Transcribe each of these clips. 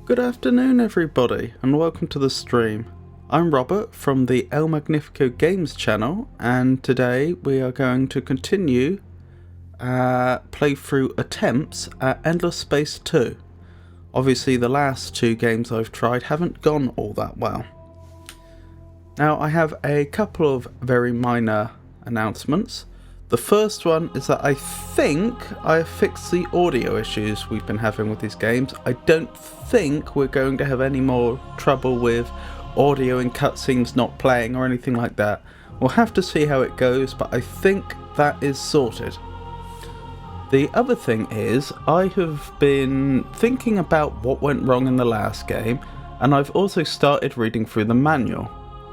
Good afternoon everybody and welcome to the stream. I'm Robert from the El Magnifico Games channel, and today we are going to continue playthrough attempts at Endless Space 2. Obviously the last two games I've tried haven't gone all that well. Now I have a couple of very minor announcements. The first one is that I think I have fixed the audio issues we've been having with these games. I don't think we're going to have any more trouble with audio in cutscenes not playing or anything like that. We'll have to see how it goes, but I think that is sorted. The other thing is, I have been thinking about what went wrong in the last game, and I've also started reading through the manual.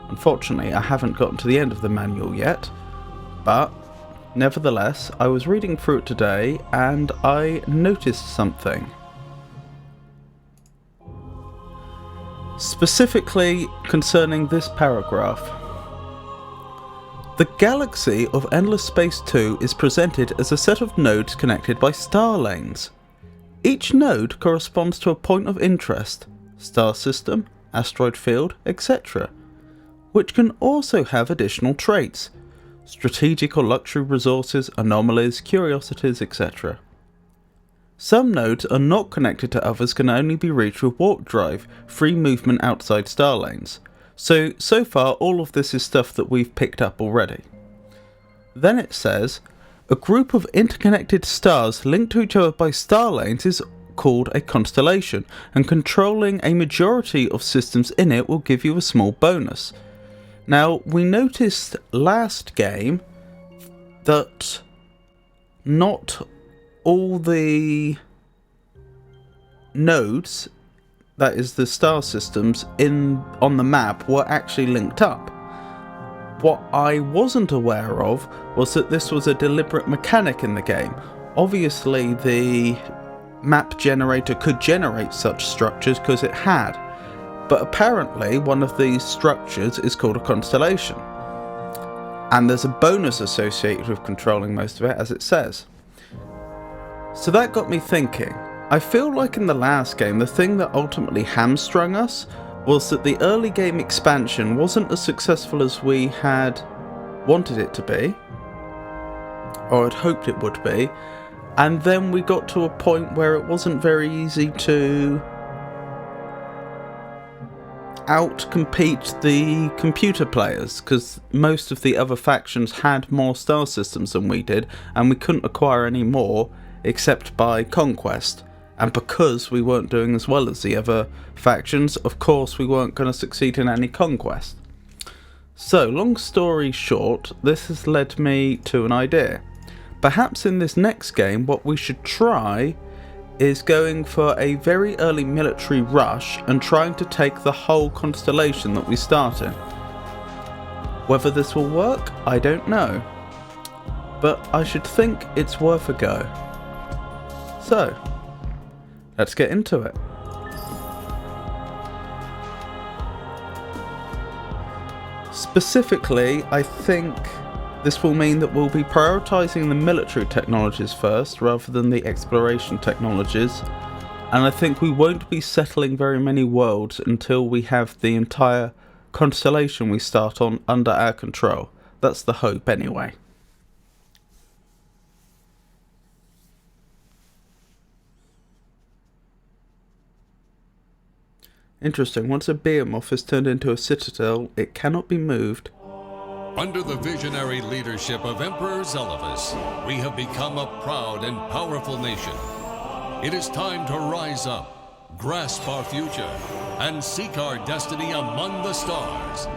Unfortunately, I haven't gotten to the end of the manual yet, but nevertheless, I was reading through it today and I noticed something. Specifically concerning this paragraph. The galaxy of Endless Space 2 is presented as a set of nodes connected by star lanes. Each node corresponds to a point of interest, star system, asteroid field, etc., which can also have additional traits, strategic or luxury resources, anomalies, curiosities, etc. Some nodes are not connected to others, can only be reached with warp drive, free movement outside star lanes. So far all of this is stuff that we've picked up already. Then it says, a group of interconnected stars linked to each other by star lanes is called a constellation, and controlling a majority of systems in it will give you a small bonus. Now, we noticed last game that not all the nodes, that is the star systems, on the map were actually linked up. What I wasn't aware of was that this was a deliberate mechanic in the game. Obviously the map generator could generate such structures because it had, but apparently one of these structures is called a constellation, and there's a bonus associated with controlling most of it, as it says. So that got me thinking. I feel like in the last game, the thing that ultimately hamstrung us was that the early game expansion wasn't as successful as we had wanted it to be, or had hoped it would be, and then we got to a point where it wasn't very easy to outcompete the computer players, because most of the other factions had more star systems than we did, and we couldn't acquire any more except by conquest. And because we weren't doing as well as the other factions, of course we weren't going to succeed in any conquest. So, long story short, this has led me to an idea. Perhaps in this next game what we should try is going for a very early military rush and trying to take the whole constellation that we start in. Whether this will work, I don't know. But I should think it's worth a go. So, let's get into it. Specifically, I think this will mean that we'll be prioritising the military technologies first rather than the exploration technologies, and I think we won't be settling very many worlds until we have the entire constellation we start on under our control. That's the hope anyway. Interesting, once a behemoth is turned into a citadel, it cannot be moved. Under the visionary leadership of Emperor Zelovis, we have become a proud and powerful nation. It is time to rise up, grasp our future, and seek our destiny among the stars.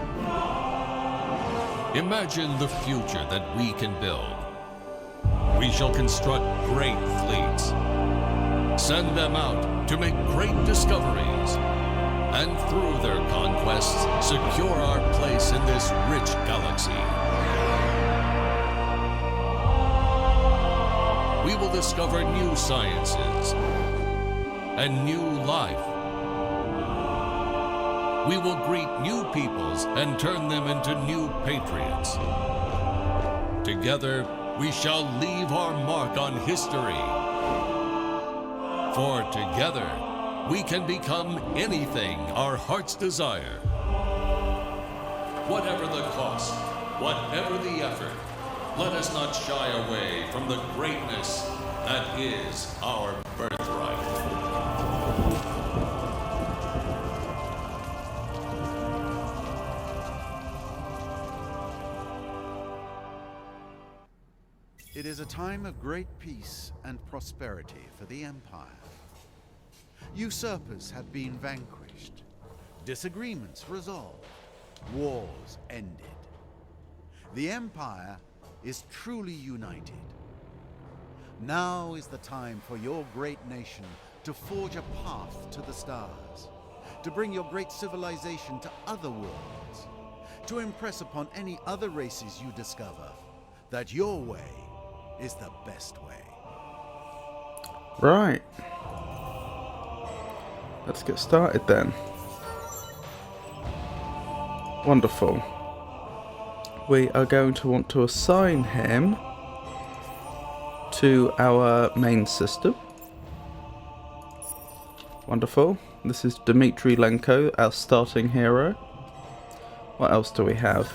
Imagine the future that we can build. We shall construct great fleets, send them out to make great discoveries, and through their conquests, secure our place in this rich galaxy. We will discover new sciences and new life. We will greet new peoples and turn them into new patriots. Together, we shall leave our mark on history. For together, we can become anything our hearts desire. Whatever the cost, whatever the effort, let us not shy away from the greatness that is our birthright. It is a time of great peace and prosperity for the Empire. Usurpers have been vanquished, disagreements resolved, wars ended. The Empire is truly united. Now is the time for your great nation to forge a path to the stars, to bring your great civilization to other worlds, to impress upon any other races you discover that your way is the best way. Right. Let's get started then. Wonderful. We are going to want to assign him to our main system. Wonderful. This is Dmitry Lenko, our starting hero. What else do we have?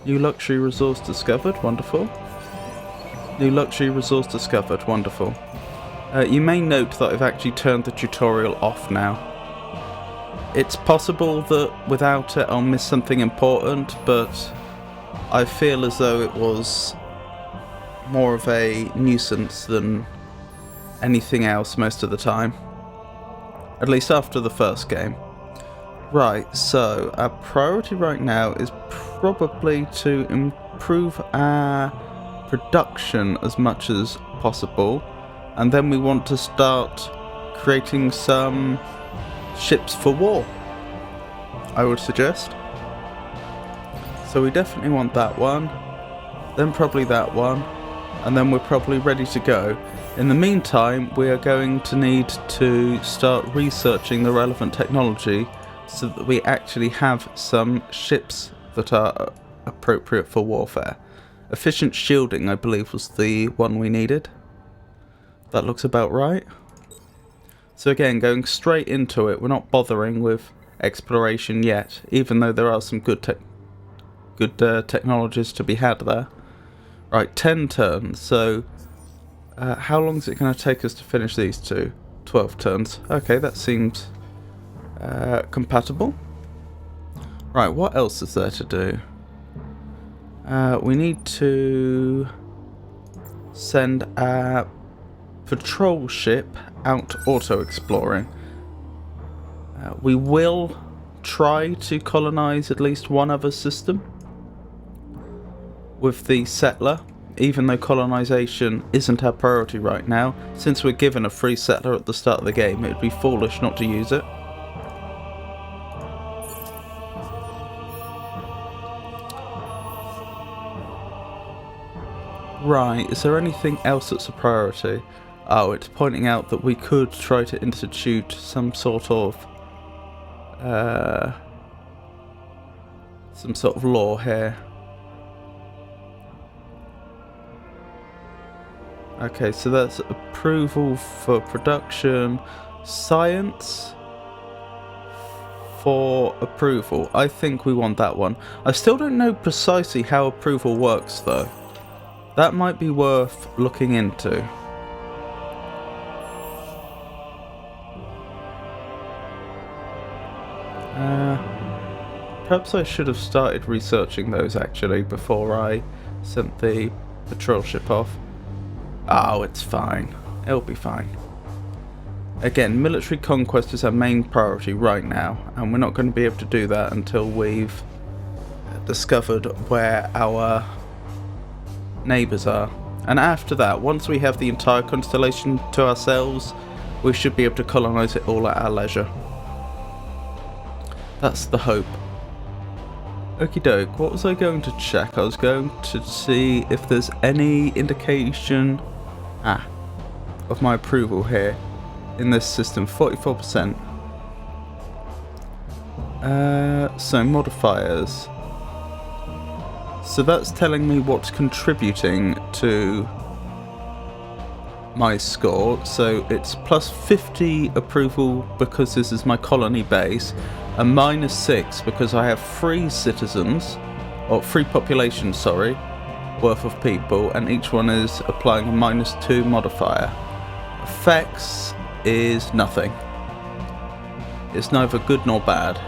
New luxury resource discovered. Wonderful. New luxury resource discovered. Wonderful. You may note that I've actually turned the tutorial off now. It's possible that without it I'll miss something important, but I feel as though it was more of a nuisance than anything else most of the time. At least after the first game. Right, so our priority right now is probably to improve our production as much as possible, and then we want to start creating some ships for war, I would suggest. So we definitely want that one, then probably that one, and then we're probably ready to go. In the meantime, we are going to need to start researching the relevant technology so that we actually have some ships that are appropriate for warfare. Efficient shielding, I believe, was the one we needed. That looks about right. So again, going straight into it, we're not bothering with exploration yet, even though there are some good technologies to be had there. Right, 10 turns, so how long is it going to take us to finish these two? 12 turns. Okay, that seems compatible. Right, what else is there to do? We need to send a patrol ship out auto-exploring. We will try to colonize at least one other system with the settler, even though colonization isn't our priority right now. Since we're given a free settler at the start of the game, it would be foolish not to use it. Right, is there anything else that's a priority? Oh, it's pointing out that we could try to institute some sort of law here. Okay, so that's approval for production, science for approval. I think we want that one. I still don't know precisely how approval works though. That might be worth looking into. Perhaps I should have started researching those actually before I sent the patrol ship off. Oh, it's fine. It'll be fine. Again, military conquest is our main priority right now, and we're not going to be able to do that until we've discovered where our neighbours are. And after that, once we have the entire constellation to ourselves, we should be able to colonise it all at our leisure. That's the hope. Okie doke, what was I going to check? I was going to see if there's any indication of my approval here in this system. 44%. So modifiers. So that's telling me what's contributing to my score. So it's plus 50 approval because this is my colony base, and minus 6 because I have free citizens, or free population, sorry, worth of people, and each one is applying a minus 2 modifier. Effects is nothing. It's neither good nor bad.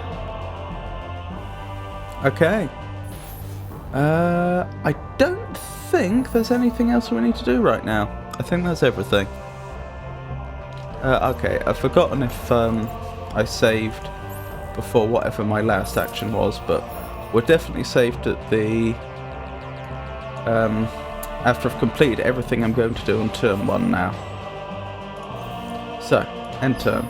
Okay. I don't think there's anything else we need to do right now. I think that's everything. Okay, I've forgotten if I saved before whatever my last action was, but we're definitely saved at the after I've completed everything I'm going to do on turn 1 now. So, end turn.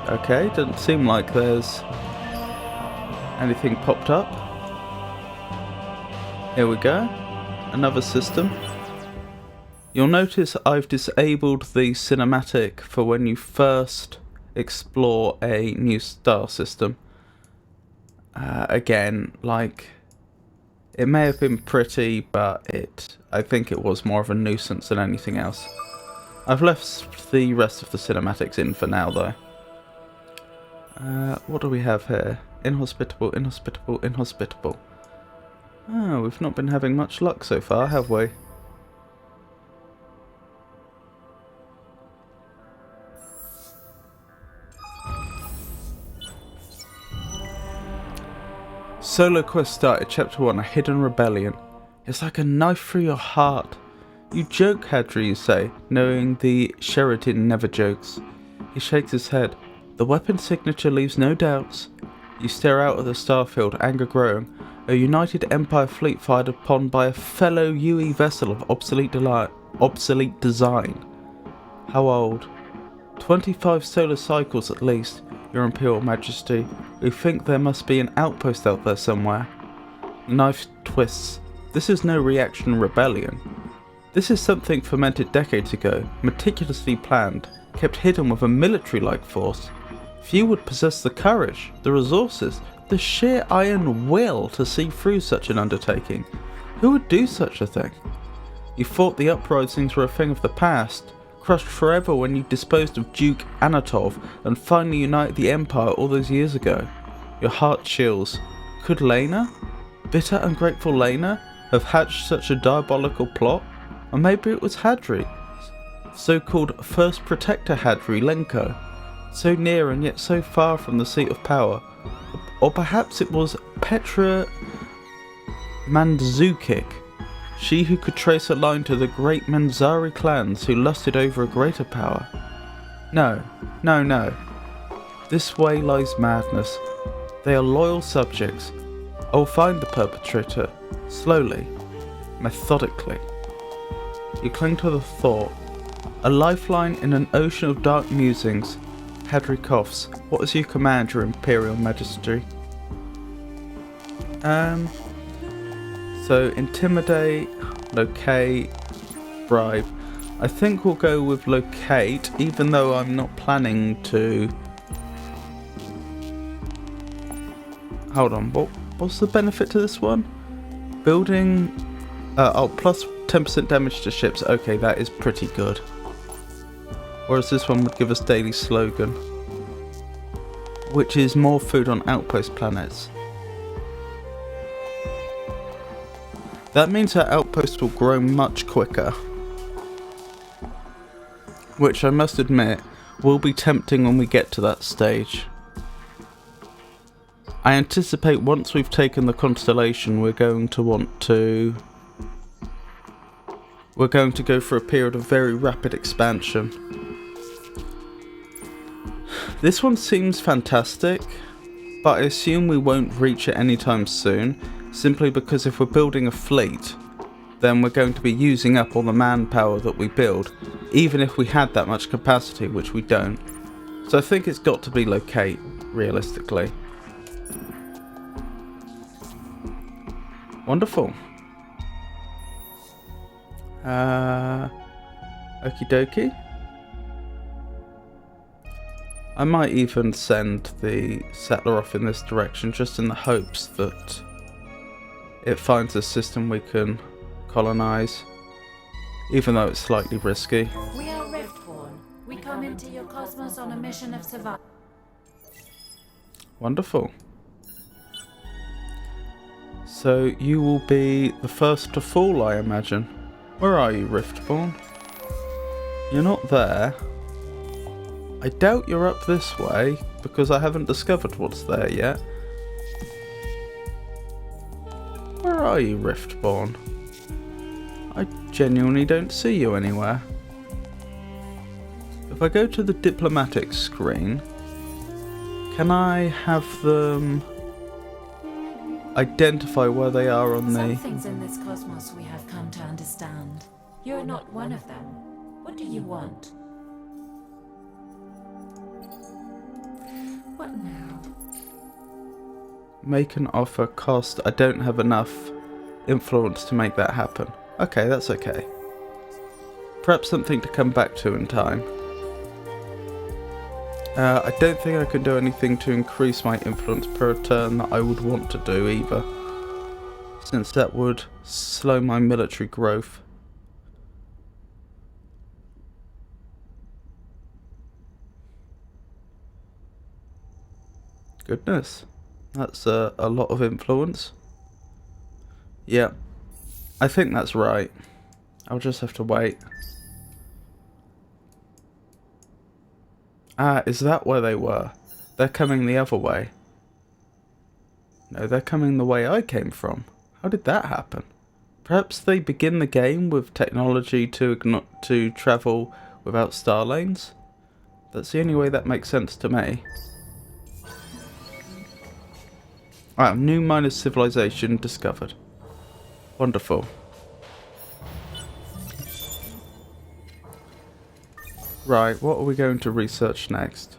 Okay, doesn't seem like there's anything popped up. Here we go. Another system. You'll notice I've disabled the cinematic for when you first explore a new star system. Again, like, it may have been pretty, but I think it was more of a nuisance than anything else. I've left the rest of the cinematics in for now though. What do we have here? Inhospitable, inhospitable, inhospitable. Oh, we've not been having much luck so far, have we? Solo quest started, chapter 1, a hidden rebellion. It's like a knife through your heart. You joke, Hadri, you say, knowing the Sheridan never jokes. He shakes his head. The weapon signature leaves no doubts. You stare out at the starfield, anger growing. A United Empire fleet fired upon by a fellow UE vessel of obsolete design. How old? 25 solar cycles at least, Your Imperial Majesty. We think there must be an outpost out there somewhere. The knife twists. This is no reaction rebellion. This is something fermented decades ago, meticulously planned, kept hidden with a military-like force. Few would possess the courage, the resources, the sheer iron will to see through such an undertaking. Who would do such a thing? You thought the uprisings were a thing of the past, crushed forever when you disposed of Duke Anatov and finally united the Empire all those years ago. Your heart chills. Could Lena, bitter ungrateful Lena, have hatched such a diabolical plot? Or maybe it was Hadri, so-called First Protector Hadri Lenko, so near and yet so far from the seat of power. Or perhaps it was Petra Mandzukic, she who could trace a line to the great Manzari clans who lusted over a greater power. No. This way lies madness. They are loyal subjects. I will find the perpetrator, slowly, methodically. You cling to the thought. A lifeline in an ocean of dark musings. Hadri coughs. What is your command, Your Imperial Majesty? So intimidate, locate, bribe. I think we'll go with locate, even though I'm not planning to. Hold on, what's the benefit to this one? Building, plus 10% damage to ships. Okay, that is pretty good. Whereas this one would give us daily slogan, which is more food on outpost planets. That means our outpost will grow much quicker, which I must admit will be tempting when we get to that stage. I anticipate once we've taken the constellation we're going to go for a period of very rapid expansion. This one seems fantastic, but I assume we won't reach it anytime soon, simply because if we're building a fleet, then we're going to be using up all the manpower that we build, even if we had that much capacity, which we don't. So I think it's got to be locate, realistically. Wonderful. Okie dokie. I might even send the settler off in this direction, just in the hopes that it finds a system we can colonize, even though it's slightly risky. We are Riftborn. We come into your cosmos on a mission of survival. Wonderful. So you will be the first to fall, I imagine. Where are you, Riftborn? You're not there. I doubt you're up this way, because I haven't discovered what's there yet. Where are you, Riftborn? I genuinely don't see you anywhere. If I go to the diplomatic screen, can I have them identify where they are on Some the... things in this cosmos we have come to understand. You're not one of them. What do you want? What now? Make an offer, cost. I don't have enough influence to make that happen. Okay, that's okay. Perhaps something to come back to in time. I don't think I can do anything to increase my influence per turn that I would want to do either, since that would slow my military growth. Goodness, that's a lot of influence. Yeah, I think that's right. I'll just have to wait. Ah, is that where they were? They're coming the other way. No, they're coming the way I came from. How did that happen? Perhaps they begin the game with technology to travel without star lanes? That's the only way that makes sense to me. Alright, new minor civilization discovered. Wonderful. Right, what are we going to research next?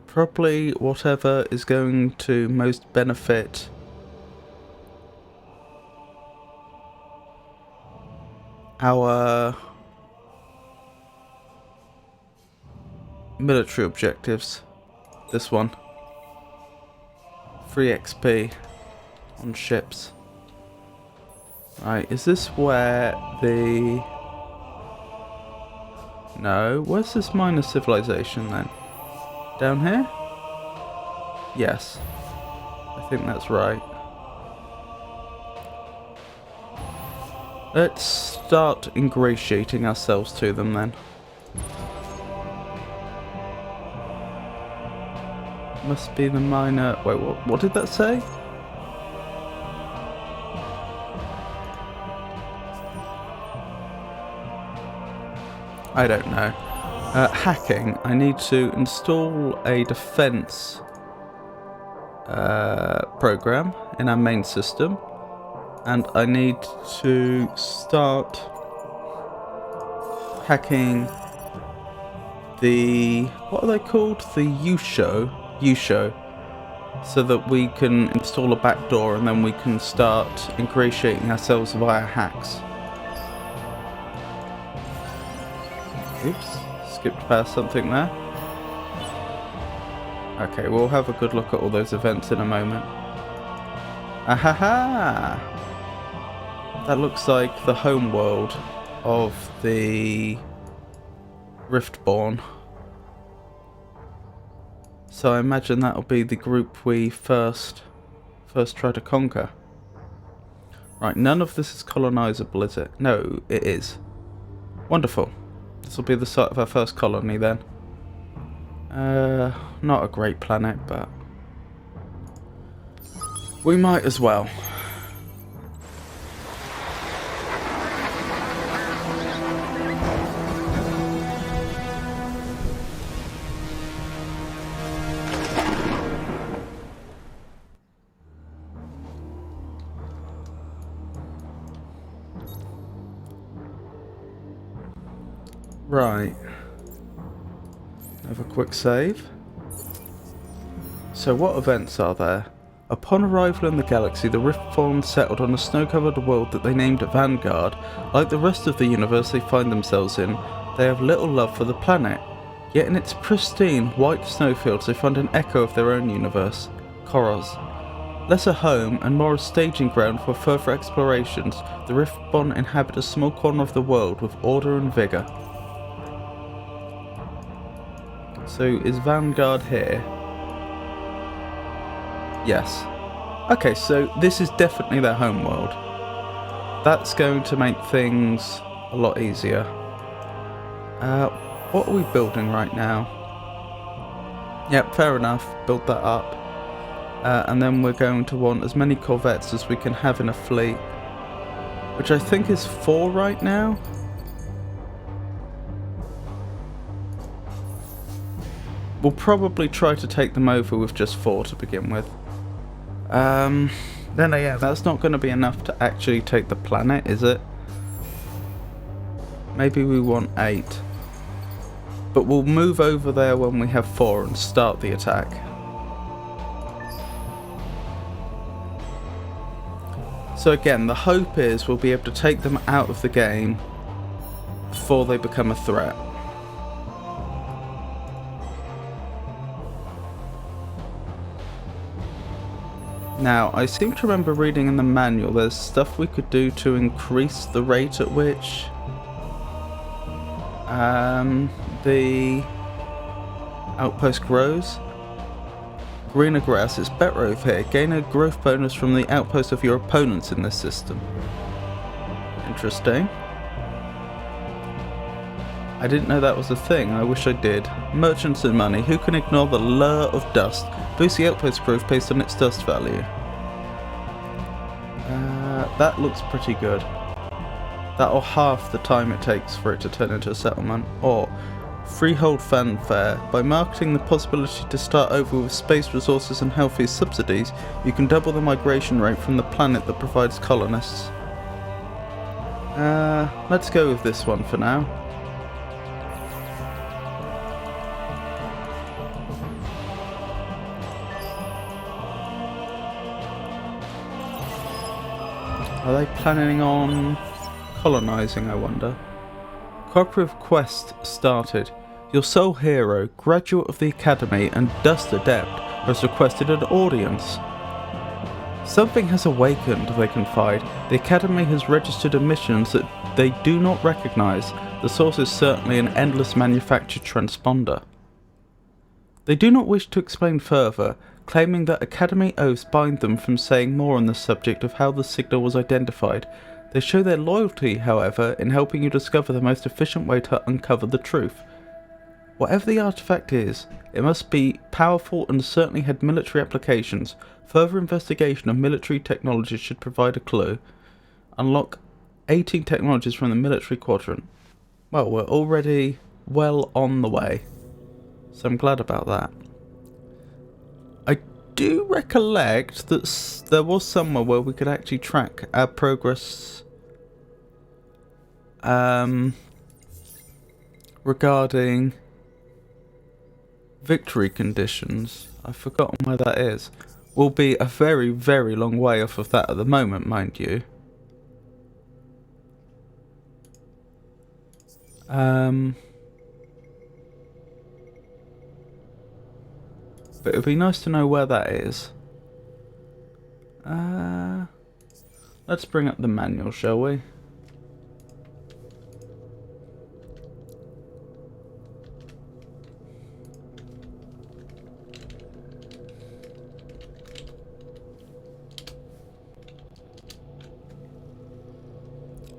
Probably whatever is going to most benefit our military objectives. This one. Free XP on ships. Right, is this where the... No, where's this minor civilization then? Down here? Yes. I think that's right. Let's start ingratiating ourselves to them then. Must be the minor... Wait, what did that say? I don't know. Hacking. I need to install a defense program in our main system. And I need to start hacking the... What are they called? The Yusho. So that we can install a backdoor and then we can start ingratiating ourselves via hacks. Oops, skipped past something there. Okay, we'll have a good look at all those events in a moment. Ahaha! That looks like the home world of the Riftborn. So I imagine that'll be the group we first try to conquer. Right, none of this is colonizable, is it? No, it is. Wonderful. This will be the site of our first colony then. Not a great planet, but we might as well. Right. Have a quick save. So what events are there? Upon arrival in the galaxy, the Riftborn settled on a snow-covered world that they named Vanguard. Like the rest of the universe they find themselves in, they have little love for the planet. Yet in its pristine, white snowfields they find an echo of their own universe, Koros. Less a home and more a staging ground for further explorations, the Riftborn inhabit a small corner of the world with order and vigour. So is Vanguard here? Yes. Okay, so this is definitely their home world. That's going to make things a lot easier. What are we building right now? Yep, fair enough. Build that up. And then we're going to want as many corvettes as we can have in a fleet. Which I think is 4 right now. We'll probably try to take them over with just 4 to begin with. Then yeah, that's not going to be enough to actually take the planet, is it? Maybe we want 8. But we'll move over there when we have 4 and start the attack. So again, the hope is we'll be able to take them out of the game before they become a threat. Now, I seem to remember reading in the manual there's stuff we could do to increase the rate at which the outpost grows. Greener grass, it's better over here. Gain a growth bonus from the outpost of your opponents in this system. Interesting. I didn't know that was a thing, I wish I did. Merchants and money, who can ignore the lure of dust? Boost the outpost growth based on its dust value. That looks pretty good. That'll half the time it takes for it to turn into a settlement. Or freehold fanfare. By marketing the possibility to start over with space resources and healthy subsidies, you can double the migration rate from the planet that provides colonists. Let's go with this one for now. Are they planning on colonizing, I wonder? Cooperative quest started. Your sole hero, graduate of the Academy and Dust Adept, has requested an audience. Something has awakened, they confide. The Academy has registered emissions that they do not recognize. The source is certainly an endless manufactured transponder. They do not wish to explain further, claiming that Academy oaths bind them from saying more on the subject of how the signal was identified. They show their loyalty, however, in helping you discover the most efficient way to uncover the truth. Whatever the artifact is, it must be powerful and certainly had military applications. Further investigation of military technologies should provide a clue. Unlock 18 technologies from the military quadrant. Well, we're already well on the way, so I'm glad about that. I do recollect that there was somewhere where we could actually track our progress regarding victory conditions. I've forgotten where that is. We'll be a very, very long way off of that at the moment, mind you. But it'd be nice to know where that is. Let's bring up the manual, shall we?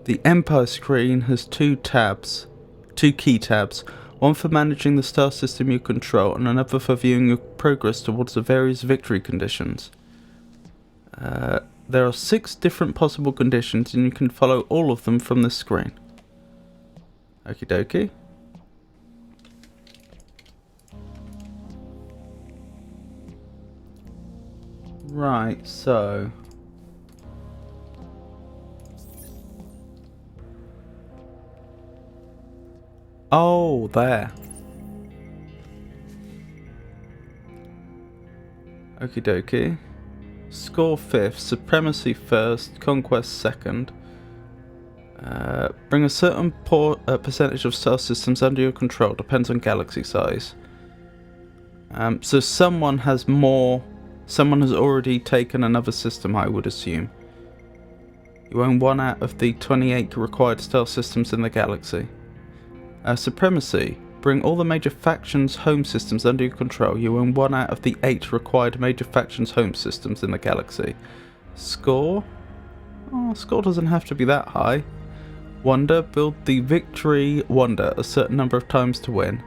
The Empire screen has two key tabs, one for managing the star system you control and another for viewing your progress towards the various victory conditions. There are 6 different possible conditions and you can follow all of them from this screen. Okie dokie. Right, so... Oh, there. Okie dokie. Score 5th, Supremacy 1st, Conquest 2nd. Bring a certain percentage of star systems under your control, depends on galaxy size. So someone has already taken another system, I would assume. You own 1 out of the 28 required star systems in the galaxy. Supremacy. Bring all the major factions' home systems under your control. You own 1 out of the 8 required major factions' home systems in the galaxy. Score? Oh, score doesn't have to be that high. Wonder. Build the Victory Wonder a certain number of times to win.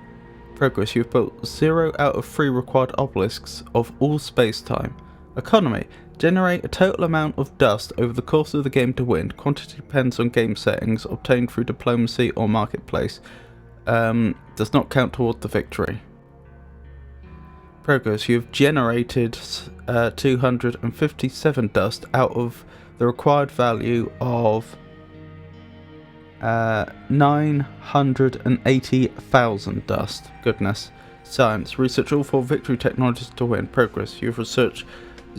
Progress. You've built 0 out of 3 required obelisks of all space-time. Economy. Generate a total amount of dust over the course of the game to win. Quantity depends on game settings, obtained through diplomacy or marketplace. Does not count toward the victory. Progress. You've generated 257 dust out of the required value of 980,000 dust. Goodness. Science. Research all 4 victory technologies to win. Progress. You've researched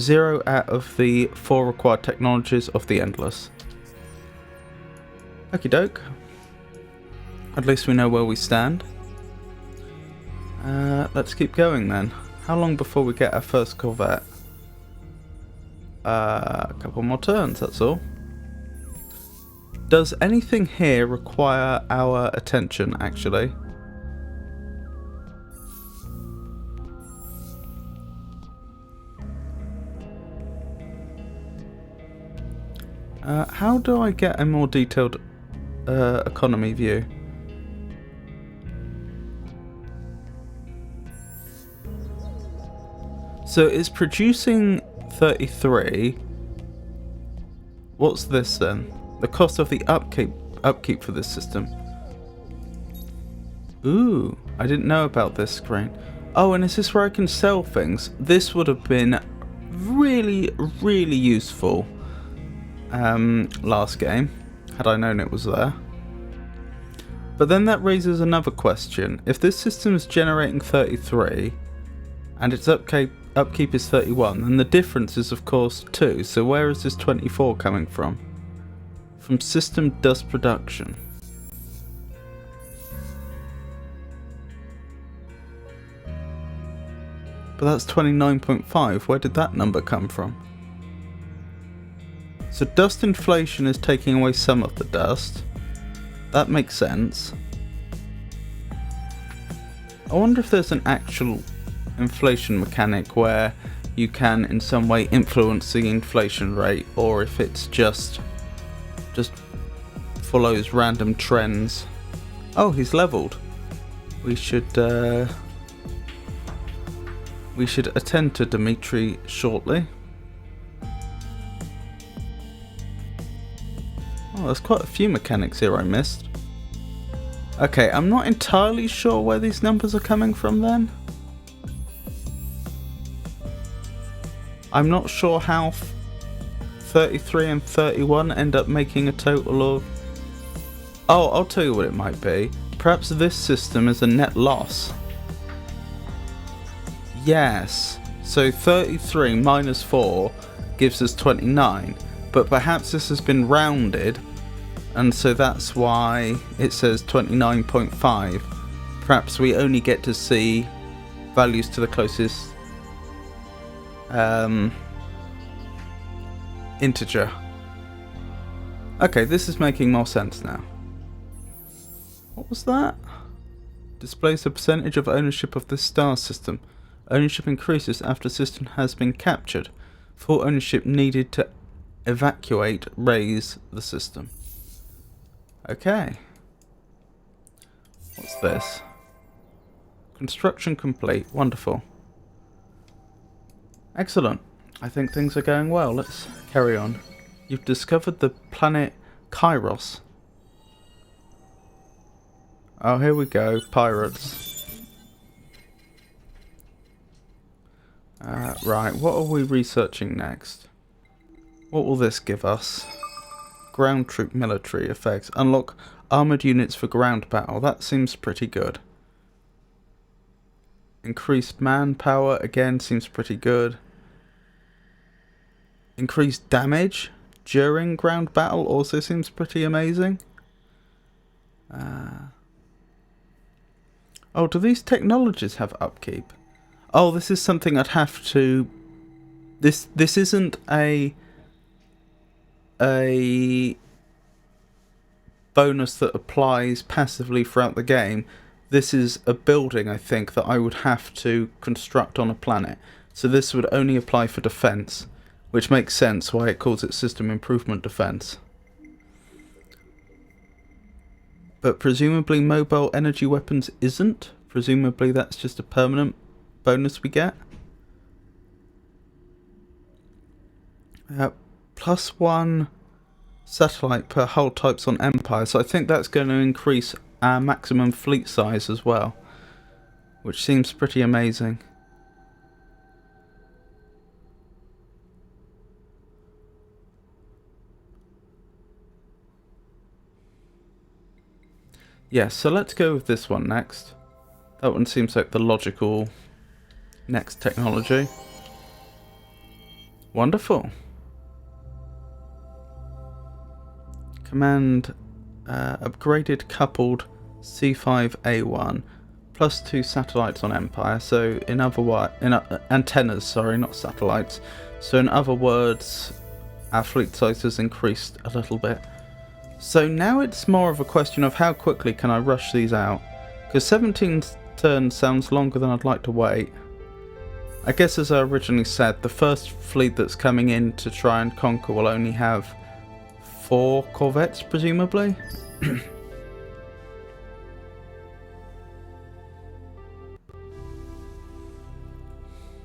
0 out of the 4 required technologies of the Endless. Okie doke. At least we know where we stand. Let's keep going then. How long before we get our first Corvette? A couple more turns, that's all. Does anything here require our attention, actually? How do I get a more detailed economy view? So it's producing 33. What's this then? The cost of the upkeep for this system. Ooh, I didn't know about this screen. Oh, and is this where I can sell things? This would have been really, really useful last game, had I known it was there. But then that raises another question. If this system is generating 33 and its upkeep is 31, then the difference is of course 2. So where is this 24 coming from? From system dust production. But that's 29.5. Where did that number come from? So dust inflation is taking away some of the dust. That makes sense. I wonder if there's an actual inflation mechanic where you can in some way influence the inflation rate, or if it's just follows random trends. Oh, he's leveled. We should attend to Dimitri shortly. Oh, there's quite a few mechanics here I missed. Okay, I'm not entirely sure where these numbers are coming from then. I'm not sure how 33 and 31 end up making a total of... Oh, I'll tell you what it might be. Perhaps this system is a net loss. Yes, so 33 minus 4 gives us 29, but perhaps this has been rounded, and so that's why it says 29.5. Perhaps we only get to see values to the closest integer. Okay, this is making more sense now. What was that? Displays the percentage of ownership of this star system. Ownership increases after the system has been captured. Full ownership needed to evacuate raise the system. Okay. What's this? Construction complete. Wonderful. Excellent. I think things are going well. Let's carry on. You've discovered the planet Kairos. Oh, here we go. Pirates. Right, what are we researching next? What will this give us? Ground troop military effects. Unlock armoured units for ground battle. That seems pretty good. Increased manpower, again, seems pretty good. Increased damage during ground battle also seems pretty amazing. Oh, do these technologies have upkeep? Oh, this is something I'd have to... This isn't a bonus that applies passively throughout the game. This is a building, I think, that I would have to construct on a planet. So this would only apply for defense, which makes sense why it calls it System Improvement Defense. But presumably mobile energy weapons isn't. Presumably that's just a permanent bonus we get. +1 satellite per hull types on Empire, so I think that's going to increase our maximum fleet size as well, which seems pretty amazing. Yeah, so let's go with this one next. That one seems like the logical next technology. Wonderful. Command upgraded coupled C5A1 +2 satellites on Empire. So in other words, antennas, sorry, not satellites. So in other words, our fleet size has increased a little bit. So now it's more of a question of how quickly can I rush these out, because 17 turns sounds longer than I'd like to wait. I guess as I originally said, the first fleet that's coming in to try and conquer will only have 4 corvettes, presumably.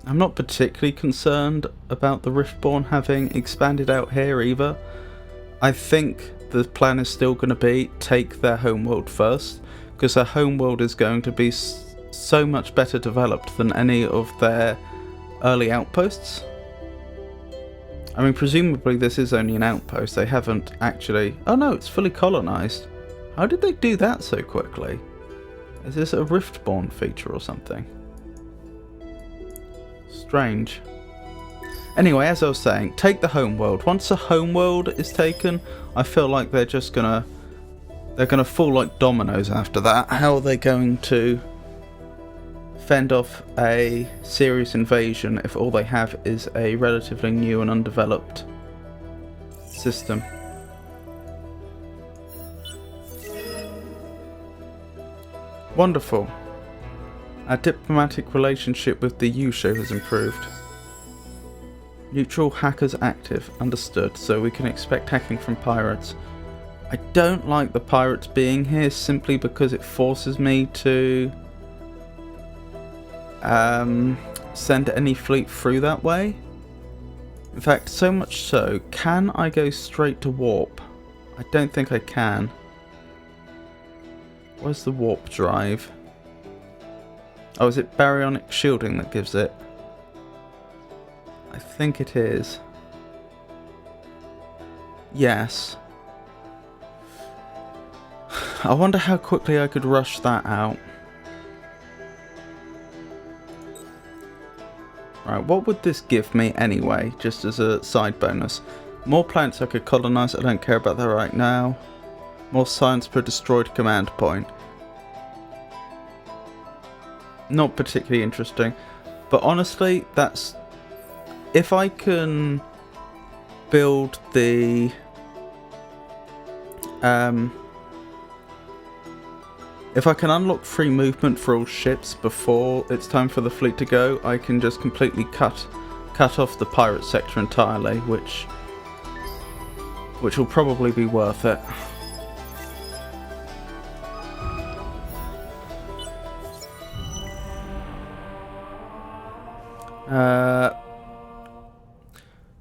I'm not particularly concerned about the Riftborn having expanded out here either. I think the plan is still going to be take their homeworld first, because their homeworld is going to be so much better developed than any of their early outposts. I mean, presumably this is only an outpost. They haven't actually... Oh no, it's fully colonized. How did they do that so quickly? Is this a Riftborn feature or something? Strange. Anyway, as I was saying, take the homeworld. Once the homeworld is taken, I feel like they're just gonna... They're gonna fall like dominoes after that. How are they going to fend off a serious invasion if all they have is a relatively new and undeveloped system? Wonderful. Our diplomatic relationship with the Yushu has improved. Neutral hackers active. Understood. So we can expect hacking from pirates. I don't like the pirates being here simply because it forces me to send any fleet through that way. In fact, so much so, can I go straight to warp? I don't think I can. Where's the warp drive? Oh, is it baryonic shielding that gives it? I think it is. Yes. I wonder how quickly I could rush that out. Right, what would this give me anyway, just as a side bonus? More planets I could colonize, I don't care about that right now. More science per destroyed command point. Not particularly interesting. But honestly, that's... If I can build the... If I can unlock free movement for all ships before it's time for the fleet to go, I can just completely cut off the pirate sector entirely, which will probably be worth it.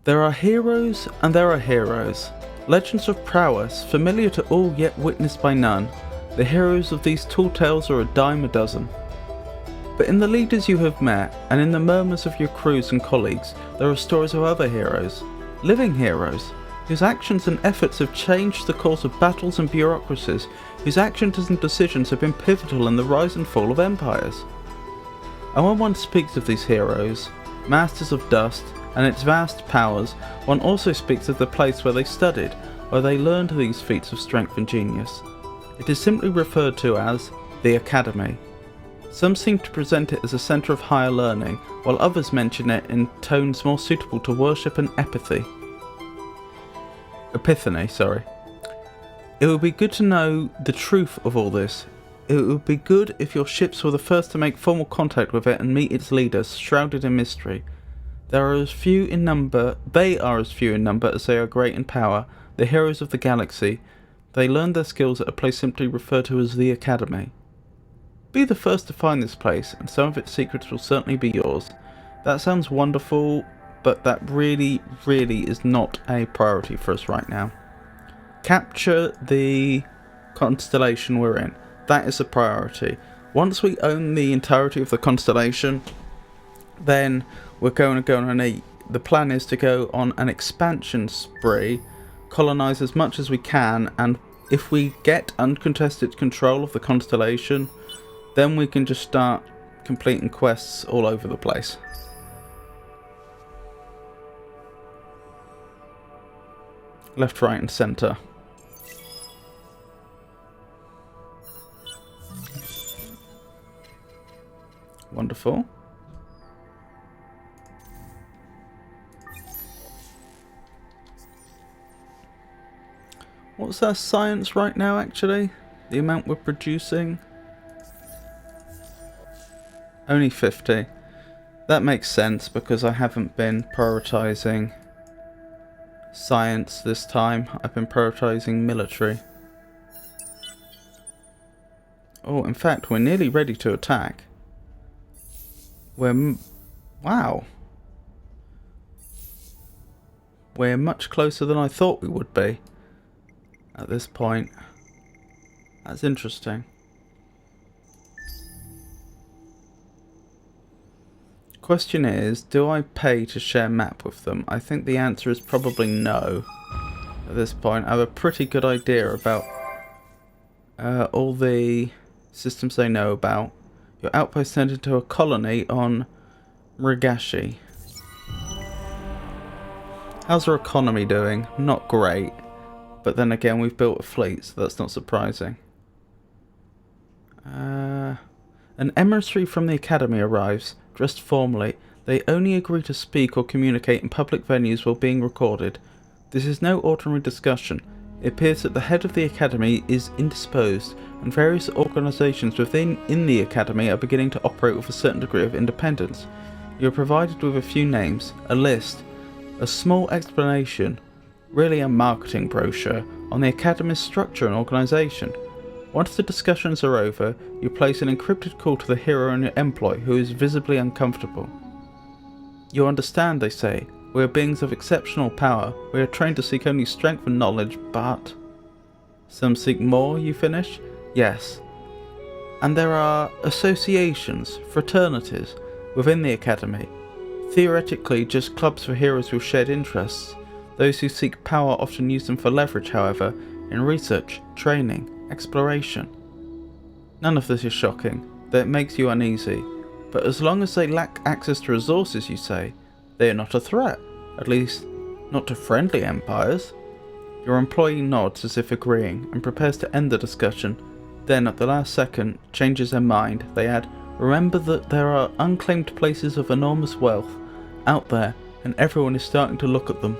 There are heroes and there are heroes. Legends of prowess, familiar to all yet witnessed by none. The heroes of these tall tales are a dime a dozen. But in the leaders you have met, and in the murmurs of your crews and colleagues, there are stories of other heroes, living heroes, whose actions and efforts have changed the course of battles and bureaucracies, whose actions and decisions have been pivotal in the rise and fall of empires. And when one speaks of these heroes, masters of dust, and its vast powers, one also speaks of the place where they studied, where they learned these feats of strength and genius. It is simply referred to as the Academy. Some seem to present it as a centre of higher learning, while others mention it in tones more suitable to worship and epiphany. It would be good to know the truth of all this. It would be good if your ships were the first to make formal contact with it and meet its leaders, shrouded in mystery. They are as few in number as they are great in power, the heroes of the galaxy. They learned their skills at a place simply referred to as the Academy. Be the first to find this place, and some of its secrets will certainly be yours. That sounds wonderful, but that really is not a priority for us right now. Capture the constellation we're in. That is a priority. Once we own the entirety of the constellation, then we're going to go on the plan is to go on an expansion spree, colonize as much as we can, and if we get uncontested control of the constellation, then we can just start completing quests all over the place. Left, right and centre. Wonderful. What's our science right now, actually? The amount we're producing? Only 50. That makes sense because I haven't been prioritising science this time. I've been prioritising military. Oh, in fact, we're nearly ready to attack. Wow. We're much closer than I thought we would be at this point. That's interesting. Question is, do I pay to share map with them? I think the answer is probably no. At this point, I have a pretty good idea about all the systems they know about. Your outpost turned into a colony on Rigashi. How's our economy doing? Not great. But then again, we've built a fleet, so that's not surprising. An emissary from the academy arrives, dressed formally. They only agree to speak or communicate in public venues while being recorded. This is no ordinary discussion. It appears that the head of the academy is indisposed, and various organisations within the academy are beginning to operate with a certain degree of independence. You are provided with a few names, a list, a small explanation, really a marketing brochure, on the academy's structure and organisation. Once the discussions are over, you place an encrypted call to the hero in your employ, who is visibly uncomfortable. You understand, they say. We are beings of exceptional power. We are trained to seek only strength and knowledge, but... Some seek more, you finish? Yes. And there are associations, fraternities, within the academy. Theoretically, just clubs for heroes with shared interests. Those who seek power often use them for leverage, however, in research, training, exploration. None of this is shocking, though it makes you uneasy. But as long as they lack access to resources, you say, they are not a threat. At least, not to friendly empires. Your employee nods as if agreeing, and prepares to end the discussion. Then, at the last second, changes their mind. They add, remember that there are unclaimed places of enormous wealth out there, and everyone is starting to look at them.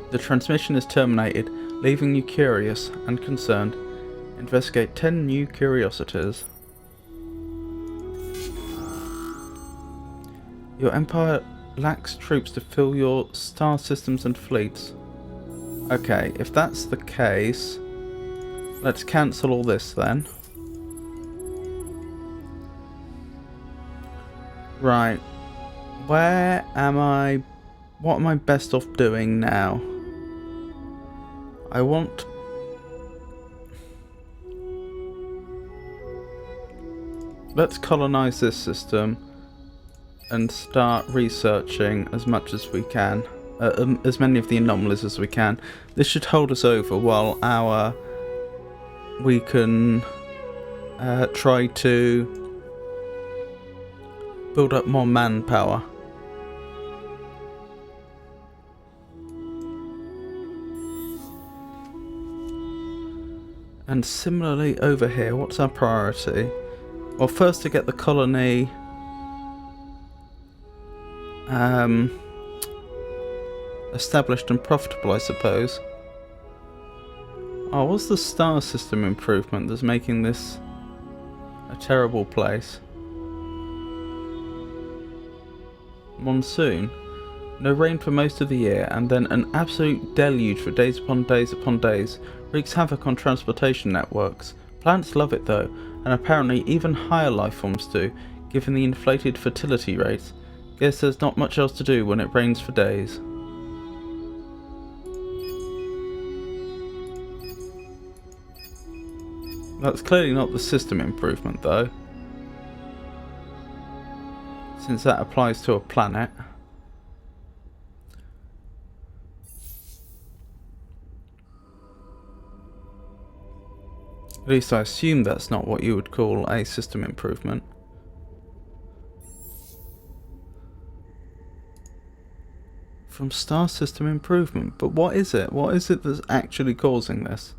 The transmission is terminated, leaving you curious and concerned. Investigate 10 new curiosities. Your empire lacks troops to fill your star systems and fleets. Okay, if that's the case, let's cancel all this then. Right, where am I? What am I best off doing now? I want... Let's colonize this system and start researching as much as we can. As many of the anomalies as we can. This should hold us over while we can try to build up more manpower. And similarly over here, what's our priority? Well, first to get the colony established and profitable, I suppose. Oh, what's the star system improvement that's making this a terrible place? Monsoon. No rain for most of the year, and then an absolute deluge for days upon days upon days. Wreaks havoc on transportation networks. Plants love it though, and apparently even higher life forms do, given the inflated fertility rates. Guess there's not much else to do when it rains for days. That's clearly not the system improvement though, since that applies to a planet. At least I assume that's not what you would call a system improvement. From star system improvement, but what is it? What is it that's actually causing this?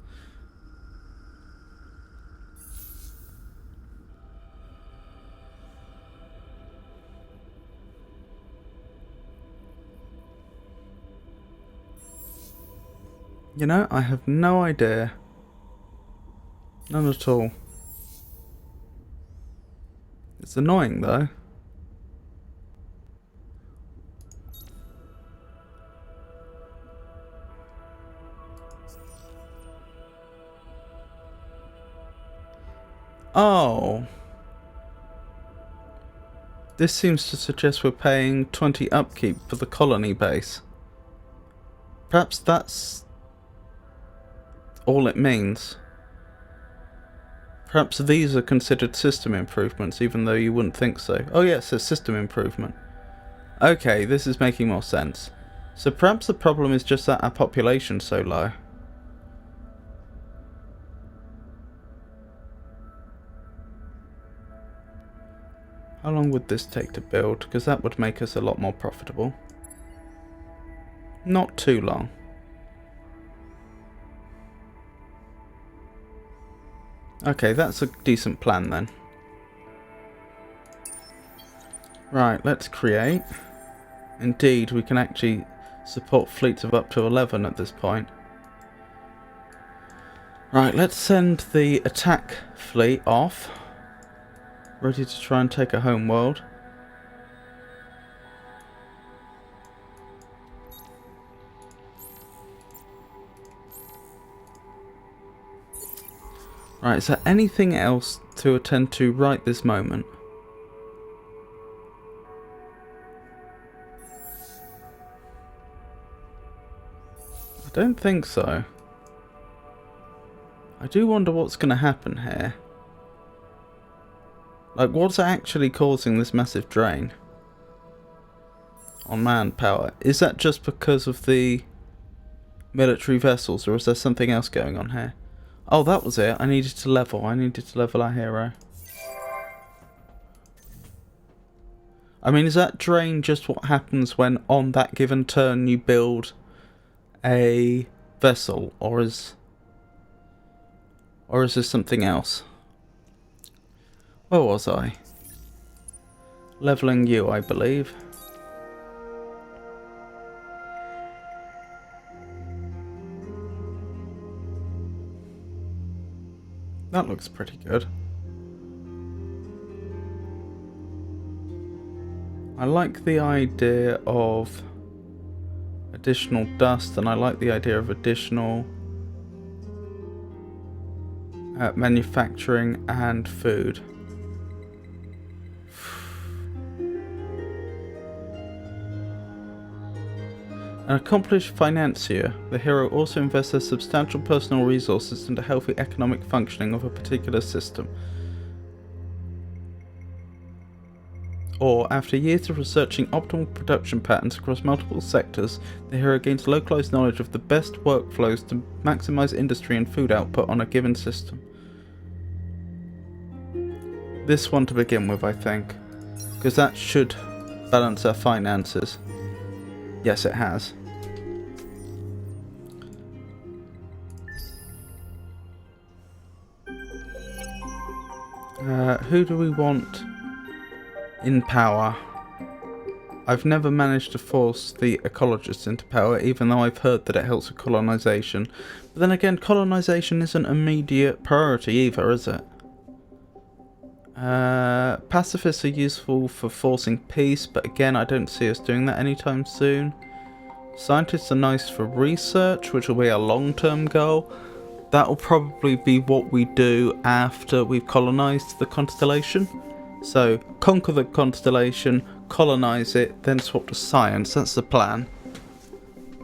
You know, I have no idea. None at all. It's annoying though. Oh. This seems to suggest we're paying 20 upkeep for the colony base. Perhaps that's all it means. Perhaps these are considered system improvements, even though you wouldn't think so. Oh yes, a system improvement. Okay, this is making more sense. So perhaps the problem is just that our population's so low. How long would this take to build? Because that would make us a lot more profitable. Not too long. Okay, that's a decent plan then. Right, let's create. Indeed, we can actually support fleets of up to 11 at this point. Right, let's send the attack fleet off. Ready to try and take a home world. Right, is there anything else to attend to right this moment? I don't think so. I do wonder what's going to happen here. Like, what's actually causing this massive drain on manpower? Is that just because of the military vessels, or is there something else going on here? Oh, that was it. I needed to level our hero. I mean, is that drain just what happens when on that given turn you build a vessel, or is this something else? Where was I? Leveling you, I believe. That looks pretty good. I like the idea of additional dust, and I like the idea of additional manufacturing and food. An accomplished financier, the hero also invests their substantial personal resources into healthy economic functioning of a particular system. Or, after years of researching optimal production patterns across multiple sectors, the hero gains localized knowledge of the best workflows to maximize industry and food output on a given system. This one to begin with, I think, because that should balance our finances. Yes, it has. Who do we want in power? I've never managed to force the ecologists into power, even though I've heard that it helps with colonization. But then again, colonization isn't an immediate priority either, is it? Pacifists are useful for forcing peace, but again, I don't see us doing that anytime soon. Scientists are nice for research, which will be a long-term goal. That'll probably be what we do after we've colonized the constellation. So, conquer the constellation, colonize it, then swap to science. That's the plan.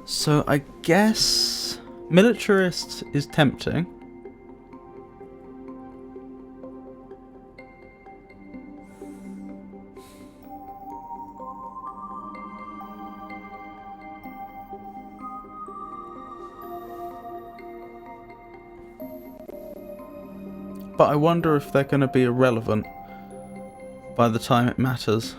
So, I guess militarist is tempting. But I wonder if they're going to be irrelevant by the time it matters.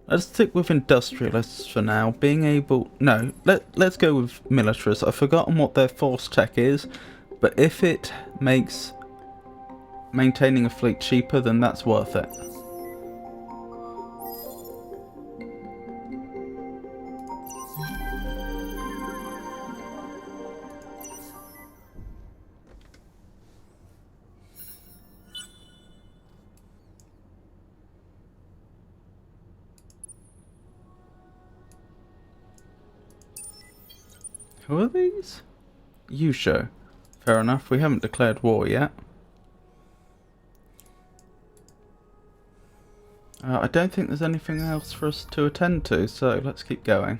Let's stick with industrialists for now. Being able... No, let's go with militarists. I've forgotten what their force tech is, but if it makes maintaining a fleet cheaper, then that's worth it. Who are these? Yusho. Fair enough, we haven't declared war yet. I don't think there's anything else for us to attend to, so let's keep going.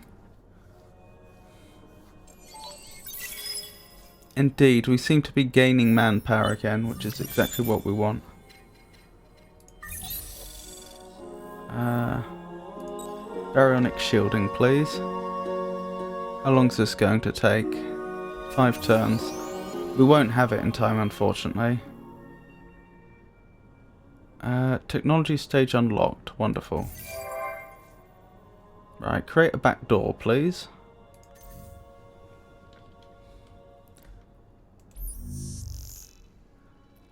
Indeed, we seem to be gaining manpower again, which is exactly what we want. Baryonic shielding, please. How long is this going to take? 5 turns. We won't have it in time, unfortunately. Technology stage unlocked. Wonderful. Right, create a back door, please.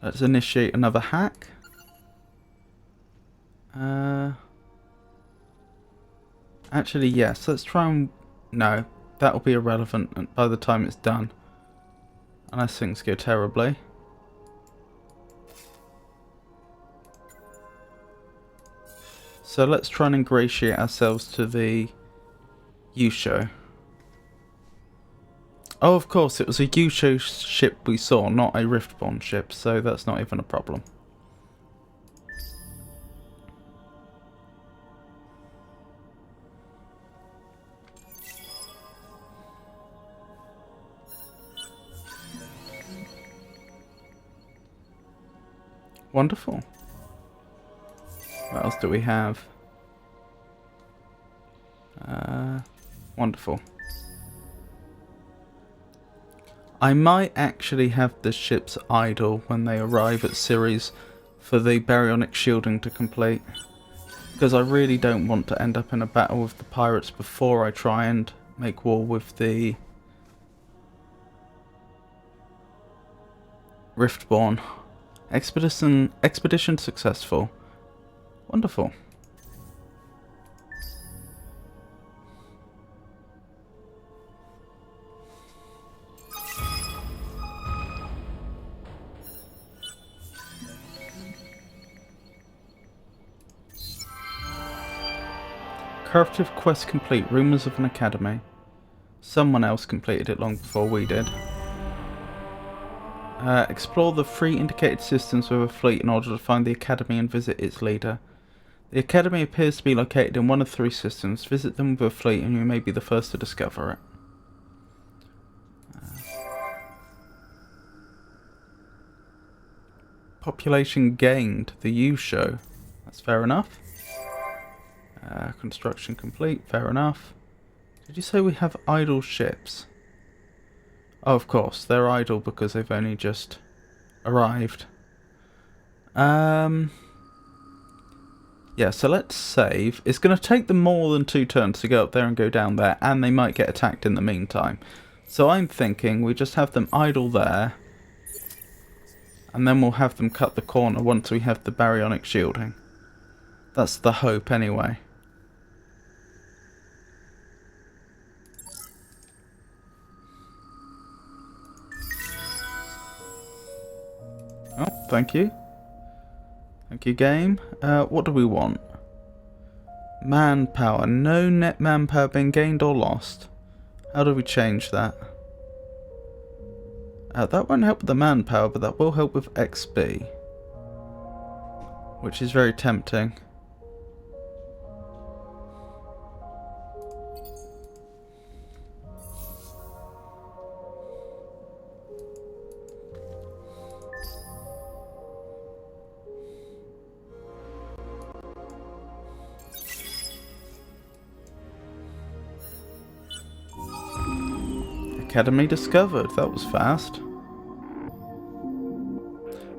Let's initiate another hack. Actually, yes. Let's try and... No, that will be irrelevant by the time it's done. Unless things go terribly. So let's try and ingratiate ourselves to the Yusho. Oh, of course, it was a Yusho ship we saw, not a Riftborn ship, so that's not even a problem. Wonderful. What else do we have? Wonderful. I might actually have the ships idle when they arrive at Ceres for the baryonic shielding to complete. Because I really don't want to end up in a battle with the pirates before I try and make war with the Riftborn. Expedition successful. Wonderful. Corruptive quest complete. Rumors of an academy. Someone else completed it long before we did. Explore the 3 indicated systems with a fleet in order to find the academy and visit its leader. The academy appears to be located in one of 3 systems. Visit them with a fleet and you may be the first to discover it. Population gained. The Yusho. That's fair enough. Construction complete. Fair enough. Did you say we have idle ships? Oh, of course. They're idle because they've only just arrived. Yeah, so let's save. It's going to take them more than 2 turns to go up there and go down there, and they might get attacked in the meantime. So I'm thinking we just have them idle there, and then we'll have them cut the corner once we have the baryonic shielding. That's the hope anyway. Oh, thank you. Thank you, game. What do we want? Manpower. No net manpower being gained or lost. How do we change that? That won't help with the manpower, but that will help with XP. Which is very tempting. Academy discovered. That was fast.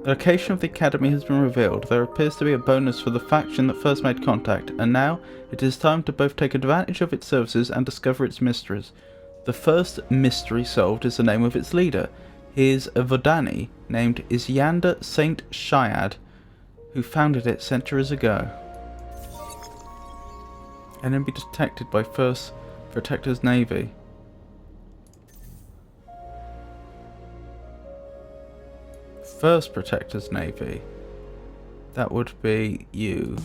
The location of the academy has been revealed. There appears to be a bonus for the faction that first made contact, and now it is time to both take advantage of its services and discover its mysteries. The first mystery solved is the name of its leader. He is a Vodani named Isyander Saint Shiad, who founded it centuries ago. Enemy detected by First Protector's Navy. First Protector's Navy. That would be you.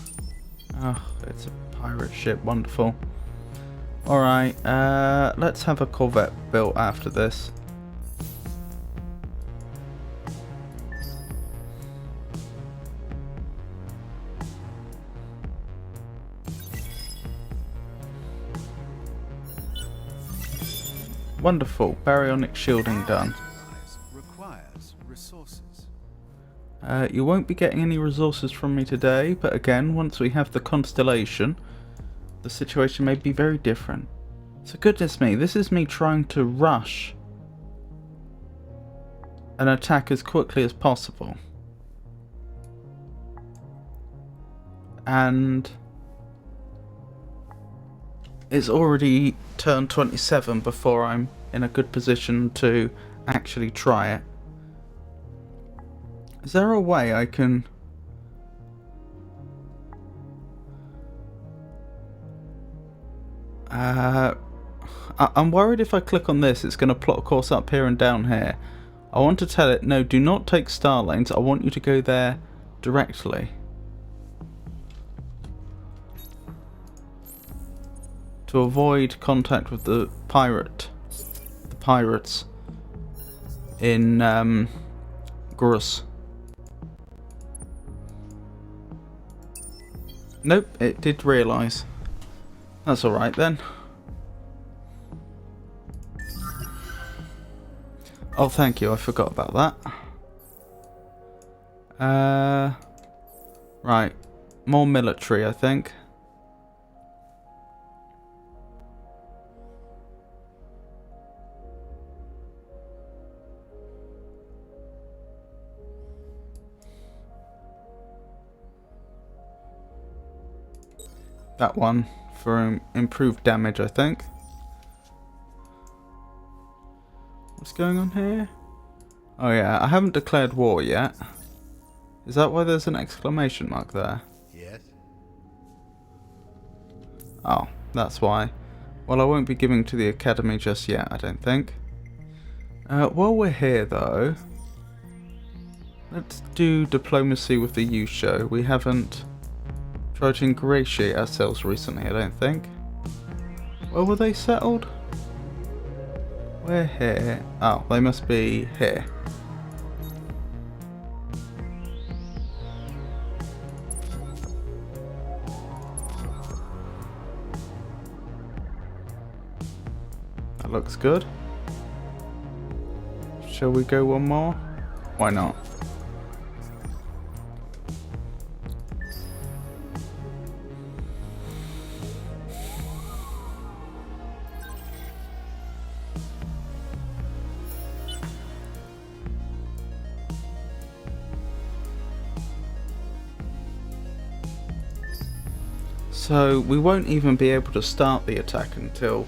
Oh, it's a pirate ship. Wonderful. Alright, let's have a corvette built after this. Wonderful. Baryonic shielding done. resources? You won't be getting any resources from me today, but again, once we have the Constellation, the situation may be very different. So goodness me, this is me trying to rush an attack as quickly as possible. And it's already turned 27 before I'm in a good position to actually try it. Is there a way I can... I'm worried if I click on this, it's going to plot a course up here and down here. I want to tell it, no, do not take star lanes. I want you to go there directly. To avoid contact with the pirates in Grus. Nope, it did realise. That's alright then. Oh, thank you, I forgot about that. Right, more military, I think. That one for improved damage, I think. What's going on here? Oh yeah, I haven't declared war yet. Is that why there's an exclamation mark there? Yes. Oh, that's why. Well, I won't be giving to the academy just yet, I don't think. While we're here though, let's do diplomacy with the Yusho. We haven't tried to ingratiate ourselves recently, I don't think. Where were they settled? We're here. Oh, they must be here. That looks good. Shall we go one more? Why not? So we won't even be able to start the attack until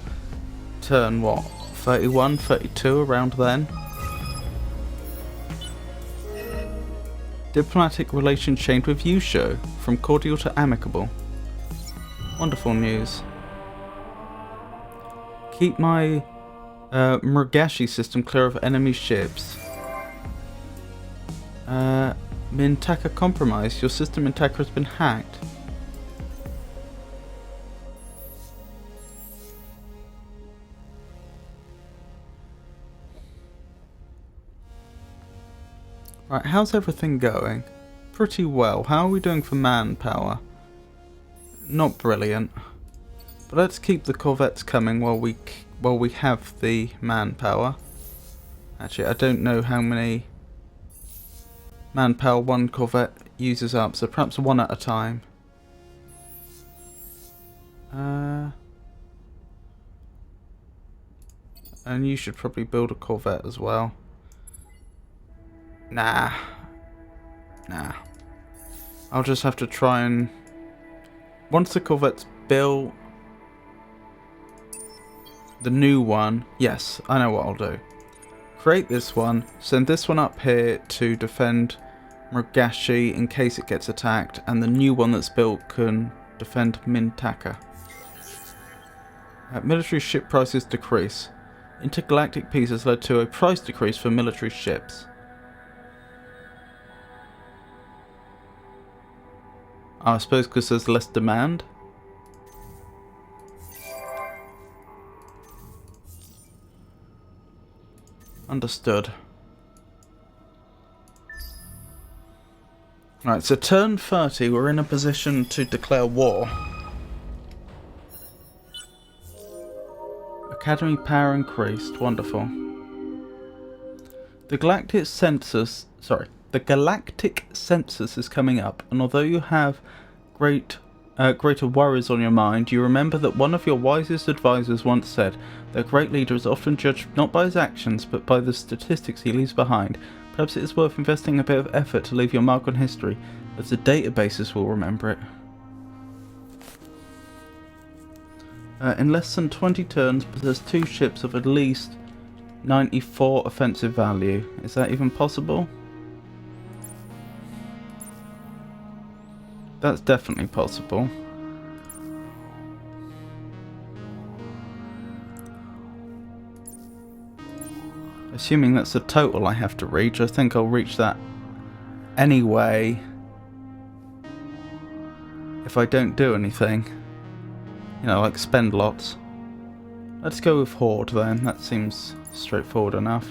turn what? 31, 32, around then. Diplomatic relations changed with Yusho, from cordial to amicable. Wonderful news. Keep my Murgashi system clear of enemy ships. Mintaka compromised. Your system Mintaka has been hacked. Right, how's everything going? Pretty well. How are we doing for manpower? Not brilliant. But let's keep the corvettes coming while we have the manpower. Actually, I don't know how many manpower one corvette uses up, so perhaps one at a time. And you should probably build a corvette as well. Nah. I'll just have to try and... Once the corvette's built... The new one... Yes, I know what I'll do. Create this one, send this one up here to defend Murgashi in case it gets attacked, and the new one that's built can defend Mintaka. Military ship prices decrease. Intergalactic peace has led to a price decrease for military ships. I suppose because there's less demand. Understood. Right, so turn 30, we're in a position to declare war. Academy power increased, wonderful. The galactic census, the galactic census is coming up, and although you have greater worries on your mind, you remember that one of your wisest advisors once said that a great leader is often judged not by his actions, but by the statistics he leaves behind. Perhaps it is worth investing a bit of effort to leave your mark on history, as the databases will remember it. In less than 20 turns, possess 2 ships of at least 94 offensive value. Is that even possible? That's definitely possible. Assuming that's the total I have to reach, I think I'll reach that anyway if I don't do anything. You know, like spend lots. Let's go with Horde then, that seems straightforward enough.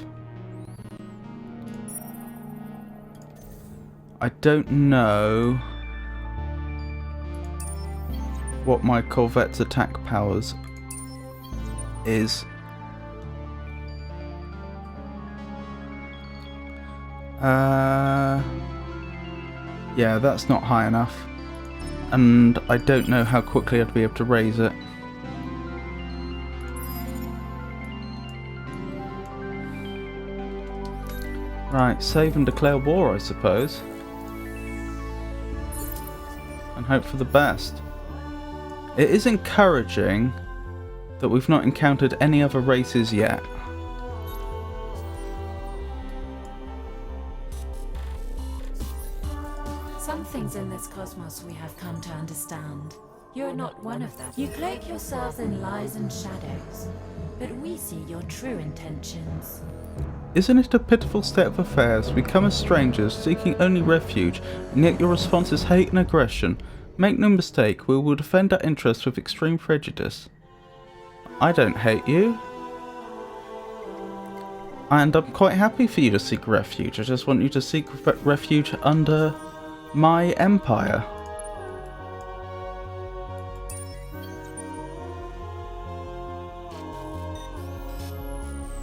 I don't know what my Corvette's attack powers is. Yeah, that's not high enough. And I don't know how quickly I'd be able to raise it. Right, save and declare war, I suppose. And hope for the best. It is encouraging that we've not encountered any other races yet. Some things in this cosmos we have come to understand. You're not one of them. You cloak yourselves in lies and shadows, but we see your true intentions. Isn't it a pitiful state of affairs? We come as strangers, seeking only refuge, and yet your response is hate and aggression. Make no mistake, we will defend our interests with extreme prejudice. I don't hate you. And I'm quite happy for you to seek refuge. I just want you to seek refuge under my empire.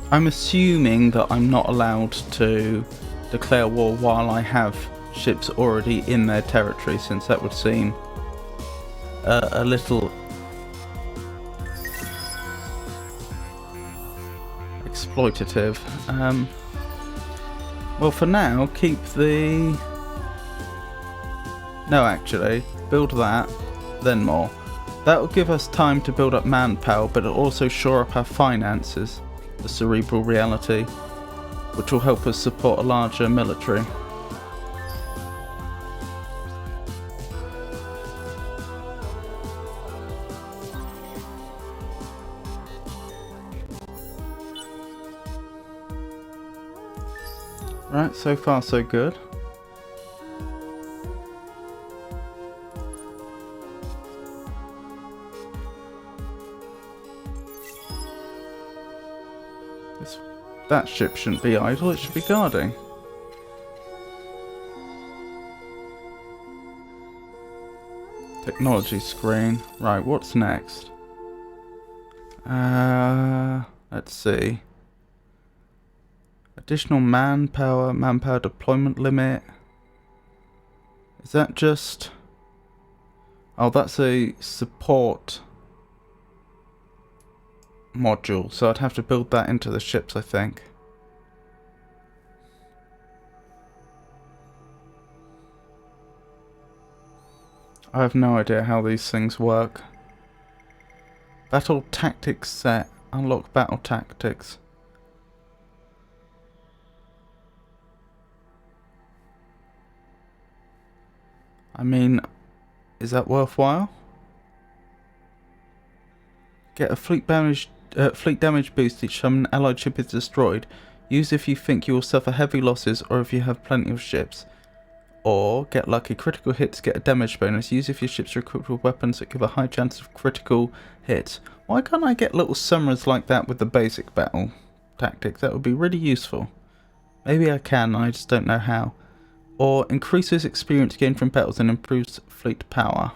I'm assuming that I'm not allowed to declare war while I have ships already in their territory, since that would seem a little exploitative. Well, for now, keep the... No, actually, build that, then more. That will give us time to build up manpower, but it'll also shore up our finances, the cerebral reality, which will help us support a larger military. Right, so far so good. That ship shouldn't be idle, it should be guarding. Technology screen. Right, what's next? Let's see. Additional manpower deployment limit. Is that just... Oh, that's a support module, so I'd have to build that into the ships, I think. I have no idea how these things work. Battle tactics set. Unlock battle tactics. I mean, is that worthwhile? Get a fleet damage boost each time an allied ship is destroyed. Use if you think you will suffer heavy losses or if you have plenty of ships. Or get lucky critical hits, get a damage bonus. Use if your ships are equipped with weapons that give a high chance of critical hits. Why can't I get little summaries like that with the basic battle tactics? That would be really useful. Maybe I can, I just don't know how. Or increases experience gained from battles and improves fleet power.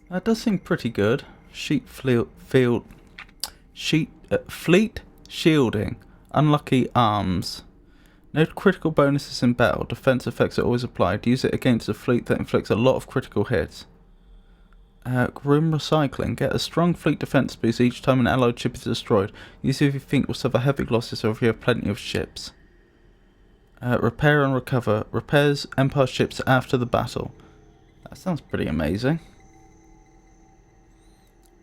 That does seem pretty good. Fleet shielding. Unlucky arms. No critical bonuses in battle. Defense effects are always applied. Use it against a fleet that inflicts a lot of critical hits. Grim recycling. Get a strong fleet defense boost each time an allied ship is destroyed. Use it if you think will suffer heavy losses or if you have plenty of ships. Repair and recover. Repairs Empire ships after the battle. That sounds pretty amazing.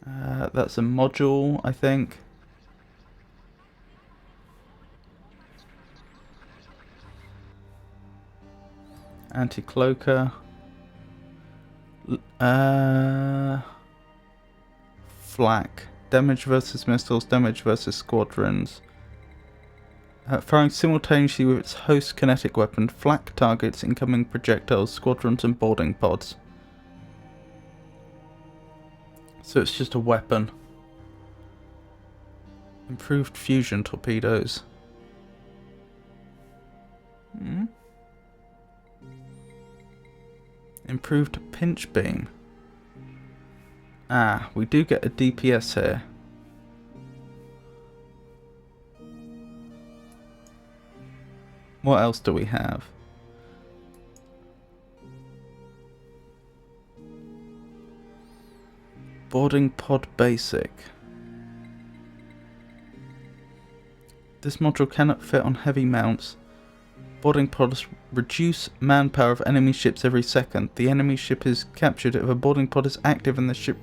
That's a module, I think. Anti-cloaker. Flak. Damage versus missiles, damage versus squadrons. Firing simultaneously with its host kinetic weapon, flak targets incoming projectiles, squadrons and boarding pods. So it's just a weapon. Improved fusion torpedoes. Improved pinch beam. Ah, we do get a DPS here. What else do we have? Boarding pod basic. This module cannot fit on heavy mounts. Boarding pods reduce manpower of enemy ships every second. The enemy ship is captured if a boarding pod is active and the ship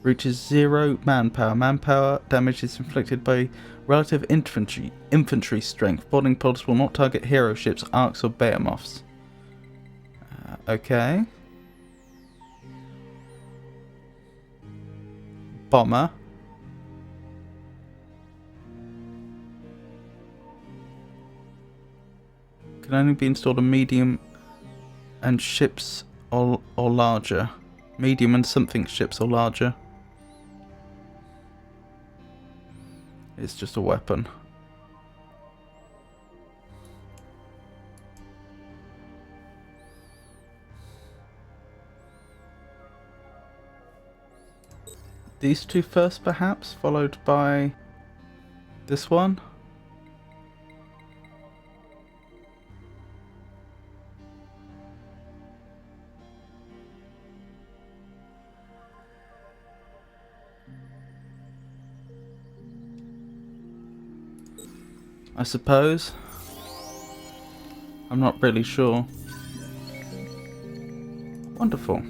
reaches 0 manpower. Manpower damage is inflicted by relative infantry strength. Boarding pods will not target hero ships, arcs or behemoths. Okay. Bomber. Can only be installed on medium and ships or larger. Medium and something ships or larger. It's just a weapon. These two first perhaps, followed by this one. I suppose. I'm not really sure. Wonderful.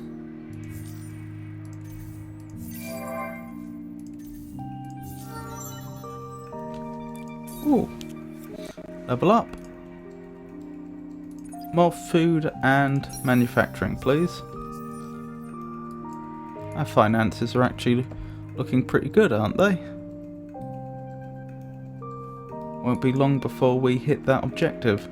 Ooh. Level up. More food and manufacturing, please. Our finances are actually looking pretty good, aren't they? Won't be long before we hit that objective.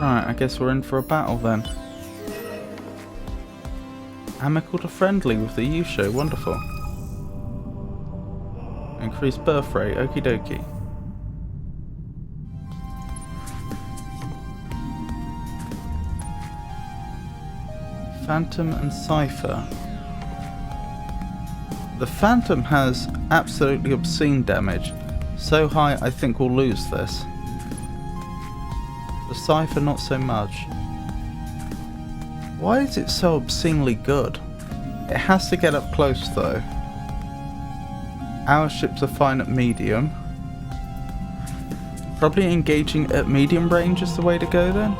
Right, I guess we're in for a battle then. Amicable to friendly with the Yusho, wonderful. Increased birth rate, okie dokie. Phantom and Cypher. The Phantom has absolutely obscene damage. So high I think we'll lose this. The Cypher not so much. Why is it so obscenely good? It has to get up close though. Our ships are fine at medium. Probably engaging at medium range is the way to go then.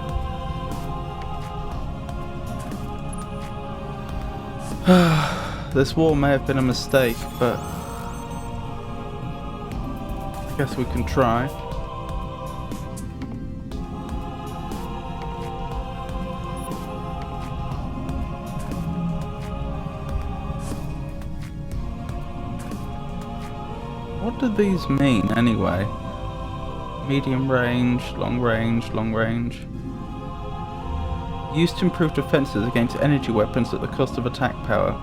This war may have been a mistake, but I guess we can try. What do these mean anyway? Medium range, long range, long range. Used to improve defenses against energy weapons at the cost of attack power.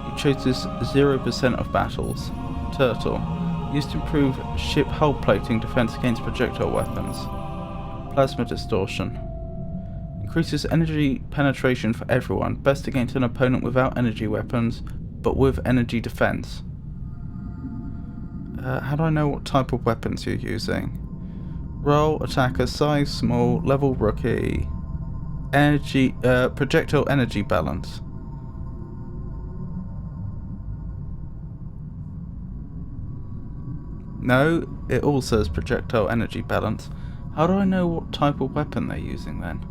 You chose this 0% of battles. Turtle. Used to improve ship hull plating defense against projectile weapons. Plasma distortion. Increases energy penetration for everyone. Best against an opponent without energy weapons, but with energy defense. How do I know what type of weapons you're using? Roll, attacker, size small, level rookie. Energy, projectile energy balance. No, it all says projectile energy balance. How do I know what type of weapon they're using then?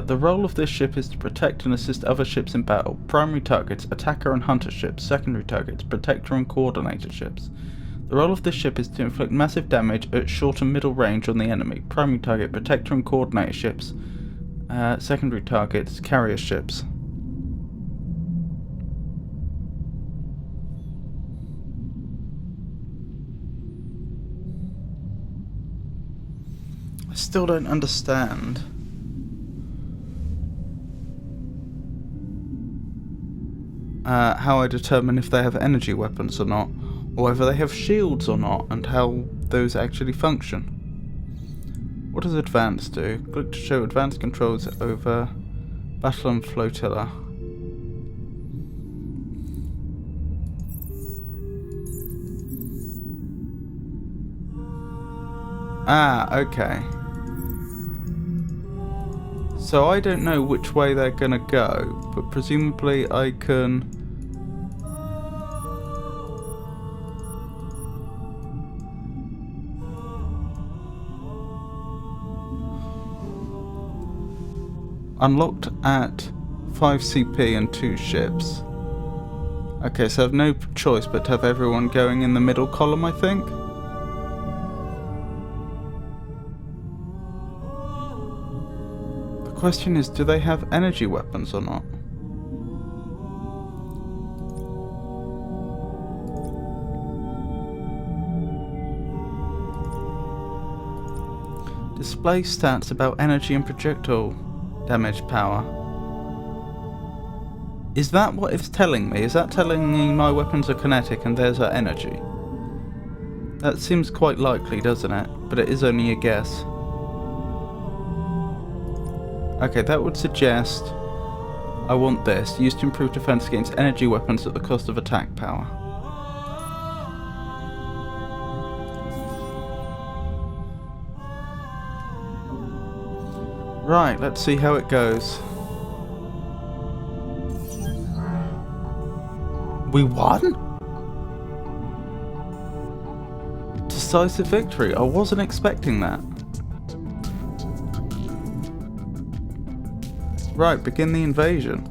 The role of this ship is to protect and assist other ships in battle. Primary targets, attacker and hunter ships. Secondary targets, protector and coordinator ships. The role of this ship is to inflict massive damage at short and middle range on the enemy. Primary target, protector and coordinator ships. Secondary targets, carrier ships. I still don't understand. How I determine if they have energy weapons or not, or whether they have shields or not, and how those actually function. What does advance do? Click to show advanced controls over battle and flotilla. Ah, okay. So I don't know which way they're gonna go, but presumably I can... Unlocked at 5 CP and 2 ships. Okay, so I have no choice but to have everyone going in the middle column, I think. The question is, do they have energy weapons or not? Display stats about energy and projectile damage power. Is that what it's telling me? Is that telling me my weapons are kinetic and theirs are energy? That seems quite likely, doesn't it? But it is only a guess. Okay, that would suggest I want this. Used to improve defense against energy weapons at the cost of attack power. Right, let's see how it goes. We won? Decisive victory. I wasn't expecting that. Right, begin the invasion.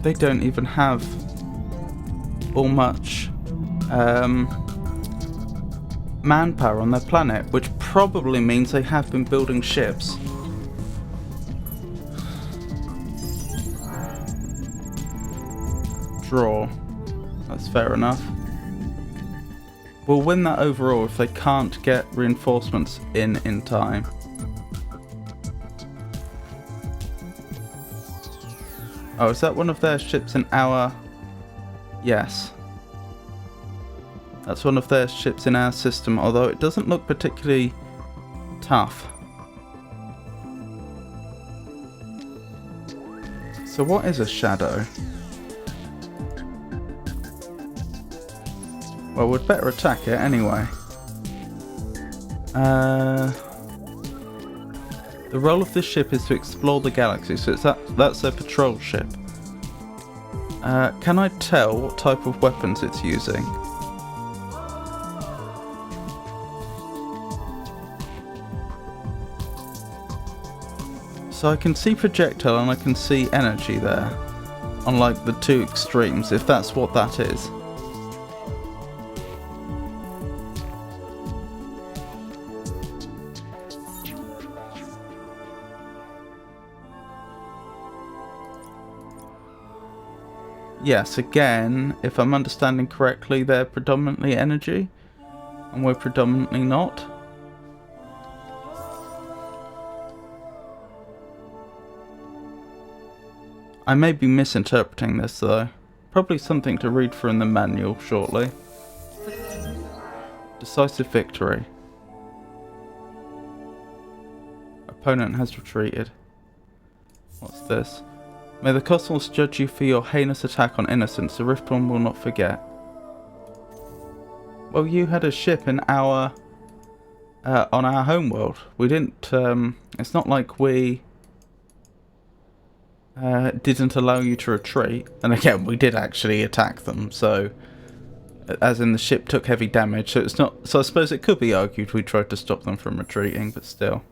They don't even have all much manpower on their planet, which probably means they have been building ships. Draw. That's fair enough. We'll win that overall if they can't get reinforcements in time. Oh, is that one of their ships in our... Yes. That's one of their ships in our system, although it doesn't look particularly tough. So what is a shadow? Well, we'd better attack it anyway. The role of this ship is to explore the galaxy, so that's their patrol ship. Can I tell what type of weapons it's using? So I can see projectile and I can see energy there, on like the two extremes, if that's what that is. Yes, again, if I'm understanding correctly, they're predominantly energy, and we're predominantly not. I may be misinterpreting this though. Probably something to read through in the manual shortly. Decisive victory. Opponent has retreated. What's this? May the cosmos judge you for your heinous attack on innocents. The Riftborn will not forget. Well, you had a ship in our on our homeworld. We didn't. It's not like we didn't allow you to retreat. And again, we did actually attack them. So, as in the ship took heavy damage. So it's not. So I suppose it could be argued we tried to stop them from retreating, but still.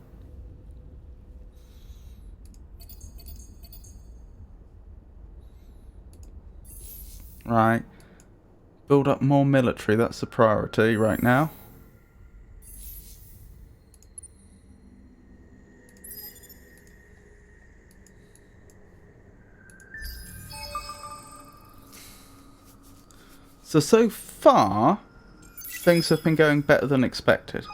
Right. Build up more military, that's the priority right now. So far, things have been going better than expected.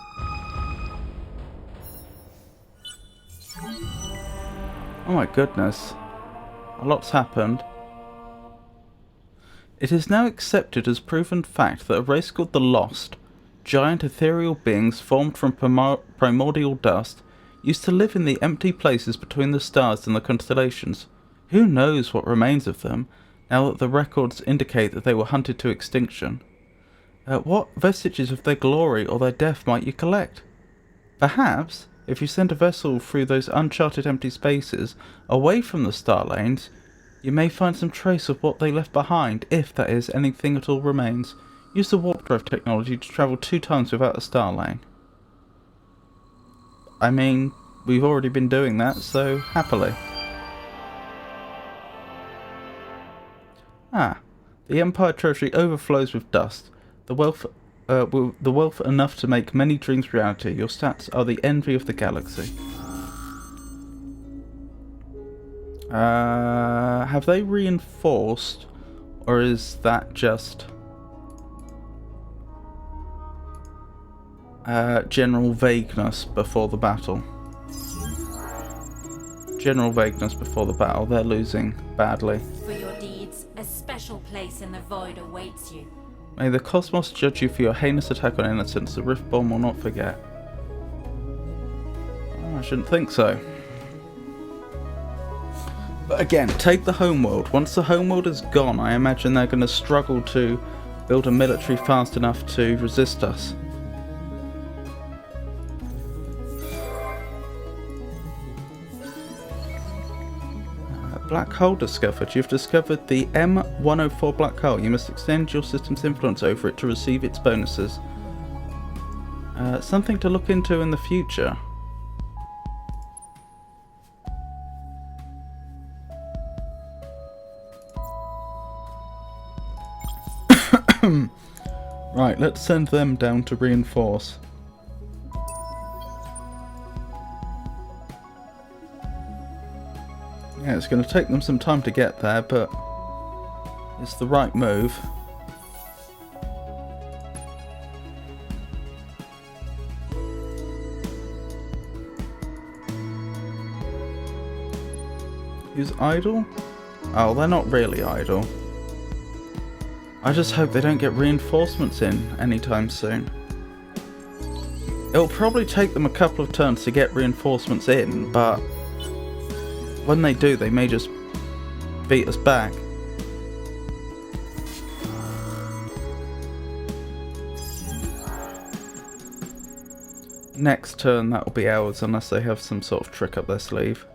Oh my goodness. A lot's happened. It is now accepted as proven fact that a race called the Lost, giant ethereal beings formed from primordial dust, used to live in the empty places between the stars and the constellations. Who knows what remains of them, now that the records indicate that they were hunted to extinction? What vestiges of their glory or their death might you collect? Perhaps, if you send a vessel through those uncharted empty spaces, away from the star lanes, you may find some trace of what they left behind, if that is, anything at all remains. Use the warp drive technology to travel 2 times without a star lane. I mean, we've already been doing that, so happily. Ah, the Empire Treasury overflows with dust. The wealth enough to make many dreams reality. Your stats are the envy of the galaxy. Have they reinforced, or is that just general vagueness before the battle? General vagueness before the battle. They're losing badly. For your deeds, a special place in the void awaits you. May the cosmos judge you for your heinous attack on innocence. The Riftborn will not forget. Oh, I shouldn't think so. But again, take the homeworld. Once the homeworld is gone, I imagine they're going to struggle to build a military fast enough to resist us. Black hole discovered. You've discovered the M104 black hole. You must extend your system's influence over it to receive its bonuses. Something to look into in the future. Right, let's send them down to reinforce. Yeah, it's going to take them some time to get there, but it's the right move. Who's idle? Oh, they're not really idle. I just hope they don't get reinforcements in anytime soon. It'll probably take them a couple of turns to get reinforcements in, but when they do, they may just beat us back. Next turn, that will be ours, unless they have some sort of trick up their sleeve.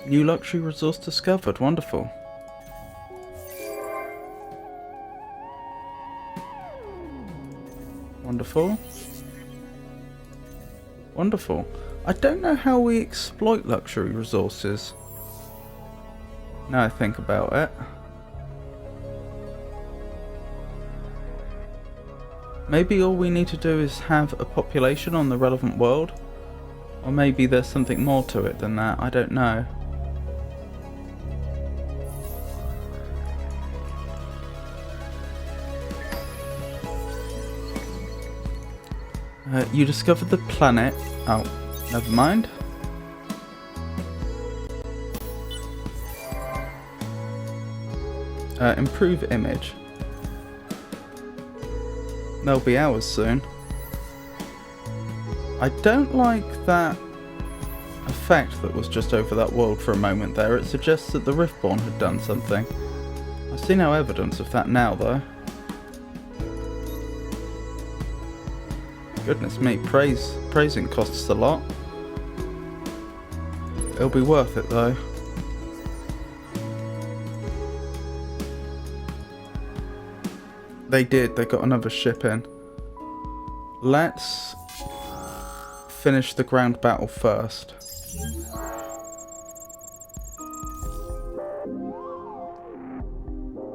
New luxury resource discovered. Wonderful. Wonderful. Wonderful. I don't know how we exploit luxury resources. Now I think about it. Maybe all we need to do is have a population on the relevant world. Or maybe there's something more to it than that. I don't know. You discovered the planet. Oh, never mind. Improve image. They'll be ours soon. I don't like that effect that was just over that world for a moment there. It suggests that the Riftborn had done something. I see no evidence of that now, though. Goodness me, praising costs a lot. It'll be worth it, though. They did, they got another ship in. Let's finish the ground battle first.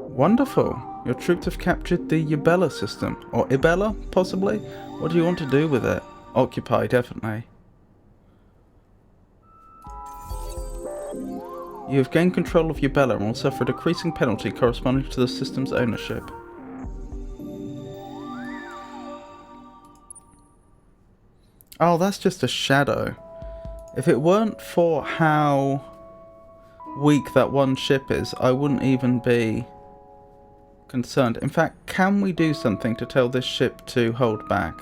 Wonderful. Your troops have captured the Yubela system. Or Ibella, possibly? What do you want to do with it? Occupy, definitely. You have gained control of Yubela and will suffer a decreasing penalty corresponding to the system's ownership. Oh, that's just a shadow. If it weren't for how weak that one ship is, I wouldn't even be concerned. In fact, can we do something to tell this ship to hold back?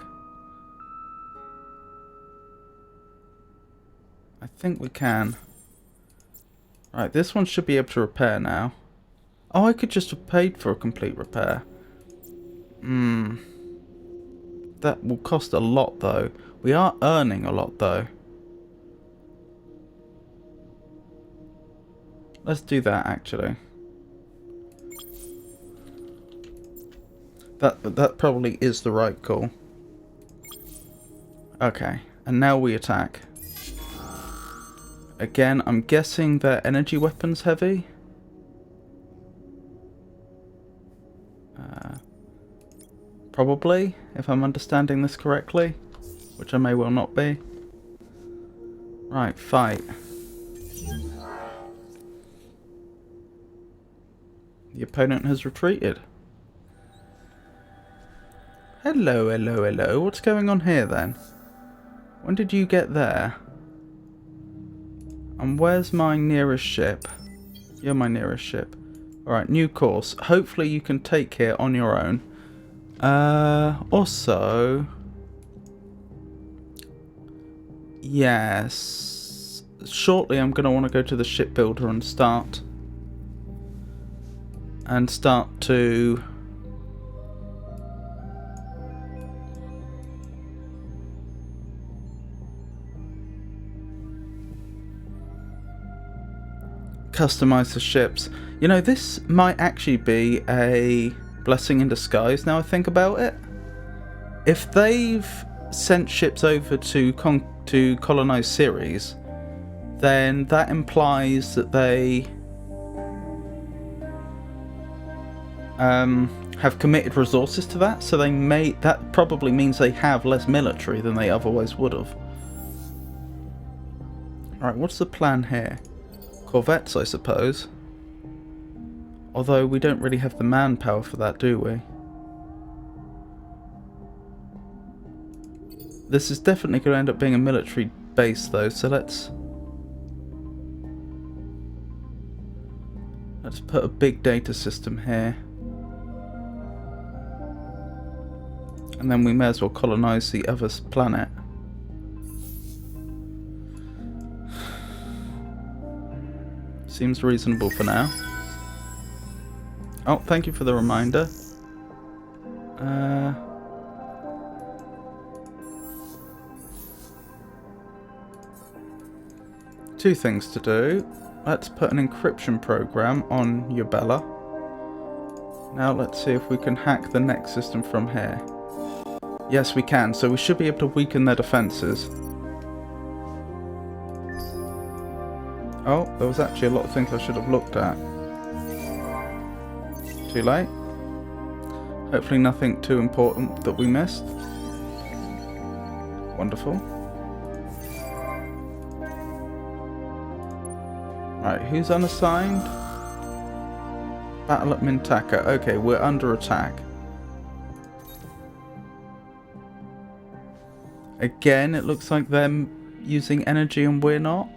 I think we can. Right, this one should be able to repair now. Oh, I could just have paid for a complete repair. That will cost a lot, though. We are earning a lot, though. Let's do that, actually. That probably is the right call. Okay, and now we attack. Again, I'm guessing they're energy weapons heavy. Probably, if I'm understanding this correctly. Which I may well not be. Right, fight. The opponent has retreated. Hello, hello, hello. What's going on here then? When did you get there? And where's my nearest ship? You're my nearest ship. Alright, new course. Hopefully you can take here on your own. Also... Yes. Shortly I'm going to want to go to the shipbuilder and start to customize the ships. You know, this might actually be a blessing in disguise now I think about it. If they've sent ships over to colonize Ceres, then that implies that they have committed resources to that, so that probably means they have less military than they otherwise would have. Alright, what's the plan here? Corvettes, I suppose. Although we don't really have the manpower for that, do we? This is definitely going to end up being a military base, though, so let's put a big data system here. And then we may as well colonize the other planet. Seems reasonable for now. Oh, thank you for the reminder. Two things to do. Let's put an encryption program on Yubela. Now let's see if we can hack the next system from here. Yes, we can, so we should be able to weaken their defenses. Oh, there was actually a lot of things I should have looked at. Too late. Hopefully nothing too important that we missed. Wonderful. Right, who's unassigned? Battle at Mintaka. Okay, we're under attack. Again, it looks like they're using energy and we're not.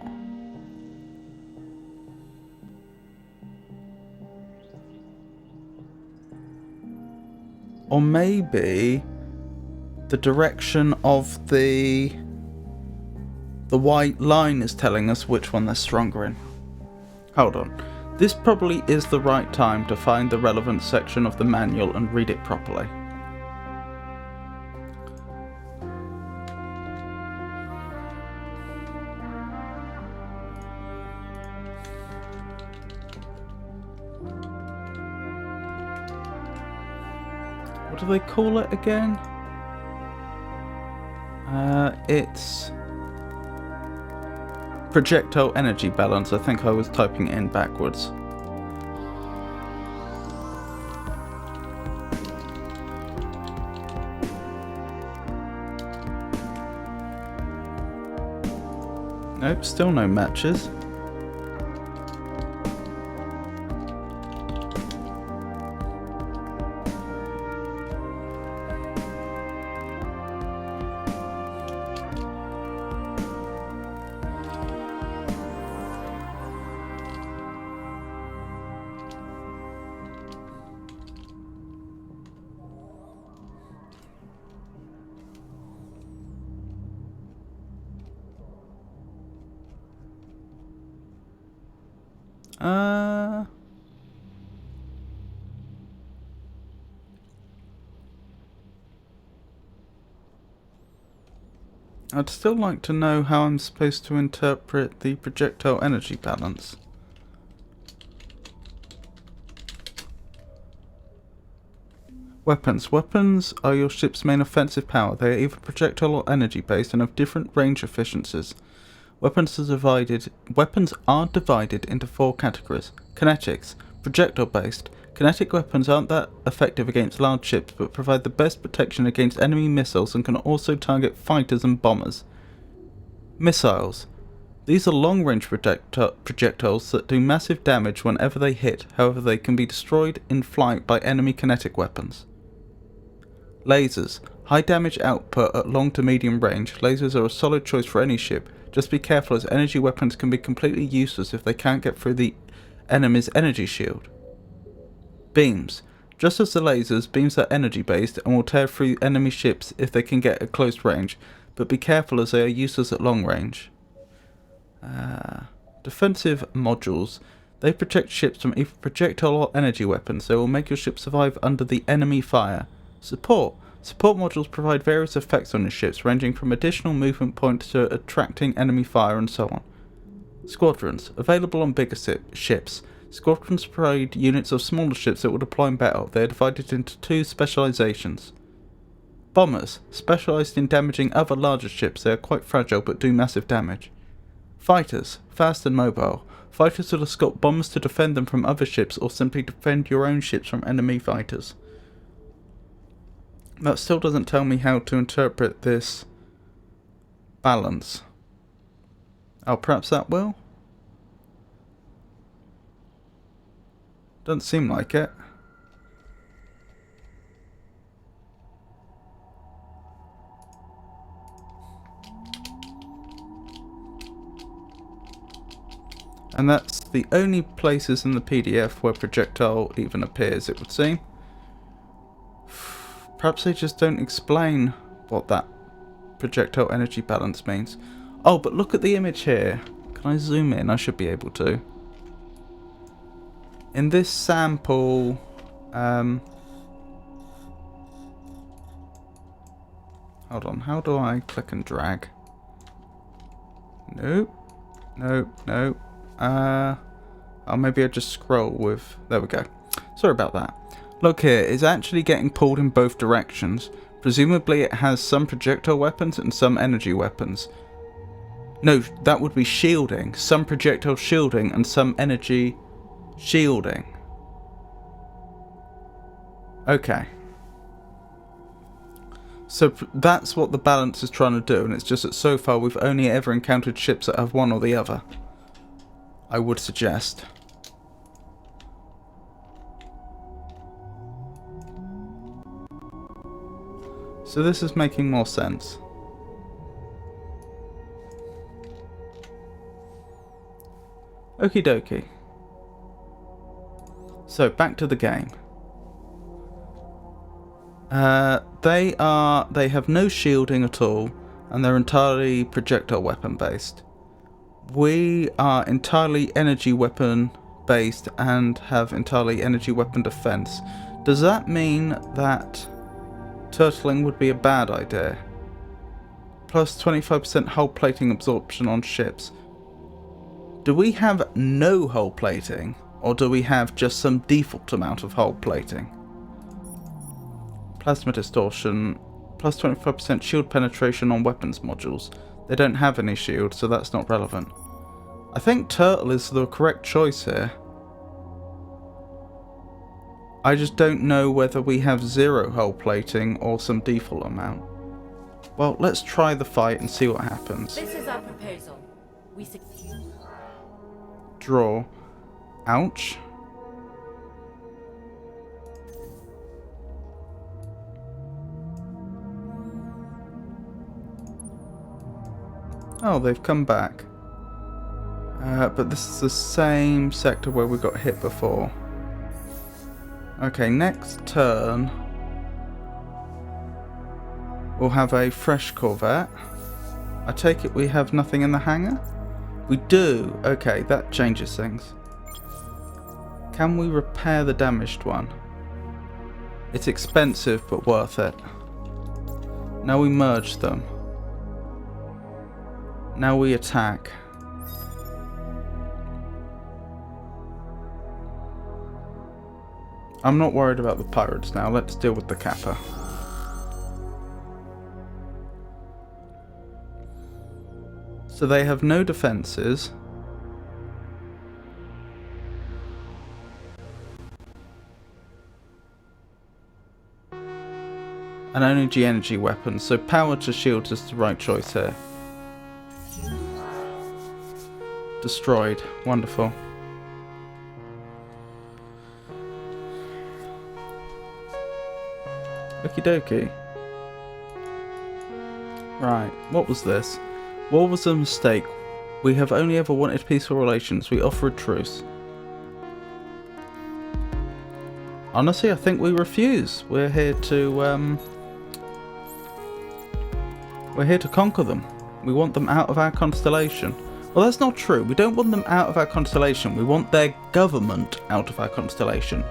Or maybe the direction of the white line is telling us which one they're stronger in. Hold on. This probably is the right time to find the relevant section of the manual and read it properly. What do they call it again? It's projectile energy balance. I think I was typing it in backwards. Nope, still no matches. I'd still like to know how I'm supposed to interpret the projectile energy balance. Weapons. Weapons are your ship's main offensive power. They are either projectile or energy based and have different range efficiencies. Weapons are divided into 4 categories. Kinetics. Projectile based. Kinetic weapons aren't that effective against large ships, but provide the best protection against enemy missiles and can also target fighters and bombers. Missiles. These are long-range projectiles that do massive damage whenever they hit, however they can be destroyed in flight by enemy kinetic weapons. Lasers. High damage output at long to medium range. Lasers are a solid choice for any ship. Just be careful, as energy weapons can be completely useless if they can't get through the enemy's energy shield. Beams. Just as the lasers, beams are energy based and will tear through enemy ships if they can get at close range, but be careful as they are useless at long range. Defensive modules. They protect ships from either projectile or energy weapons. They will make your ship survive under the enemy fire. Support. Support modules provide various effects on your ships, ranging from additional movement points to attracting enemy fire and so on. Squadrons. Available on bigger ships. Squadrons provide units of smaller ships that will deploy in battle. They are divided into 2 specializations. Bombers. Specialized in damaging other larger ships. They are quite fragile but do massive damage. Fighters. Fast and mobile. Fighters will escort bombers to defend them from other ships or simply defend your own ships from enemy fighters. That still doesn't tell me how to interpret this balance. Oh, perhaps that will? Doesn't seem like it. And that's the only places in the PDF where projectile even appears, it would seem. Perhaps they just don't explain what that projectile energy balance means. Oh, but look at the image here. Can I zoom in? I should be able to. In this sample, hold on, how do I click and drag? Nope, nope, nope. Oh, maybe I just scroll with, there we go. Sorry about that. Look here, it's actually getting pulled in both directions. Presumably it has some projectile weapons and some energy weapons. No, that would be shielding. Some projectile shielding and some energy shielding. Okay. So that's what the balance is trying to do, and it's just that so far we've only ever encountered ships that have one or the other, I would suggest. So this is making more sense. Okie dokie. So back to the game. They have no shielding at all, and they're entirely projectile weapon based. We are entirely energy weapon based and have entirely energy weapon defense. Does that mean that turtling would be a bad idea? Plus 25% hull plating absorption on ships. Do we have no hull plating, or do we have just some default amount of hull plating? Plasma distortion, plus 25% shield penetration on weapons modules. They don't have any shield, so that's not relevant. I think turtle is the correct choice here. I just don't know whether we have zero hull plating or some default amount. Well, let's try the fight and see what happens. This is our proposal. Draw. Ouch. Oh, they've come back. But this is the same sector where we got hit before. Okay, next turn we'll have a fresh corvette. I take it we have nothing in the hangar? We do. Okay, that changes things. Can we repair the damaged one? It's expensive, but worth it. Now we merge them. Now we attack. I'm not worried about the pirates now. Let's deal with the Kappa. So they have no defenses. And only energy weapons, so power to shields is the right choice here. Destroyed. Wonderful. Okie dokie. Right, what was this? War was a mistake. We have only ever wanted peaceful relations. We offer a truce. Honestly, I think we refuse. We're here to conquer them. We want them out of our constellation. Well, that's not true. We don't want them out of our constellation. We want their government out of our constellation.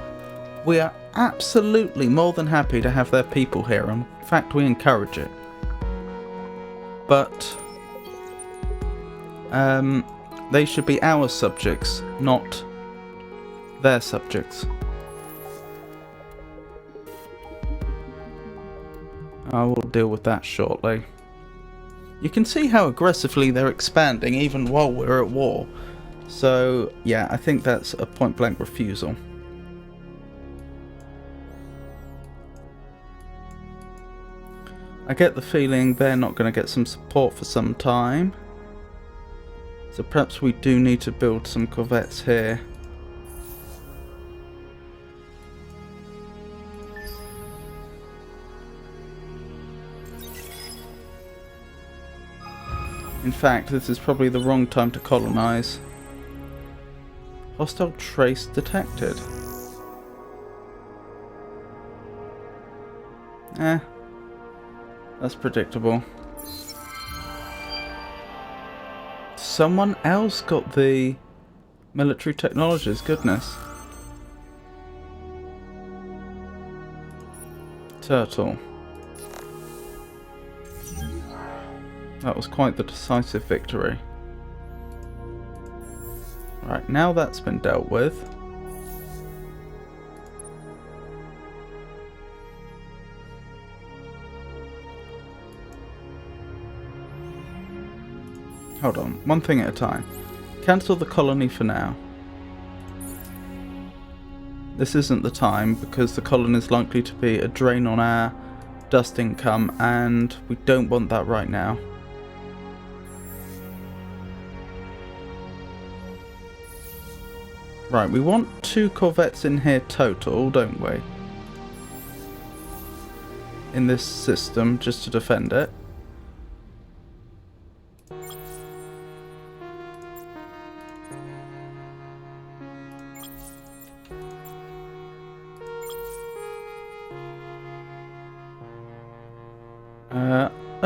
We are absolutely more than happy to have their people here. In fact, we encourage it. But they should be our subjects, not their subjects. I will deal with that shortly. You can see how aggressively they're expanding even while we're at war. So, yeah, I think that's a point-blank refusal. I get the feeling they're not going to get some support for some time. So perhaps we do need to build some corvettes here. In fact, this is probably the wrong time to colonize. Hostile trace detected. That's predictable. Someone else got the military technologies, goodness. Turtle. That was quite the decisive victory. Right, now that's been dealt with. Hold on, one thing at a time. Cancel the colony for now. This isn't the time because the colony is likely to be a drain on our dust income and we don't want that right now. Right, we want 2 corvettes in here total, don't we? In this system, just to defend it.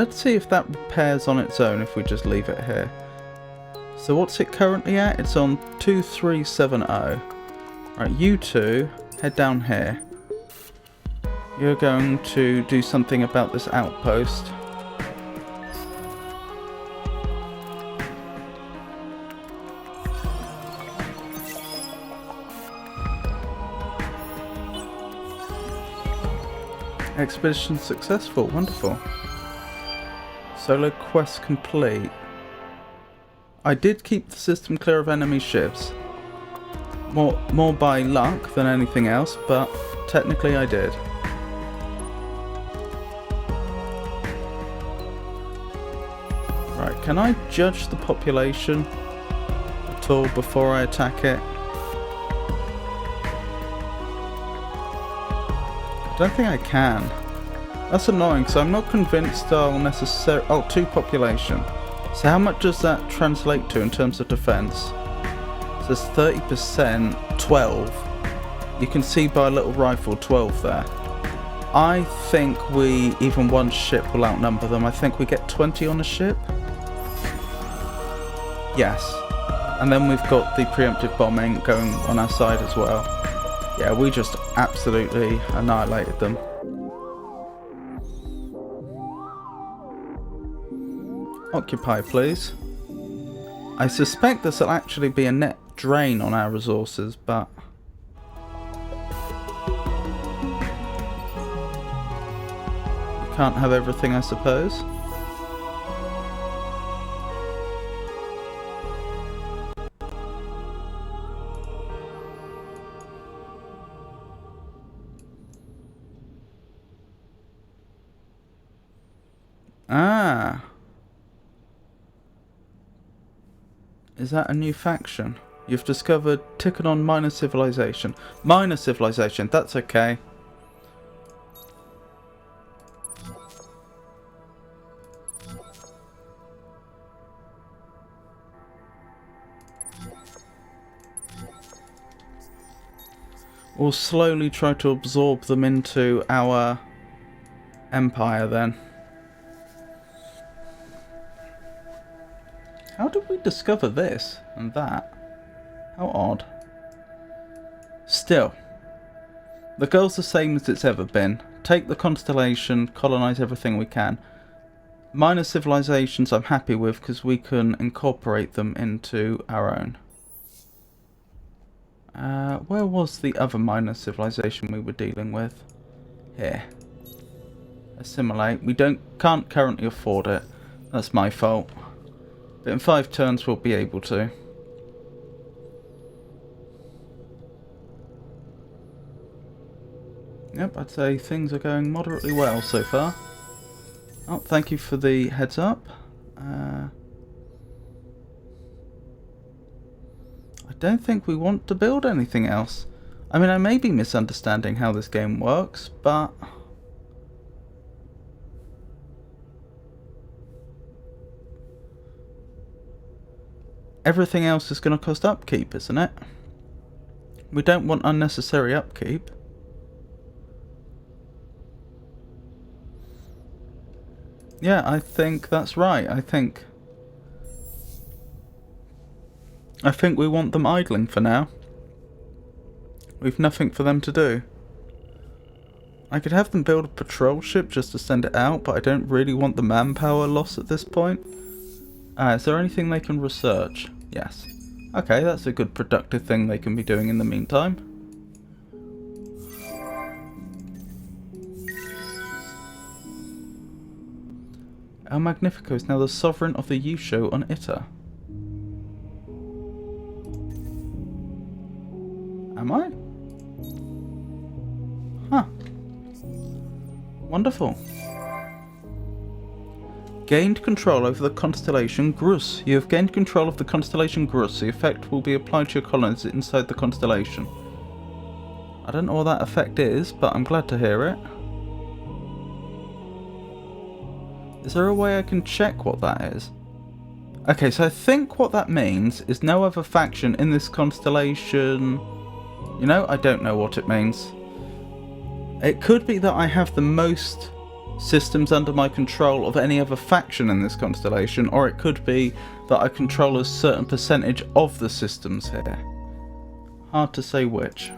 let's see if that repairs on its own if we just leave it here. So what's it currently at? It's on 2370. Right, you two, head down here. You're going to do something about this outpost. Expedition successful, wonderful. Solo quest complete. I did keep the system clear of enemy ships. More by luck than anything else, but technically I did. Right, can I judge the population at all before I attack it? I don't think I can. That's annoying, so I'm not convinced I'll necessarily... Oh, 2 population. So how much does that translate to in terms of defense? So there's 30%, 12. You can see by a little rifle, 12 there. I think even one ship will outnumber them. I think we get 20 on a ship. Yes. And then we've got the preemptive bombing going on our side as well. Yeah, we just absolutely annihilated them. Occupy, please. I suspect this will actually be a net drain on our resources, but... you can't have everything, I suppose. Ah. Is that a new faction? You've discovered Tikkanon Minor Civilization. Minor Civilization, that's okay. We'll slowly try to absorb them into our empire then. How did we discover this and that? How odd. Still, the goal's the same as it's ever been. Take the constellation, colonize everything we can. Minor civilizations I'm happy with because we can incorporate them into our own. Where was the other minor civilization we were dealing with? Here. Assimilate. We can't currently afford it. That's my fault. But in 5 turns we'll be able to. Yep, I'd say things are going moderately well so far. Oh, thank you for the heads up. I don't think we want to build anything else. I mean, I may be misunderstanding how this game works, but... everything else is going to cost upkeep, isn't it? We don't want unnecessary upkeep. Yeah, I think that's right. I think we want them idling for now. We've nothing for them to do. I could have them build a patrol ship just to send it out, but I don't really want the manpower loss at this point. Is there anything they can research? Yes. Okay, that's a good productive thing they can be doing in the meantime. El Magnifico is now the sovereign of the Yusho on Ita. Am I? Huh. Wonderful. Gained control over the constellation Grus. You have gained control of the constellation Grus. The effect will be applied to your colonies inside the constellation. I don't know what that effect is, but I'm glad to hear it. Is there a way I can check what that is? Okay, so I think what that means is no other faction in this constellation... You know, I don't know what it means. It could be that I have the most systems under my control of any other faction in this constellation, or it could be that I control a certain percentage of the systems here. Hard to say which.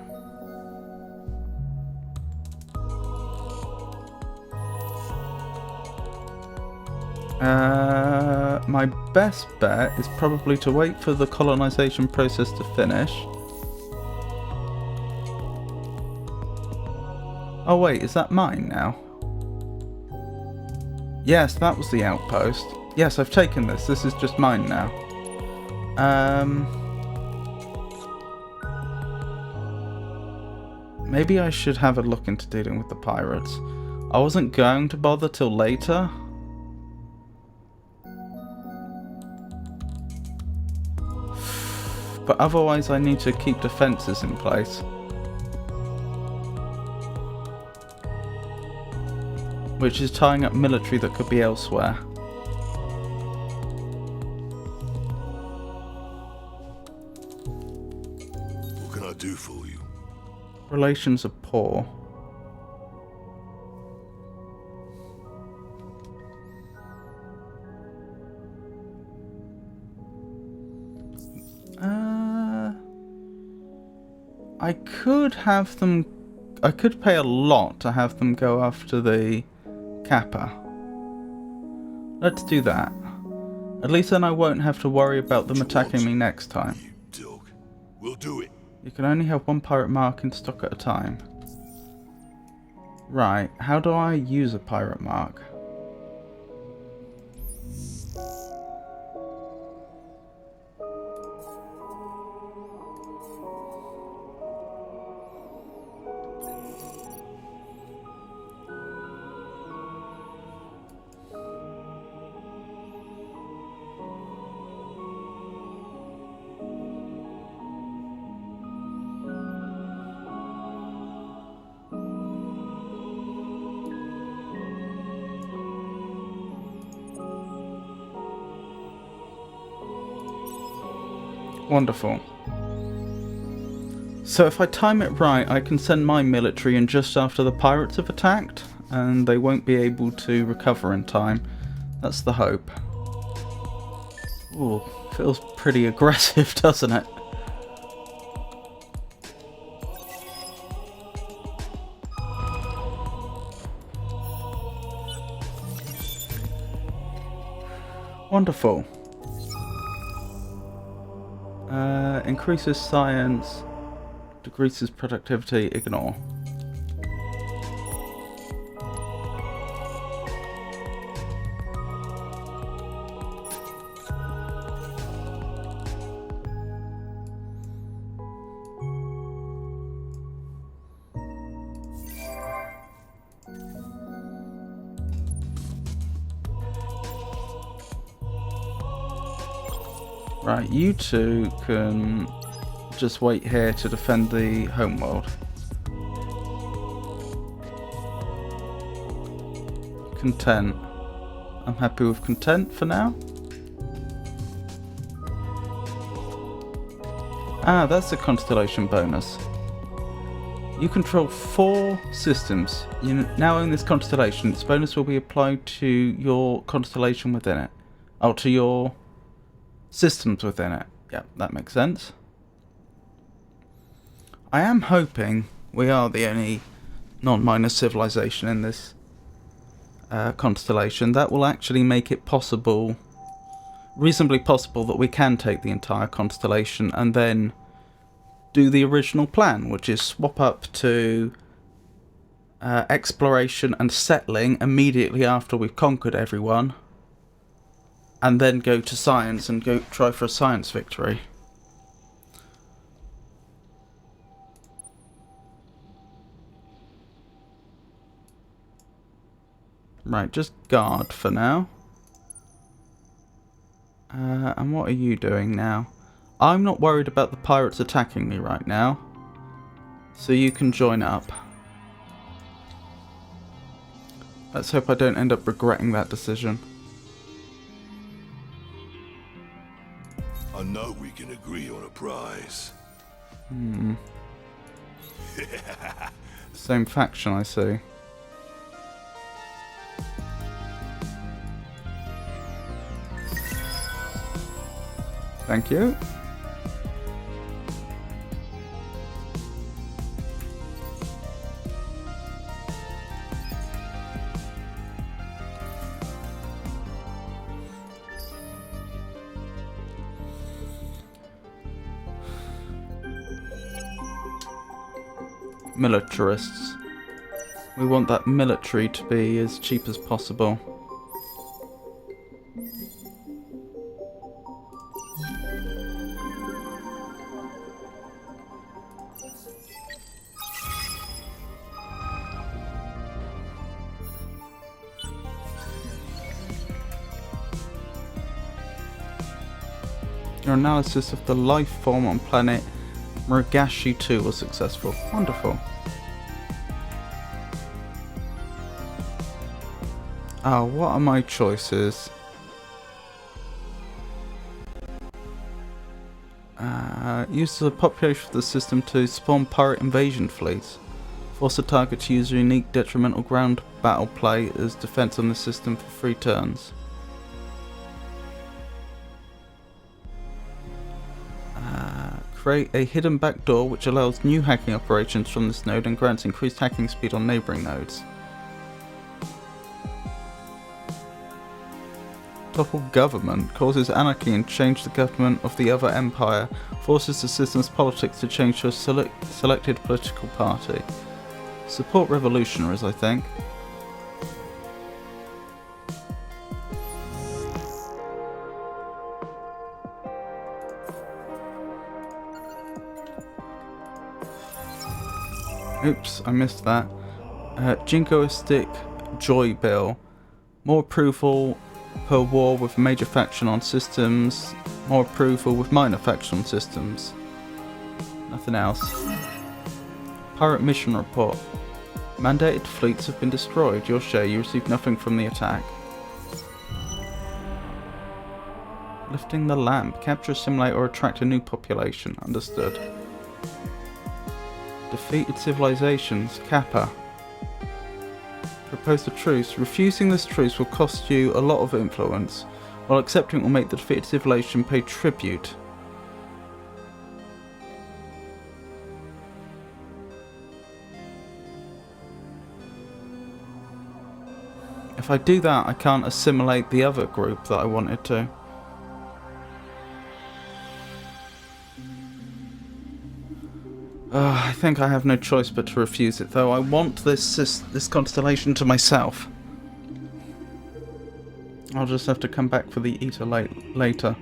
My best bet is probably to wait for the colonization process to finish. Oh wait, is that mine now? Yes, that was the outpost. Yes, I've taken this. This is just mine now. Maybe I should have a look into dealing with the pirates. I wasn't going to bother till later. But otherwise I need to keep defences in place. Which is tying up military that could be elsewhere. What can I do for you? Relations are poor. I could have them... I could pay a lot to have them go after the Kappa. Let's do that. At least then I won't have to worry about them attacking me next time. You dog. We'll do it. You can only have one pirate mark in stock at a time. Right, how do I use a pirate mark? Wonderful. So if I time it right, I can send my military in just after the pirates have attacked, and they won't be able to recover in time. That's the hope. Ooh, feels pretty aggressive, doesn't it? Wonderful. Increases science, decreases productivity, ignore. Right, you two can just wait here to defend the homeworld. Content. I'm happy with content for now. Ah, that's a constellation bonus. You control 4 systems. You now own this constellation. This bonus will be applied to your constellation within it. Oh, to your systems within it. Yeah, that makes sense. I am hoping we are the only non-minor civilization in this constellation. That will actually make it possible, reasonably possible, that we can take the entire constellation and then do the original plan, which is swap up to exploration and settling immediately after we've conquered everyone, and then go to science and go try for a science victory. Right, just guard for now. And what are you doing now? I'm not worried about the pirates attacking me right now, so you can join up. Let's hope I don't end up regretting that decision. I know we can agree on a prize. Same faction, I see. Thank you. Militarists. We want that military to be as cheap as possible. Your analysis of the life form on planet Murgashi 2 was successful. Wonderful. What are my choices? Use the population of the system to spawn pirate invasion fleets. Force a target to use a unique detrimental ground battle play as defense on the system for 3 turns. Create a hidden backdoor which allows new hacking operations from this node and grants increased hacking speed on neighbouring nodes. Topple government, causes anarchy and change the government of the other empire, forces the system's politics to change to a selected political party. Support revolutionaries, I think. Oops, I missed that. Jingoistic Joy Bill. More approval per war with major faction on systems. More approval with minor faction on systems. Nothing else. Pirate mission report. Mandated fleets have been destroyed. Your share, you receive nothing from the attack. Lifting the lamp. Capture, assimilate or attract a new population. Understood. Defeated civilizations, Kappa. Propose a truce. Refusing this truce will cost you a lot of influence, while accepting it will make the defeated civilization pay tribute. If I do that, I can't assimilate the other group that I wanted to. I think I have no choice but to refuse it, though. I want this constellation to myself. I'll just have to come back for the Eater later.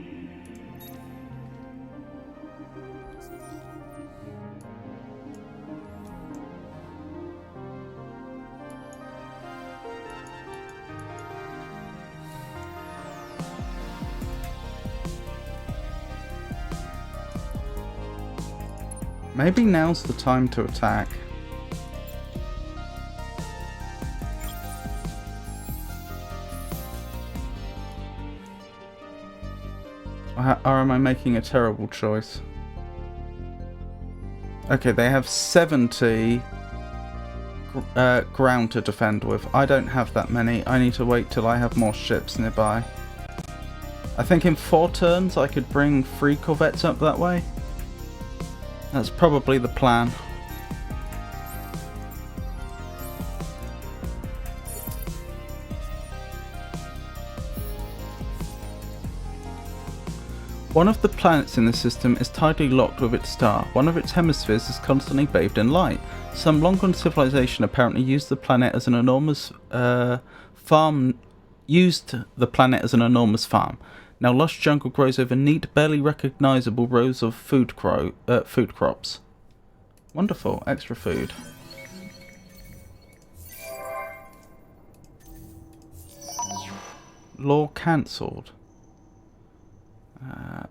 Maybe now's the time to attack. Or am I making a terrible choice? Okay, they have 70 ground to defend with. I don't have that many. I need to wait till I have more ships nearby. I think in 4 turns I could bring 3 corvettes up that way. That's probably the plan. One of the planets in the system is tightly locked with its star. One of its hemispheres is constantly bathed in light. Some long-gone civilization apparently used the planet as an enormous farm. Now lush jungle grows over neat, barely recognizable rows of food crops. Wonderful, extra food. Law cancelled.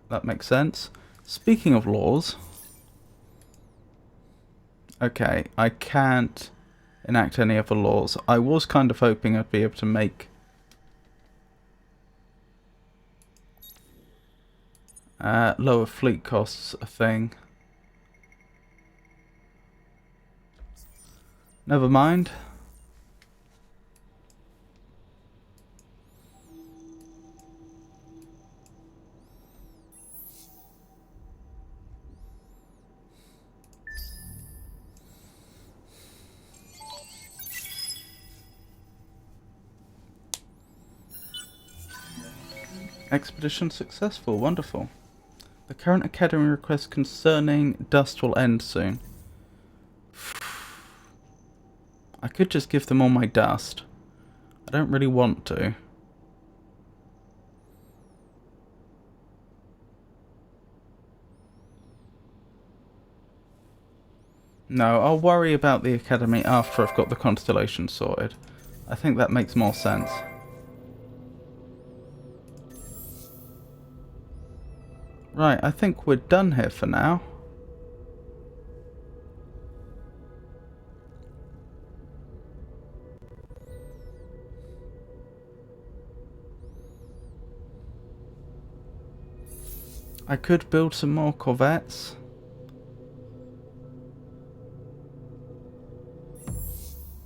That makes sense. Speaking of laws... Okay, I can't enact any other laws. I was kind of hoping I'd be able to make... lower fleet costs a thing. Never mind. Expedition successful, wonderful. The current academy request concerning dust will end soon. I could just give them all my dust. I don't really want to. No, I'll worry about the academy after I've got the constellation sorted. I think that makes more sense. Right, I think we're done here for now. I could build some more corvettes.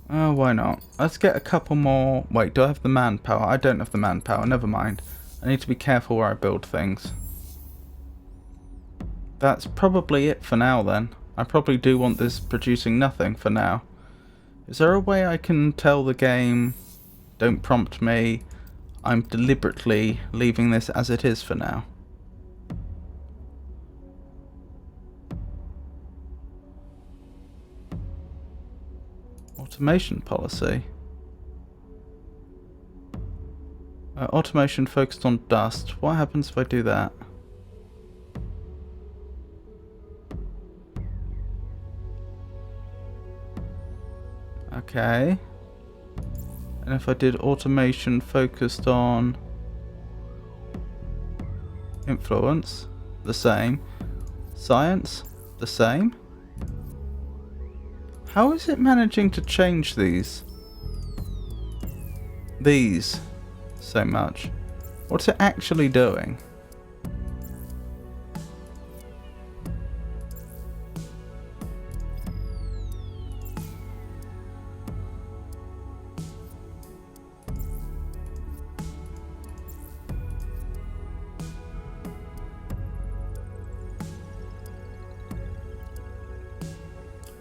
Oh, why not? Let's get a couple more. Wait, do I have the manpower? I don't have the manpower, never mind. I need to be careful where I build things. That's probably it for now then. I probably do want this producing nothing for now. Is there a way I can tell the game, don't prompt me, I'm deliberately leaving this as it is for now? Automation policy. Automation focused on dust. What happens if I do that? Okay. And if I did automation focused on influence, the same. Science, the same. How is it managing to change these so much? What's it actually doing?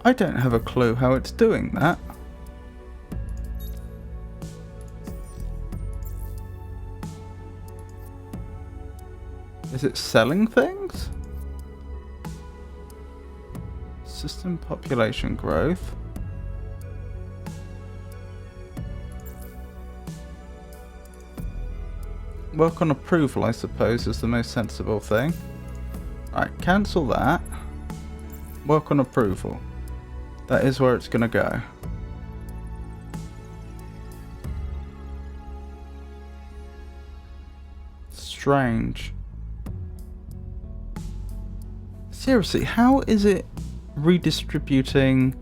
I don't have a clue how it's doing that. Is it selling things? System population growth. Work on approval, I suppose, is the most sensible thing. Right, cancel that. Work on approval. That is where it's gonna go. Strange. Seriously, how is it redistributing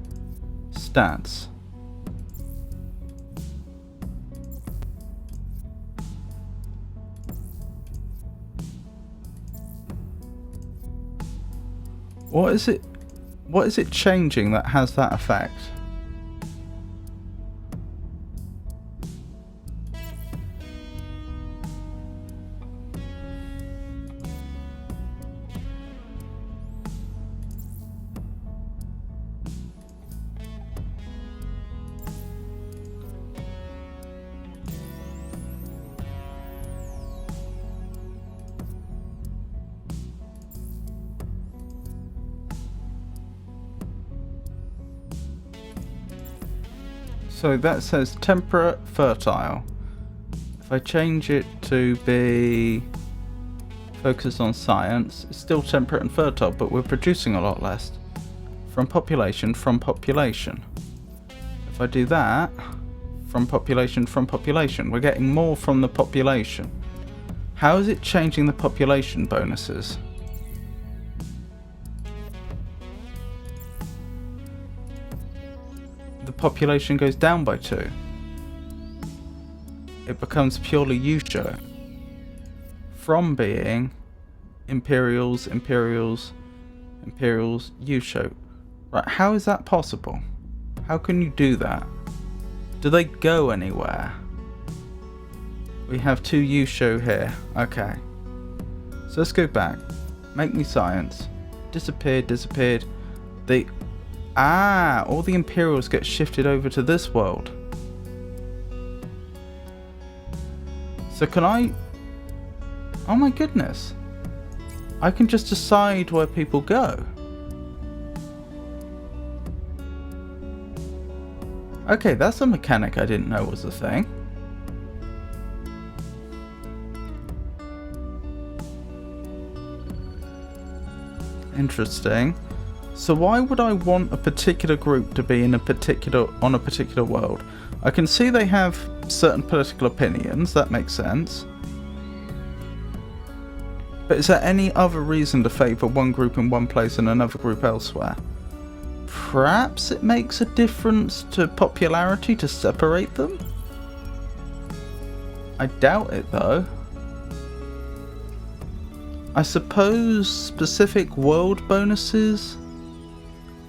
stats? What is it changing that has that effect? So that says temperate, fertile. If I change it to be focused on science, it's still temperate and fertile, but we're producing a lot less. From population. If I do that, from population, we're getting more from the population. How is it changing the population bonuses? The population goes down by 2. It becomes purely Yusho. From being Imperials, Yusho. Right, how is that possible? How can you do that? Do they go anywhere? We have 2 Yusho here. Okay. So let's go back. Make me science. Disappeared. All the Imperials get shifted over to this world. So can I Oh my goodness. I can just decide where people go. Okay, that's a mechanic I didn't know was a thing. Interesting. So why would I want a particular group to be on a particular world? I can see they have certain political opinions, that makes sense. But is there any other reason to favour one group in one place and another group elsewhere? Perhaps it makes a difference to popularity to separate them? I doubt it though. I suppose specific world bonuses?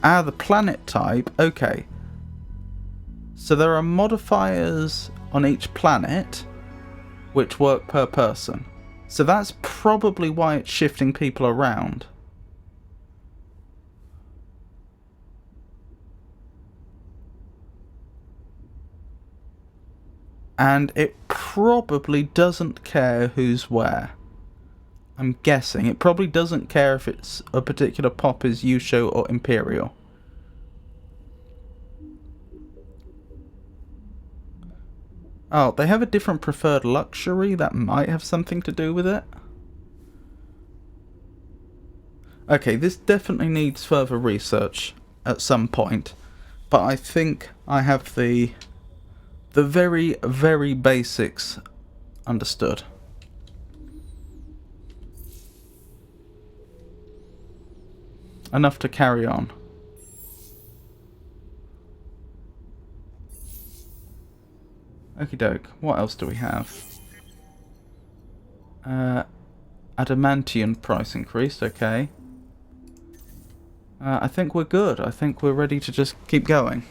Ah, the planet type, okay. So there are modifiers on each planet which work per person. So that's probably why it's shifting people around. And it probably doesn't care who's where. I'm guessing. It probably doesn't care if it's a particular pop is Yusho or Imperial. Oh, they have a different preferred luxury. That might have something to do with it. Okay, this definitely needs further research at some point. But I think I have the very, very basics understood. Enough to carry on. Okie doke. What else do we have? Adamantium price increased. Okay. I think we're good. I think we're ready to just keep going.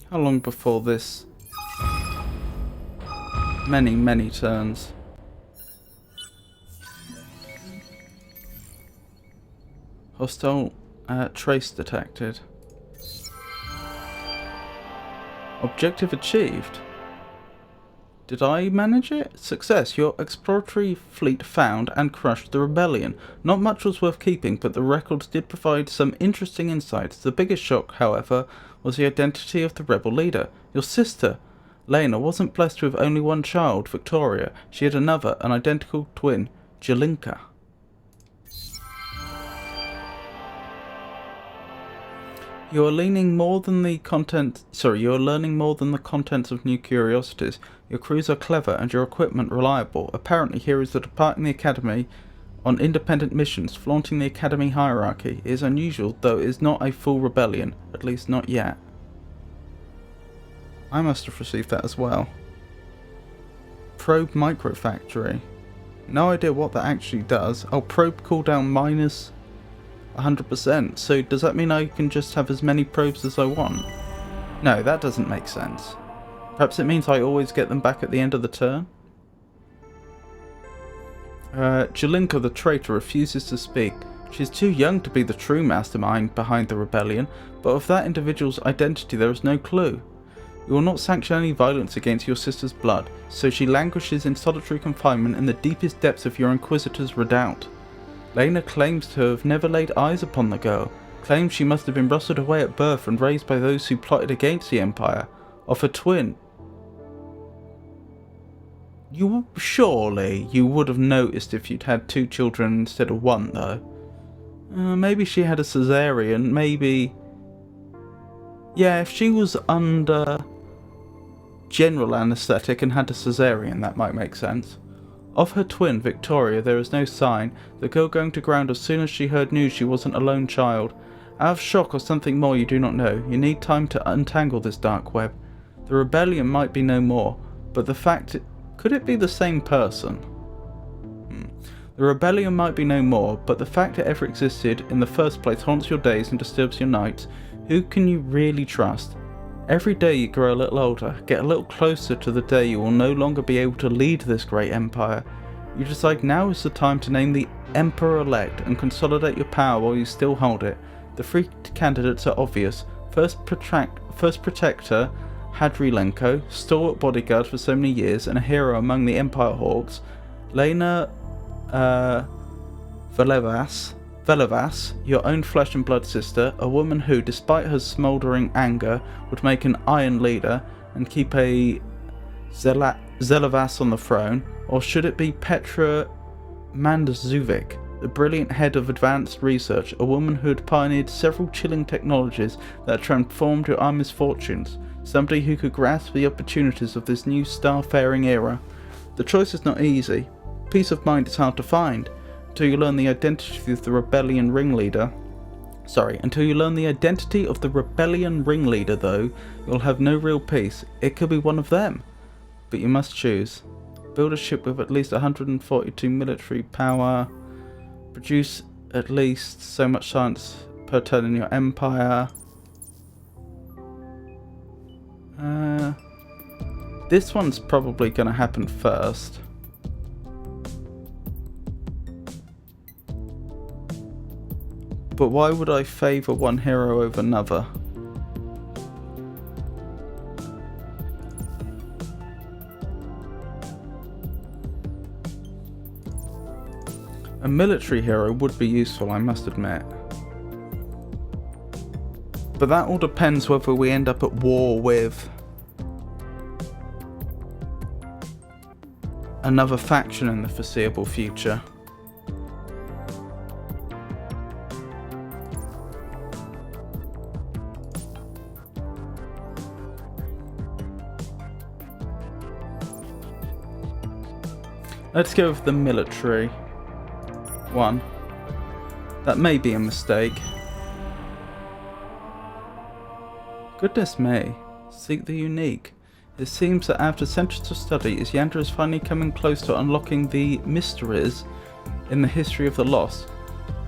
How long before this? Many, many turns. Hostile trace detected. Objective achieved. Did I manage it? Success. Your exploratory fleet found and crushed the rebellion. Not much was worth keeping, but the records did provide some interesting insights. The biggest shock, however, was the identity of the rebel leader. Your sister, Lena, wasn't blessed with only one child, Victoria. She had another, an identical twin, Jelinka. You are learning more than the contents of New Curiosities. Your crews are clever and your equipment reliable. Apparently, heroes are departing the Academy on independent missions, flaunting the Academy hierarchy. It is unusual, though it is not a full rebellion, at least not yet. I must have received that as well. Probe Microfactory. No idea what that actually does. Oh, probe cooldown minus 100%. So does that mean I can just have as many probes as I want? No, that doesn't make sense. Perhaps it means I always get them back at the end of the turn? Jelinka the traitor refuses to speak. She is too young to be the true mastermind behind the rebellion, but of that individual's identity there is no clue. You will not sanction any violence against your sister's blood, so she languishes in solitary confinement in the deepest depths of your Inquisitor's redoubt. Lena claims to have never laid eyes upon the girl, claims she must have been rustled away at birth and raised by those who plotted against the Empire. Of her twin. Surely you would have noticed if you'd had 2 children instead of 1, though. Maybe she had a cesarean, maybe... Yeah, if she was under general anaesthetic and had a cesarean, that might make sense. Of her twin, Victoria, there is no sign, the girl going to ground as soon as she heard news she wasn't a lone child. Out of shock or something more you do not know, you need time to untangle this dark web. The rebellion might be no more, but the fact... Could it be the same person? The rebellion might be no more, but the fact it ever existed in the first place haunts your days and disturbs your nights. Who can you really trust? Every day you grow a little older, get a little closer to the day you will no longer be able to lead this great empire. You decide now is the time to name the Emperor-elect and consolidate your power while you still hold it. The three candidates are obvious. First Protector Hadrilenko, stalwart bodyguard for so many years and a hero among the Empire Hawks. Lena Velevas, your own flesh and blood sister, a woman who, despite her smouldering anger, would make an iron leader and keep a Zelevas on the throne. Or should it be Petra Mandzuvic, the brilliant head of advanced research, a woman who had pioneered several chilling technologies that transformed your army's fortunes, somebody who could grasp the opportunities of this new starfaring era? The choice is not easy. Peace of mind is hard to find. Until you learn the identity of the rebellion ringleader, though, you'll have no real peace. It could be one of them. But you must choose. Build a ship with at least 142 military power. Produce at least so much science per turn in your empire. This one's probably going to happen first. But why would I favour one hero over another? A military hero would be useful, I must admit. But that all depends whether we end up at war with another faction in the foreseeable future. Let's go with the military one. That may be a mistake. Goodness me, seek the unique. It seems that after centuries of study, Isyandra is finally coming close to unlocking the mysteries in the history of the lost.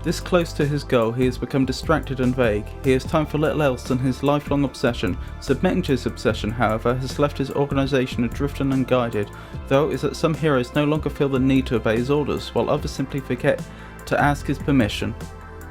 This close to his goal, he has become distracted and vague. He has time for little else than his lifelong obsession. Submitting to his obsession, however, has left his organisation adrift and unguided. Though is that some heroes no longer feel the need to obey his orders, while others simply forget to ask his permission.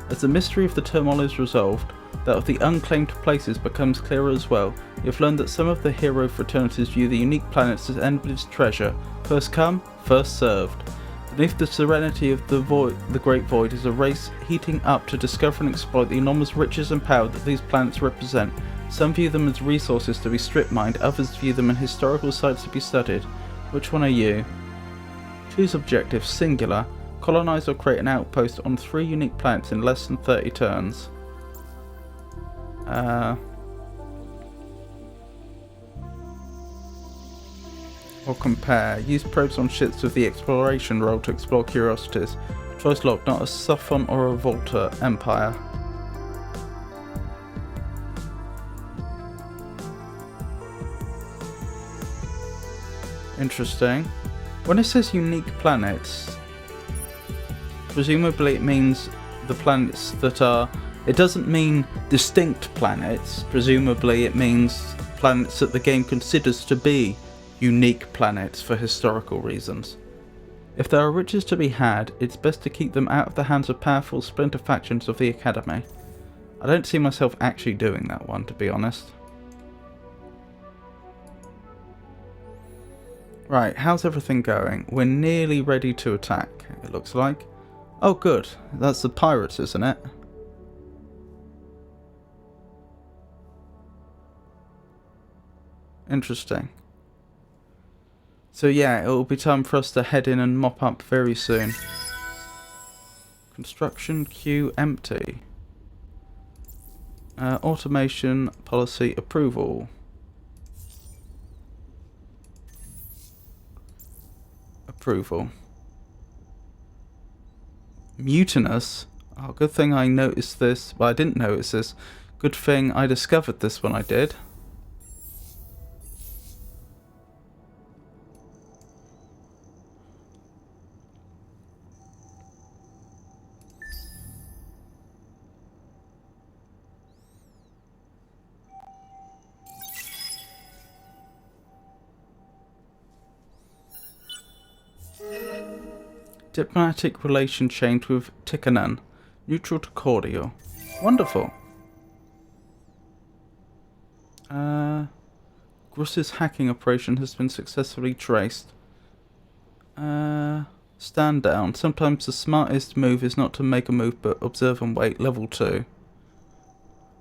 As the mystery of the turmoil is resolved, that of the unclaimed places becomes clearer as well. You have learned that some of the hero fraternities view the unique planets as endless treasure. First come, first served. Beneath the serenity of the Great Void is a race heating up to discover and exploit the enormous riches and power that these planets represent. Some view them as resources to be strip-mined, others view them as historical sites to be studied. Which one are you? Choose objective, singular. Colonize or create an outpost on 3 unique planets in less than 30 turns. Or compare. Use probes on ships with the exploration role to explore curiosities. Choice locked, not a Sophon or a Volta Empire. Interesting. When it says unique planets, presumably it means the planets that are... It doesn't mean distinct planets. Presumably it means planets that the game considers to be unique planets for historical reasons. If there are riches to be had, it's best to keep them out of the hands of powerful splinter factions of the Academy. I don't see myself actually doing that one, to be honest. Right, how's everything going? We're nearly ready to attack, it looks like. Oh good, that's the pirates, isn't it? Interesting. So yeah, it will be time for us to head in and mop up very soon. Construction queue empty. Automation policy approval. Approval. Mutinous? Oh, good thing I noticed this. Well, I didn't notice this. Good thing I discovered this when I did. Diplomatic relation change with Tikkanen. Neutral to cordial. Wonderful. Gruss's hacking operation has been successfully traced. Stand down. Sometimes the smartest move is not to make a move but observe and wait. Level 2.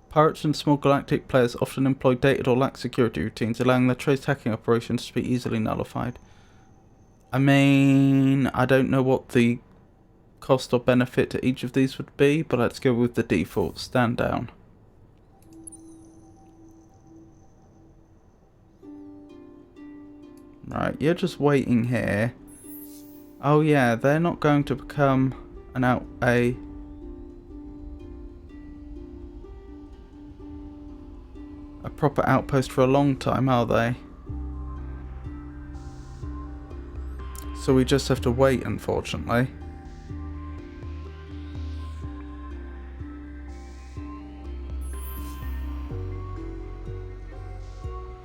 Pirates and small galactic players often employ dated or lax security routines, allowing their traced hacking operations to be easily nullified. I mean, I don't know what the cost or benefit to each of these would be, but let's go with the default. Stand down. Right, you're just waiting here. Oh yeah, they're not going to become a proper outpost for a long time, are they? So we just have to wait, unfortunately.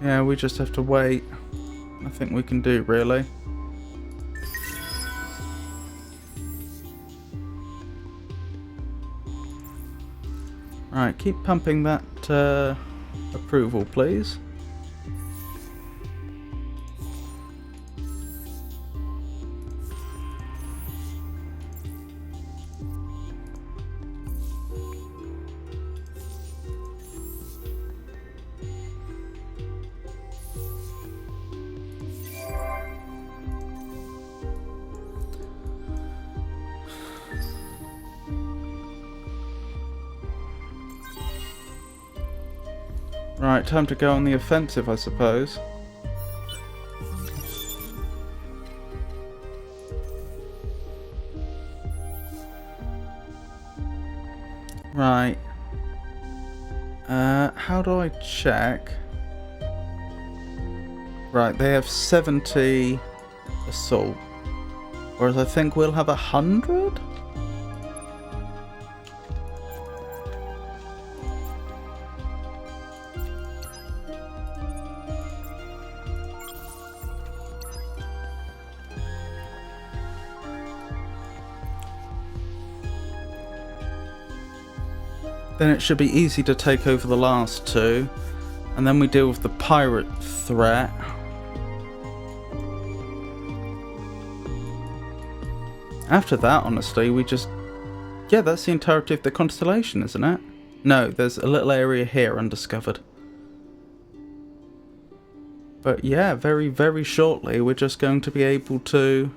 Yeah, we just have to wait. Nothing we can do, really. Right, keep pumping that approval, please. Right, time to go on the offensive, I suppose. Right. How do I check? Right, they have 70 assault. Whereas I think we'll have 100? Then it should be easy to take over the last two. And then we deal with the pirate threat. After that, honestly, we just... Yeah, that's the entirety of the constellation, isn't it? No, there's a little area here undiscovered. But yeah, very, very shortly, we're just going to be able to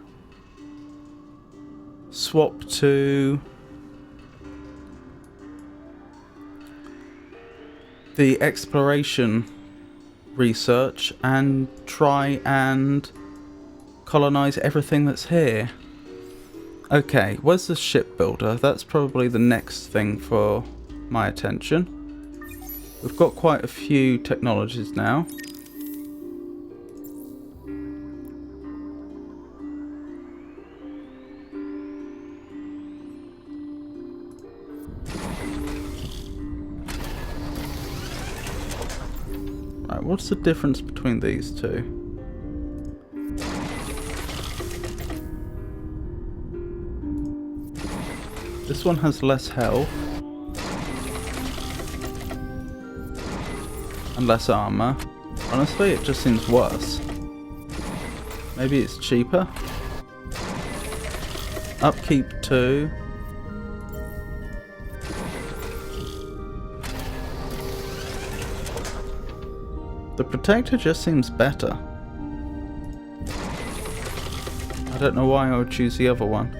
swap to the exploration research and try and colonize everything that's here. Okay, where's the shipbuilder? That's probably the next thing for my attention. We've got quite a few technologies now. Right, what's the difference between these two? This one has less health and less armor. Honestly, it just seems worse. Maybe it's cheaper. Upkeep 2. The protector just seems better. I don't know why I would choose the other one.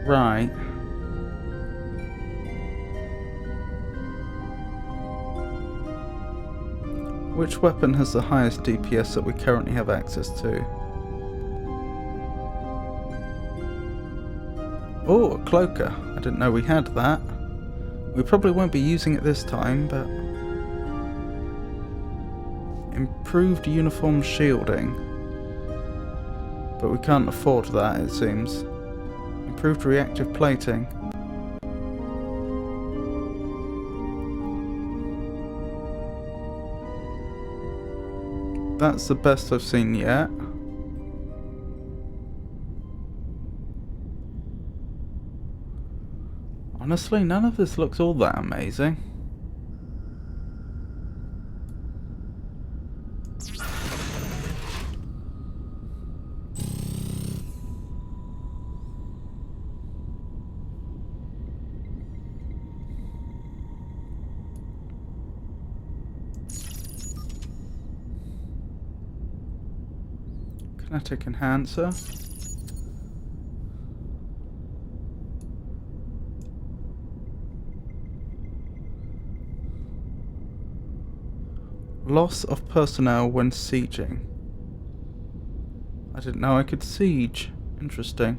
Right. Which weapon has the highest DPS that we currently have access to? Oh, a cloaker. I didn't know we had that. We probably won't be using it this time, but... Improved uniform shielding. But we can't afford that, it seems. Improved reactive plating. That's the best I've seen yet. Honestly, none of this looks all that amazing. Kinetic enhancer. Loss of personnel when sieging. I didn't know I could siege. Interesting.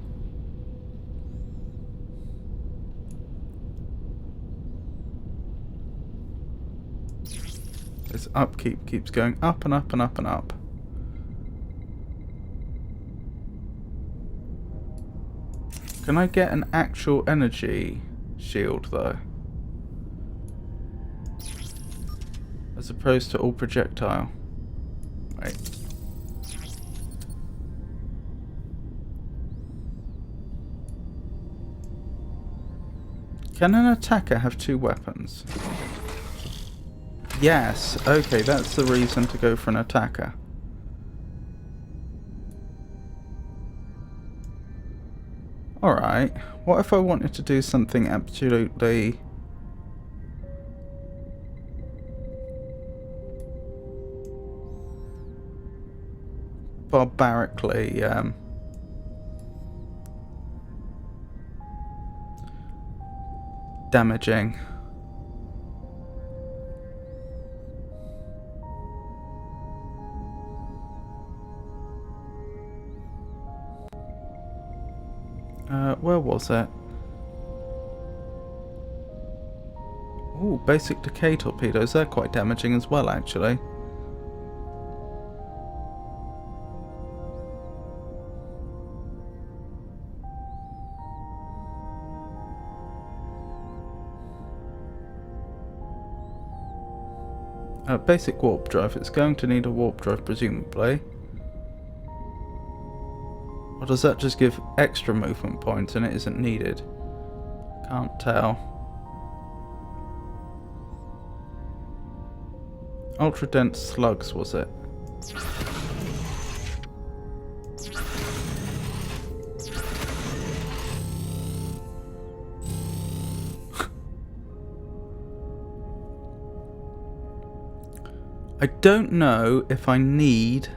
This upkeep keeps going up and up and up and up. Can I get an actual energy shield though? As opposed to all projectile. Wait. Can an attacker have 2 weapons? Yes, okay, that's the reason to go for an attacker. Alright, what if I wanted to do something absolutely barbarically damaging? Where was it? Ooh, basic decay torpedoes. They're quite damaging as well, actually. Basic warp drive. It's going to need a warp drive, presumably. Or does that just give extra movement points and it isn't needed? Can't tell. Ultra dense slugs, was it? I don't know if I need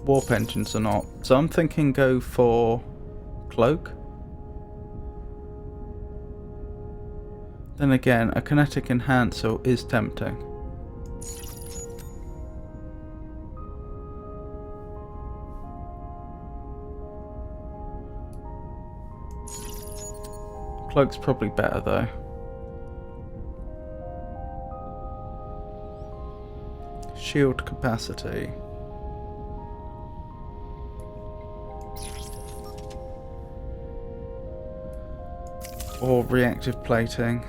warp engines or not, so I'm thinking go for cloak. Then again, a kinetic enhancer is tempting. Cloak's probably better though. Shield capacity. Or reactive plating.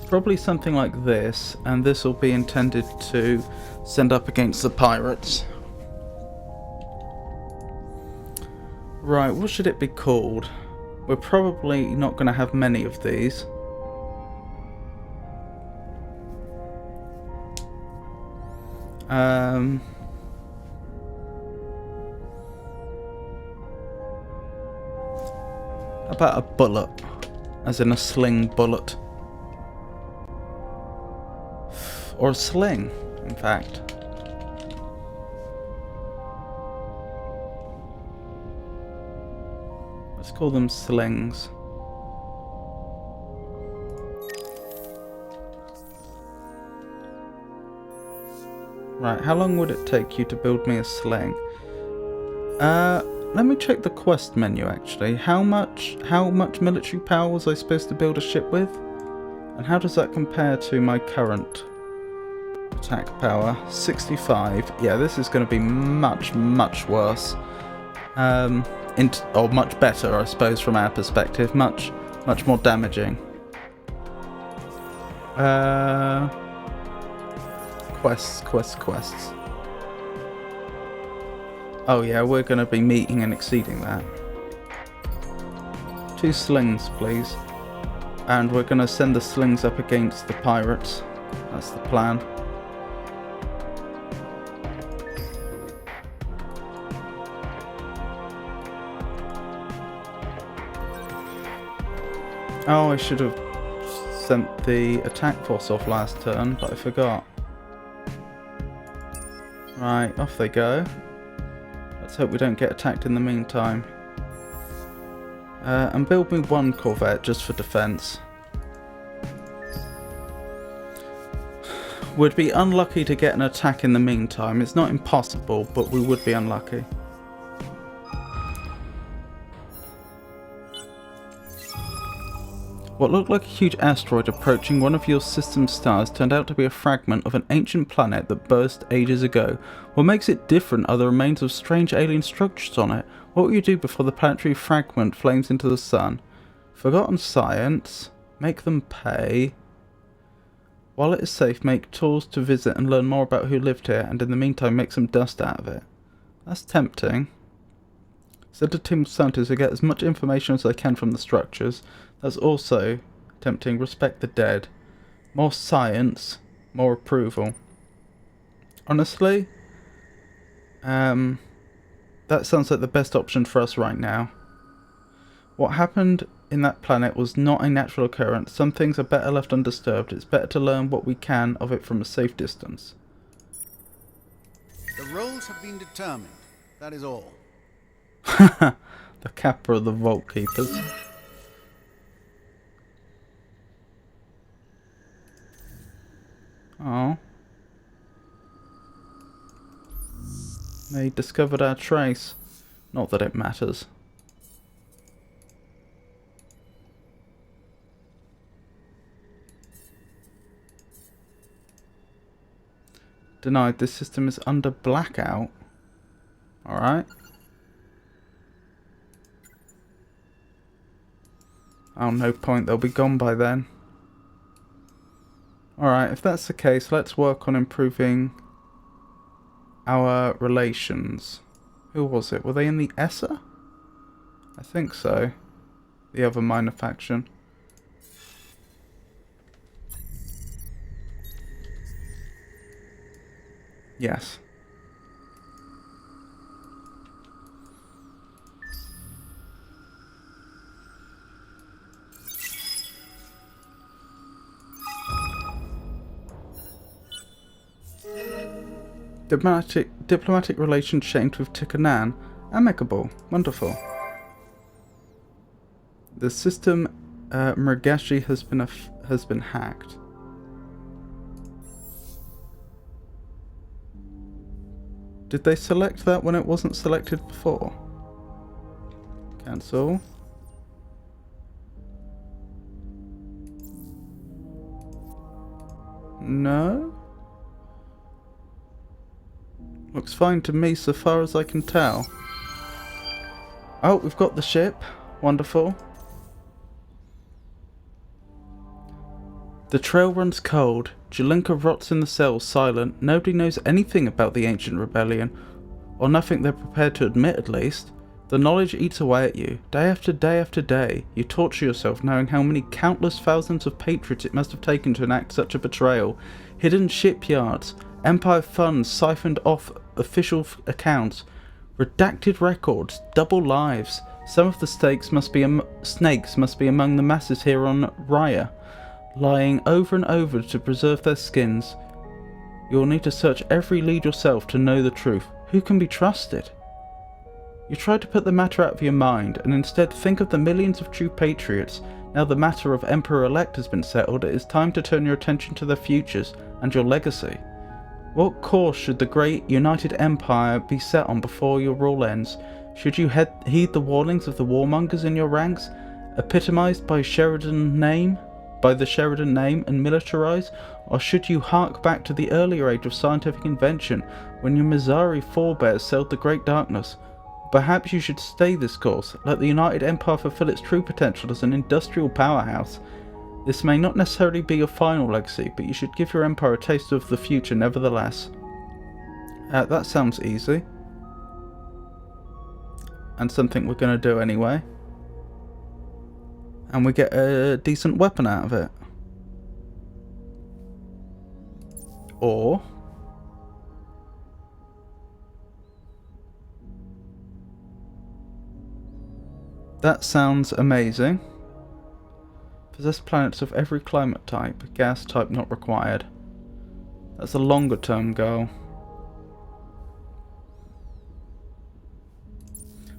Probably something like this, and this will be intended to send up against the pirates. Right, what should it be called? We're probably not going to have many of these. About a bullet, as in a sling bullet. Or a sling, in fact. Let's call them slings. Right, how long would it take you to build me a sling? Let me check the quest menu actually. How much military power was I supposed to build a ship with? And how does that compare to my current attack power? 65. Yeah, this is going to be much, much worse. Or much better, I suppose, from our perspective. Much more damaging. Quests. Oh yeah, we're going to be meeting and exceeding that. 2 slings, please. And we're going to send the slings up against the pirates. That's the plan. Oh, I should have sent the attack force off last turn, but I forgot. Right, off they go. Let's hope we don't get attacked in the meantime. And build me 1 corvette just for defense. We'd be unlucky to get an attack in the meantime. It's not impossible, but we would be unlucky. What looked like a huge asteroid approaching one of your system's stars turned out to be a fragment of an ancient planet that burst ages ago. What makes it different are the remains of strange alien structures on it. What will you do before the planetary fragment flames into the sun? Forgotten science. Make them pay. While it is safe, make tours to visit and learn more about who lived here, and in the meantime make some dust out of it. That's tempting. Send a team of scientists to get as much information as they can from the structures. That's also tempting. Respect the dead. More science, more approval. Honestly, that sounds like the best option for us right now. What happened in that planet was not a natural occurrence. Some things are better left undisturbed. It's better to learn what we can of it from a safe distance. The roles have been determined. That is all. The Kappa of the Vault Keepers. Oh. They discovered our trace. Not that it matters. Denied. This system is under blackout. Alright. Oh, no point. They'll be gone by then. Alright, if that's the case, let's work on improving our relations. Who was it? Were they in the Esser? I think so. The other minor faction. Yes. Diplomatic relations changed with Tikanan. Amicable. Wonderful. The system Murgashi has been hacked. Did they select that when it wasn't selected before? Cancel. No? Looks fine to me so far as I can tell. Oh, we've got the ship. Wonderful. The trail runs cold. Jelinka rots in the cells, silent. Nobody knows anything about the ancient rebellion. Or nothing they're prepared to admit, at least. The knowledge eats away at you. Day after day after day. You torture yourself knowing how many countless thousands of patriots it must have taken to enact such a betrayal. Hidden shipyards. Empire funds siphoned off official accounts. Redacted records. Double lives. Some of the snakes must be among the masses here on Raya, lying over and over to preserve their skins. You'll need to search every lead yourself to know the truth. Who can be trusted? You try to put the matter out of your mind, and instead think of the millions of true patriots. Now the matter of Emperor-elect has been settled, it is time to turn your attention to their futures and your legacy. What course should the great United Empire be set on before your rule ends? Should you heed the warnings of the warmongers in your ranks, epitomized by the Sheridan name, and militarize? Or should you hark back to the earlier age of scientific invention, when your Mizari forebears sailed the great darkness? Perhaps you should stay this course, let the United Empire fulfill its true potential as an industrial powerhouse. This may not necessarily be your final legacy, but you should give your empire a taste of the future nevertheless. That sounds easy. And something we're going to do anyway. and we get a decent weapon out of it. Or that sounds amazing. Possess planets of every climate type, gas type not required. That's a longer term goal.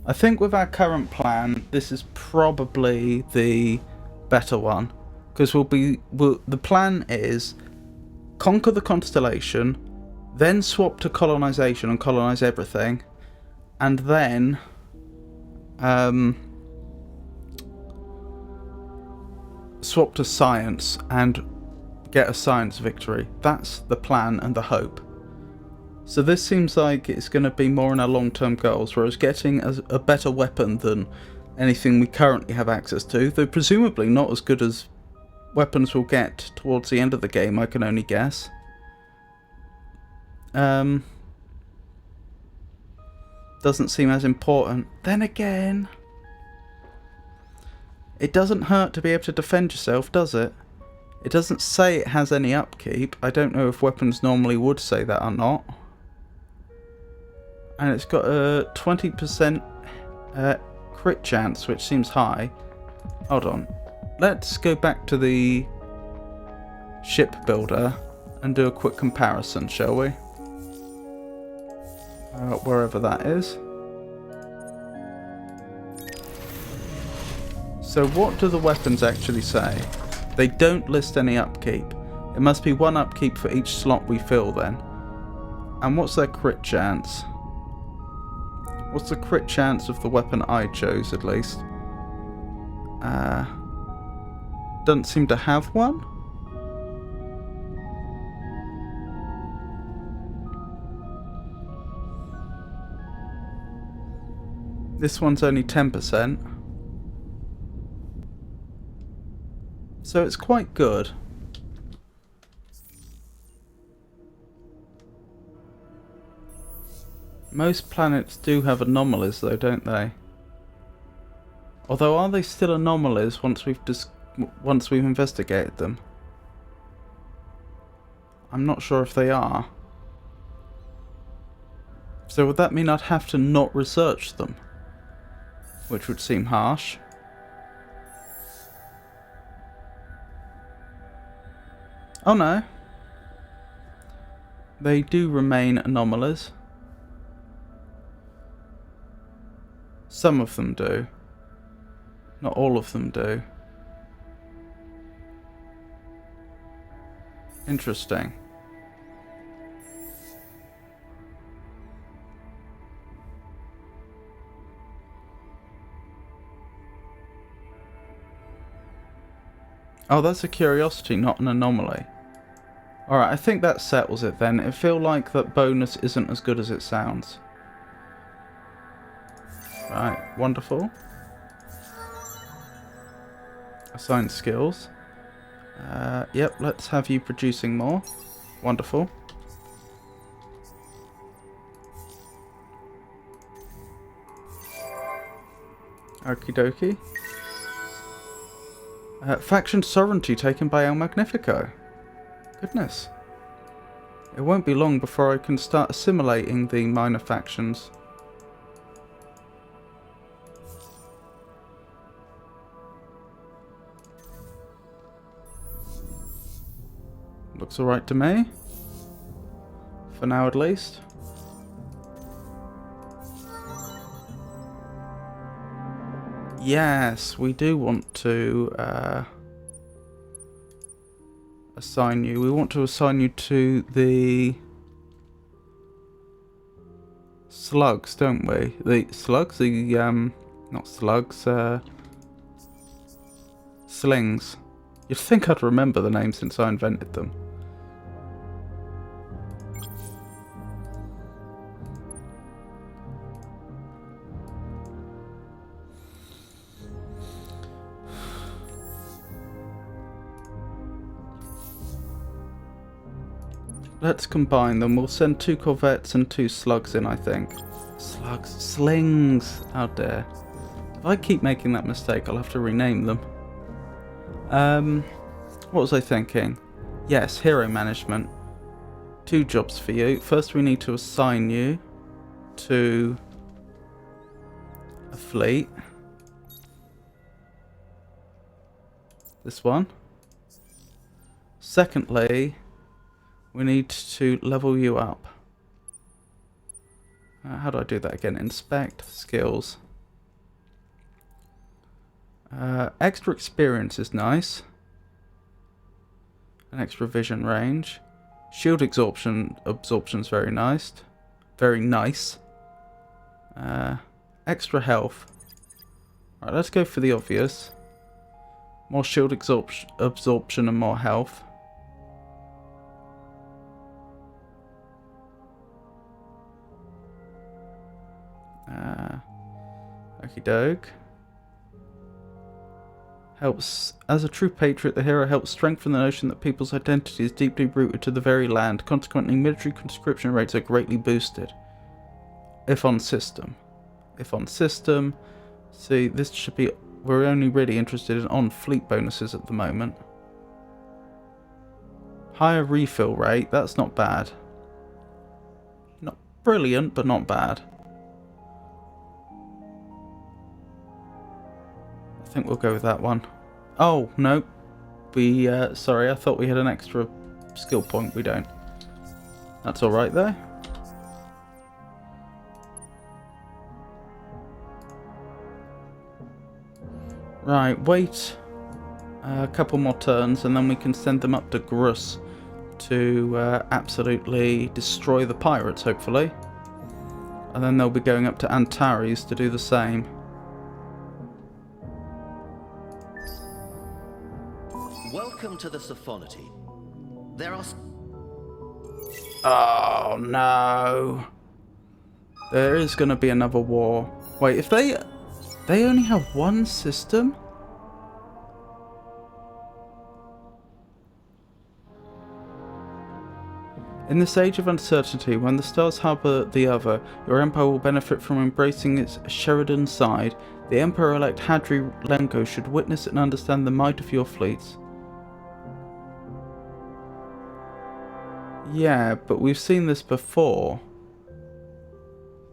I think with our current plan, this is probably the better one, because the plan is conquer the constellation, then swap to colonization and colonize everything, and then swap to science and get a science victory. That's the plan and the hope. So this seems like it's going to be more in our long-term goals, whereas getting a better weapon than anything we currently have access to, though presumably not as good as weapons we'll get towards the end of the game, I can only guess. Doesn't seem as important. Then again, it doesn't hurt to be able to defend yourself, does it? It doesn't say it has any upkeep. I don't know if weapons normally would say that or not. And it's got a 20% crit chance, which seems high. Hold on. Let's go back to the ship builder and do a quick comparison, shall we? Wherever that is. So what do the weapons actually say? They don't list any upkeep. It must be one upkeep for each slot we fill then. And what's their crit chance? What's the crit chance of the weapon I chose, at least? Doesn't seem to have one. This one's only 10%. So it's quite good. Most planets do have anomalies though, don't they? Although, are they still anomalies once we've investigated them? I'm not sure if they are. So would that mean I'd have to not research them? Which would seem harsh. Oh no. They do remain anomalies. Some of them do. Not all of them do. Interesting. Oh, that's a curiosity, not an anomaly. Alright, I think that settles it then. I feel like that bonus isn't as good as it sounds. Right, wonderful. Assign skills. Yep, let's have you producing more. Wonderful. Okie dokie. Faction sovereignty taken by El Magnifico. Goodness. It won't be long before I can start assimilating the minor factions. Looks alright to me. For now at least. Yes, we do want to assign you. We want to assign you to the slugs, don't we? The slugs? Not slugs, slings. You'd think I'd remember the name since I invented them. Let's combine them. We'll send 2 corvettes and 2 slugs in, I think. Slugs. Slings! How dare. If I keep making that mistake, I'll have to rename them. What was I thinking? Yes, hero management. 2 jobs for you. First, we need to assign you to a fleet. This one. Secondly, we need to level you up. How do I do that again? Inspect, skills. Extra experience is nice. An extra vision range. Shield absorption's very nice. Very nice. Extra health. Right, let's go for the obvious. More shield absorption and more health. Okie doke. Helps, as a true patriot, the hero helps strengthen the notion that people's identity is deeply rooted to the very land. Consequently, military conscription rates are greatly boosted. If on system. See, this should be... We're only really interested in on fleet bonuses at the moment. Higher refill rate, that's not bad. Not brilliant, but not bad. I think we'll go with that one. Oh, no. Sorry, I thought we had an extra skill point. We don't. That's alright though. Right, wait a couple more turns and then we can send them up to Grus to absolutely destroy the pirates, hopefully. And then they'll be going up to Antares to do the same. Welcome to the Sophonoty. There are... Oh no. There is going to be another war. Wait, if they only have one system? In this age of uncertainty, when the stars harbour the other, your empire will benefit from embracing its Sheridan side. The Emperor-elect Hadri Lenko should witness and understand the might of your fleets. Yeah, but we've seen this before.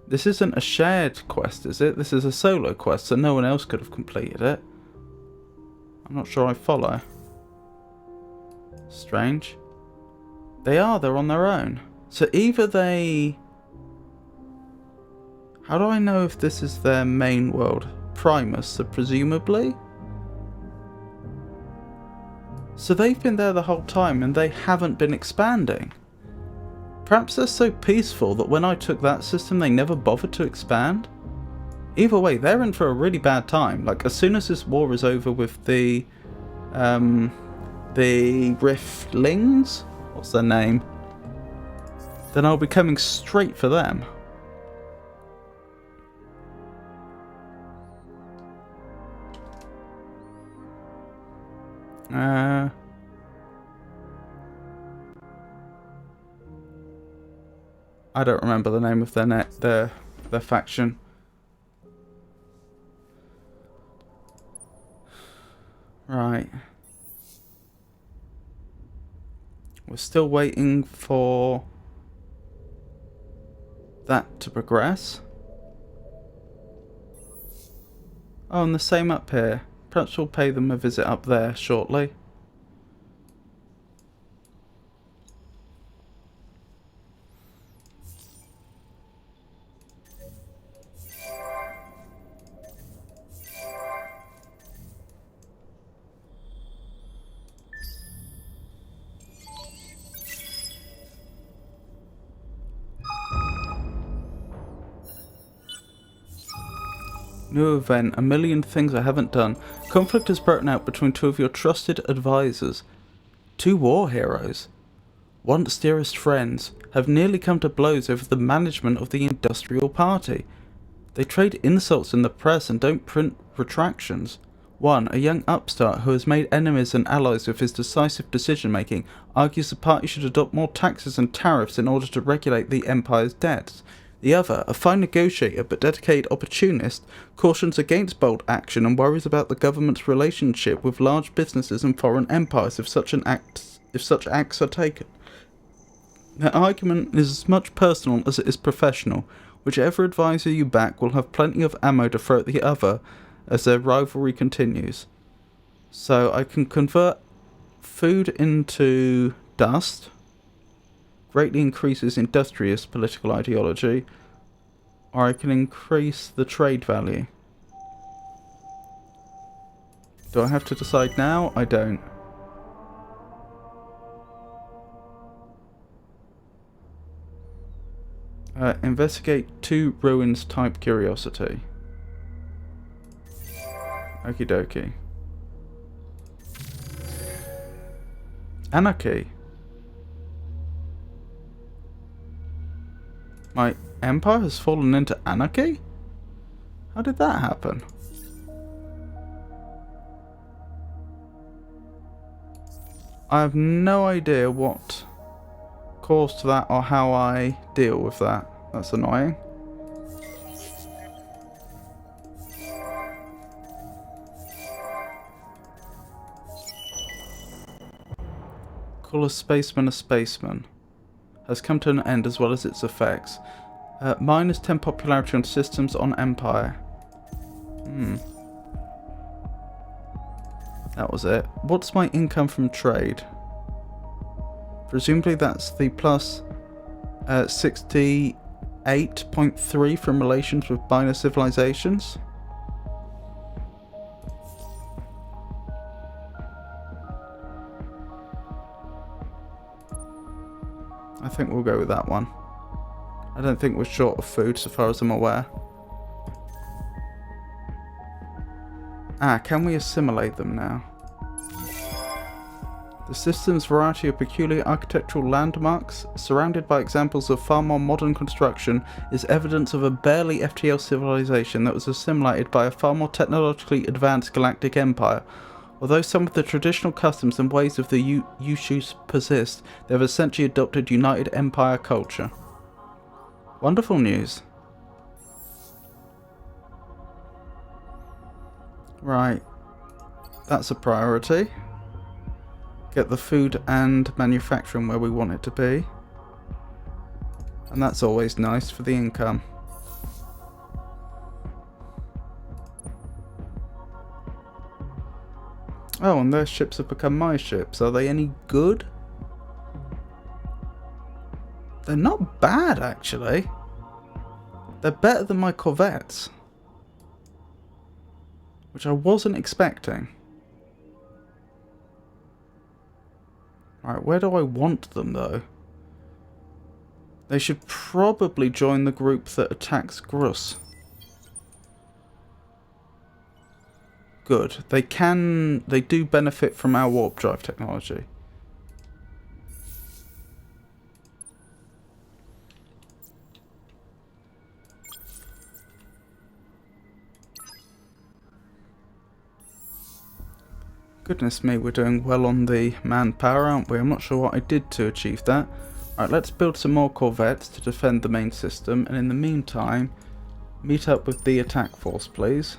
This isn't a shared quest, is it? This is a solo quest, so no one else could have completed it. I'm not sure I follow. Strange. They're on their own. So either they... How do I know if this is their main world? Primus, so presumably? So they've been there the whole time and they haven't been expanding. Perhaps they're so peaceful that when I took that system they never bothered to expand? Either way, they're in for a really bad time. Like, as soon as this war is over with the Riftlings? What's their name? Then I'll be coming straight for them. I don't remember the name of their faction. Right. We're still waiting for that to progress. Oh, and the same up here. Perhaps we'll pay them a visit up there shortly. New event, a million things I haven't done. Conflict has broken out between 2 of your trusted advisors. 2 war heroes, once dearest friends, have nearly come to blows over the management of the Industrial Party. They trade insults in the press and don't print retractions. One, a young upstart who has made enemies and allies with his decisive decision-making, argues the party should adopt more taxes and tariffs in order to regulate the Empire's debts. The other, a fine negotiator but dedicated opportunist, cautions against bold action and worries about the government's relationship with large businesses and foreign empires if such acts are taken. Their argument is as much personal as it is professional. Whichever advisor you back will have plenty of ammo to throw at the other as their rivalry continues. So I can convert food into dust. Greatly increases industrious political ideology, or I can increase the trade value. Do I have to decide now? I don't. Investigate 2 ruins type curiosity. Okie dokie. Anarchy. My empire has fallen into anarchy? How did that happen? I have no idea what caused that or how I deal with that. That's annoying. Call a spaceman has come to an end as well as its effects. Minus 10 popularity on systems on Empire. That was it. What's my income from trade? Presumably that's the plus 68.3 from relations with minor civilizations. I think we'll go with that one. I don't think we're short of food so far as I'm aware. Can we assimilate them now? The system's variety of peculiar architectural landmarks, surrounded by examples of far more modern construction, is evidence of a barely FTL civilization that was assimilated by a far more technologically advanced galactic empire. Although some of the traditional customs and ways of the Yushus persist, they have essentially adopted United Empire culture. Wonderful news. Right, that's a priority. Get the food and manufacturing where we want it to be. And that's always nice for the income. Oh, and their ships have become my ships. Are they any good? They're not bad, actually. They're better than my corvettes. Which I wasn't expecting. Right, where do I want them, though? They should probably join the group that attacks Grus. Good. They do benefit from our warp drive technology. Goodness me, we're doing well on the manpower, aren't we? I'm not sure what I did to achieve that. Alright, let's build some more corvettes to defend the main system, and in the meantime, meet up with the attack force, please.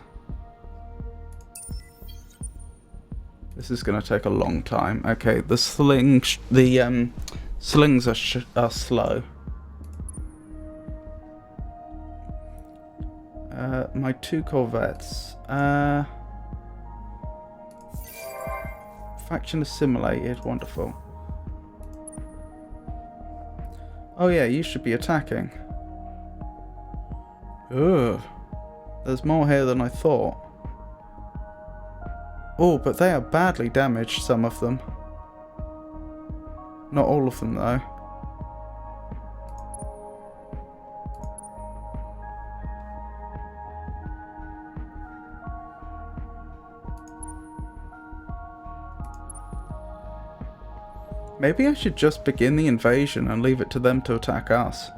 This is going to take a long time. Okay, the slings are slow. My 2 corvettes. Faction assimilated, wonderful. Oh yeah, you should be attacking. Ugh. There's more here than I thought. Oh, but they are badly damaged, some of them. Not all of them, though. Maybe I should just begin the invasion and leave it to them to attack us.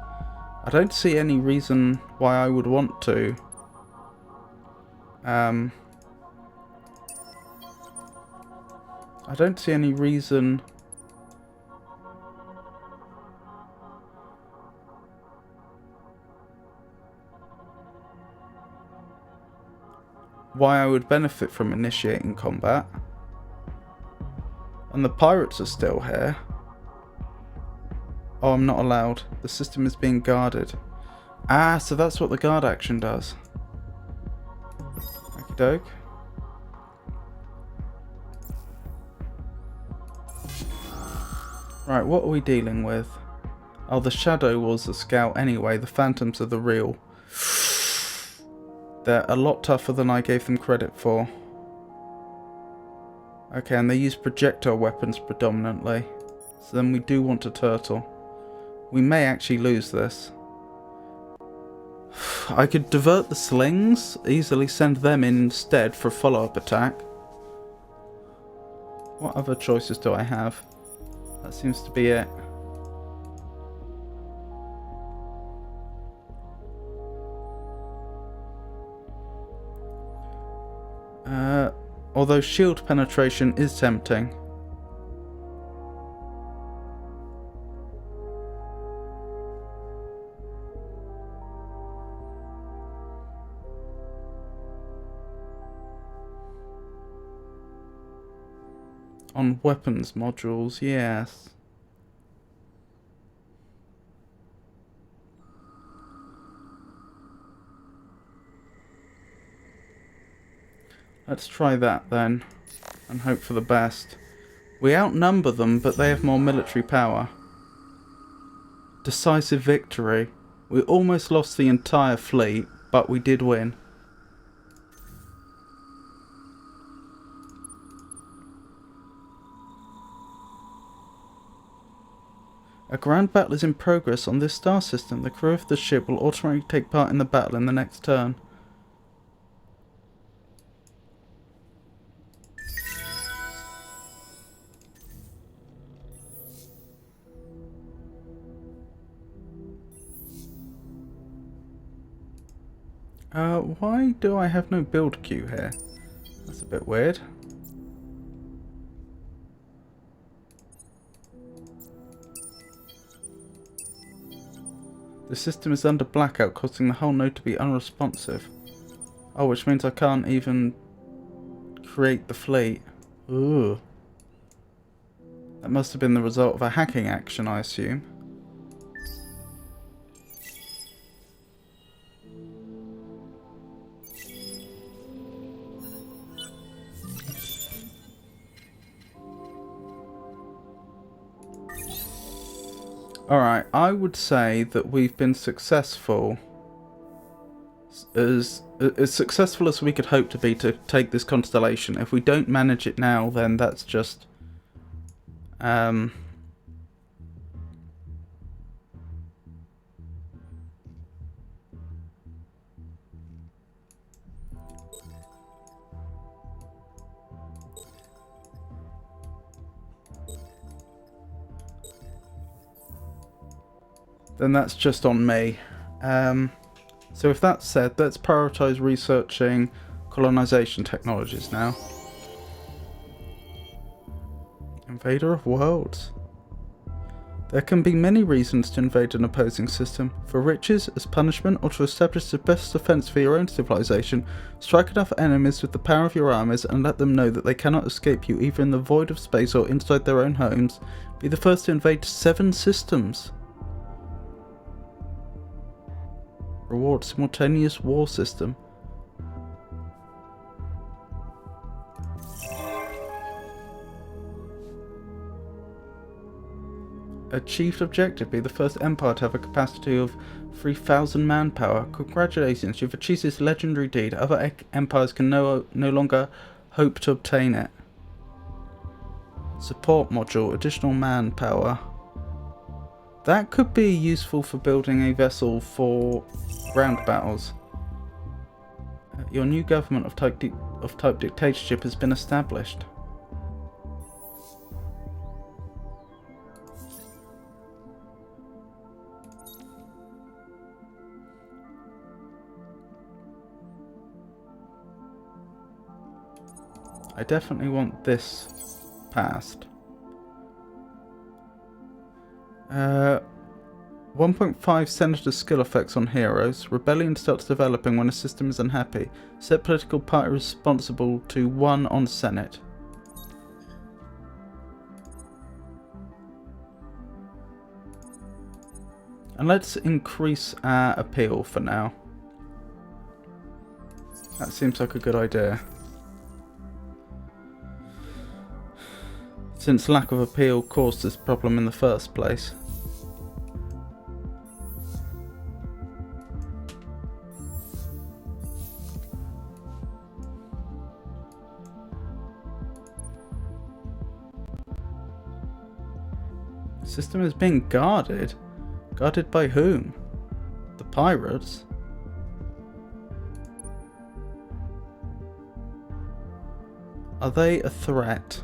I don't see any reason why I would want to. I don't see any reason. why I would benefit from initiating combat. And the pirates are still here. Oh, I'm not allowed. The system is being guarded. Ah, so that's what the guard action does. Okie doke. Right, what are we dealing with? Oh, the Shadow was the scout anyway. The Phantoms are the real. They're a lot tougher than I gave them credit for. Okay, and they use projectile weapons predominantly. So then we do want a turtle. We may actually lose this. I could divert the slings, easily send them in instead for a follow-up attack. What other choices do I have? That seems to be it. Although shield penetration is tempting. On weapons modules, yes. Let's try that then, and hope for the best. We outnumber them, but they have more military power. Decisive victory. We almost lost the entire fleet, but we did win. A grand battle is in progress on this star system. The crew of the ship will automatically take part in the battle in the next turn. Why do I have no build queue here? That's a bit weird. The system is under blackout, causing the whole node to be unresponsive. Oh, which means I can't even create the fleet. Ooh. That must have been the result of a hacking action, I assume. Alright, I would say that we've been successful, as successful as we could hope to be, to take this constellation. If we don't manage it now, then that's just then that's just on me. So with that said, let's prioritize researching colonization technologies now. Invader of worlds. There can be many reasons to invade an opposing system. For riches, as punishment, or to establish the best defense for your own civilization. Strike enough enemies with the power of your armies and let them know that they cannot escape you either in the void of space or inside their own homes. Be the first to invade 7 systems. Reward simultaneous war system. Achieved objective. Be the first empire to have a capacity of 3,000 manpower. Congratulations, you've achieved this legendary deed. Other empires can no longer hope to obtain it. Support module. Additional manpower. That could be useful for building a vessel for ground battles. Your new government of type dictatorship has been established. I definitely want this passed. 1.5 Senator skill effects on heroes. Rebellion starts developing when a system is unhappy. Set political party responsible to 1 on Senate. And let's increase our appeal for now. That seems like a good idea. Since lack of appeal caused this problem in the first place. The system is being guarded. Guarded by whom? The pirates? Are they a threat?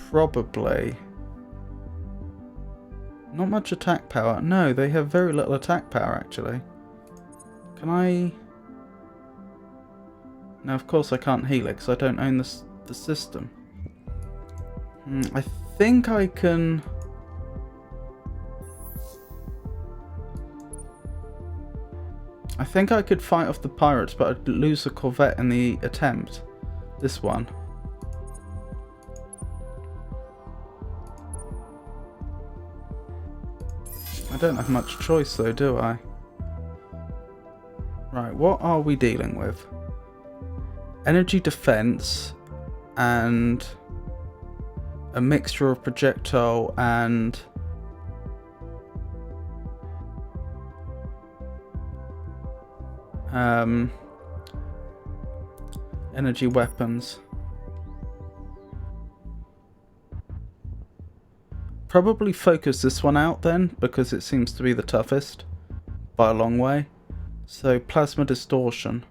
Probably. Not much attack power. No, they have very little attack power actually. Can I... No, of course I can't heal it because I don't own the system. I think I can... I think I could fight off the pirates, but I'd lose the corvette in the attempt. This one. I don't have much choice though, do I? Right, what are we dealing with? Energy defense and a mixture of projectile and energy weapons. Probably focus this one out then, because it seems to be the toughest by a long way. So plasma distortion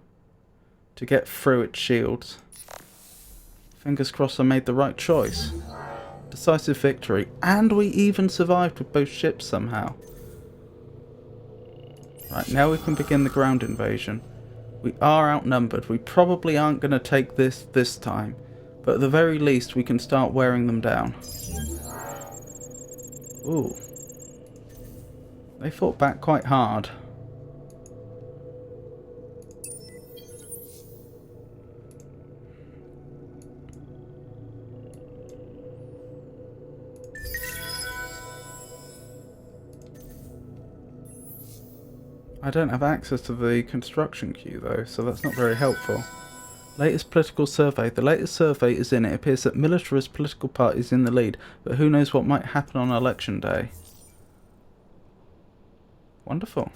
to get through its shields. Fingers crossed I made the right choice. Decisive victory, and we even survived with both ships somehow. Right, now we can begin the ground invasion. We are outnumbered. We probably aren't going to take this time, but at the very least we can start wearing them down. Ooh. They fought back quite hard. I don't have access to the construction queue though, so that's not very helpful. Latest political survey. The latest survey is in. It appears that militarist political party is in the lead, but who knows what might happen on election day. Wonderful.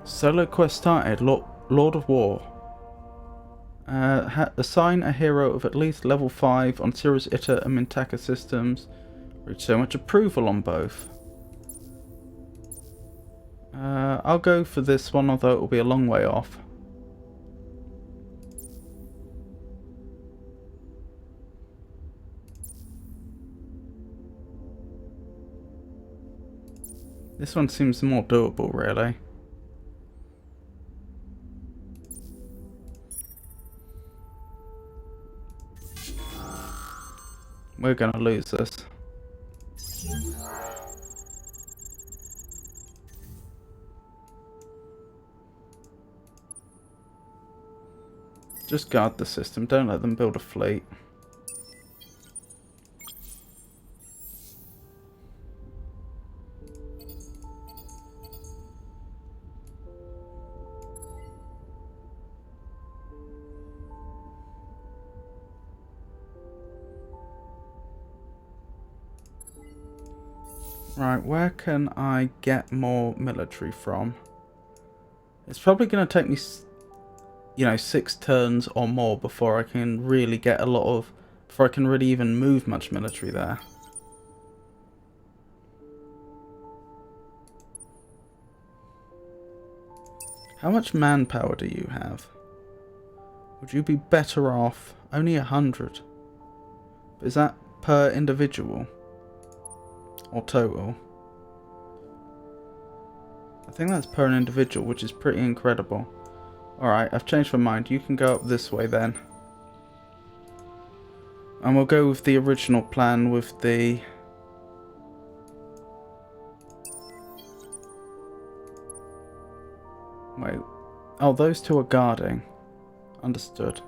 Solo quest started. Lord of War. Assign a hero of at least level 5 on Cirrus Iter and Mintaka systems. Reach so much approval on both. I'll go for this one, although it will be a long way off. This one seems more doable, really. We're gonna lose this. Just guard the system, don't let them build a fleet. Right, where can I get more military from? It's probably going to take me, you know, 6 turns or more before I can really get a lot of... before I can really even move much military there. How much manpower do you have? Would you be better off? Only 100. Is that per individual? Or total? I think that's per an individual, which is pretty incredible. Alright, I've changed my mind. You can go up this way then. And we'll go with the original plan with the... Wait. Oh, those two are guarding. Understood.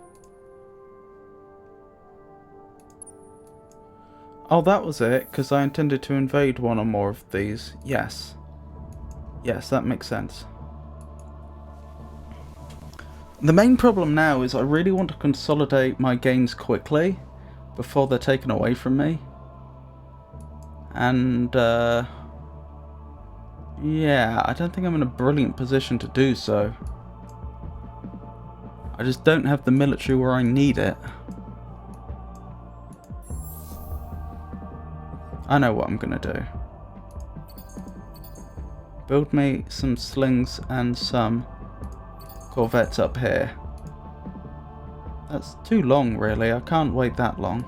Oh, that was it, because I intended to invade one or more of these. Yes. Yes, that makes sense. The main problem now is I really want to consolidate my gains quickly before they're taken away from me. And, yeah, I don't think I'm in a brilliant position to do so. I just don't have the military where I need it. I know what I'm gonna do. Build me some slings and some corvettes up here. That's too long, really. I can't wait that long.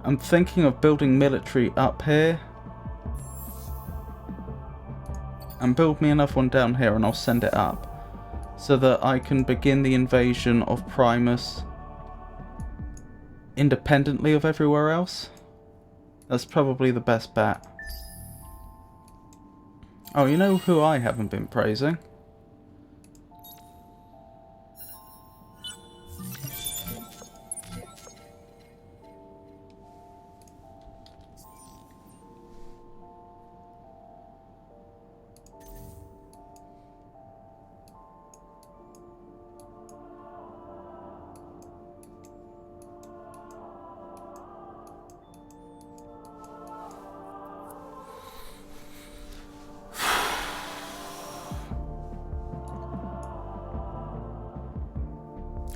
I'm thinking of building military up here. And build me another one down here and I'll send it up. So that I can begin the invasion of Primus independently of everywhere else. That's probably the best bet. Oh, you know who I haven't been praising?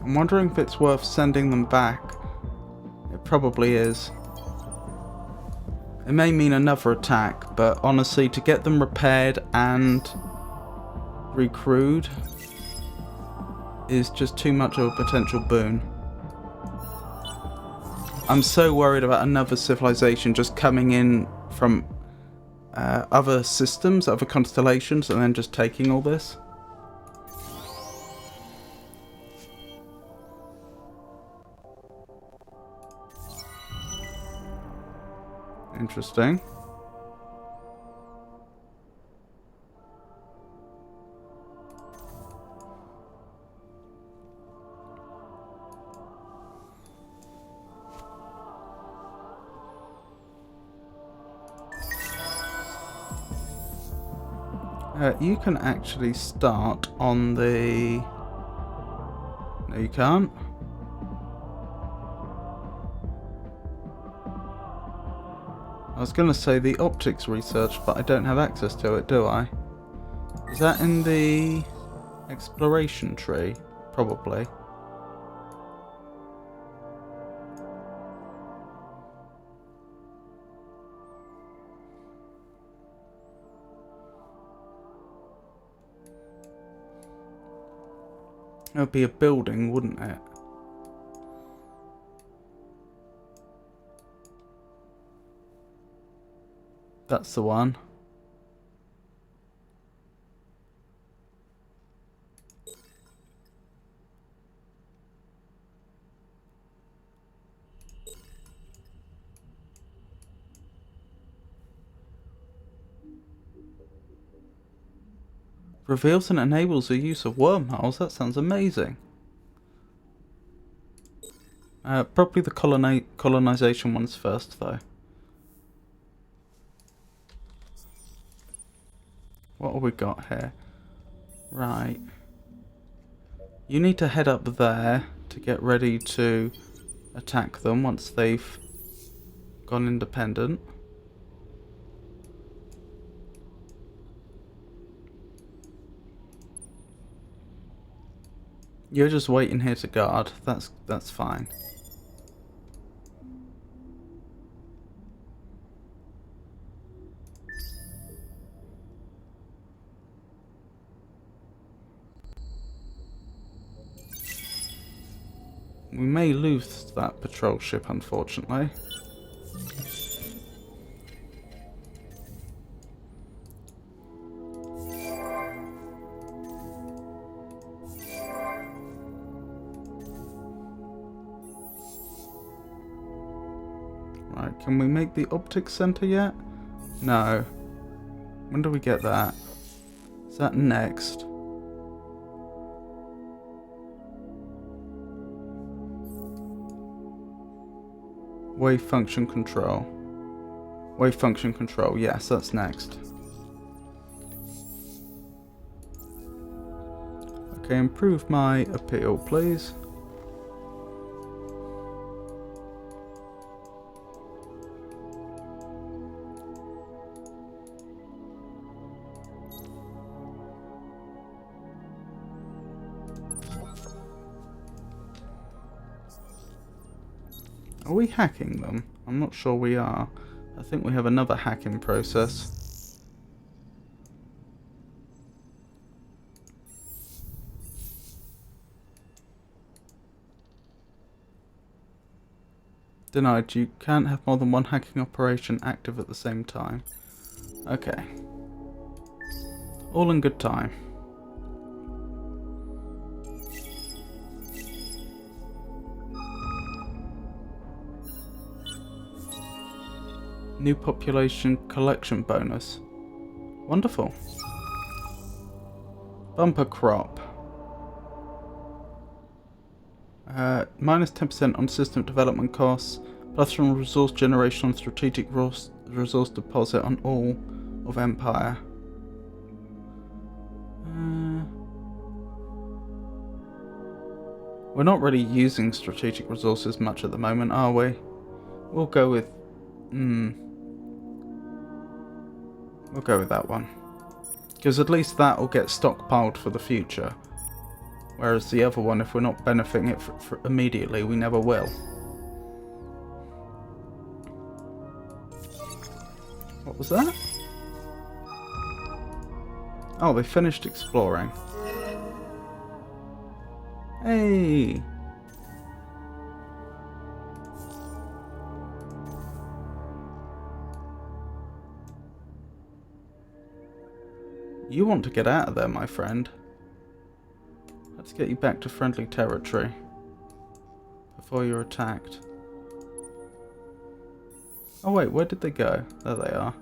I'm wondering if it's worth sending them back. It probably is. It may mean another attack, but honestly, to get them repaired and recrewed is just too much of a potential boon. I'm so worried about another civilization just coming in from other systems, other constellations, and then just taking all this. Interesting. You can actually start on the... No, you can't. I was going to say the optics research, but I don't have access to it, do I? Is that in the exploration tree? Probably. It would be a building, wouldn't it? That's the one. Reveals and enables the use of wormholes. That sounds amazing. Probably the colonization ones first, though. What have we got here? Right. You need to head up there to get ready to attack them once they've gone independent. You're just waiting here to guard. That's fine. We may lose that patrol ship, unfortunately. Right, can we make the optics center yet? No. When do we get that? Is that next? Wave function control. Wave function control, yes, that's next. Okay, improve my appeal, please. Are we hacking them? I'm not sure we are. I think we have another hacking process. Denied. You can't have more than one hacking operation active at the same time. Okay. All in good time. New population collection bonus. Wonderful. Bumper crop. Minus 10% on system development costs. Plus from resource generation on strategic resource deposit on all of Empire. We're not really using strategic resources much at the moment, are we? We'll go with... We'll go with that one. Because at least that will get stockpiled for the future. Whereas the other one, if we're not benefiting it immediately, we never will. What was that? Oh, they finished exploring. Hey! You want to get out of there, my friend. Let's get you back to friendly territory before you're attacked. Oh wait, where did they go? There they are.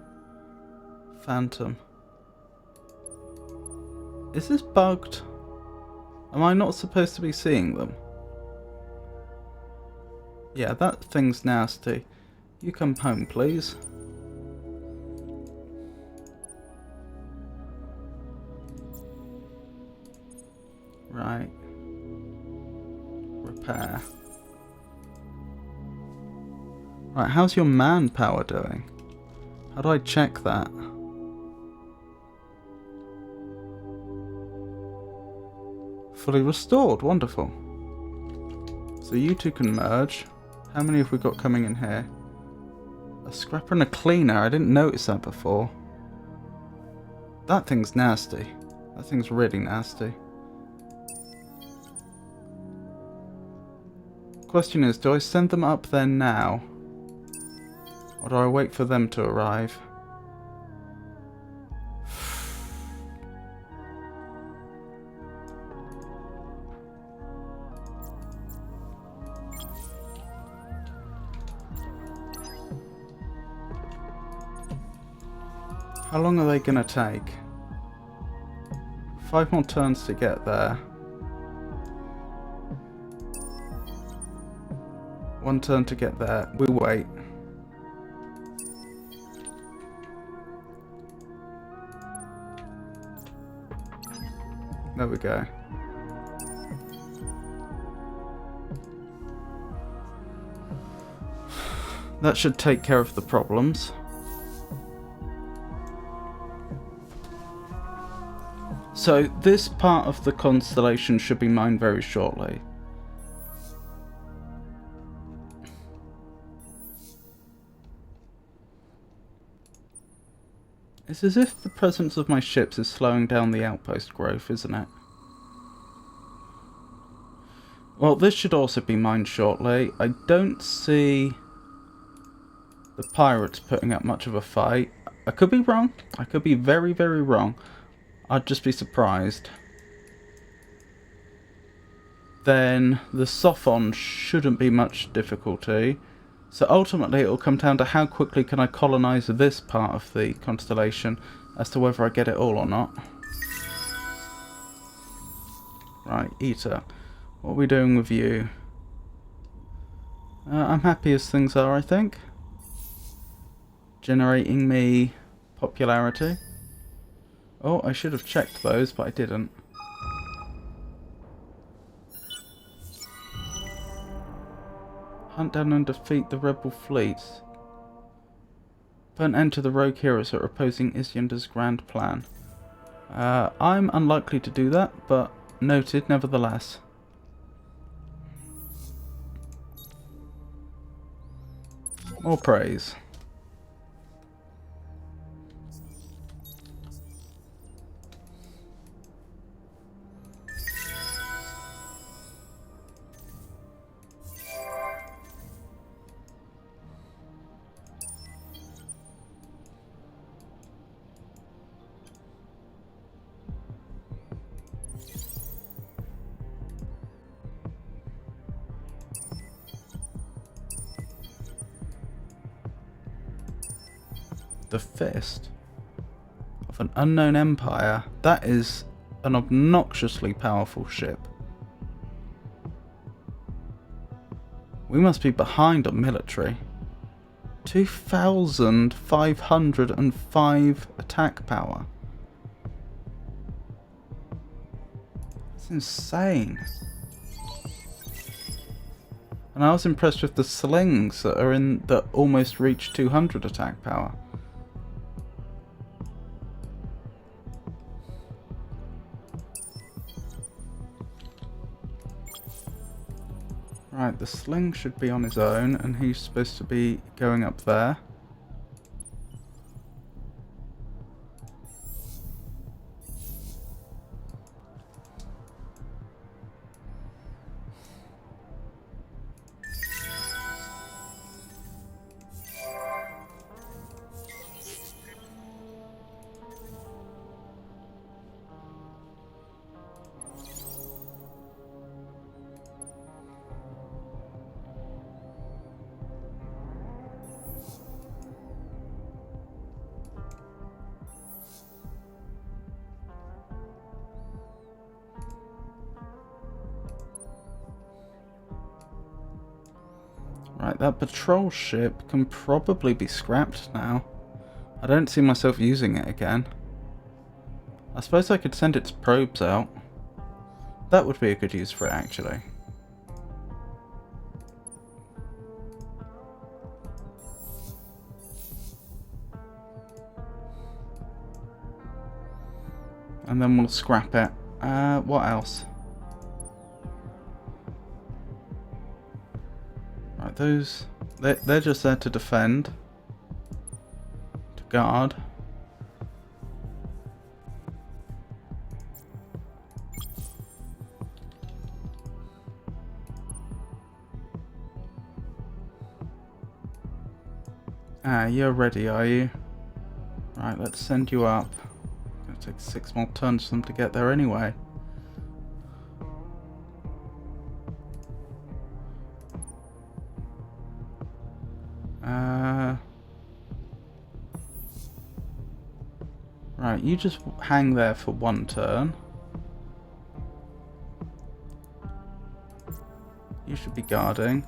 Phantom. Is this bugged? Am I not supposed to be seeing them? Yeah, that thing's nasty. You come home, please. Right. Repair. Right, how's your manpower doing? How do I check that? Fully restored, wonderful. So you two can merge. How many have we got coming in here? A scrapper and a cleaner, I didn't notice that before. That thing's nasty. That thing's really nasty. Question is, do I send them up there now? Or do I wait for them to arrive? How long are they gonna take? 5 more turns to get there. 1 turn to get there. We wait. There we go. That should take care of the problems. So this part of the constellation should be mined very shortly. It's as if the presence of my ships is slowing down the outpost growth, isn't it? Well, this should also be mined shortly. I don't see the pirates putting up much of a fight. I could be wrong. I could be very, very wrong. I'd just be surprised. Then the Sophon shouldn't be much difficulty. So ultimately it will come down to how quickly can I colonize this part of the constellation as to whether I get it all or not. Right, Eater. What are we doing with you? I'm happy as things are, I think. Generating me popularity. Oh, I should have checked those, but I didn't. Hunt down and defeat the rebel fleets. Put an end to the rogue heroes that are opposing Isilunder's grand plan. I'm unlikely to do that, but noted nevertheless. More praise. The Fist of an Unknown Empire. That is an obnoxiously powerful ship. We must be behind on military. 2,505 attack power. That's insane. And I was impressed with the slings that almost reach 200 attack power. Right, the sling should be on his own, and he's supposed to be going up there. Right, that patrol ship can probably be scrapped now. I don't see myself using it again. I suppose I could send its probes out. That would be a good use for it, actually. And then we'll scrap it. What else? Right, those... They're just there to defend. To guard. Ah, you're ready, are you? Right, let's send you up. It's gonna take 6 more turns for them to get there anyway. Right, you just hang there for 1 turn. You should be guarding.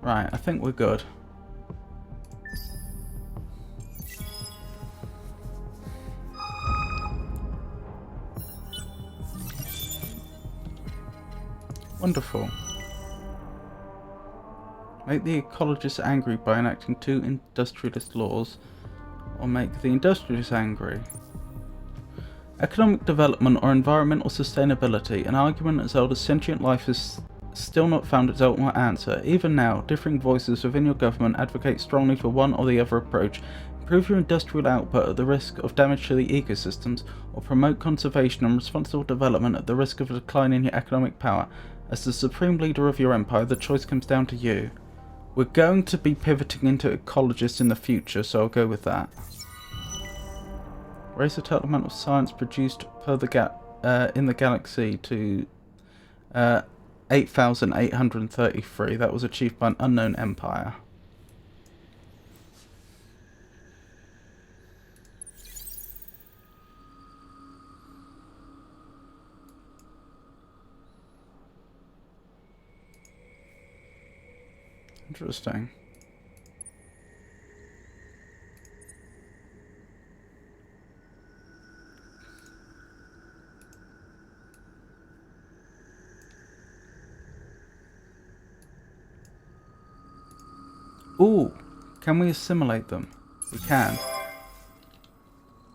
Right, I think we're good. Wonderful. Make the ecologists angry by enacting 2 industrialist laws, or make the industrialists angry. Economic development or environmental sustainability, an argument as old as sentient life has still not found its ultimate answer. Even now, differing voices within your government advocate strongly for one or the other approach. Improve your industrial output at the risk of damage to the ecosystems, or promote conservation and responsible development at the risk of a decline in your economic power. As the supreme leader of your empire, the choice comes down to you. We're going to be pivoting into ecologists in the future, so I'll go with that. Raise the total amount of science produced per the in the galaxy to 8,833. That was achieved by an unknown empire. Interesting. Ooh, can we assimilate them? We can.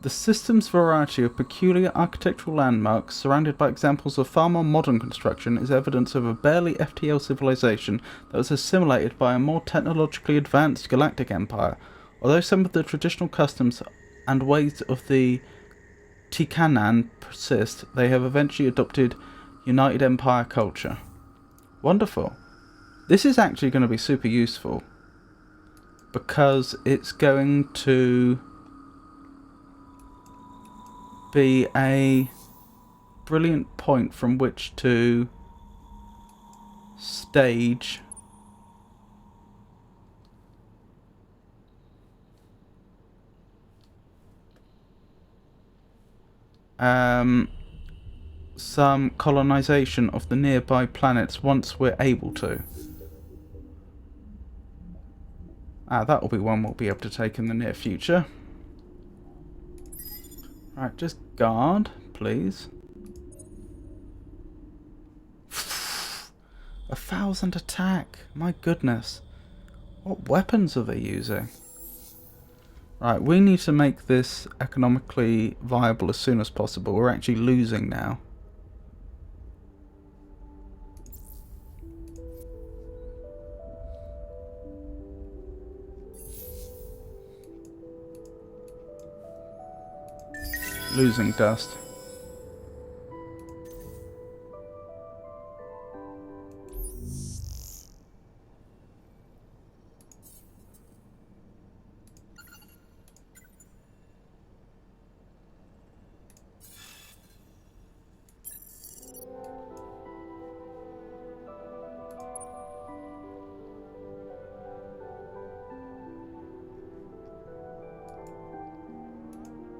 The system's variety of peculiar architectural landmarks, surrounded by examples of far more modern construction, is evidence of a barely FTL civilization that was assimilated by a more technologically advanced galactic empire. Although some of the traditional customs and ways of the Tikanan persist, they have eventually adopted United Empire culture. Wonderful. This is actually going to be super useful, because it's going to be a brilliant point from which to stage some colonization of the nearby planets once we're able to. That'll be one we'll be able to take in the near future. Right, just guard, please. 1,000 attack. My goodness. What weapons are they using? Right, we need to make this economically viable as soon as possible. We're actually losing now. Losing dust.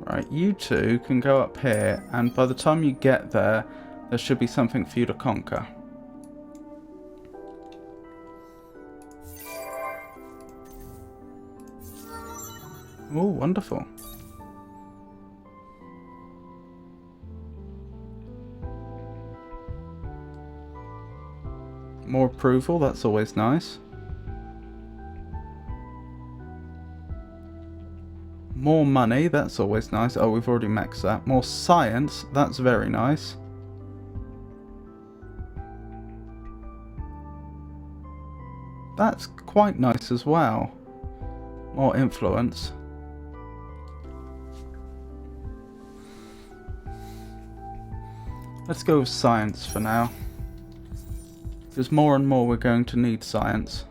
Right, you two can go up here, and by the time you get there, there should be something for you to conquer. Oh, wonderful. More approval, that's always nice. More money, that's always nice. Oh, we've already maxed that. More science, that's very nice. That's quite nice as well. More influence. Let's go with science for now. Because more and more we're going to need science.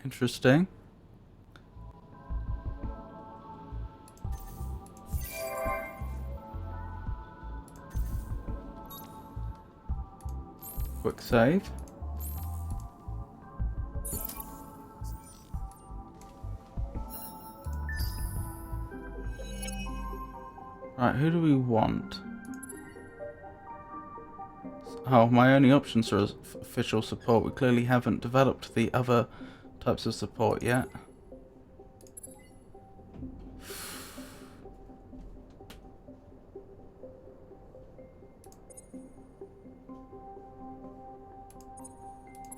Interesting. Quick save. Right, who do we want? Oh, my only options are official support. We clearly haven't developed the other types of support yet.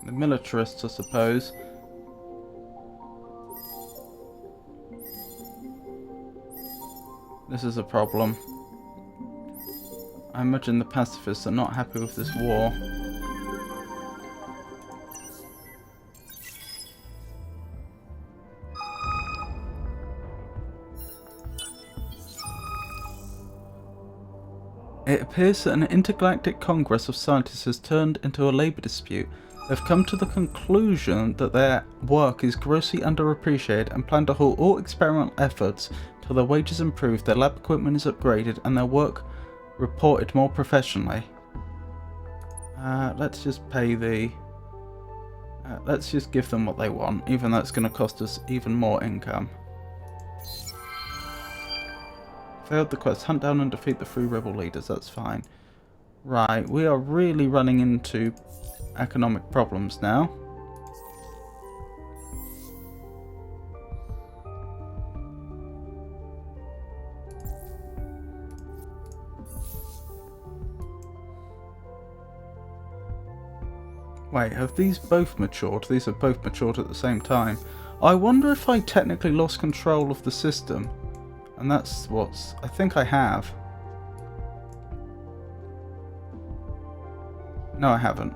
The militarists, I suppose. This is a problem. I imagine the pacifists are not happy with this war. It appears that an intergalactic congress of scientists has turned into a labour dispute. They've come to the conclusion that their work is grossly underappreciated and plan to halt all experimental efforts till their wages improve, their lab equipment is upgraded, and their work reported more professionally. Let's just pay the... let's just give them what they want, even though it's going to cost us even more income. Failed the quest. Hunt down and defeat the 3 rebel leaders. That's fine. Right, we are really running into economic problems now. Wait, have these both matured? These have both matured at the same time. I wonder if I technically lost control of the system. And that's what's... I think I have. No, I haven't.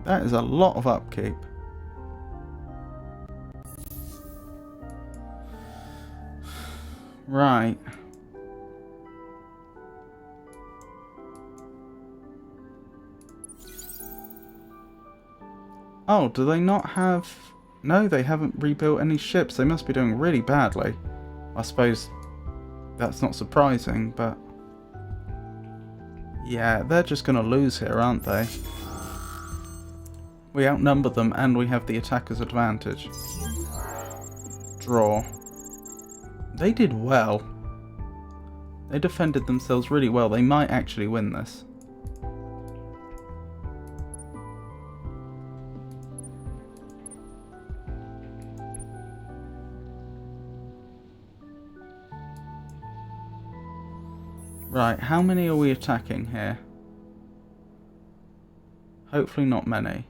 That is a lot of upkeep. Right. Oh, do they not have... No, they haven't rebuilt any ships. They must be doing really badly. I suppose that's not surprising, but... Yeah, they're just going to lose here, aren't they? We outnumber them and we have the attacker's advantage. Draw. They did well. They defended themselves really well. They might actually win this. Right, how many are we attacking here? Hopefully not many.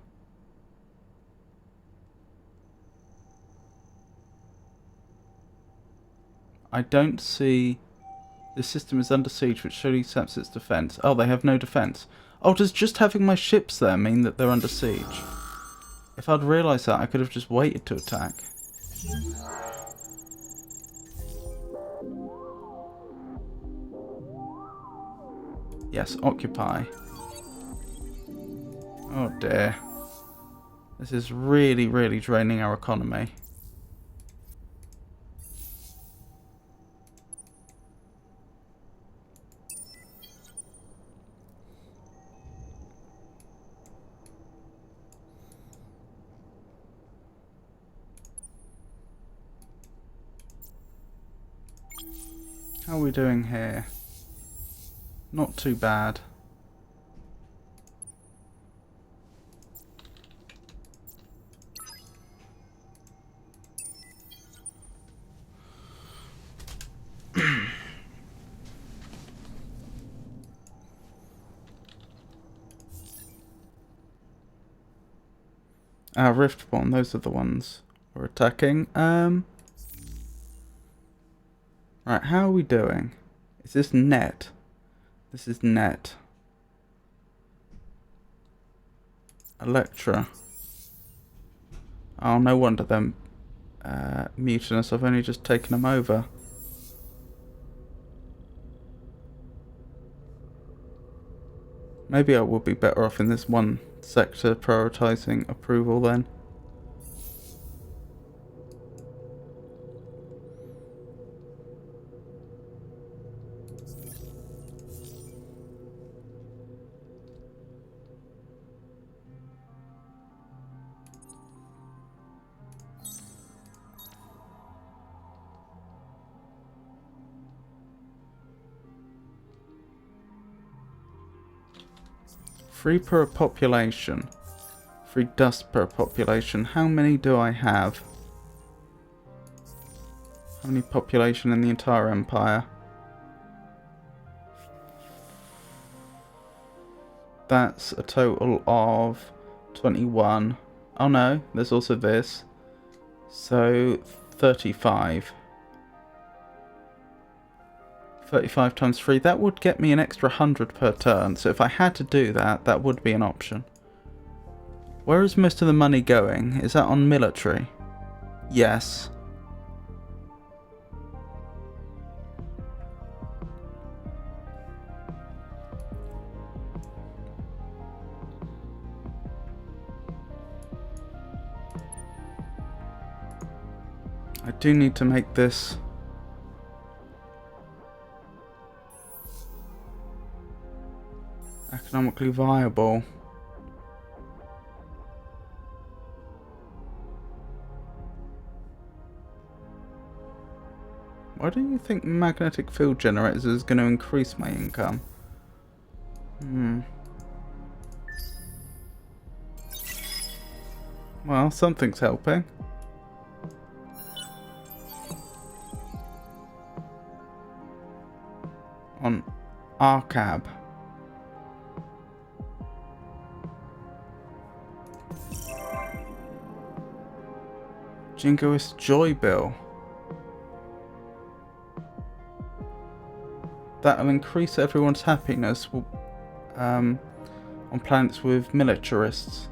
I don't see... This system is under siege, which surely saps its defense. Oh, they have no defense. Oh, does just having my ships there mean that they're under siege? If I'd realised that, I could have just waited to attack. Yes, occupy. Oh dear. This is really, really draining our economy. How are we doing here? Not too bad. Riftborn, those are the ones we're attacking. Right, how are we doing? Is this net? This is net. Electra. Oh, no wonder they're mutinous. I've only just taken them over. Maybe I would be better off in this one sector prioritising approval then. 3 per population. 3 dust per population. How many do I have? How many population in the entire empire? That's a total of 21. Oh no, there's also this. So 35. 35 times 3, that would get me an extra 100 per turn. So if I had to do that, that would be an option. Where is most of the money going? Is that on military? Yes. I do need to make this economically viable. Why do you think magnetic field generators is going to increase my income? Well, something's helping. On Arcab. Jingoist Joy Bill. That'll increase everyone's happiness on planets with militarists.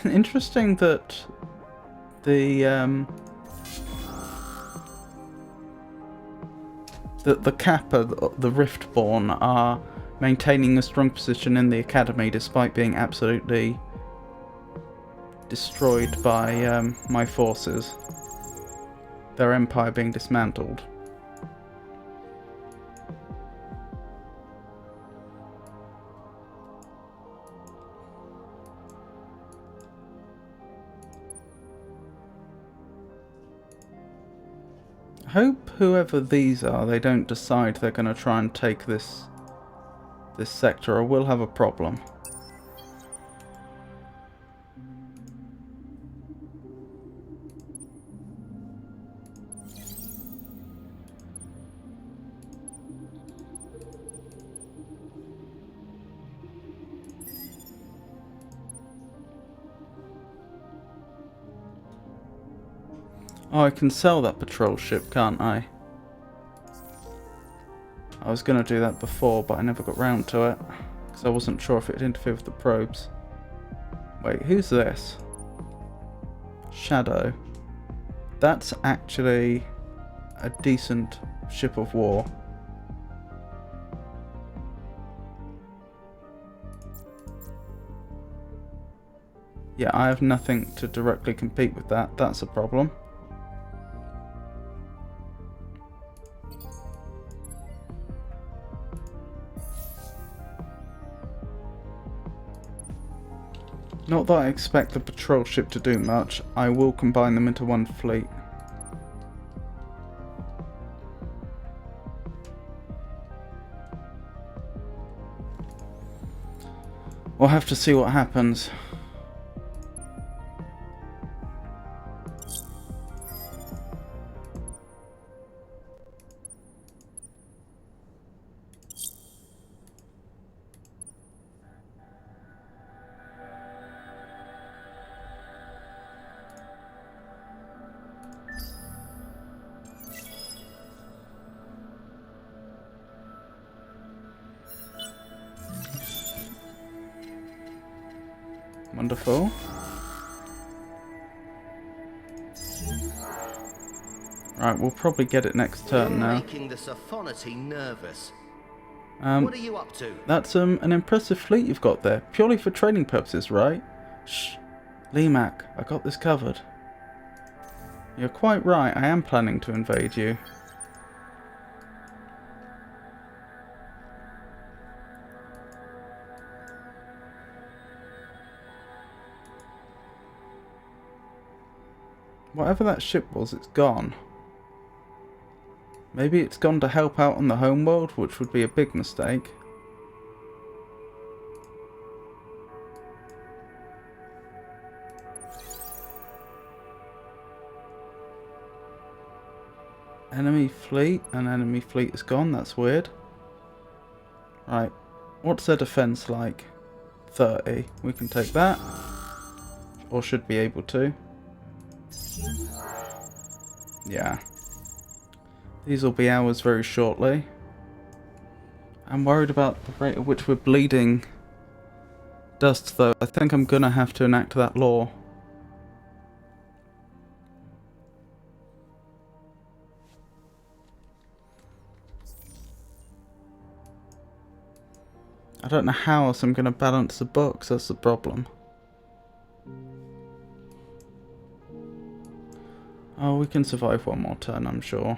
Interesting that the Kappa, the Riftborn, are maintaining a strong position in the academy despite being absolutely destroyed by my forces. Their empire being dismantled. I hope whoever these are, they don't decide they're going to try and take this sector, or we'll have a problem. Oh, I can sell that patrol ship, can't I? I was going to do that before, but I never got round to it. Because I wasn't sure if it would interfere with the probes. Wait, who's this? Shadow. That's actually a decent ship of war. Yeah, I have nothing to directly compete with that. That's a problem. Not that I expect the patrol ship to do much. I will combine them into one fleet. We'll have to see what happens. Wonderful. Right, we'll probably get it next turn now. Making the Sophonoty nervous. What are you up to? That's an impressive fleet you've got there. Purely for training purposes, right? Shh. Limac, I got this covered. You're quite right, I am planning to invade you. Whatever that ship was, it's gone. Maybe it's gone to help out on the homeworld, which would be a big mistake. Enemy fleet, and enemy fleet is gone. That's weird. Right, what's their defense like? 30. We can take that, or should be able to. Yeah. These will be ours very shortly. I'm worried about the rate at which we're bleeding dust, though. I think I'm gonna have to enact that law. I don't know how else I'm gonna balance the books, that's the problem. Oh, we can survive one more turn, I'm sure.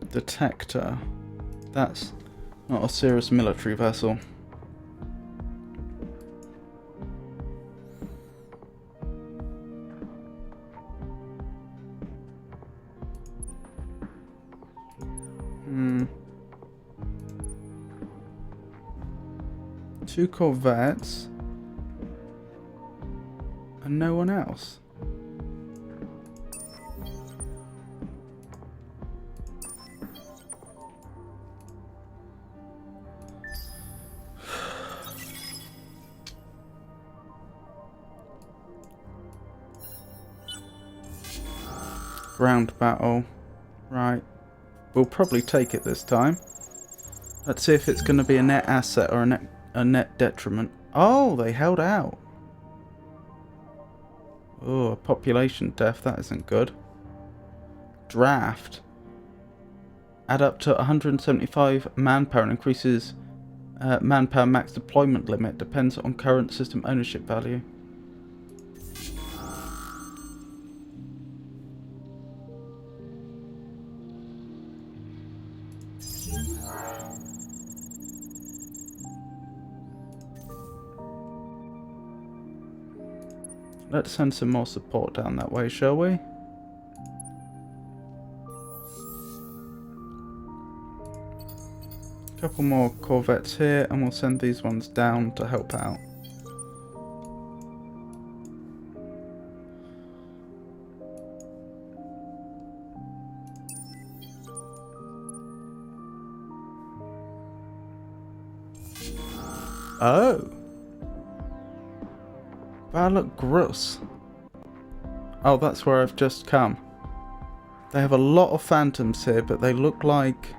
Detector. That's not a serious military vessel. Two corvettes and no one else. Ground battle. Right. We'll probably take it this time. Let's see if it's going to be a net asset or a net detriment. Oh, they held out. Oh, a population death. That isn't good. Draft. Add up to 175 manpower and increases manpower max deployment limit. Depends on current system ownership value. Let's send some more support down that way, shall we? Couple more corvettes here, and we'll send these ones down to help out. Oh! Balak Grus. Oh, that's where I've just come. They have a lot of phantoms here, but they look like...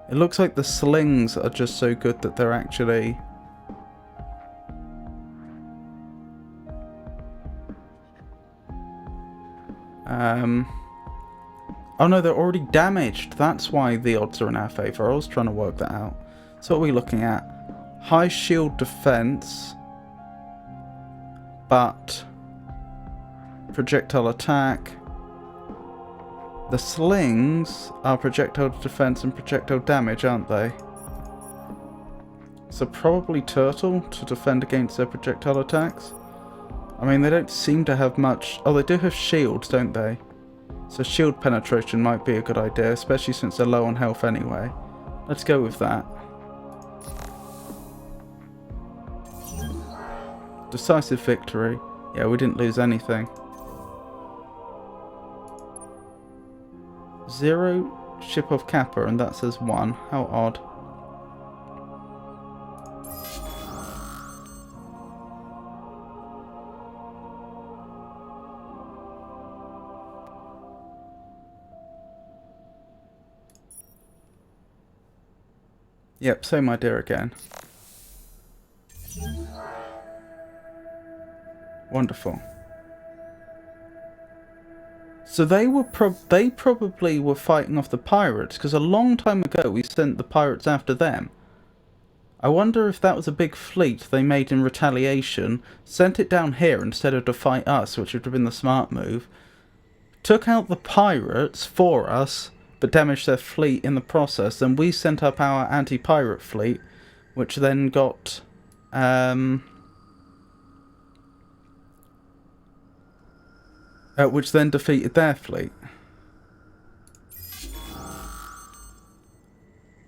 It looks like the slings are just so good that they're actually... Oh no, they're already damaged. That's why the odds are in our favour. I was trying to work that out. So what are we looking at? High shield defense, but projectile attack. The slings are projectile defense and projectile damage, aren't they? So probably turtle to defend against their projectile attacks. I mean, they don't seem to have much... Oh, they do have shields, don't they? So shield penetration might be a good idea, especially since they're low on health anyway. Let's go with that. Decisive victory. Yeah, we didn't lose anything. 0 ship of Kappa, and that says 1. How odd. Yep, same idea again. Wonderful. So they probably were fighting off the pirates, because a long time ago we sent the pirates after them. I wonder if that was a big fleet they made in retaliation, sent it down here instead of to fight us, which would have been the smart move, took out the pirates for us, but damaged their fleet in the process. Then we sent up our anti-pirate fleet, which then got which then defeated their fleet.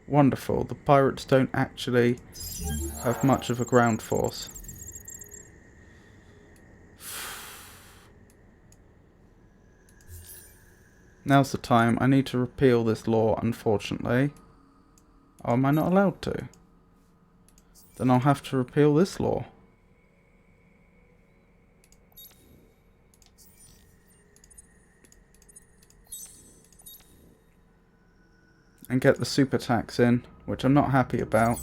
Wonderful. The pirates don't actually have much of a ground force. Now's the time. I need to repeal this law, unfortunately. Oh, am I not allowed to? Then I'll have to repeal this law. And get the super tax in, which I'm not happy about.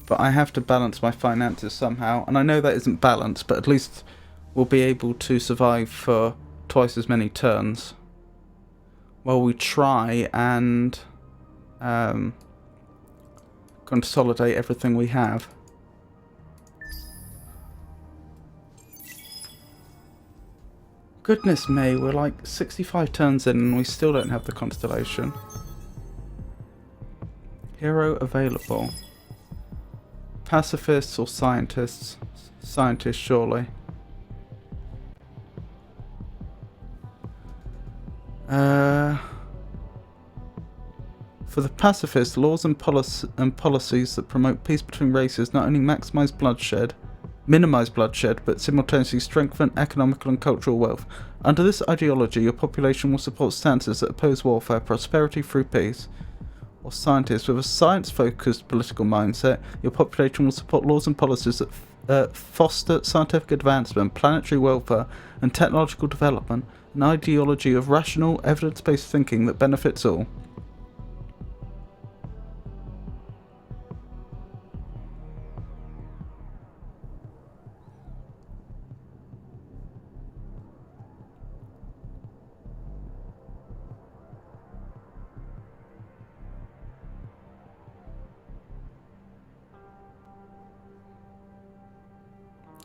But I have to balance my finances somehow. And I know that isn't balanced, but at least we'll be able to survive for twice as many turns while we try and consolidate everything we have. Goodness me, we're like 65 turns in and we still don't have the constellation. Hero available. Pacifists or scientists? Scientists, surely. For the pacifists, laws and policies that promote peace between races not only minimize bloodshed, but simultaneously strengthen economical and cultural wealth. Under this ideology, your population will support stances that oppose warfare, prosperity through peace. Or scientists, with a science-focused political mindset, your population will support laws and policies that foster scientific advancement, planetary welfare, and technological development. An ideology of rational, evidence-based thinking that benefits all.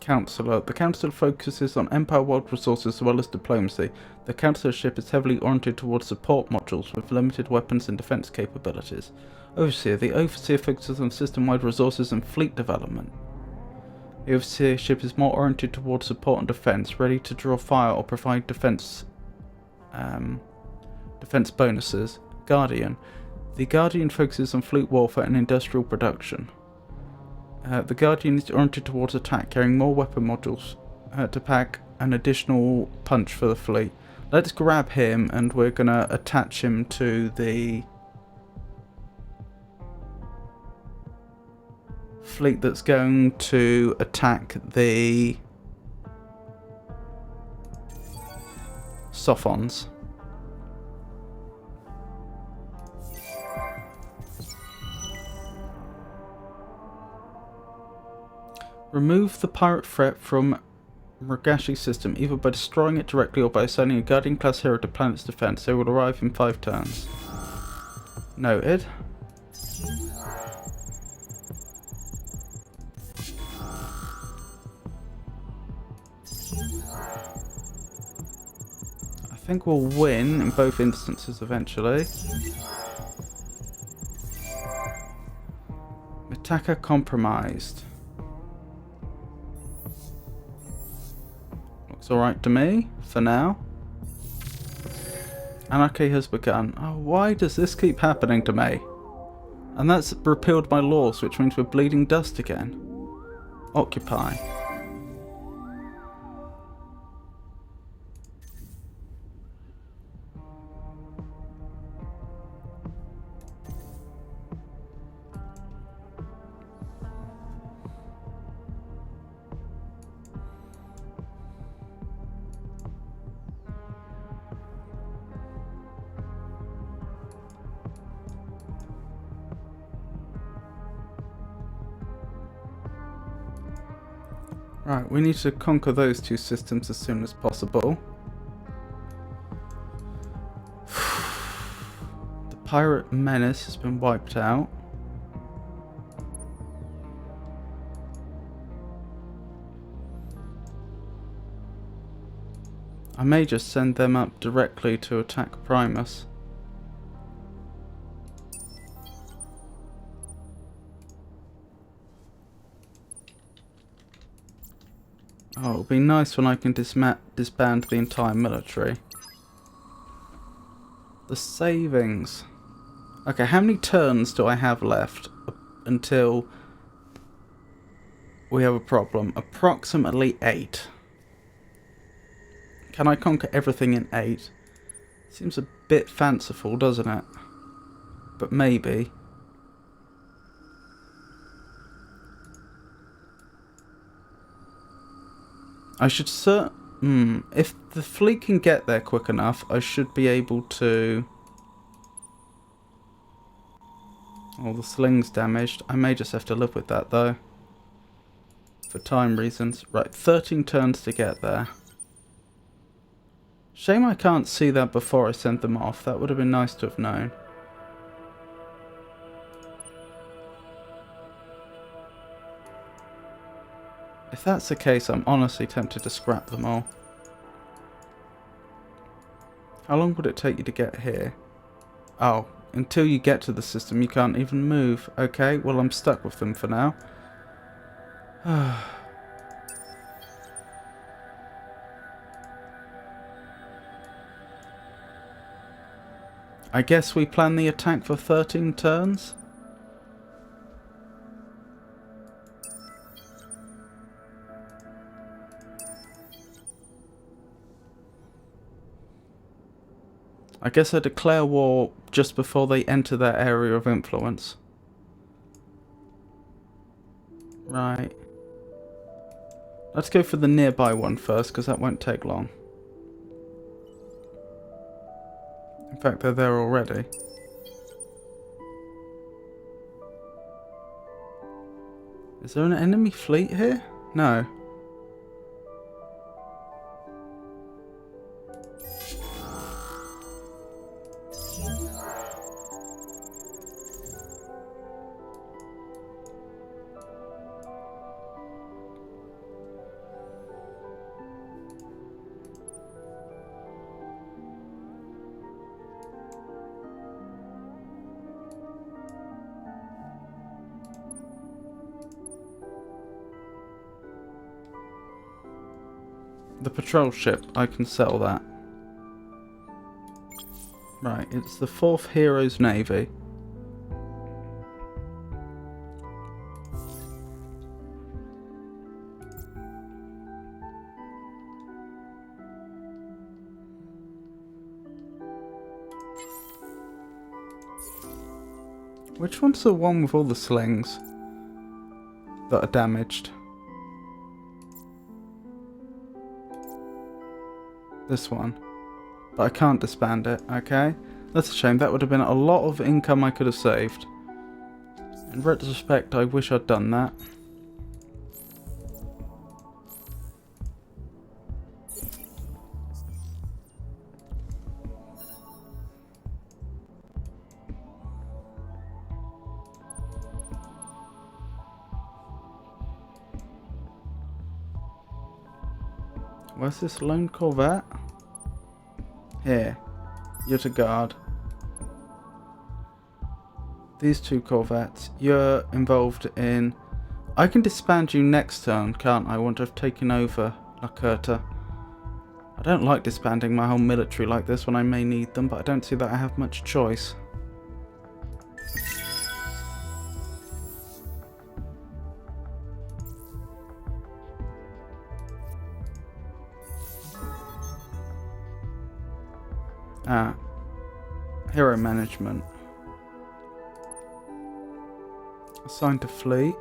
Councillor. The Council focuses on Empire world resources as well as diplomacy. The Councillorship is heavily oriented towards support modules with limited weapons and defense capabilities. Overseer. The Overseer focuses on system-wide resources and fleet development. The Overseership is more oriented towards support and defense, ready to draw fire or provide defense bonuses. Guardian. The Guardian focuses on fleet warfare and industrial production. The Guardian is oriented towards attack, carrying more weapon modules to pack an additional punch for the fleet. Let's grab him and we're going to attach him to the fleet that's going to attack the Sophons. Remove the pirate threat from Murgashi's system, either by destroying it directly or by assigning a Guardian-class hero to planet's defense. They will arrive in 5 turns. Noted. I think we'll win in both instances eventually. Mitaka compromised. Alright to me, for now. Anarchy has begun. Oh, why does this keep happening to me? And that's repealed my laws, which means we're bleeding dust again. Occupy. Right, we need to conquer those 2 systems as soon as possible. The pirate menace has been wiped out. I may just send them up directly to attack Primus. Oh, it'll be nice when I can disband the entire military. The savings. Okay, how many turns do I have left until we have a problem? Approximately 8. Can I conquer everything in 8? Seems a bit fanciful, doesn't it? But maybe. I should if the fleet can get there quick enough, I should be able to... Oh, the sling's damaged. I may just have to live with that, though. For time reasons. Right, 13 turns to get there. Shame I can't see that before I sent them off. That would have been nice to have known. If that's the case, I'm honestly tempted to scrap them all. How long would it take you to get here? Oh, until you get to the system you can't even move. Okay, well I'm stuck with them for now. I guess we plan the attack for 13 turns? I guess I declare war just before they enter their area of influence. Right. Let's go for the nearby one first, because that won't take long. In fact, they're there already. Is there an enemy fleet here? No. The patrol ship, I can sell that. Right, it's the 4th Heroes Navy. Which one's the one with all the slings that are damaged? This one. But I can't disband it, okay? That's a shame. That would have been a lot of income I could have saved. In retrospect, I wish I'd done that. Where's this lone corvette? Here. You're to guard. These 2 corvettes. You're involved in... I can disband you next turn, can't I? Once I've taken over La Curta. I don't like disbanding my whole military like this when I may need them, but I don't see that I have much choice. Hero management. Assigned to fleet.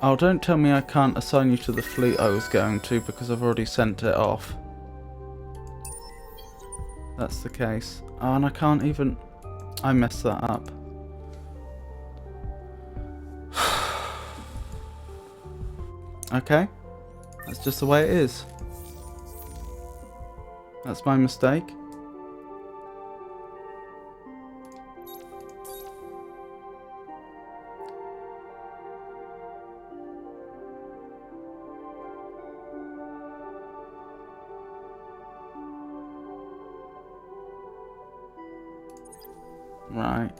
Oh, don't tell me I can't assign you to the fleet I was going to because I've already sent it off. That's the case. Oh, and I can't even... I messed that up. Okay. That's just the way it is. That's my mistake. Right.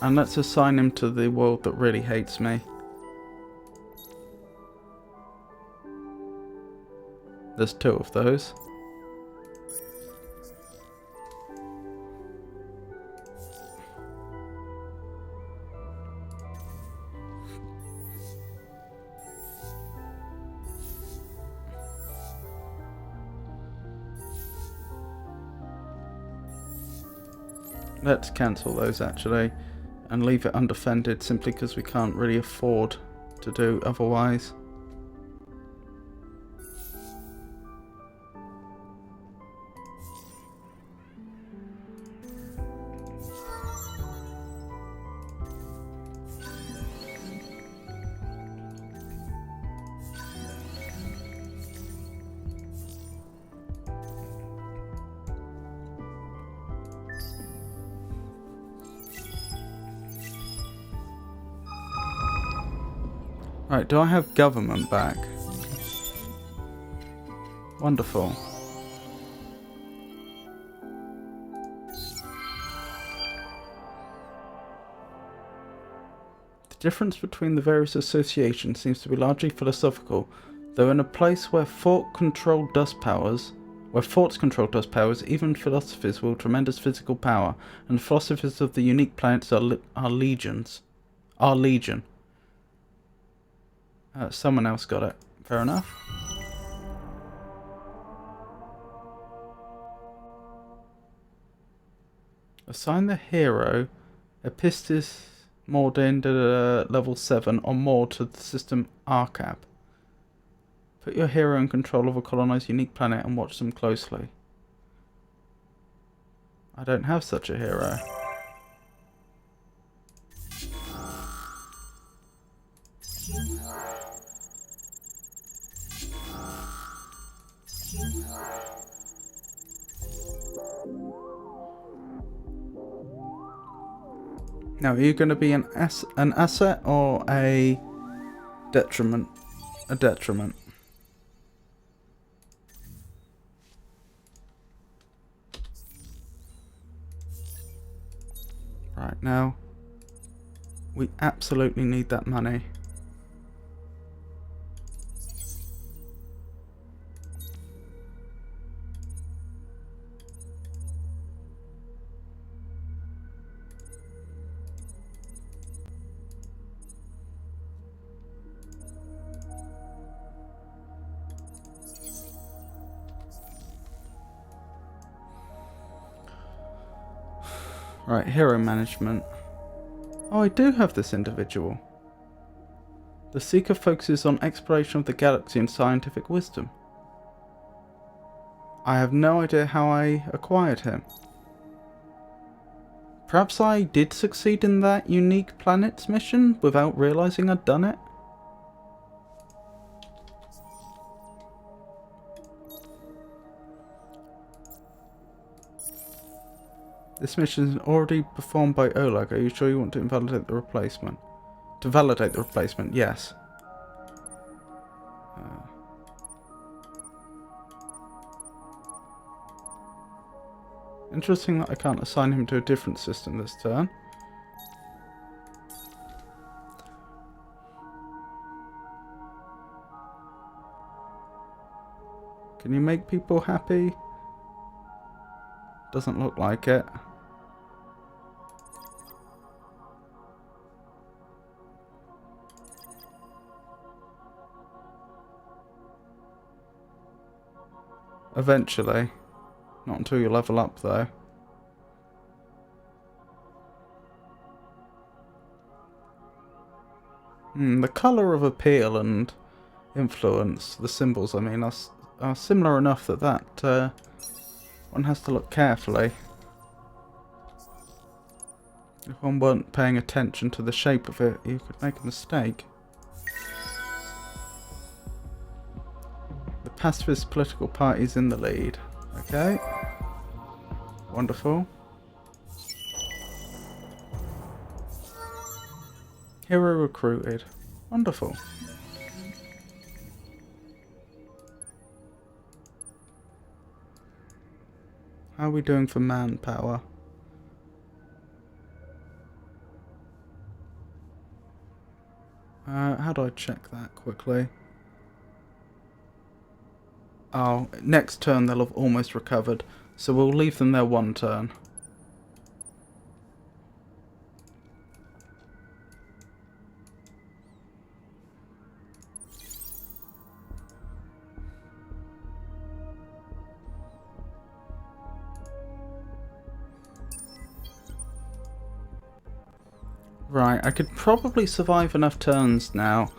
And let's assign him to the world that really hates me. There's 2 of those. Let's cancel those actually and leave it undefended simply because we can't really afford to do otherwise. Right, do I have government back? Wonderful. The difference between the various associations seems to be largely philosophical, though in a place where forts control dust powers, even philosophers wield tremendous physical power, and philosophers of the unique planets are legion. Someone else got it. Fair enough. Assign the hero Epistis Mordin level 7 or more to the system Arcab. Put your hero in control of a colonized unique planet and watch them closely. I don't have such a hero. Now, are you going to be an asset or a detriment? A detriment. Right, now, we absolutely need that money. Right, hero management. Oh, I do have this individual. The Seeker focuses on exploration of the galaxy and scientific wisdom. I have no idea how I acquired him. Perhaps I did succeed in that unique planets mission without realizing I'd done it? This mission is already performed by Oleg. Are you sure you want to invalidate the replacement? To validate the replacement, yes. Interesting that I can't assign him to a different system this turn. Can you make people happy? Doesn't look like it. Eventually. Not until you level up, though. The colour of appeal and influence, the symbols, I mean, are similar enough that one has to look carefully. If one weren't paying attention to the shape of it, you could make a mistake. The pacifist political party's in the lead. Okay. Wonderful. Hero recruited. Wonderful. How are we doing for manpower? How do I check that quickly? Oh, next turn they'll have almost recovered, so we'll leave them there one turn. Right, I could probably survive enough turns now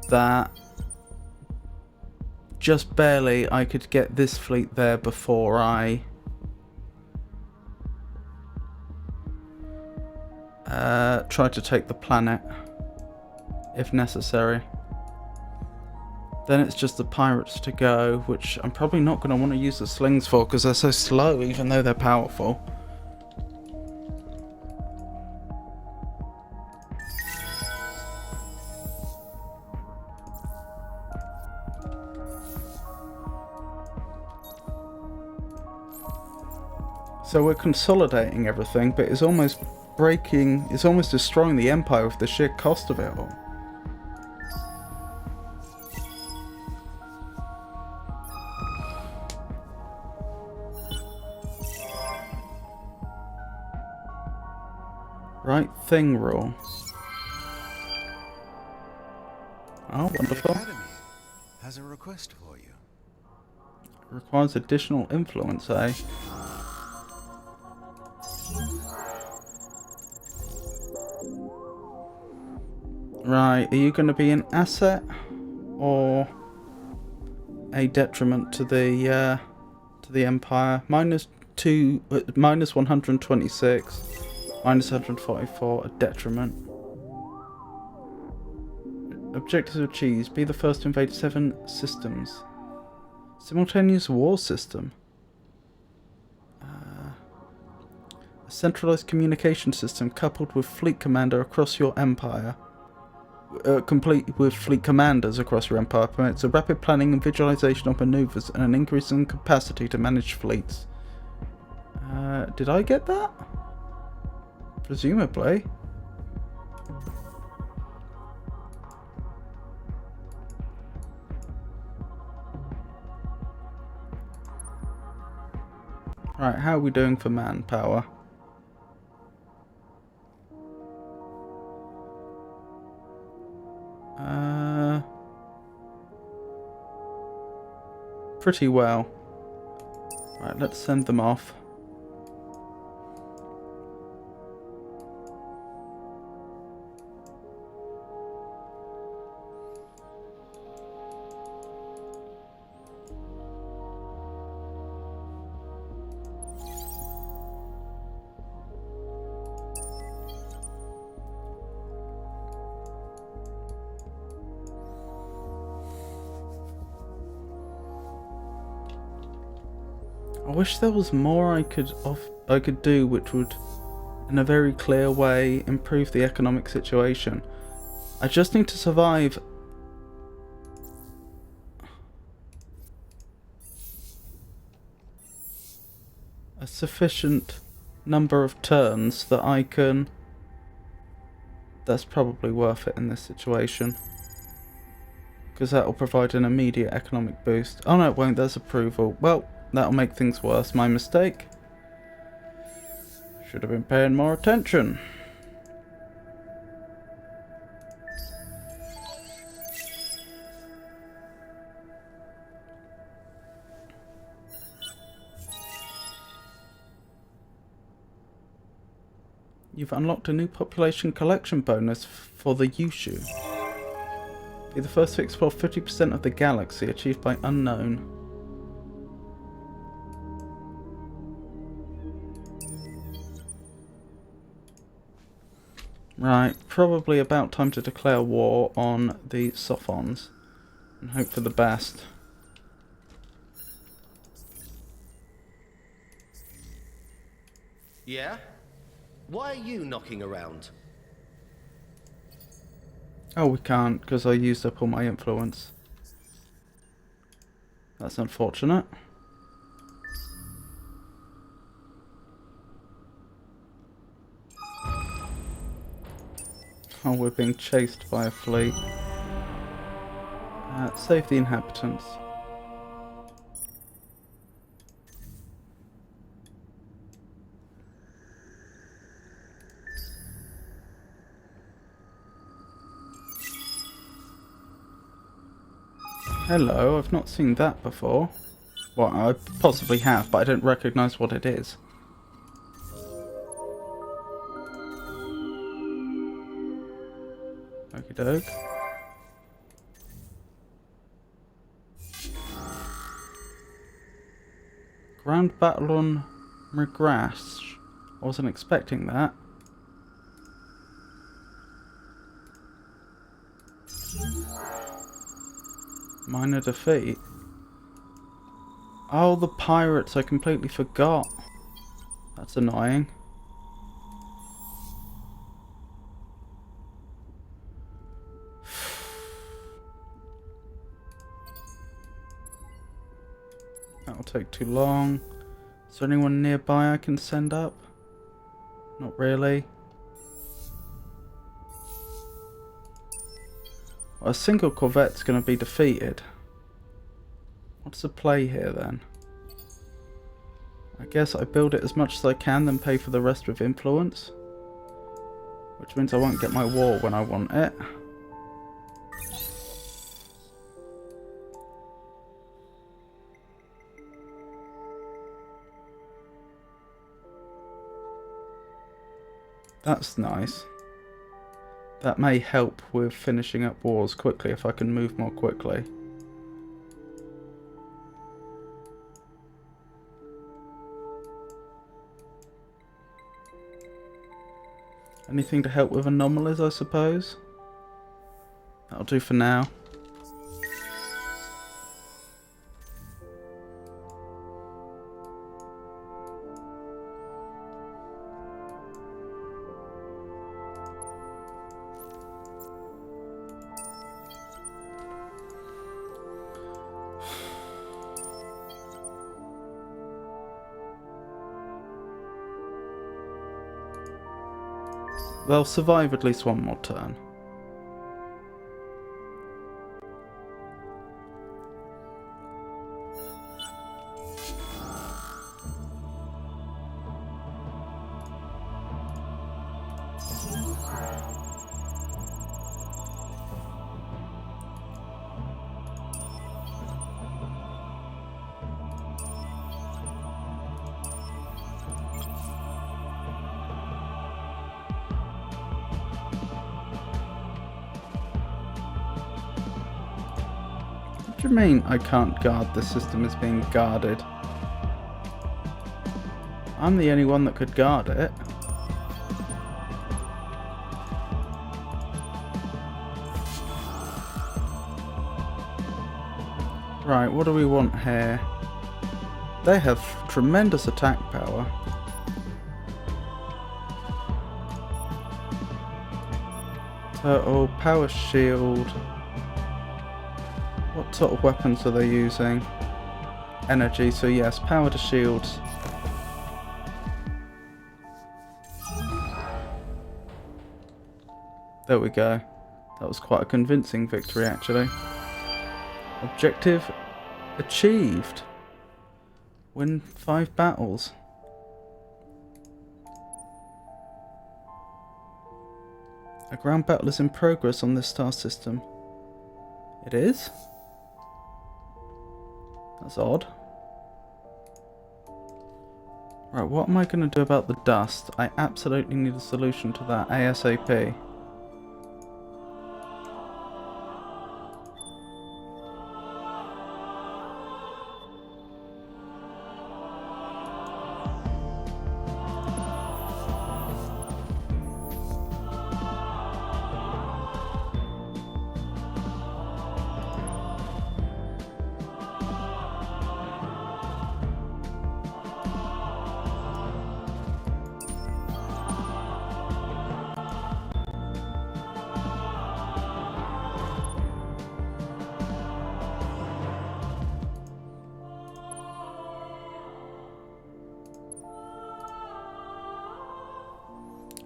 that just barely I could get this fleet there before I try to take the planet, if necessary. Then it's just the pirates to go, which I'm probably not going to want to use the slings for because they're so slow, even though they're powerful. So we're consolidating everything, but it's almost destroying the Empire with the sheer cost of it all. Right thing rule. Oh, wonderful. The Academy has a request for you. Requires additional influence, eh? Right, are you going to be an asset or a detriment to the Empire? Minus 126, minus 144, a detriment. Objectives achieved: be the first to invade 7 systems. Simultaneous war system. A centralized communication system coupled with fleet commander across your empire. Complete with fleet commanders across your empire permits a rapid planning and visualization of maneuvers and an increase in capacity to manage fleets. Did I get that? Presumably. Right, how are we doing for manpower? Pretty well. Right, let's send them off. I wish there was more I could do which would, in a very clear way, improve the economic situation. I just need to survive a sufficient number of turns that I can... That's probably worth it in this situation, because that will provide an immediate economic boost. Oh no, it won't. There's approval. Well, that'll make things worse. My mistake. Should have been paying more attention. You've unlocked a new population collection bonus for the Yushu. Be the first to explore 50% of the galaxy, achieved by unknown. Right, probably about time to declare war on the Sophons and hope for the best. Yeah? Why are you knocking around? Oh, we can't, because I used up all my influence. That's unfortunate. Oh, we're being chased by a fleet. Save the inhabitants. Hello, I've not seen that before. Well, I possibly have, but I don't recognise what it is. Okie doke. Ground battle on Mrigash. I wasn't expecting that. Minor defeat. Oh, the pirates, I completely forgot. That's annoying. That'll take too long. Is there anyone nearby I can send up? Not really. Well, a single corvette's going to be defeated. What's the play here then? I guess I build it as much as I can, then pay for the rest with influence. Which means I won't get my war when I want it. That's nice. That may help with finishing up wars quickly if I can move more quickly. Anything to help with anomalies, I suppose? That'll do for now. They'll survive at least one more turn. What do you mean I can't guard? The system is being guarded. I'm the only one that could guard it. Right, what do we want here? They have tremendous attack power. Turtle, power shield. What sort of weapons are they using? Energy, so yes, power to shields. There we go. That was quite a convincing victory, actually. Objective achieved. Win 5 battles. A ground battle is in progress on this star system. It is? That's odd. Right, what am I going to do about the dust? I absolutely need a solution to that ASAP.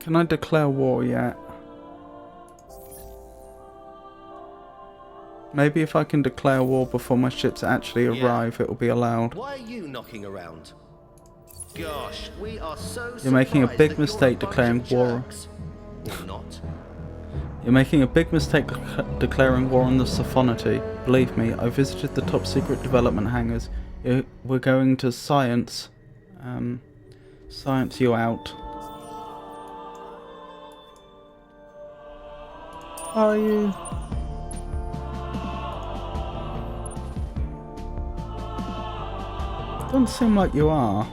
Can I declare war yet? Maybe if I can declare war before my ships actually arrive, it will be allowed. Why are you knocking around? Gosh, we are so You're making a surprised big that you're mistake a bunch declaring of war. jerks. Or not. You're making a big mistake declaring war on the Sophonoty. Believe me, I visited the top secret development hangars. We're going to science you out. Are you? Doesn't seem like you are.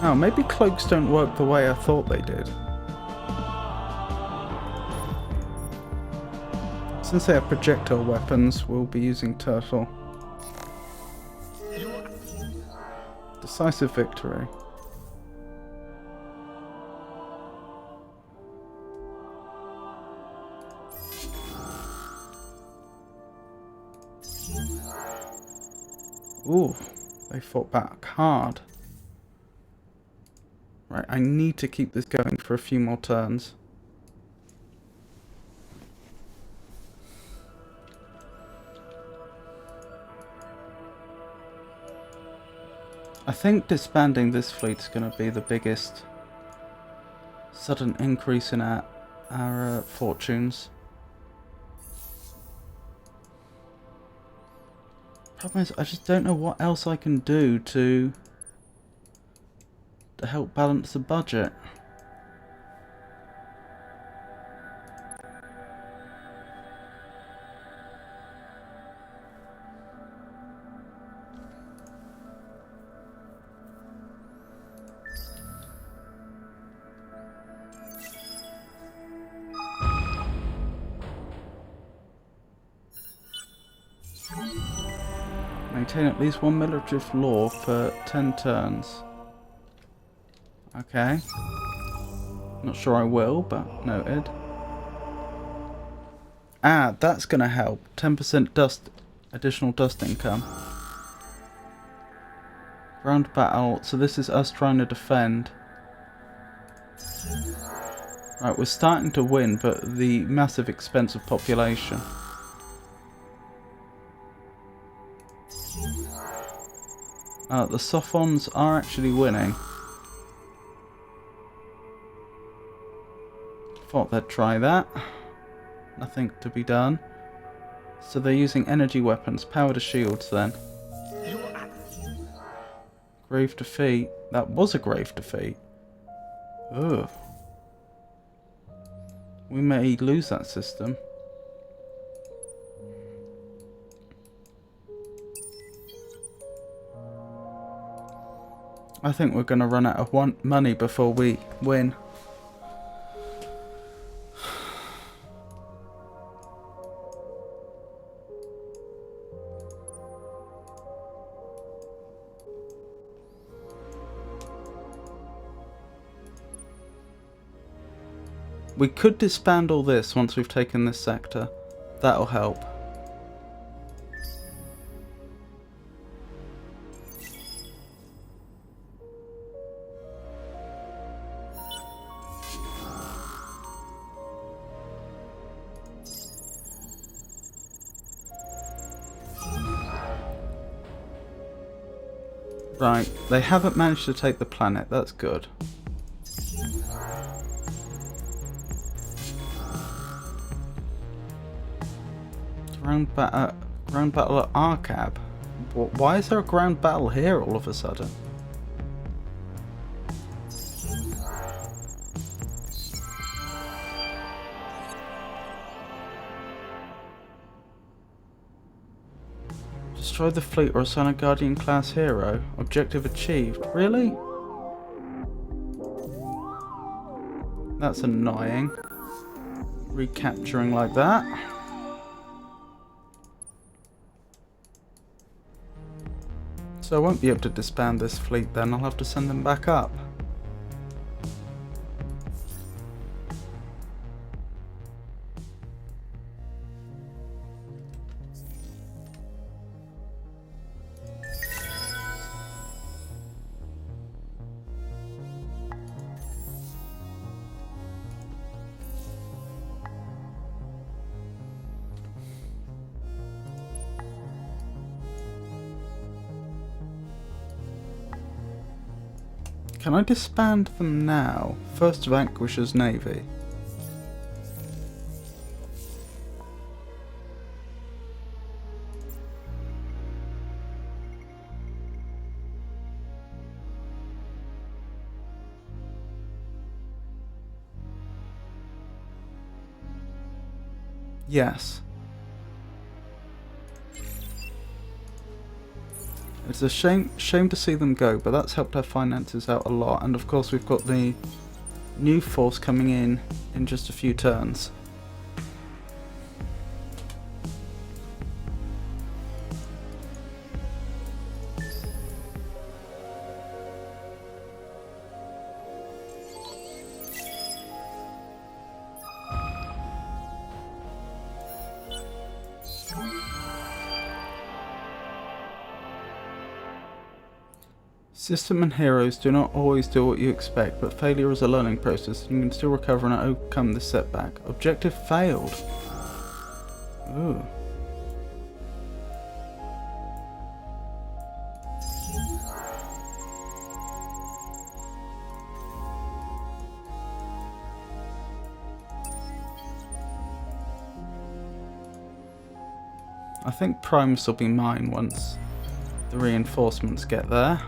Oh, maybe cloaks don't work the way I thought they did. Since they have projectile weapons, we'll be using turtle. Decisive victory. Ooh, they fought back hard. Right, I need to keep this going for a few more turns. I think disbanding this fleet is going to be the biggest sudden increase in our fortunes. Problem is, I just don't know what else I can do to help balance the budget. Maintain at least one military law for 10 turns. Okay. Not sure I will, but noted. Ah, that's gonna help. 10% dust, additional dust income. Ground battle, so this is us trying to defend. Right, we're starting to win, but the massive expense of population. The Sophons are actually winning. Thought they'd try that. Nothing to be done. So they're using energy weapons. Power to shields then. Grave defeat. That was a grave defeat. Ugh. We may lose that system. I think we're going to run out of money before we win. We could disband all this once we've taken this sector. That'll help. Right, they haven't managed to take the planet, that's good. Ground battle at Arcab? Why is there a ground battle here all of a sudden? Destroy the fleet or assign a Guardian class hero. Objective achieved. Really? That's annoying. Recapturing like that. So I won't be able to disband this fleet then. I'll have to send them back up. Can I disband them now? First Vanquisher's Navy. Yes. It's a shame to see them go, but that's helped our finances out a lot. And of course we've got the new force coming in just a few turns. System and heroes do not always do what you expect, but failure is a learning process, and you can still recover and overcome this setback. Objective failed. Ooh. I think primes will be mine once the reinforcements get there.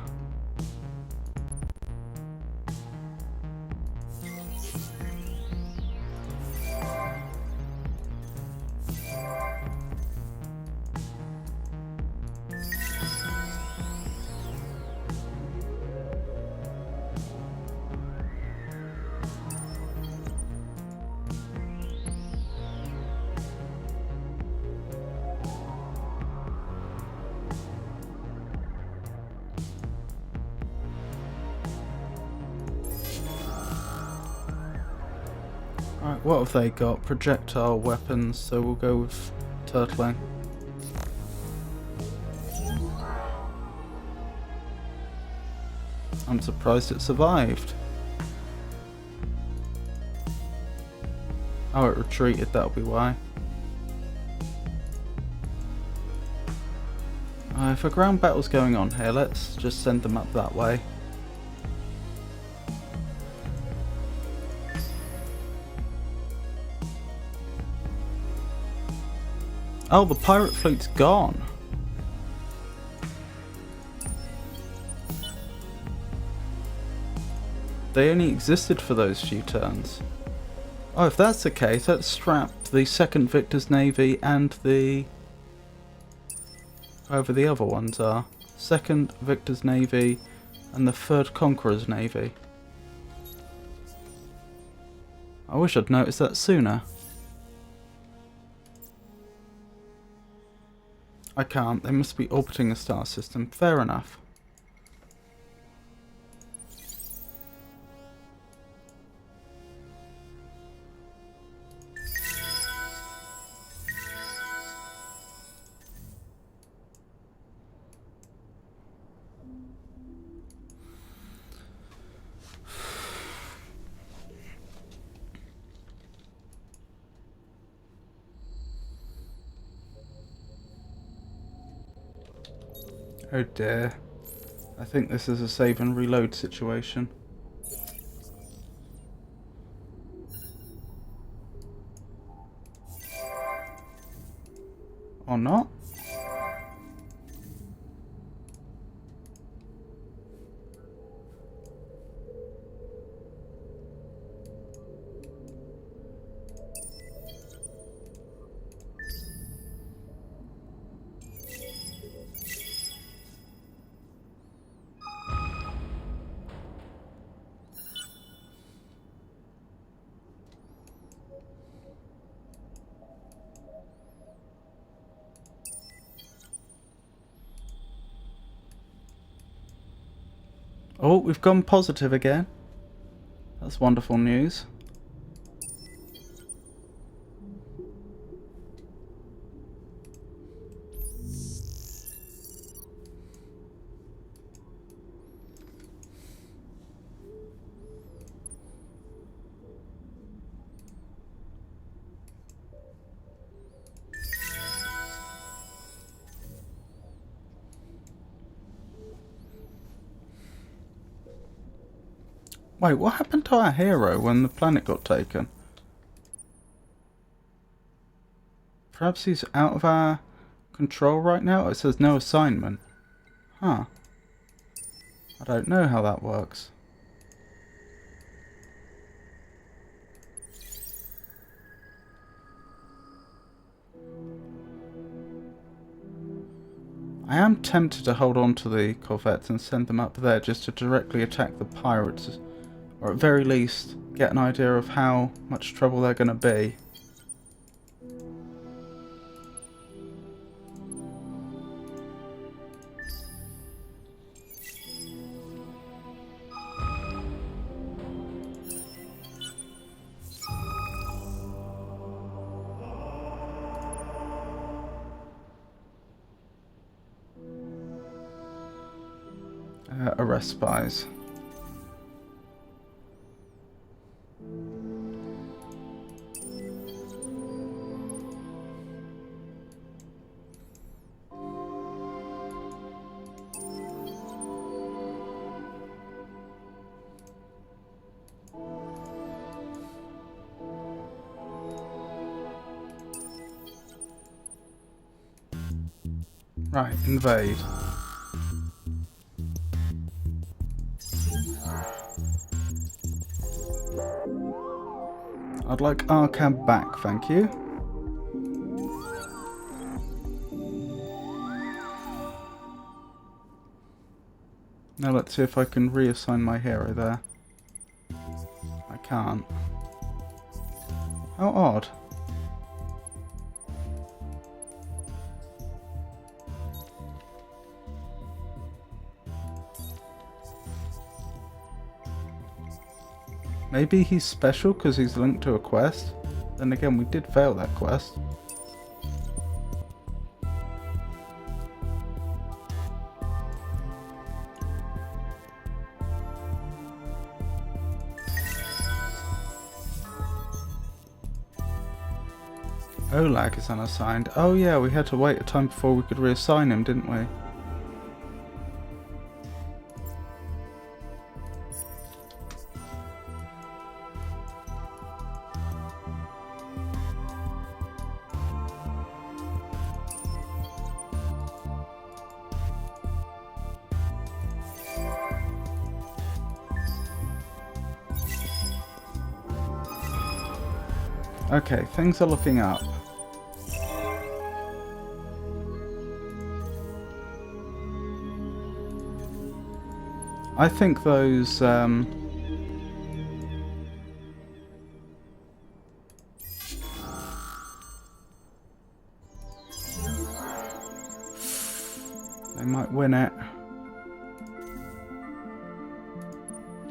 Right, what have they got? Projectile weapons, so we'll go with turtling. I'm surprised it survived. Oh, it retreated, that'll be why. If a ground battle's going on here, let's just send them up that way. Oh, the pirate fleet's gone. They only existed for those few turns. Oh, if that's the case, let's strap the second Victor's Navy and the... however the other ones are. Second Victor's Navy and the third Conqueror's Navy. I wish I'd noticed that sooner. I can't, they must be orbiting a star system. Fair enough. Oh dear. I think this is a save and reload situation. Or not? Oh, we've gone positive again. That's wonderful news. Wait, what happened to our hero when the planet got taken? Perhaps he's out of our control right now? It says no assignment. Huh. I don't know how that works. I am tempted to hold on to the corvettes and send them up there just to directly attack the pirates, or at very least get an idea of how much trouble they're going to be. Arrest spies. Right, invade. I'd like Arcab back, thank you. Now let's see if I can reassign my hero there. I can't. How odd. Maybe he's special because he's linked to a quest. Then again, we did fail that quest. Olag is unassigned. Oh yeah, we had to wait a time before we could reassign him, didn't we? Okay, things are looking up. I think those they might win it.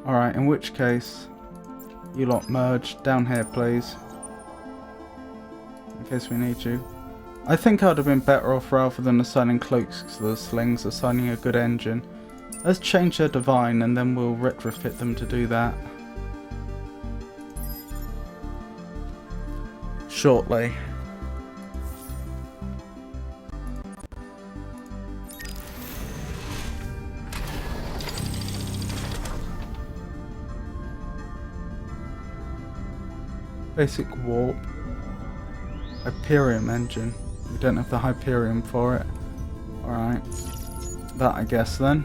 Alright, in which case you lot merge down here, please. In case we need you. I think I'd have been better off, rather than assigning cloaks to the slings, assigning a good engine. Let's change their divine and then we'll retrofit them to do that shortly. Basic warp. Hyperium engine. We don't have the Hyperium for it. Alright. That I guess then.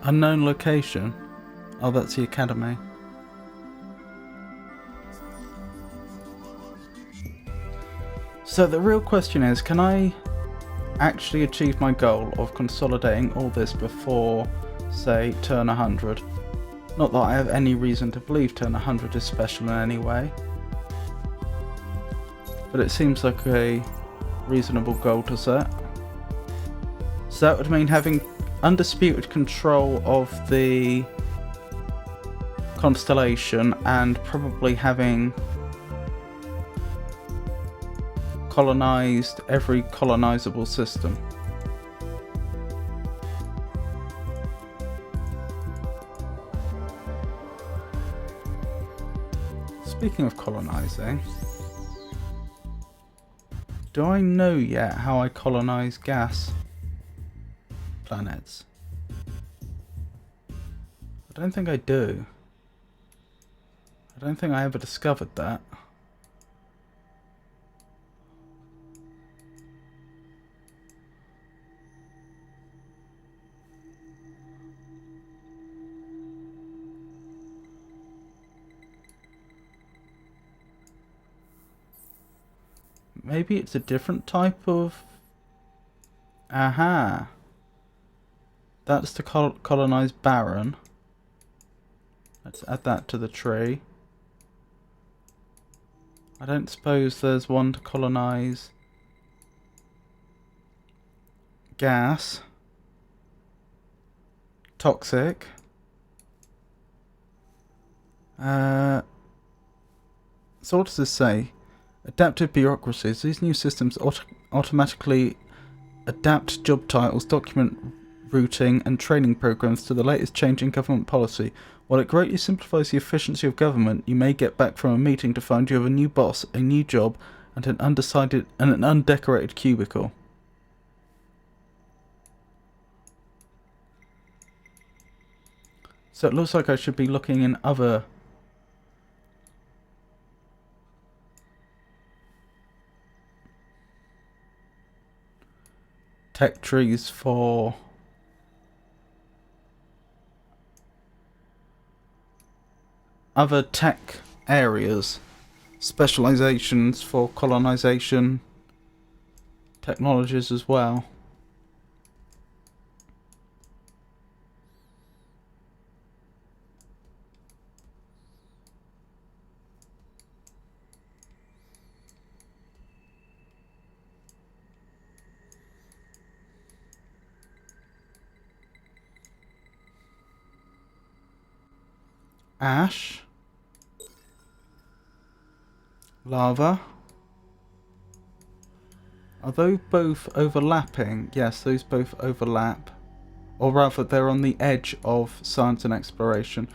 Unknown location? Oh, that's the academy. So the real question is, can I actually achieve my goal of consolidating all this before, say, turn 100? Not that I have any reason to believe turn 100 is special in any way. But it seems like a reasonable goal to set. So that would mean having undisputed control of the constellation and probably having colonized every colonizable system. Speaking of colonizing, do I know yet how I colonize gas planets? I don't think I do. I don't think I ever discovered that. Maybe it's a different type of... Aha! That's to colonize Baron. Let's add that to the tree. I don't suppose there's one to colonize gas. Toxic. So what does this say? Adaptive bureaucracies. These new systems automatically adapt job titles, document routing and training programs to the latest change in government policy. While it greatly simplifies the efficiency of government, you may get back from a meeting to find you have a new boss, a new job, and an undecorated cubicle. So it looks like I should be looking in other tech trees for other tech areas, specializations for colonization technologies as well. Ash. Lava. Are those both overlapping? Yes, those both overlap. Or rather, they're on the edge of science and exploration.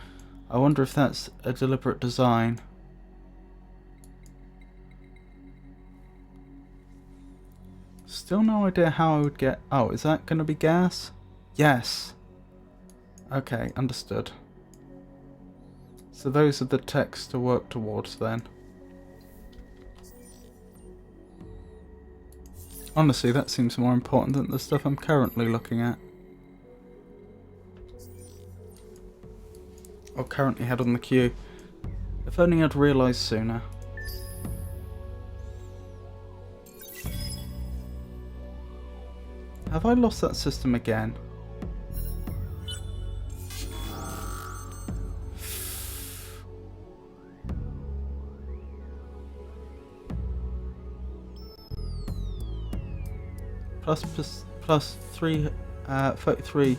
I wonder if that's a deliberate design. Still no idea how I would get... Oh, is that going to be gas? Yes. Okay, understood. So those are the techs to work towards then. Honestly, that seems more important than the stuff I'm currently looking at. Or currently had on the queue. If only I'd realised sooner. Have I lost that system again? Plus 33%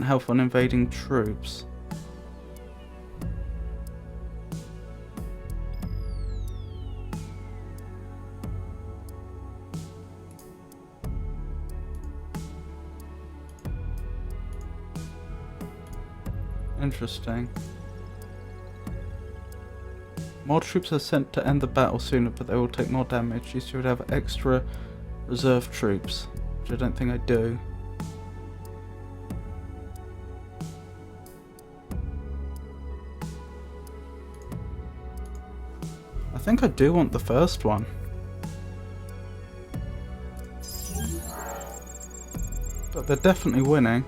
health on invading troops. Interesting. More troops are sent to end the battle sooner, but they will take more damage. You should have extra reserve troops, which I don't think I do. I think I do want the first one. But they're definitely winning.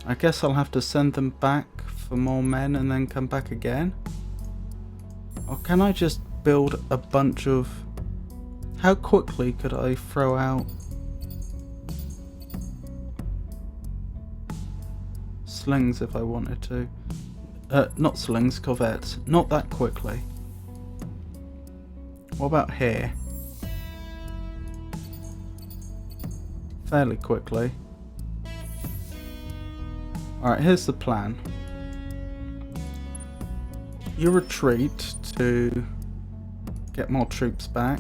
I guess I'll have to send them back for more men and then come back again. Or can I just build a bunch of... How quickly could I throw out slings if I wanted to. Not slings, corvettes. Not that quickly. What about here? Fairly quickly. Alright, here's the plan. You retreat to get more troops back.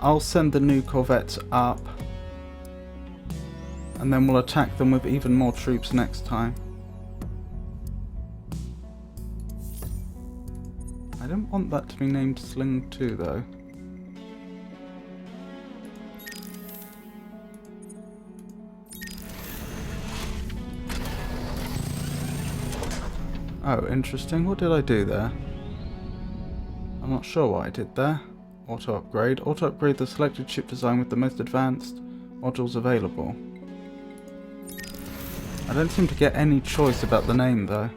I'll send the new corvettes up. And then we'll attack them with even more troops next time. I don't want that to be named Sling 2 though. Oh, interesting. What did I do there? I'm not sure what I did there. Auto upgrade. Auto upgrade the selected ship design with the most advanced modules available. I don't seem to get any choice about the name though.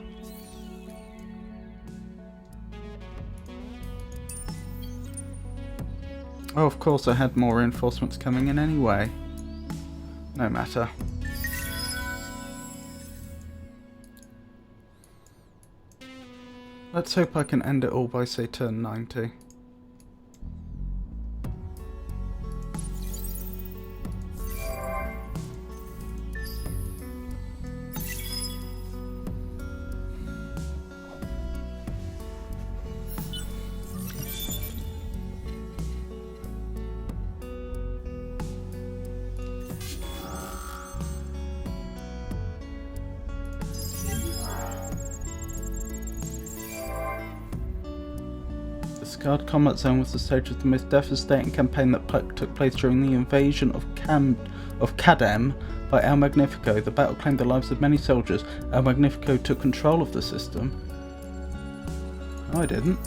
Oh, of course I had more reinforcements coming in anyway. No matter. Let's hope I can end it all by, say, turn 90. Scarred Combat Zone was the stage of the most devastating campaign that took place during the invasion of Cadem by El Magnifico. The battle claimed the lives of many soldiers. El Magnifico took control of the system. No, I didn't.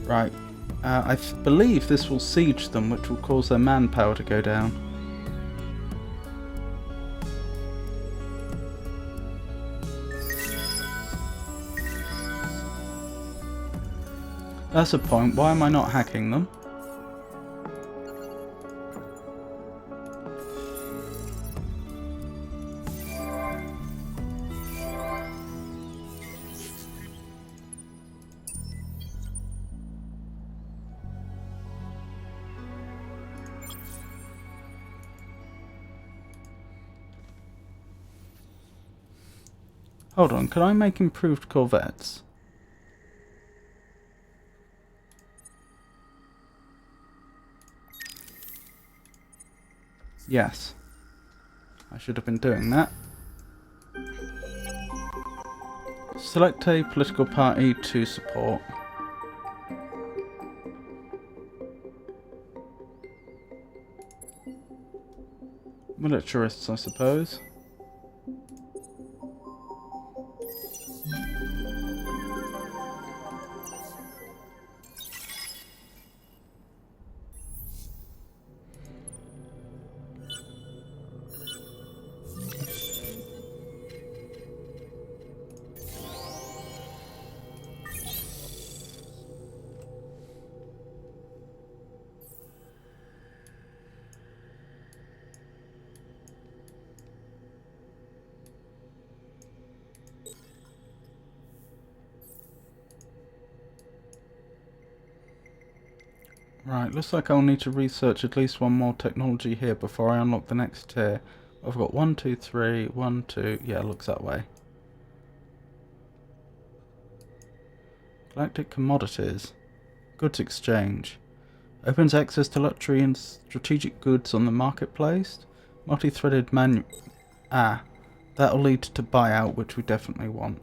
Right. I believe this will siege them, which will cause their manpower to go down. That's a point. Why am I not hacking them? Hold on, can I make improved corvettes? Yes. I should have been doing that. Select a political party to support. Militarists, I suppose. Right, looks like I'll need to research at least one more technology here before I unlock the next tier. I've got 1, 2, 3, 1, 2, yeah, looks that way. Galactic commodities. Goods exchange. Opens access to luxury and strategic goods on the marketplace. Multi-threaded that'll lead to buyout, which we definitely want.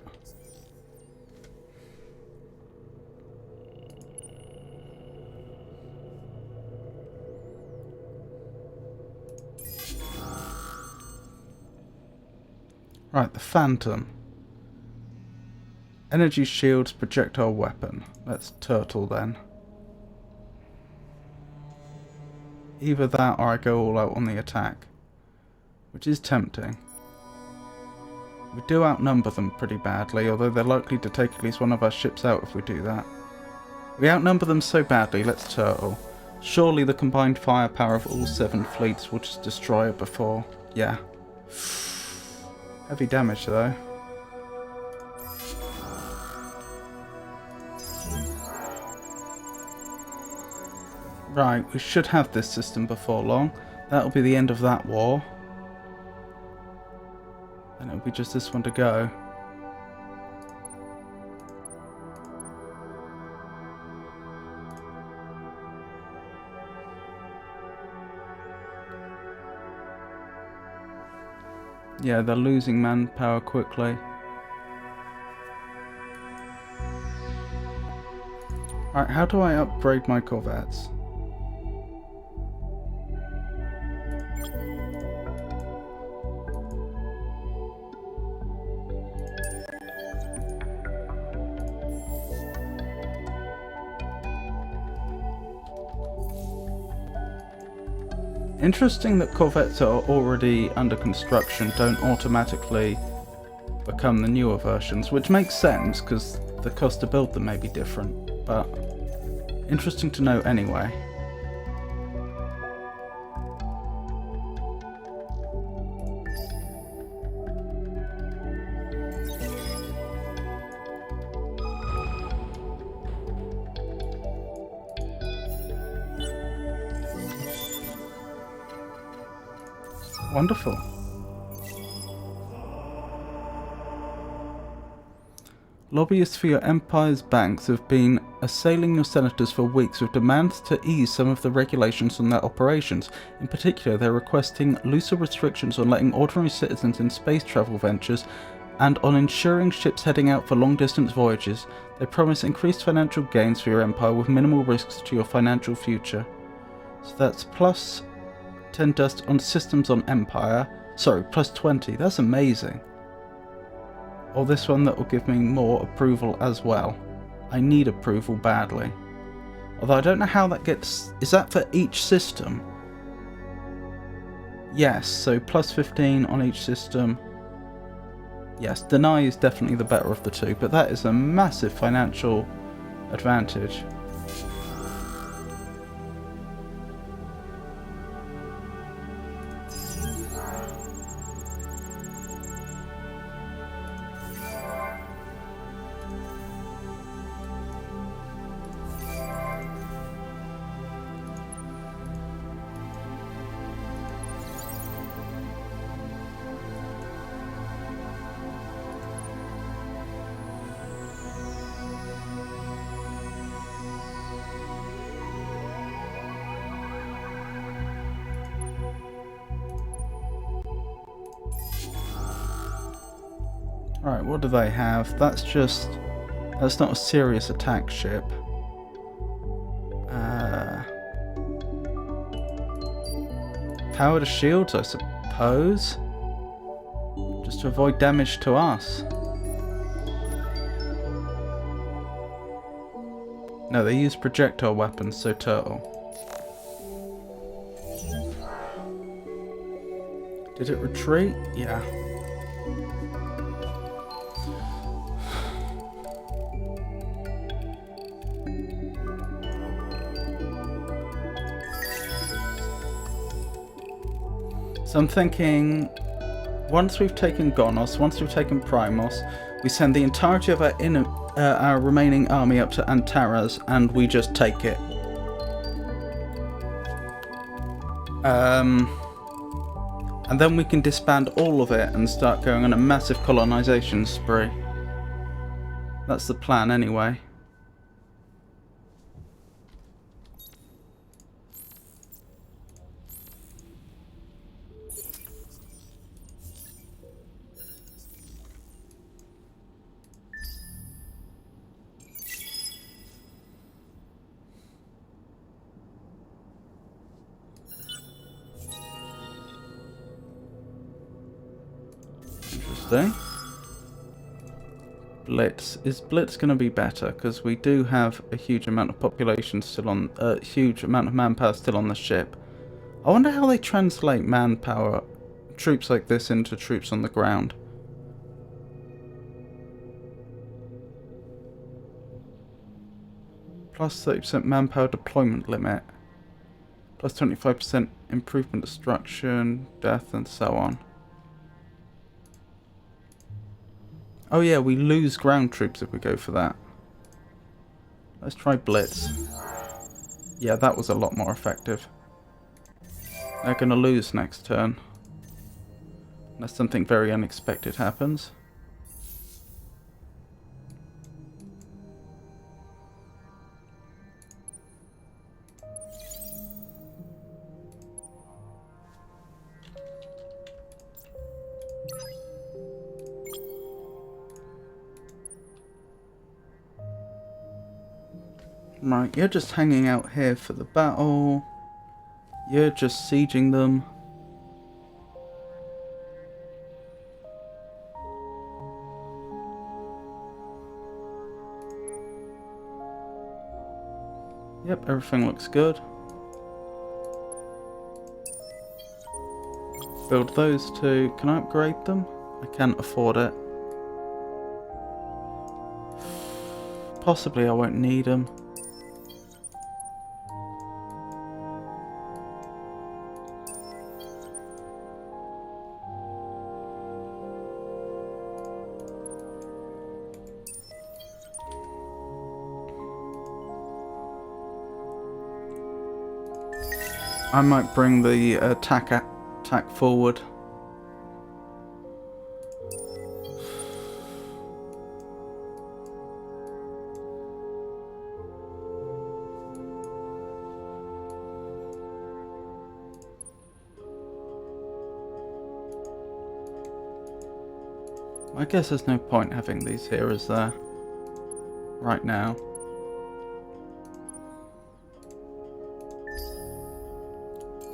Right, the Phantom. Energy shields, projectile weapon. Let's turtle then. Either that or I go all out on the attack. Which is tempting. We do outnumber them pretty badly, although they're likely to take at least one of our ships out if we do that. We outnumber them so badly, let's turtle. Surely the combined firepower of all 7 fleets will just destroy it before. Yeah. Heavy damage though. Right, we should have this system before long. That'll be the end of that war. And it'll be just this one to go. Yeah, they're losing manpower quickly. Right, how do I upgrade my corvettes? Interesting that corvettes that are already under construction don't automatically become the newer versions, which makes sense because the cost to build them may be different, but interesting to know anyway. Wonderful. Lobbyists for your empire's banks have been assailing your senators for weeks with demands to ease some of the regulations on their operations. In particular, they're requesting looser restrictions on letting ordinary citizens in space travel ventures and on ensuring ships heading out for long-distance voyages. They promise increased financial gains for your empire with minimal risks to your financial future. So that's plus 10 dust on systems on Empire. Sorry, plus 20. That's amazing. Or this one that will give me more approval as well. I need approval badly. Although I don't know how that gets... Is that for each system? Yes, so plus 15 on each system. Yes, deny is definitely the better of the two, but that is a massive financial advantage. Right, what do they have? That's not a serious attack ship. Power to shields, I suppose? Just to avoid damage to us. No, they use projectile weapons, so turtle. Did it retreat? Yeah. So I'm thinking, once we've taken Gonos, once we've taken Primos, we send the entirety of our remaining army up to Antares, and we just take it. And then we can disband all of it and start going on a massive colonization spree. That's the plan anyway. Interesting. Blitz. Is Blitz going to be better? Because we do have a huge amount of population still on... a huge amount of manpower still on the ship. I wonder how they translate manpower, troops like this, into troops on the ground. Plus 30% manpower deployment limit. Plus 25% improvement, destruction, death, and so on. Oh yeah, we lose ground troops if we go for that. Let's try Blitz. Yeah, that was a lot more effective. They're going to lose next turn. Unless something very unexpected happens. Right, you're just hanging out here for the battle. You're just sieging them. Yep, everything looks good. Build those two. Can I upgrade them? I can't afford it. Possibly I won't need them. I might bring the attack forward. I guess there's no point having these here, is there? Right now.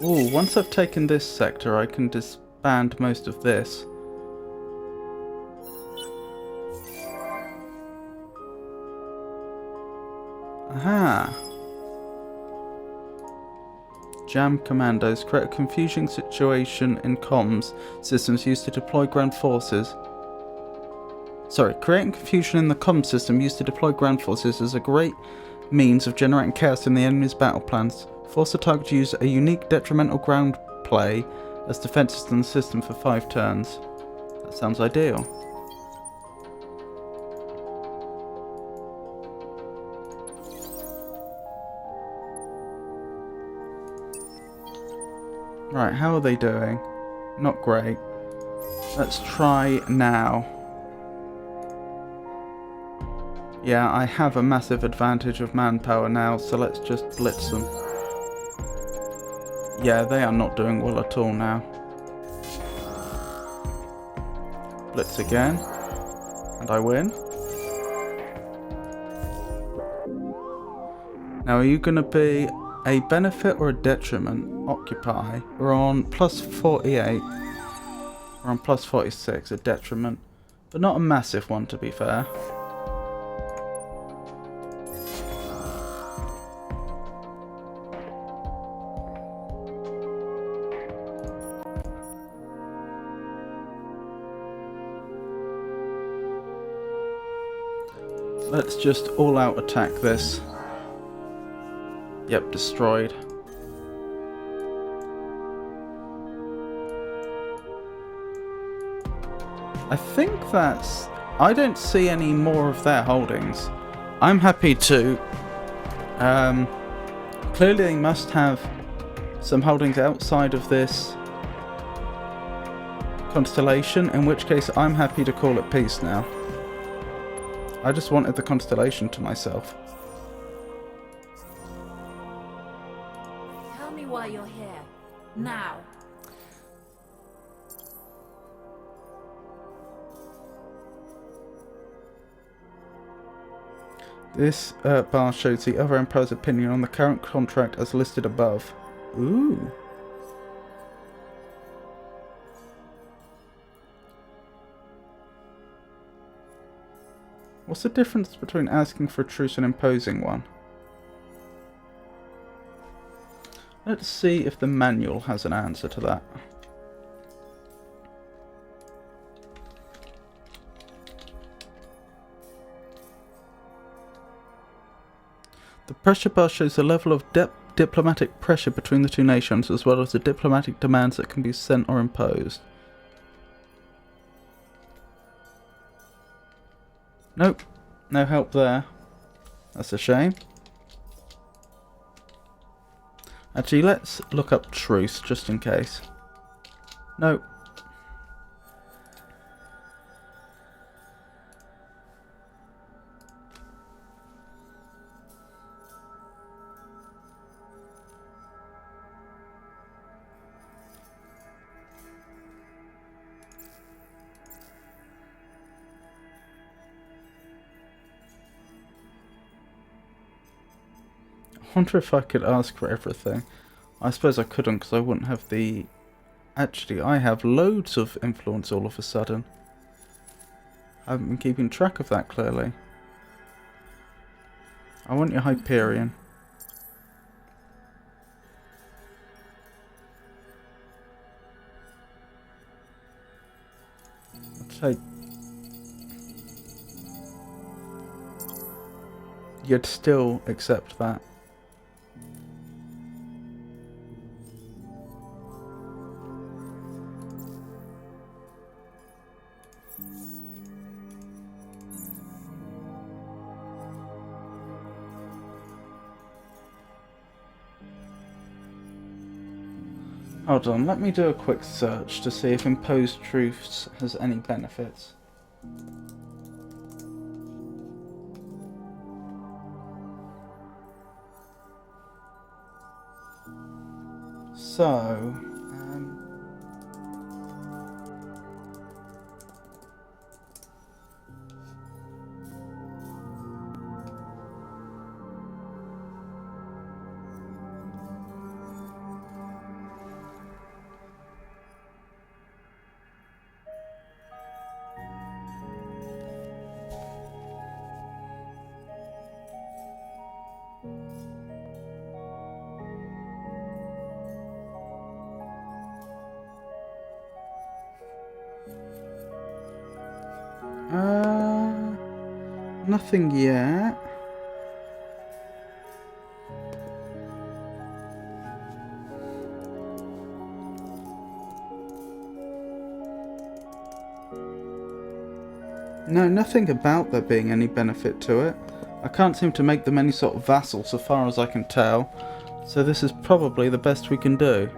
Ooh, once I've taken this sector, I can disband most of this. Aha! Jam commandos create a confusing situation in comms systems used to deploy ground forces. Sorry, creating confusion in the comms system used to deploy ground forces is a great means of generating chaos in the enemy's battle plans. Force the target to use a unique detrimental ground play as defenses in the system for 5 turns. That sounds ideal. Right, how are they doing? Not great. Let's try now. Yeah, I have a massive advantage of manpower now, so let's just blitz them. Yeah, they are not doing well at all now. Blitz again. And I win. Now, are you going to be a benefit or a detriment? Occupy. We're on plus 48. We're on plus 46, a detriment. But not a massive one, to be fair. Let's just all-out attack this. Yep, destroyed. I think that's... I don't see any more of their holdings. I'm happy to... clearly they must have some holdings outside of this constellation, in which case I'm happy to call it peace now. I just wanted the constellation to myself. Tell me why you're here. Now. This bar shows the other empire's opinion on the current contract as listed above. Ooh. What's the difference between asking for a truce and imposing one? Let's see if the manual has an answer to that. The pressure bar shows the level of diplomatic pressure between the two nations, as well as the diplomatic demands that can be sent or imposed. Nope, no help there. That's a shame. Actually, let's look up truce, just in case. Nope. I wonder if I could ask for everything. I suppose I couldn't, because I wouldn't have the... Actually, I have loads of influence all of a sudden. I haven't been keeping track of that, clearly. I want your Hyperion. I'll take... You'd still accept that. Hold on, let me do a quick search to see if imposed truce has any benefits. So, nothing yet. No, nothing about there being any benefit to it. I can't seem to make them any sort of vassal so far as I can tell. So this is probably the best we can do.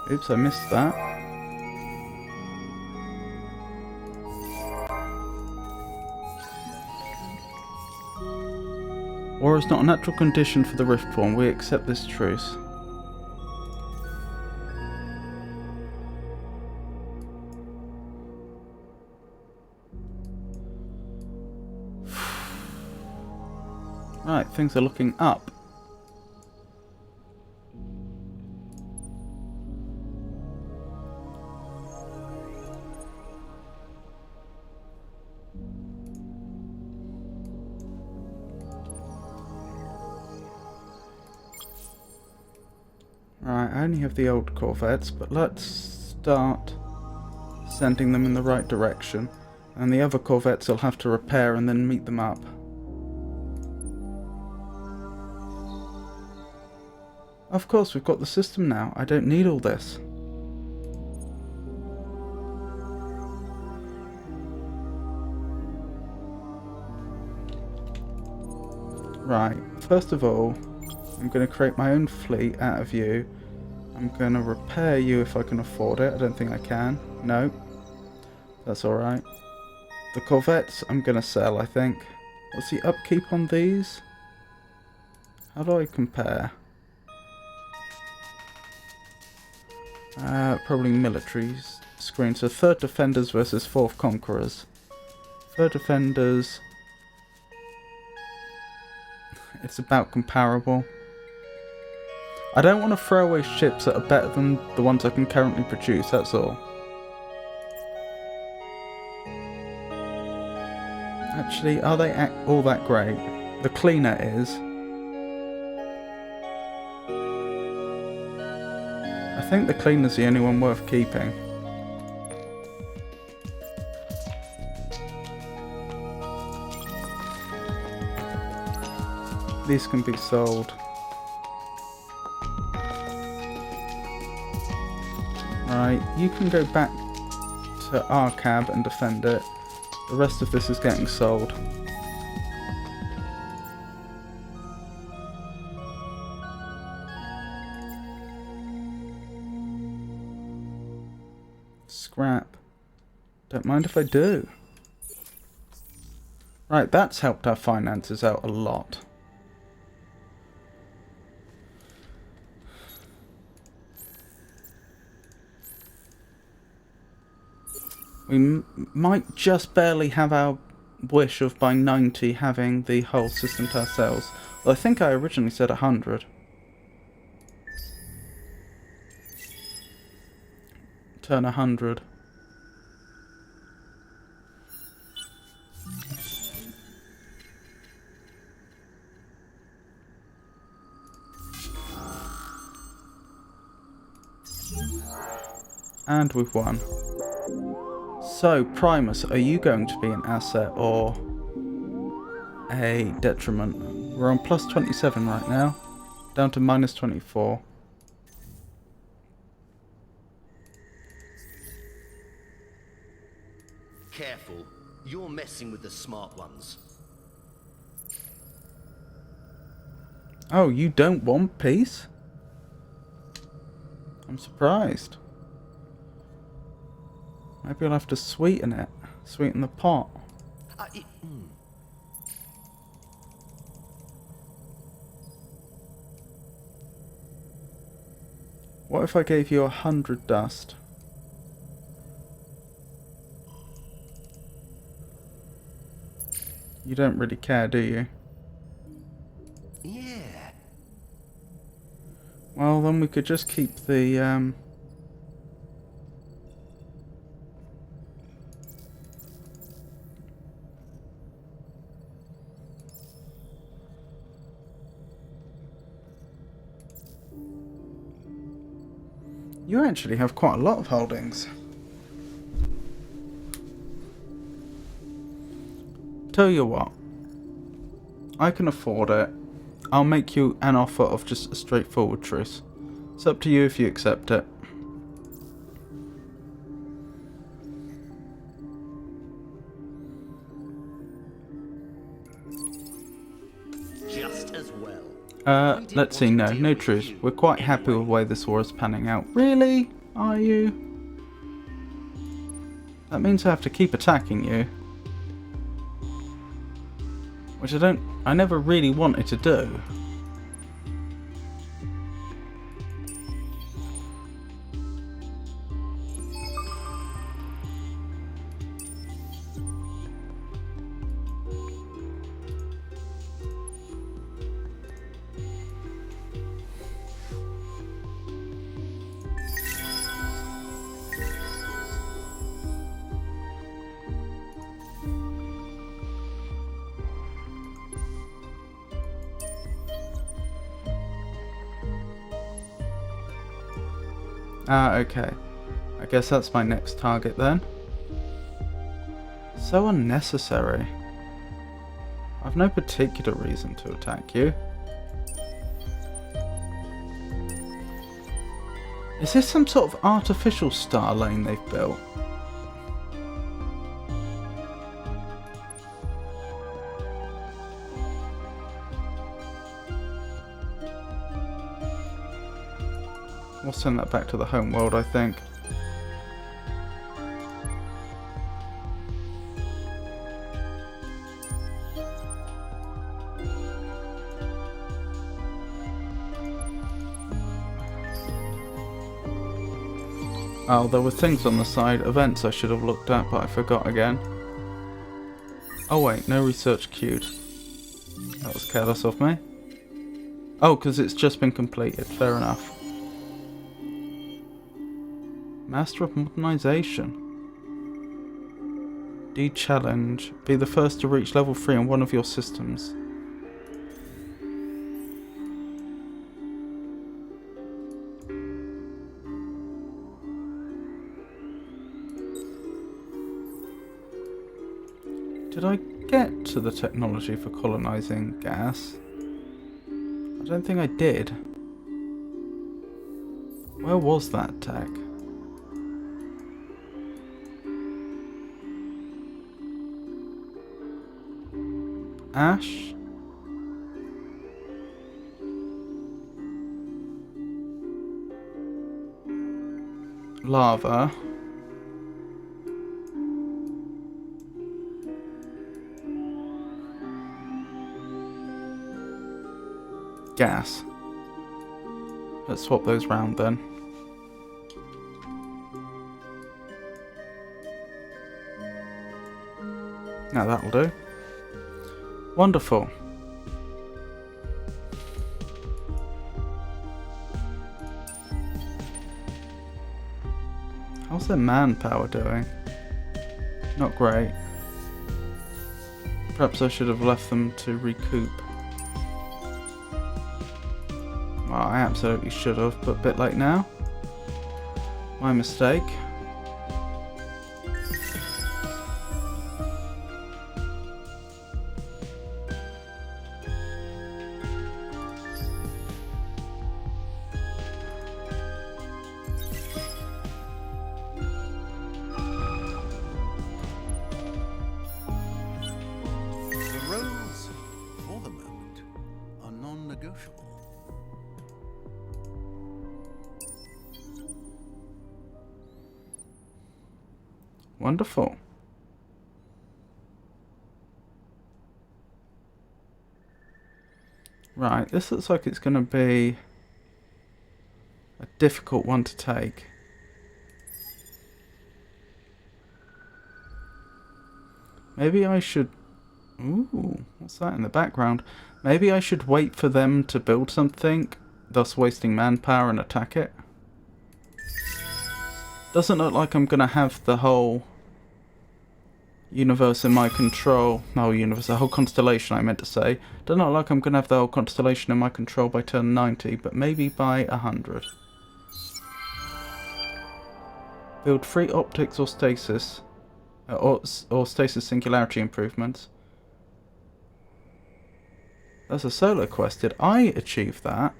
Oops, I missed that. War is not a natural condition for the Riftborn. We accept this truce. Right, things are looking up. Right, I only have the old corvettes, but let's start sending them in the right direction. And the other corvettes I'll have to repair and then meet them up. Of course, we've got the system now. I don't need all this. Right, first of all, I'm going to create my own fleet out of you. I'm going to repair you if I can afford it. I don't think I can. No. That's alright. The corvettes I'm going to sell, I think. What's the upkeep on these? How do I compare? Probably military screen. So 3rd Defenders versus 4th Conquerors. 3rd Defenders... It's about comparable. I don't want to throw away ships that are better than the ones I can currently produce, that's all. Actually, are they all that great? The cleaner is. I think the cleaner's the only one worth keeping. These can be sold. Right, you can go back to our cab and defend it. The rest of this is getting sold. Scrap. Don't mind if I do. Right, that's helped our finances out a lot. We might just barely have our wish of by 90 having the whole system to ourselves. Well, I think I originally said 100. Turn 100. And we've won. So, Primus, are you going to be an asset or a detriment? We're on plus 27 right now, down to minus 24. Careful, you're messing with the smart ones. Oh, you don't want peace? I'm surprised. Maybe I'll have to sweeten it. Sweeten the pot. What if I gave you 100 dust? You don't really care, do you? Yeah. Well, then we could just keep the, You actually have quite a lot of holdings. Tell you what, I can afford it. I'll make you an offer of just a straightforward truce. It's up to you if you accept it. Just as well. Let's see, no truce. We're quite happy with the way this war is panning out. Really? Are you? That means I have to keep attacking you. Which I never really wanted to do. Ah, okay. I guess that's my next target then. So unnecessary. I've no particular reason to attack you. Is this some sort of artificial star lane they've built? We'll send that back to the home world, I think. Oh, there were things on the side, events I should have looked at, but I forgot again. Oh wait, no research queued. That was careless of me. Oh, because it's just been completed, fair enough. Master of Modernization. D-challenge. Be the first to reach level 3 on one of your systems. Did I get to the technology for colonizing gas? I don't think I did. Where was that tech? Ash? Lava. Gas. Let's swap those round then. Now that'll do. Wonderful. How's their manpower doing? Not great. Perhaps I should have left them to recoup. Well, I absolutely should have, but a bit late now. My mistake. The roles, for the moment, are non-negotiable. Wonderful. Right, this looks like it's going to be a difficult one to take. Maybe I should... Ooh, what's that in the background? Maybe I should wait for them to build something, thus wasting manpower, and attack it. Doesn't look like I'm going to have the whole universe in my control. No, universe, the whole constellation I meant to say. Doesn't look like I'm going to have the whole constellation in my control by turn 90, but maybe by 100. Build 3 optics or stasis. Or stasis singularity improvements. That's a solo quest. Did I achieve that?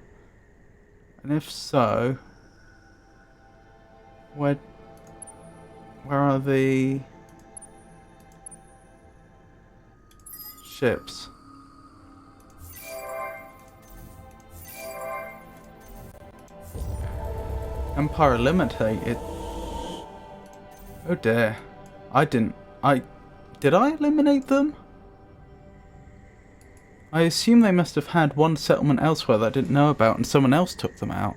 And if so, where are the ships? Empire eliminated. Oh dear. Did I eliminate them? I assume they must have had one settlement elsewhere that I didn't know about and someone else took them out.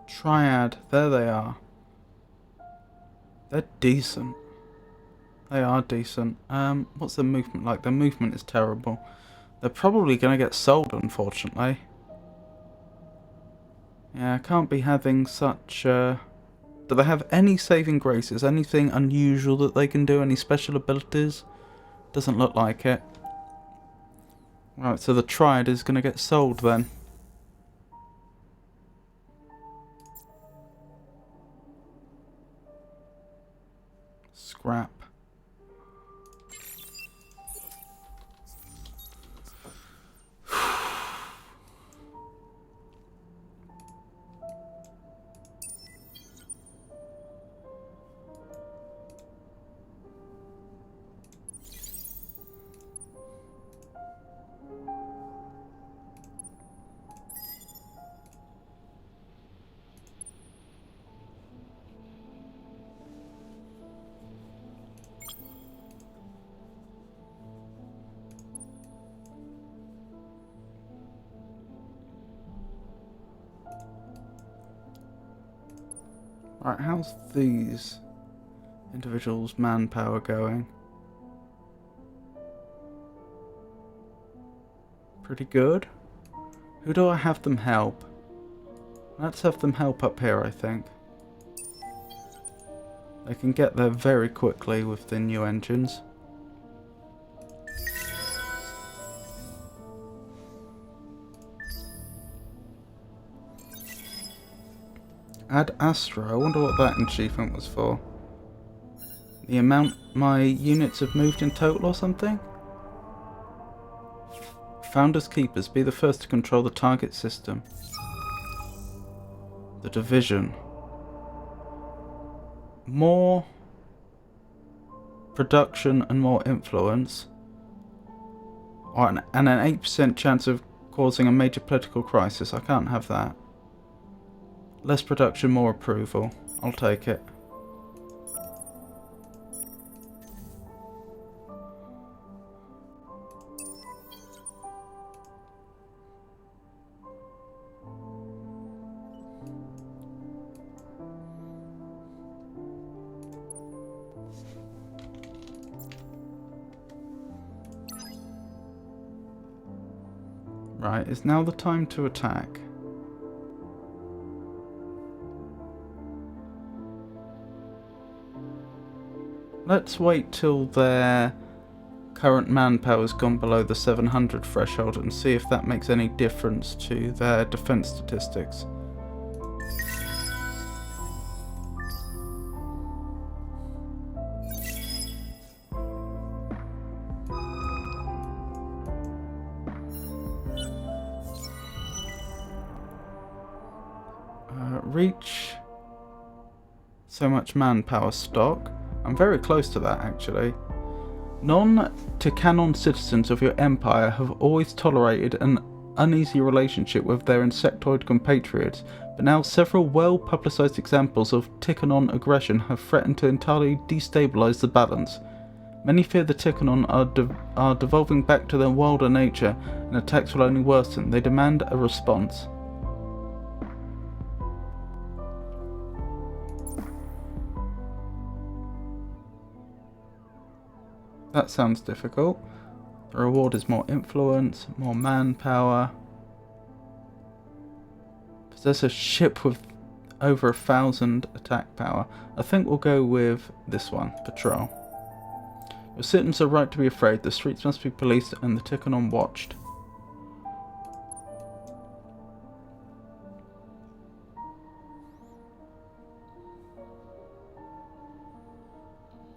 Triad, there they are. They're decent. They are decent. What's their movement like? Their movement is terrible. They're probably going to get sold, unfortunately. Yeah, I can't be having such... Do they have any saving graces? Anything unusual that they can do? Any special abilities? Doesn't look like it. Right, so the Triad is going to get sold then. Scrap. Right, how's these? individuals' manpower going. Pretty good. Who do I have them help? Let's have them help up here, I think. They can get there very quickly with the new engines. Ad Astra, I wonder what that achievement was for. The amount my units have moved in total or something? Founders Keepers, be the first to control the target system. The Division. More production and more influence. And an 8% chance of causing a major political crisis. I can't have that. Less production, more approval. I'll take it. Right, is now the time to attack. Let's wait till their current manpower's gone below the 700 threshold and see if that makes any difference to their defense statistics. Reach so much manpower stock. I'm very close to that, actually. Non-Tikkanon citizens of your empire have always tolerated an uneasy relationship with their insectoid compatriots, but now several well-publicized examples of Tikkanon aggression have threatened to entirely destabilize the balance. Many fear the Tikkanon are devolving back to their wilder nature, and attacks will only worsen. They demand a response. That sounds difficult. The reward is more influence, more manpower. Possess a ship with over 1,000 attack power. I think we'll go with this one, Patrol. Your citizens are right to be afraid. The streets must be policed and the Tikkanon watched.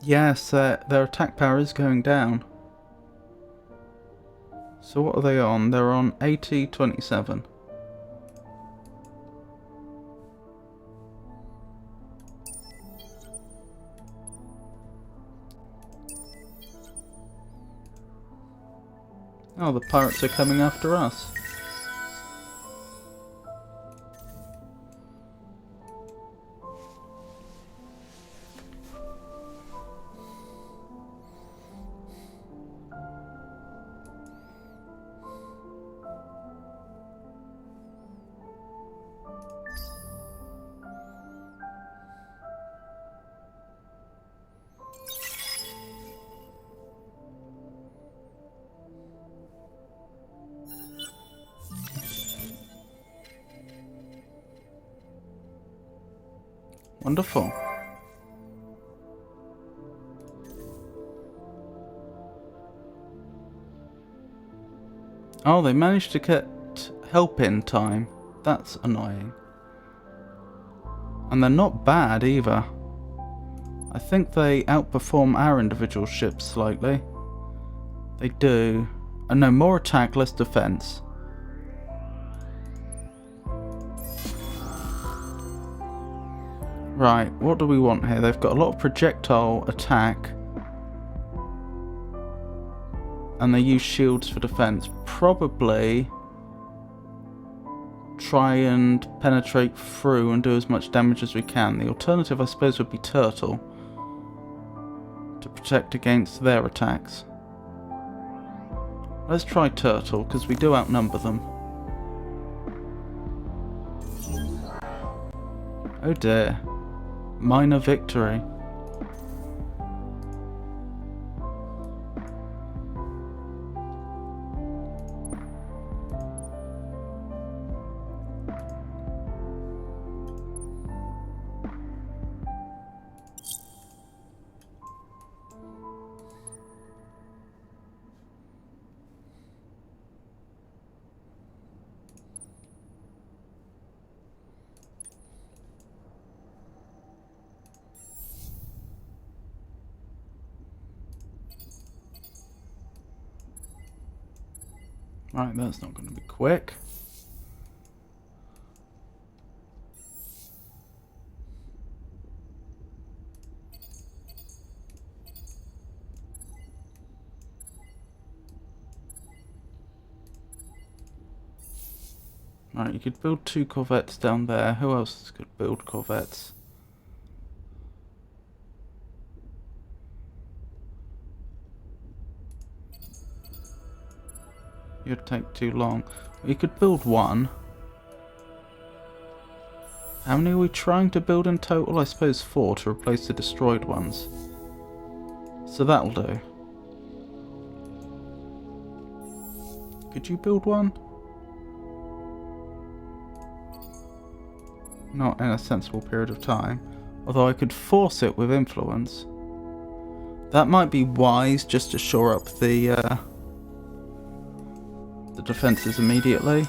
Yes, their attack power is going down. So what are they on? They're on 80-27. Oh, the pirates are coming after us. Wonderful. Oh, they managed to get help in time. That's annoying. And they're not bad either. I think they outperform our individual ships slightly. They do. And no, more attack, less defense. Right, what do we want here? They've got a lot of projectile attack. And they use shields for defense. Probably try and penetrate through and do as much damage as we can. The alternative, I suppose, would be Turtle to protect against their attacks. Let's try Turtle, because we do outnumber them. Oh dear. Minor victory. Right, that's not going to be quick. Right, you could build 2 corvettes down there. Who else could build corvettes? You'd take too long. You could build 1. How many are we trying to build in total? I suppose 4 to replace the destroyed ones. So that'll do. Could you build 1? Not in a sensible period of time. Although I could force it with influence. That might be wise, just to shore up the defences immediately.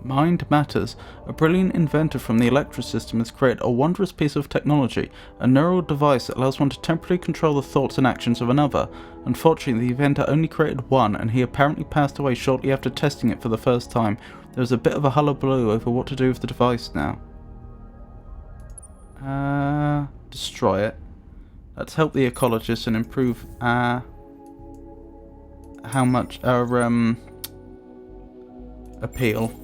Mind Matters. A brilliant inventor from the Electra system has created a wondrous piece of technology, a neural device that allows one to temporarily control the thoughts and actions of another. Unfortunately, the inventor only created one, and he apparently passed away shortly after testing it for the first time. There is a bit of a hullabaloo over what to do with the device now. Destroy it. Let's help the ecologists and improve how much our appeal.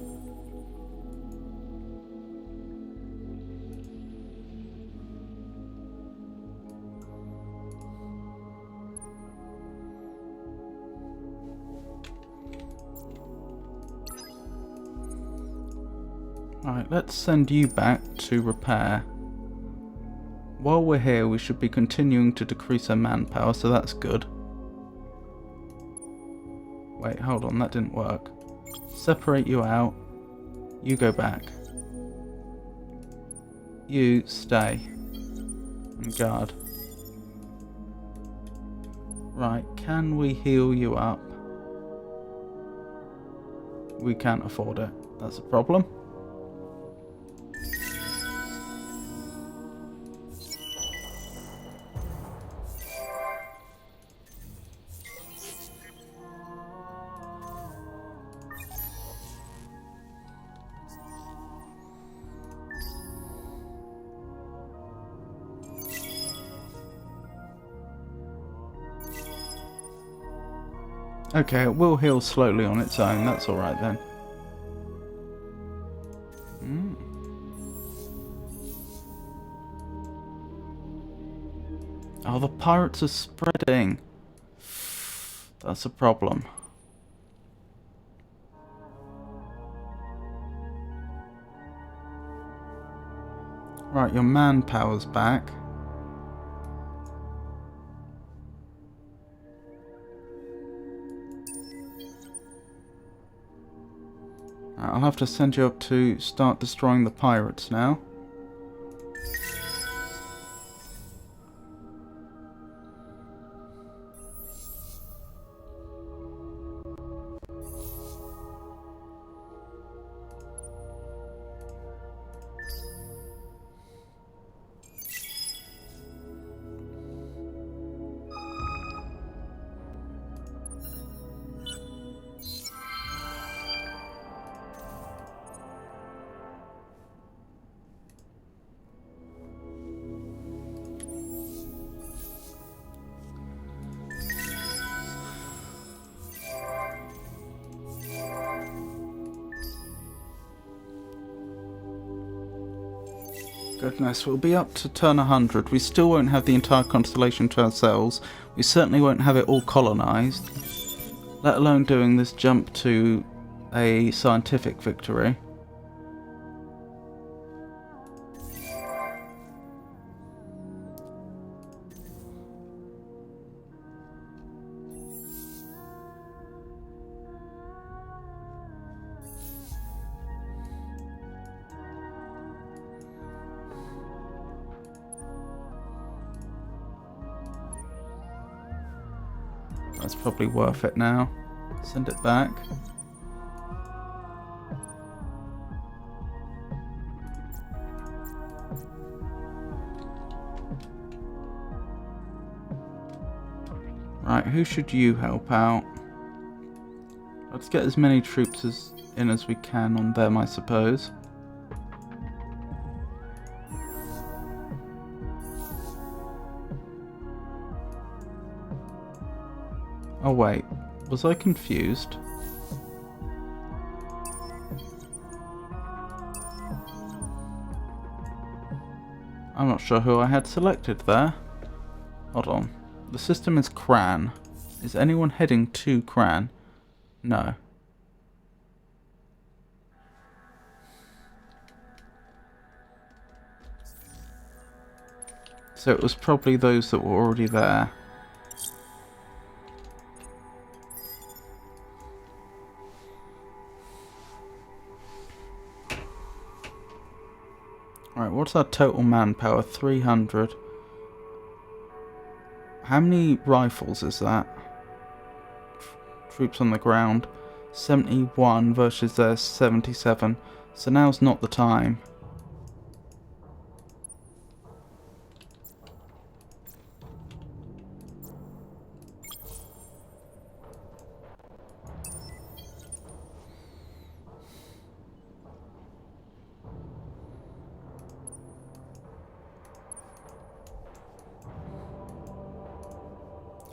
Alright, let's send you back to repair. While we're here, we should be continuing to decrease our manpower, so that's good. Wait, hold on, that didn't work. Separate you out. You go back. You stay. And guard. Right, can we heal you up? We can't afford it. That's a problem. Okay, it will heal slowly on its own, that's alright then. Oh, the pirates are spreading. That's a problem. Right, your manpower's back. I'll have to send you up to start destroying the pirates now. Goodness, we'll be up to turn 100. We still won't have the entire constellation to ourselves. We certainly won't have it all colonised. Let alone doing this jump to a scientific victory. That's probably worth it now. Send it back. Right, who should you help out? Let's get as many troops in as we can on them, I suppose. Oh wait, was I confused? I'm not sure who I had selected there. Hold on. The system is Cran. Is anyone heading to Cran? No. So it was probably those that were already there. Alright, what's our total manpower? 300. How many rifles is that? Troops on the ground. 71 versus their 77. So now's not the time.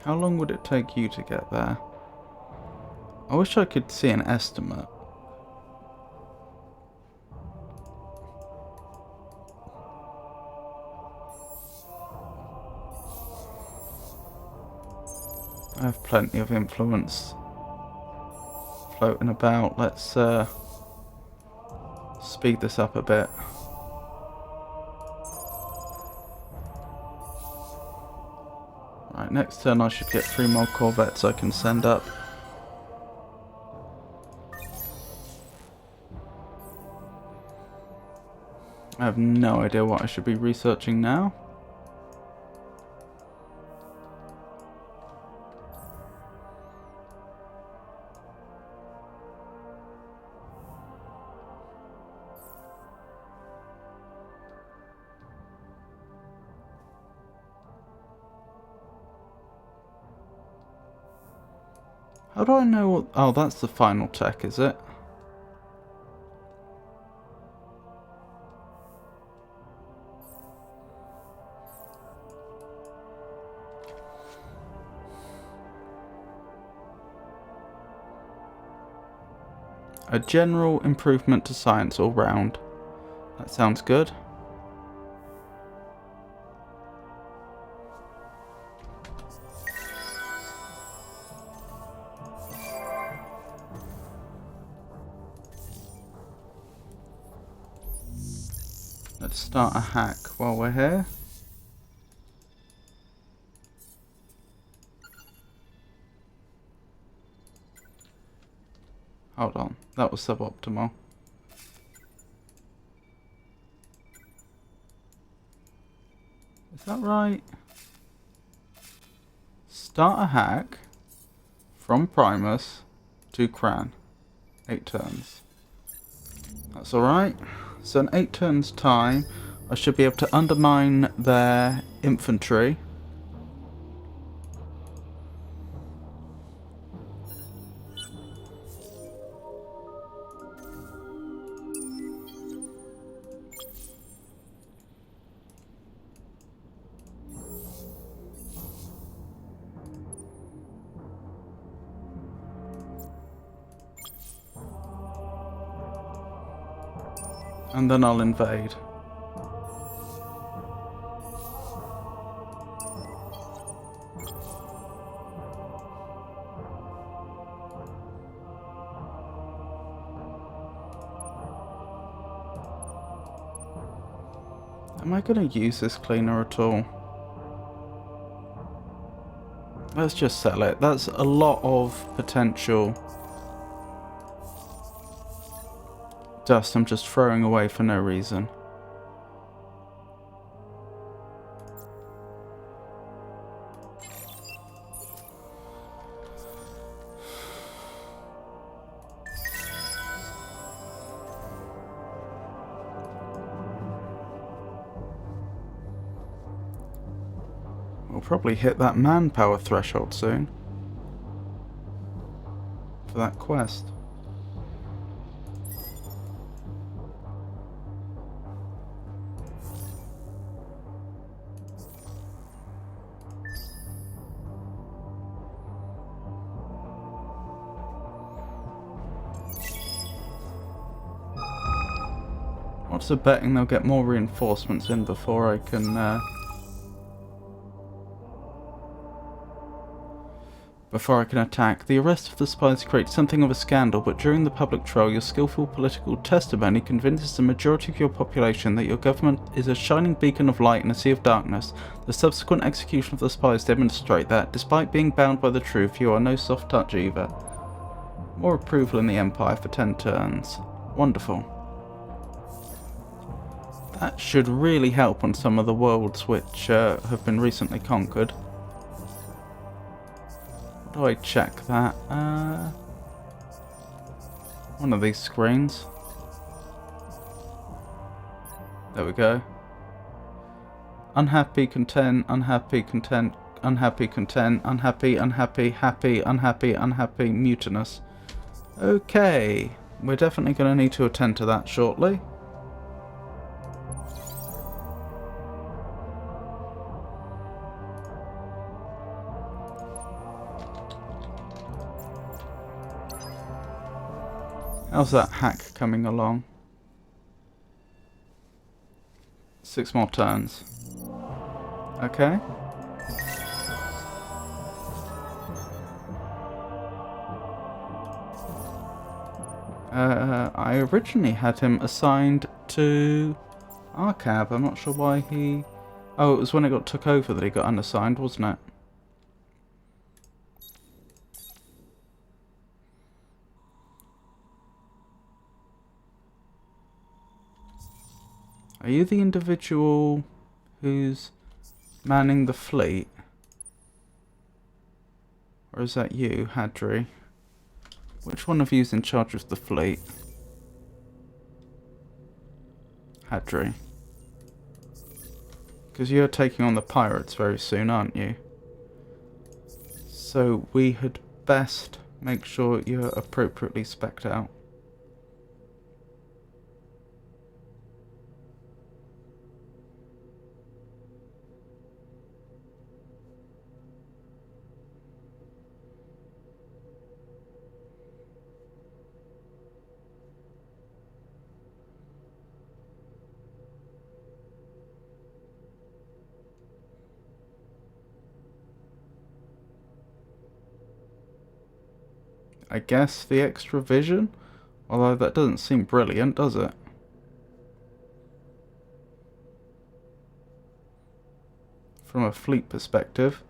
How long would it take you to get there? I wish I could see an estimate. I have plenty of influence floating about. Let's speed this up a bit. Right, next turn I should get 3 more corvettes I can send up. I have no idea what I should be researching now. How do I know what... Oh, that's the final tech, is it? A general improvement to science all round. That sounds good. Let's start a hack while we're here. Hold on, that was suboptimal. Is that right? Start a hack from Primus to Cran. 8 turns. That's alright. So in 8 turns time, I should be able to undermine their infantry. And then I'll invade. Am I going to use this cleaner at all? Let's just sell it. That's a lot of potential dust I'm just throwing away for no reason. We'll probably hit that manpower threshold soon for that quest. What's the betting they'll get more reinforcements in before I can attack? The arrest of the spies creates something of a scandal, but during the public trial your skillful political testimony convinces the majority of your population that your government is a shining beacon of light in a sea of darkness. The subsequent execution of the spies demonstrate that, despite being bound by the truth, you are no soft touch either. More approval in the Empire for 10 turns. Wonderful. That should really help on some of the worlds which have been recently conquered. How do I check that? One of these screens. There we go. Unhappy, content, unhappy, content, unhappy, content, unhappy, unhappy, happy, unhappy, unhappy, mutinous. Okay, we're definitely going to need to attend to that shortly. How's that hack coming along? 6 more turns. Okay. I originally had him assigned to Arcab. I'm not sure why he... Oh, it was when it got took over that he got unassigned, wasn't it? Are you the individual who's manning the fleet? Or is that you, Hadri? Which one of you is in charge of the fleet? Hadri. Because you're taking on the pirates very soon, aren't you? So we had best make sure you're appropriately spec'd out. I guess the extra vision? Although that doesn't seem brilliant, does it? From a fleet perspective,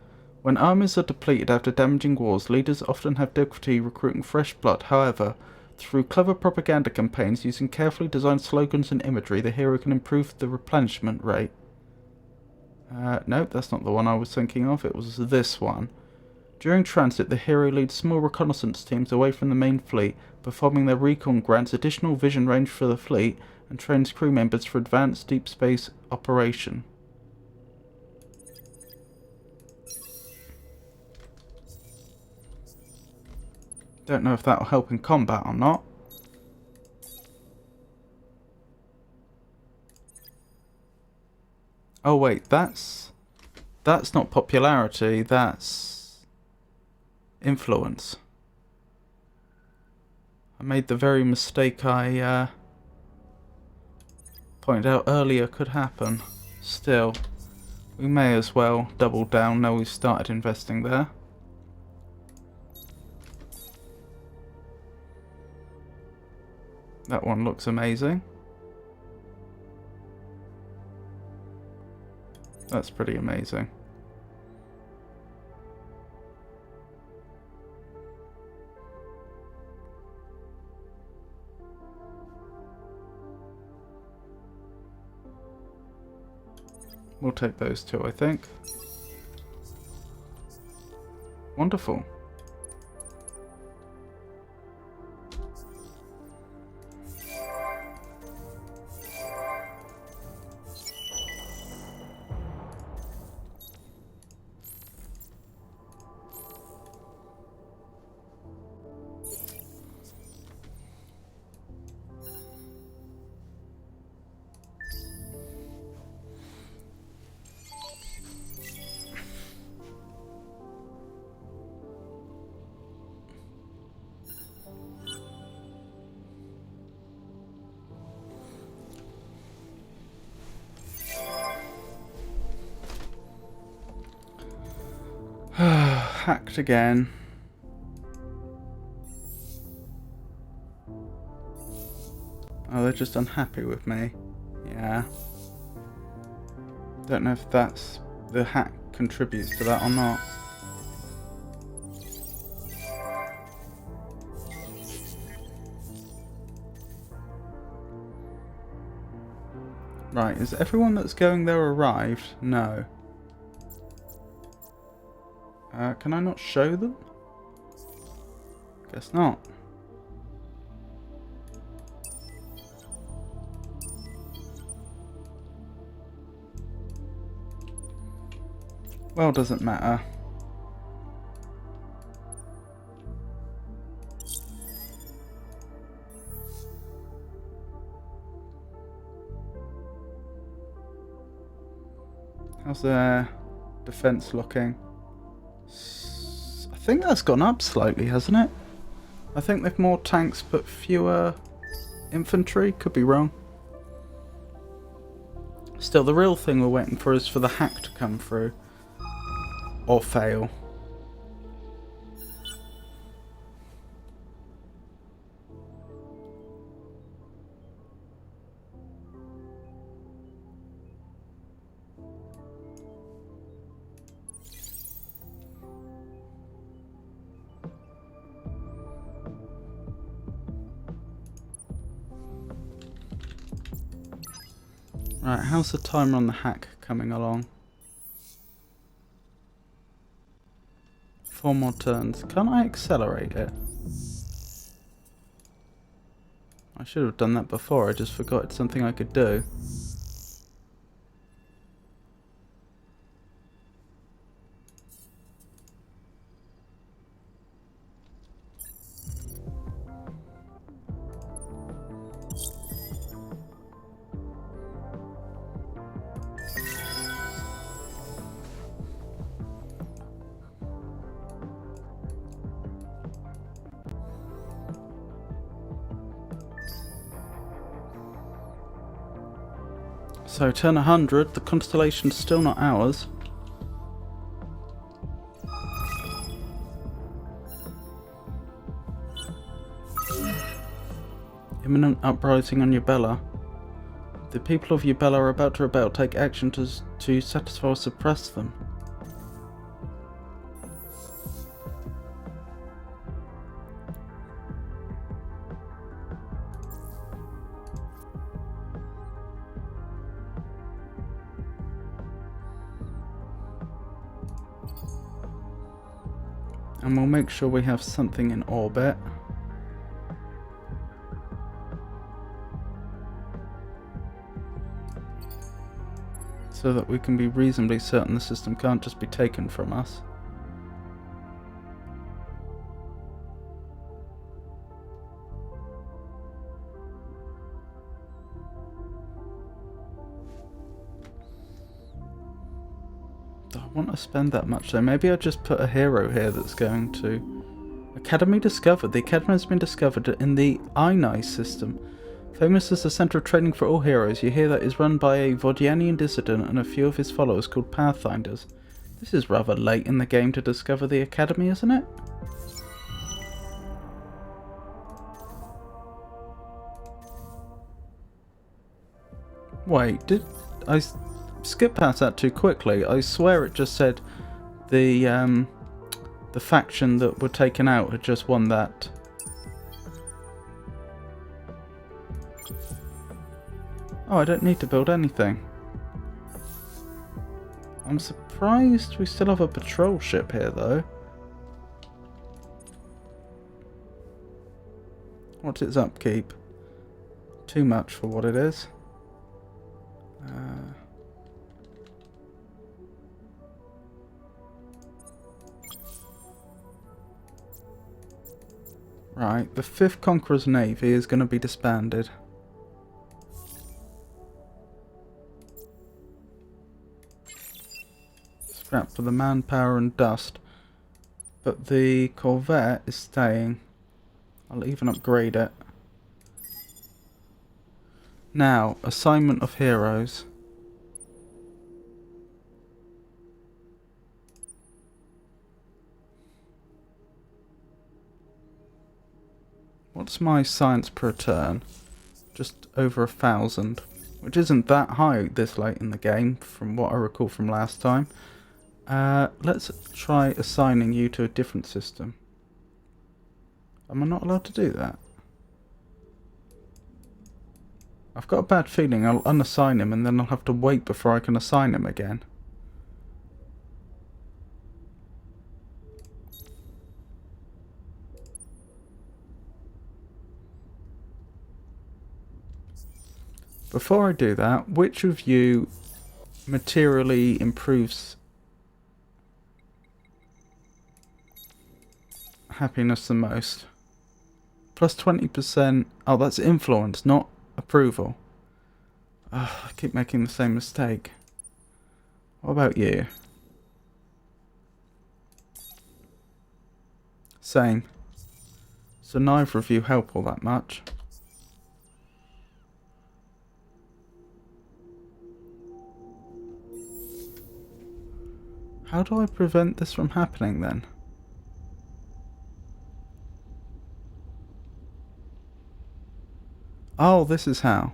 when armies are depleted after damaging wars, leaders often have difficulty recruiting fresh blood. However, through clever propaganda campaigns using carefully designed slogans and imagery, the hero can improve the replenishment rate. Nope, that's not the one I was thinking of. It was this one. During transit, the hero leads small reconnaissance teams away from the main fleet. Performing their recon grants additional vision range for the fleet and trains crew members for advanced deep space operation. Don't know if that will help in combat or not. Oh wait, that's not popularity, that's influence. I made the very mistake I pointed out earlier could happen. Still, we may as well double down now we've started investing there. That one looks amazing. That's pretty amazing. We'll take those two, I think. Wonderful. hacked again. Oh, they're just unhappy with me. Yeah. Don't know if that's the hack contributes to that or not. Right, is everyone that's going there arrived? No. Can I not show them? Guess not. Well, doesn't matter. How's their defense looking? I think that's gone up slightly, hasn't it? I think they've more tanks but fewer infantry. Could be wrong. Still, the real thing we're waiting for is for the hack to come through. Or fail. Right, how's the timer on the hack coming along? 4 more turns. Can't I accelerate it? I should have done that before, I just forgot it's something I could do. So turn 100, the constellation's still not ours. Imminent uprising on Yubela. The people of Yubela are about to rebel. Take action to satisfy or suppress them. And we'll make sure we have something in orbit. So that we can be reasonably certain the system can't just be taken from us. I want to spend that much though. Maybe I'll just put a hero here that's going to... Academy discovered. The Academy has been discovered in the Ainai system. Famous as the centre of training for all heroes, you hear that is run by a Vodianian dissident and a few of his followers called Pathfinders. This is rather late in the game to discover the Academy, isn't it? Wait, did I skip past that too quickly? I swear it just said the faction that were taken out had just won that. Oh, I don't need to build anything. I'm surprised we still have a patrol ship here, though. What's its upkeep? Too much for what it is. Right, the 5th Conqueror's Navy is going to be disbanded. Scrap for the manpower and dust. But the Corvette is staying. I'll even upgrade it. Now, assignment of heroes. What's my science per turn? Just over 1,000, which isn't that high this late in the game, from what I recall from last time. Let's try assigning you to a different system. Am I not allowed to do that? I've got a bad feeling I'll unassign him and then I'll have to wait before I can assign him again. Before I do that, which of you materially improves happiness the most? Plus 20%. Oh, that's influence, not approval. I keep making the same mistake. What about you? Same. So neither of you help all that much. How do I prevent this from happening then? Oh, this is how.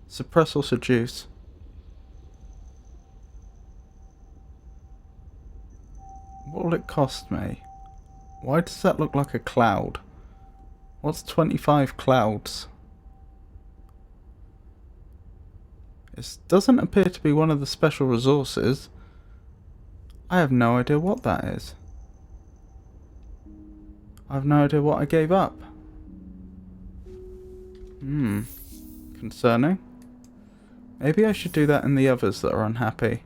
Suppress or seduce. What will it cost me? Why does that look like a cloud? What's 25 clouds? It doesn't appear to be one of the special resources. I have no idea what that is. I have no idea what I gave up. Concerning. Maybe I should do that in the others that are unhappy.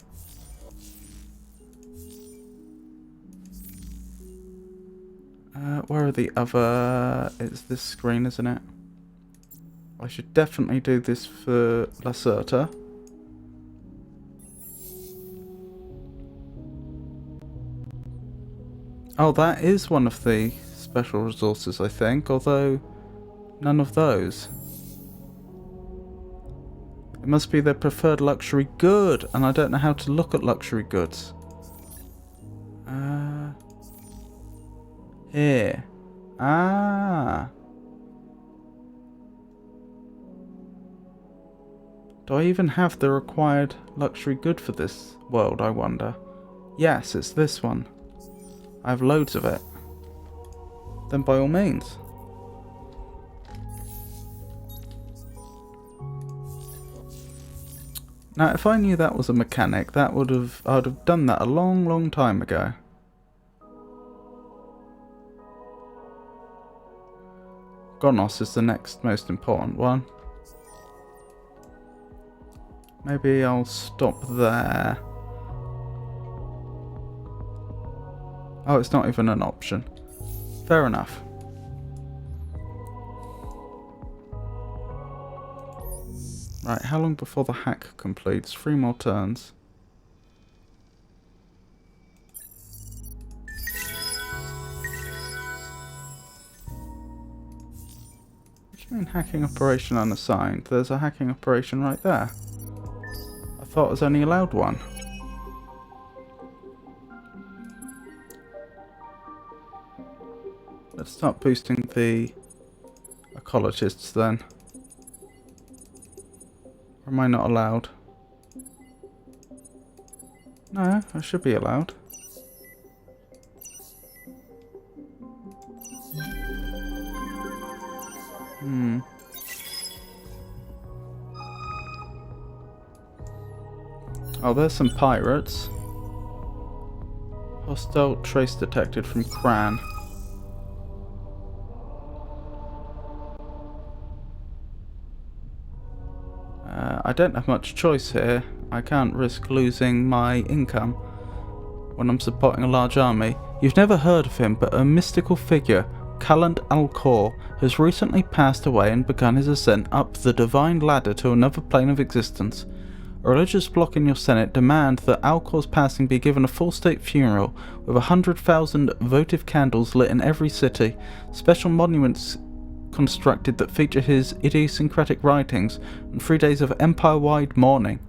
Where are the other... It's this screen, isn't it? I should definitely do this for Lacerta. Oh, that is one of the special resources, I think, although none of those. It must be their preferred luxury good, and I don't know how to look at luxury goods. Here. Ah. Do I even have the required luxury good for this world, I wonder? Yes, it's this one. I have loads of it. Then by all means. Now, if I knew that was a mechanic, I would have done that a long, long time ago. Gonos is the next most important one. Maybe I'll stop there. Oh, it's not even an option. Fair enough. Right, how long before the hack completes? 3 more turns. What do you mean hacking operation unassigned? There's a hacking operation right there. I thought I was only allowed one. Let's start boosting the ecologists then. Or am I not allowed? No, I should be allowed. Oh, there's some pirates. Hostile trace detected from Cran. I don't have much choice here. I can't risk losing my income when I'm supporting a large army. You've never heard of him, but a mystical figure, Callant Alcor, has recently passed away and begun his ascent up the divine ladder to another plane of existence. A religious bloc in your Senate demand that Alcor's passing be given a full-state funeral with 100,000 votive candles lit in every city, special monuments constructed that feature his idiosyncratic writings, and 3 days of empire-wide mourning.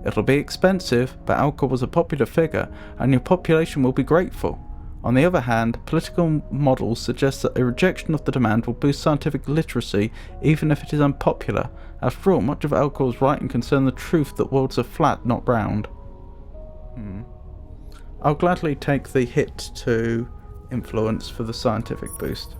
It'll be expensive, but Alcor was a popular figure, and your population will be grateful. On the other hand, political models suggest that a rejection of the demand will boost scientific literacy even if it is unpopular. After all, much of Elcor's writing concern the truth that worlds are flat, not round. I'll gladly take the hit to influence for the scientific boost.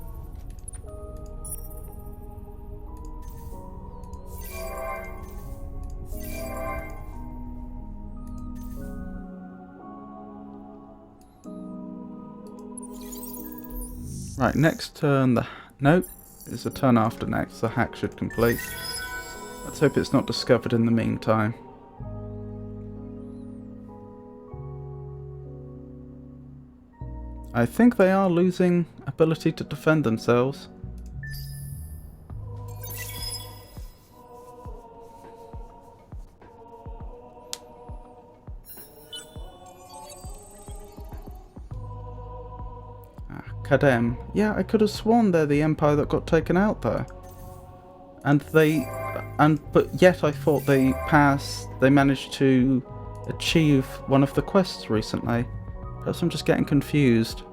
Right, next turn nope, it's the turn after next, the hack should complete. Let's hope it's not discovered in the meantime. I think they are losing ability to defend themselves. Kadem. Yeah, I could have sworn they're the empire that got taken out though. But yet I thought they managed to achieve one of the quests recently. Perhaps I'm just getting confused.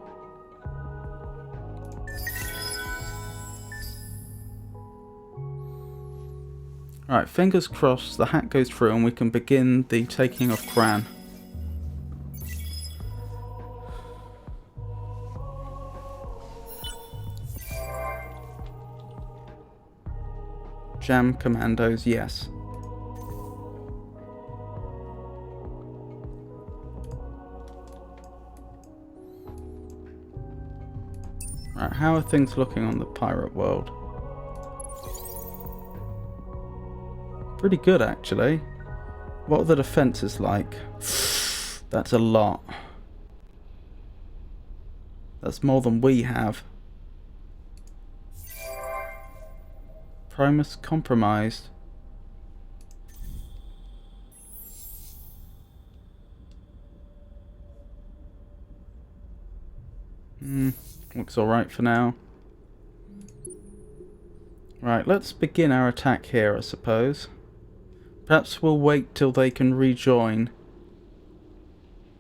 Right, fingers crossed the hack goes through and we can begin the taking of Kran. Jam commandos, yes. Right, how are things looking on the pirate world? Pretty good, actually. What are the defenses like? That's a lot. That's more than we have. Primus compromised. Looks alright for now. Right, let's begin our attack here, I suppose. Perhaps we'll wait till they can rejoin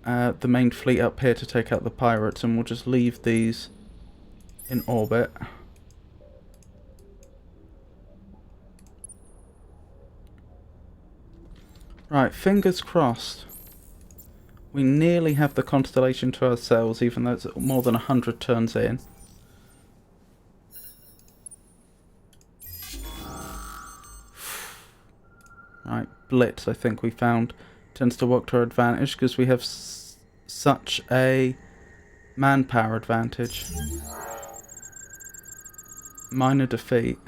the main fleet up here to take out the pirates, and we'll just leave these in orbit. Right, fingers crossed. We nearly have the constellation to ourselves, even though it's more than 100 turns in. Right, Blitz, I think we found, tends to work to our advantage because we have such a manpower advantage. Minor defeat.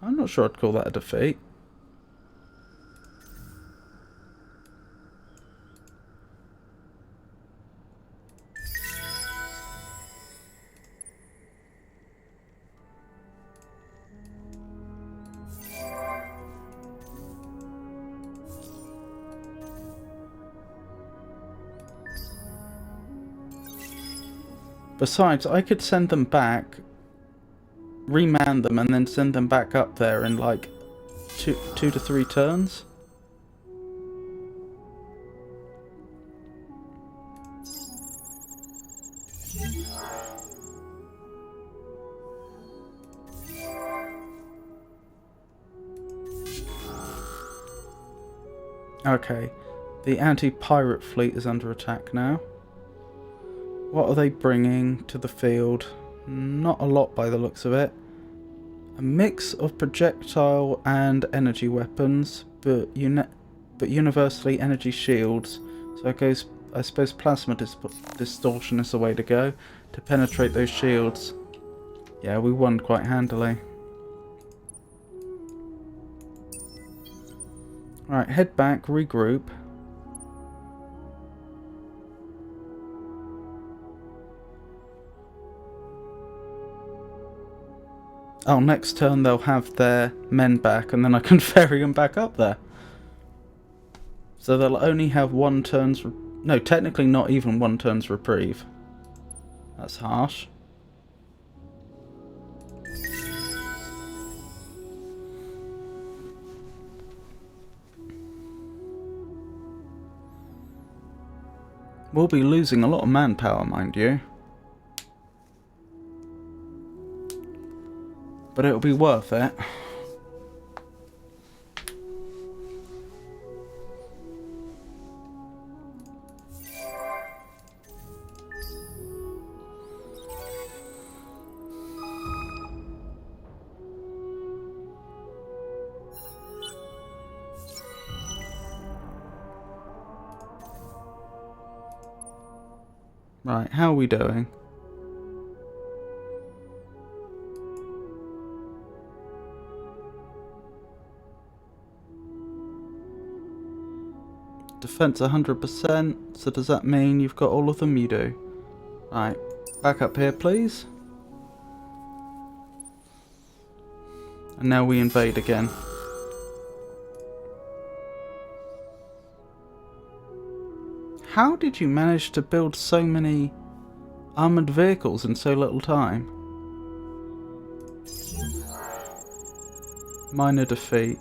I'm not sure I'd call that a defeat. Besides, I could send them back, reman them, and then send them back up there in like two to three turns. Okay, the anti-pirate fleet is under attack now. What are they bringing to the field? Not a lot by the looks of it. A mix of projectile and energy weapons, but universally energy shields. So I suppose plasma distortion is the way to go to penetrate those shields. Yeah, we won quite handily. Alright, head back, regroup. Oh, next turn they'll have their men back, and then I can ferry them back up there. So they'll only have one turn's... No, technically not even one turn's reprieve. That's harsh. We'll be losing a lot of manpower, mind you. but it'll be worth it. Right, how are we doing? Defense 100%, so does that mean you've got all of them? You do. Right, back up here please. And now we invade again. How did you manage to build so many armoured vehicles in so little time? Minor defeat,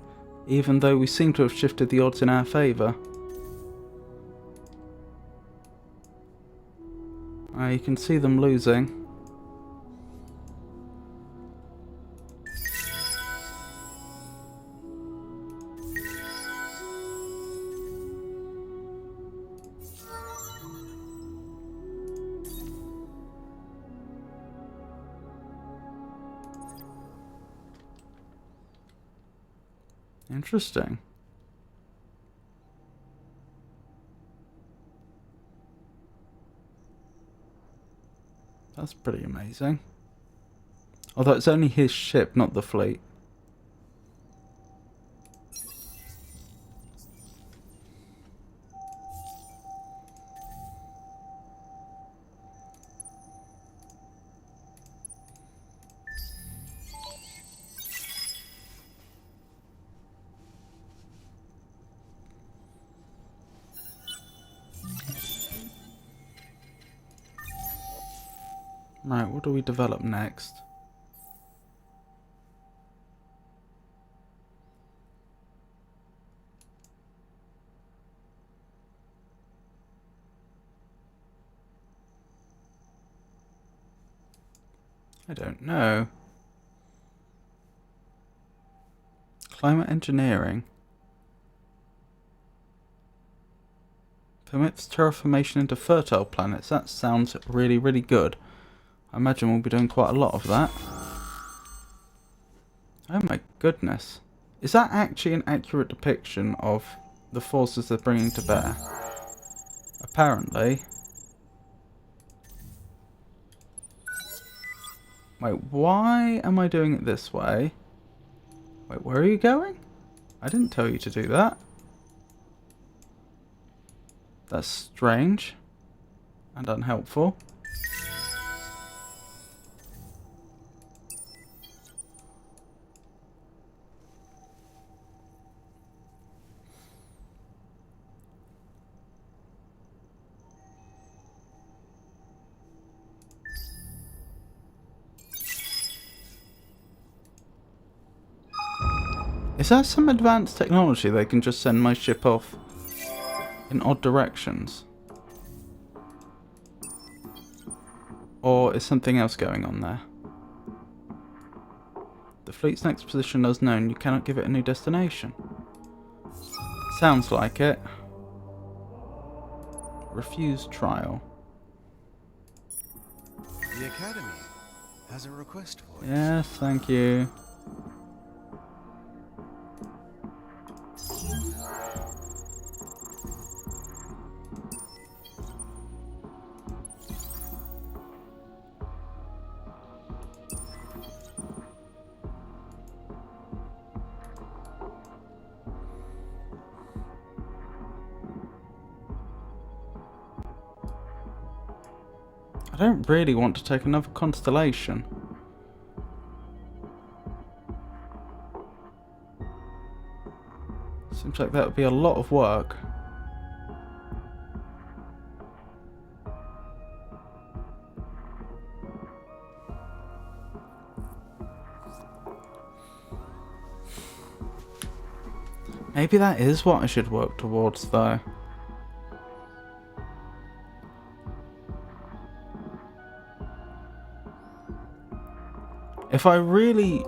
even though we seem to have shifted the odds in our favour. You can see them losing. Interesting. That's pretty amazing. Although it's only his ship, not the fleet. Right, what do we develop next? I don't know. Climate engineering. Permits terraformation into fertile planets. That sounds really, really good. I imagine we'll be doing quite a lot of that. Oh my goodness. Is that actually an accurate depiction of the forces they're bringing to bear? Apparently. Wait, why am I doing it this way? Wait, where are you going? I didn't tell you to do that. That's strange and unhelpful. Is that some advanced technology they can just send my ship off in odd directions? Or is something else going on there? The fleet's next position is known. You cannot give it a new destination. Sounds like it. Refuse trial. The Academy has a request for you. Yes, thank you. I don't really want to take another constellation. Seems like that would be a lot of work. Maybe that is what I should work towards, though. If I really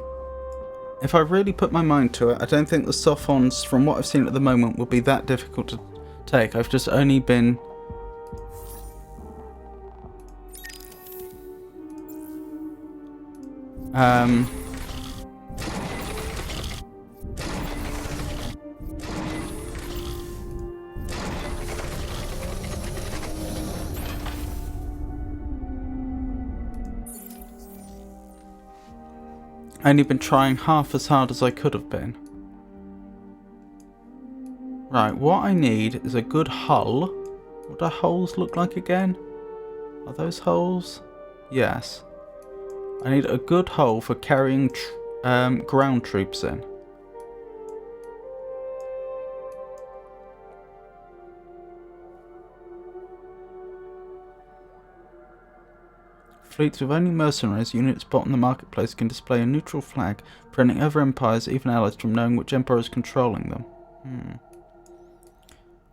If I really put my mind to it, I don't think the Sophons, from what I've seen at the moment, will be that difficult to take. I've just only been... only been trying half as hard as I could have been. Right, what I need is a good hull. What do hulls look like again? Are those hulls? Yes. I need a good hull for carrying ground troops in. Fleets with only mercenaries units bought in the marketplace can display a neutral flag, preventing other empires, even allies, from knowing which empire is controlling them.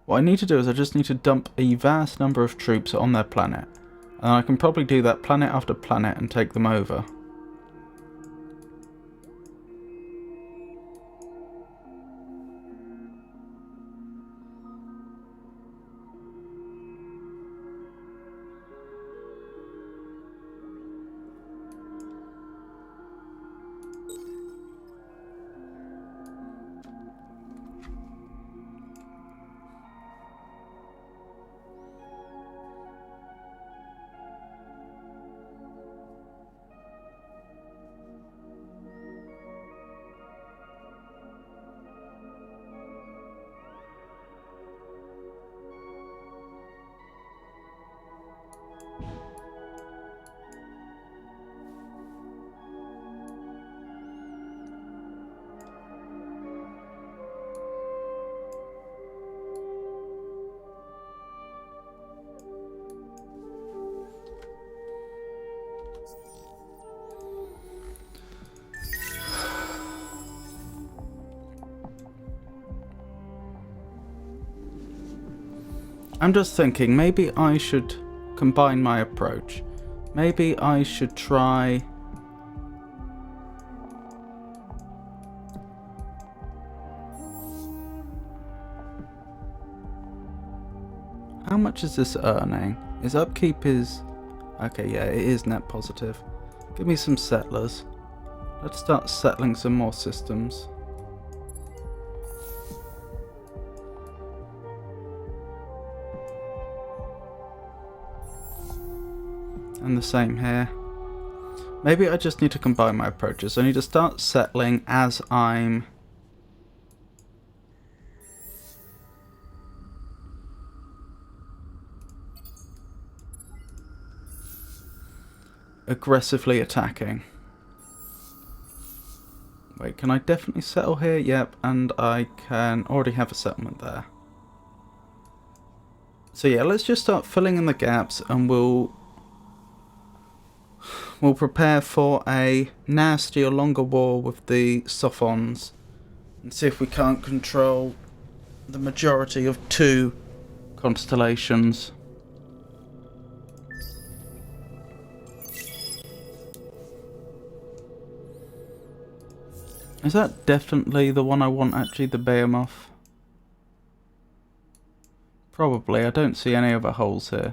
What I need to do is I just need to dump a vast number of troops on their planet. And I can probably do that planet after planet and take them over. I'm just thinking, maybe I should combine my approach. Maybe I should try... How much is this earning? His upkeep is... Okay, yeah, it is net positive. Give me some settlers. Let's start settling some more systems. And the same here. Maybe I just need to combine my approaches. I need to start settling as I'm... aggressively attacking. Wait, can I definitely settle here? Yep, and I can already have a settlement there. So yeah, let's just start filling in the gaps and we'll prepare for a nasty or longer war with the Sophons and see if we can't control the majority of 2 constellations. Is that definitely the one I want, actually, the Behemoth? Probably. I don't see any other holes here.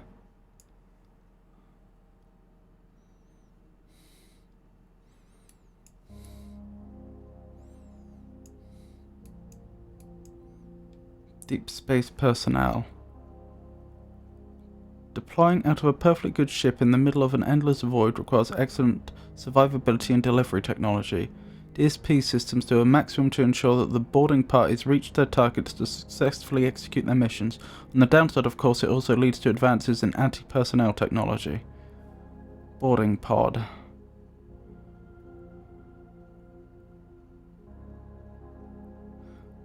Deep space personnel. Deploying out of a perfectly good ship in the middle of an endless void requires excellent survivability and delivery technology. DSP systems do a maximum to ensure that the boarding parties reach their targets to successfully execute their missions. On the downside, of course, it also leads to advances in anti-personnel technology. Boarding pod.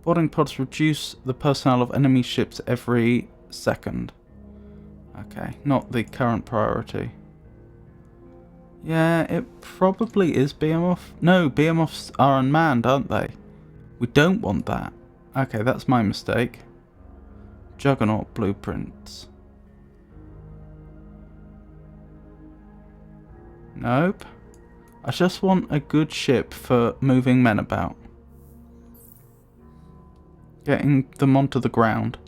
Boarding pods reduce the personnel of enemy ships every second. Okay, not the current priority. Yeah, it probably is Behemoth. No, Behemoths are unmanned, aren't they? We don't want that. Okay, that's my mistake. Juggernaut blueprints. Nope. I just want a good ship for moving men about. Getting them onto the ground.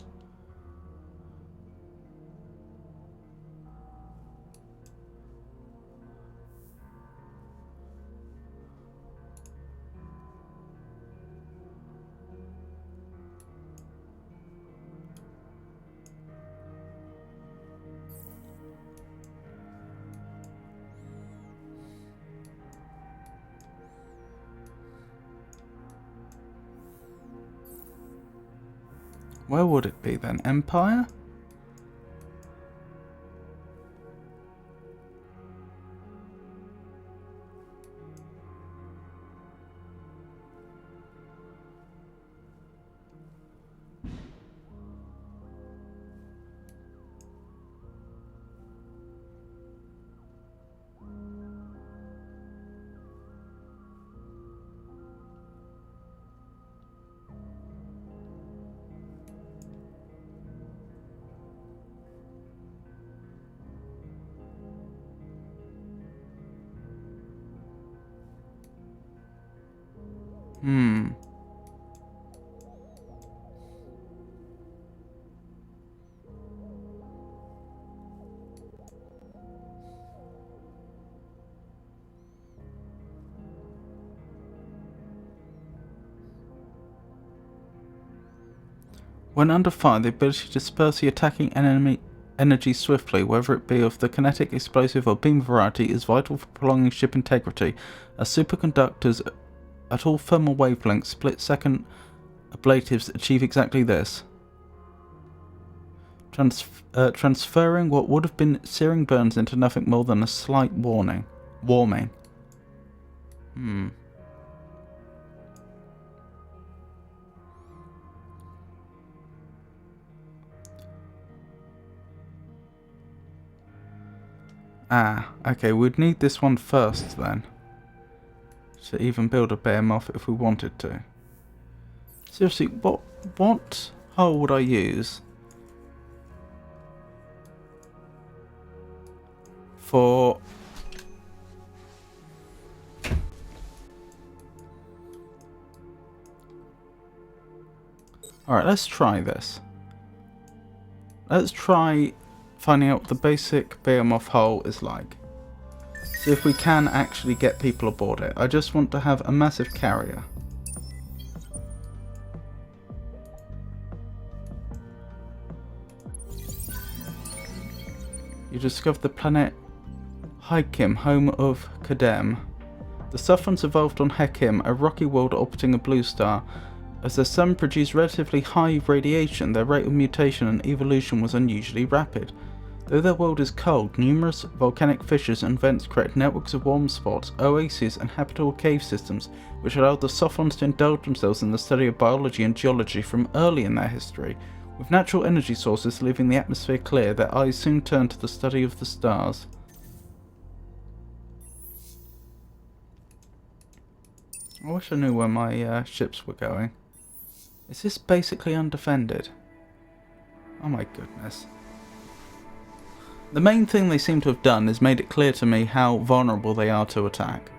Where would it be then? Empire? Hmm. When under fire, the ability to disperse the attacking enemy energy swiftly, whether it be of the kinetic, explosive, or beam variety, is vital for prolonging ship integrity. As superconductors at all thermal wavelengths, split-second ablatives achieve exactly this. Transferring what would have been searing burns into nothing more than a slight warming. Ah, okay, we'd need this one first then. To even build a behemoth if we wanted to. Seriously, what hull would I use for... Alright, let's try this. Let's try finding out what the basic behemoth hull is like. See if we can actually get people aboard it. I just want to have a massive carrier. You discovered the planet Hykim, home of Kadem. The Suffrons evolved on Hekim, a rocky world orbiting a blue star. As their sun produced relatively high radiation, their rate of mutation and evolution was unusually rapid. Though their world is cold, numerous volcanic fissures and vents create networks of warm spots, oases, and habitable cave systems, which allowed the Sophons to indulge themselves in the study of biology and geology from early in their history. With natural energy sources leaving the atmosphere clear, their eyes soon turned to the study of the stars. I wish I knew where my ships were going. Is this basically undefended? Oh my goodness. The main thing they seem to have done is made it clear to me how vulnerable they are to attack.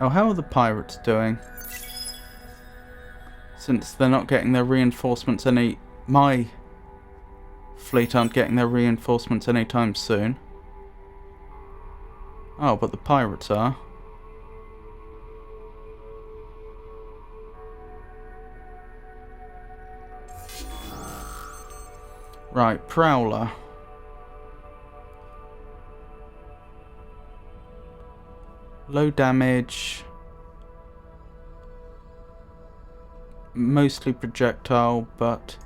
Oh, how are the pirates doing? Since they're not getting their reinforcements my fleet aren't getting their reinforcements anytime soon. Oh, but the pirates are. Right, Prowler. Low damage. Mostly projectile, but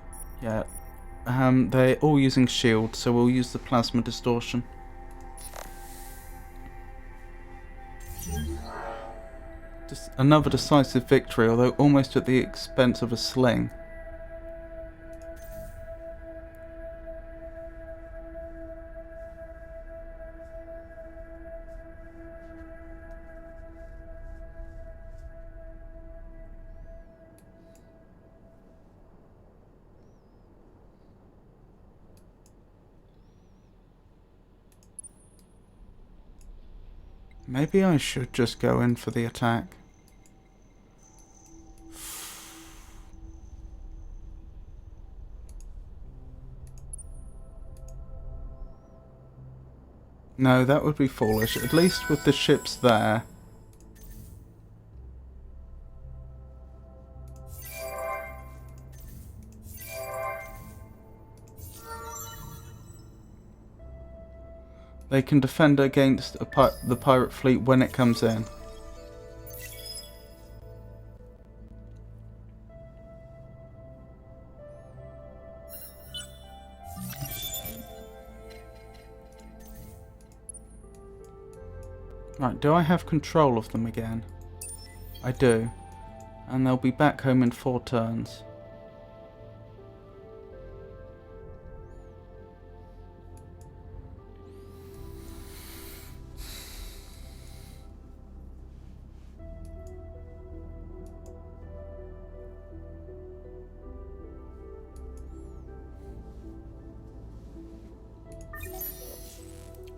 yeah. They're all using shields, so we'll use the plasma distortion. Just another decisive victory, although almost at the expense of a sling. Maybe I should just go in for the attack. No, that would be foolish. At least with the ships there. They can defend against the pirate fleet when it comes in. Right, do I have control of them again? I do. And they'll be back home in 4 turns.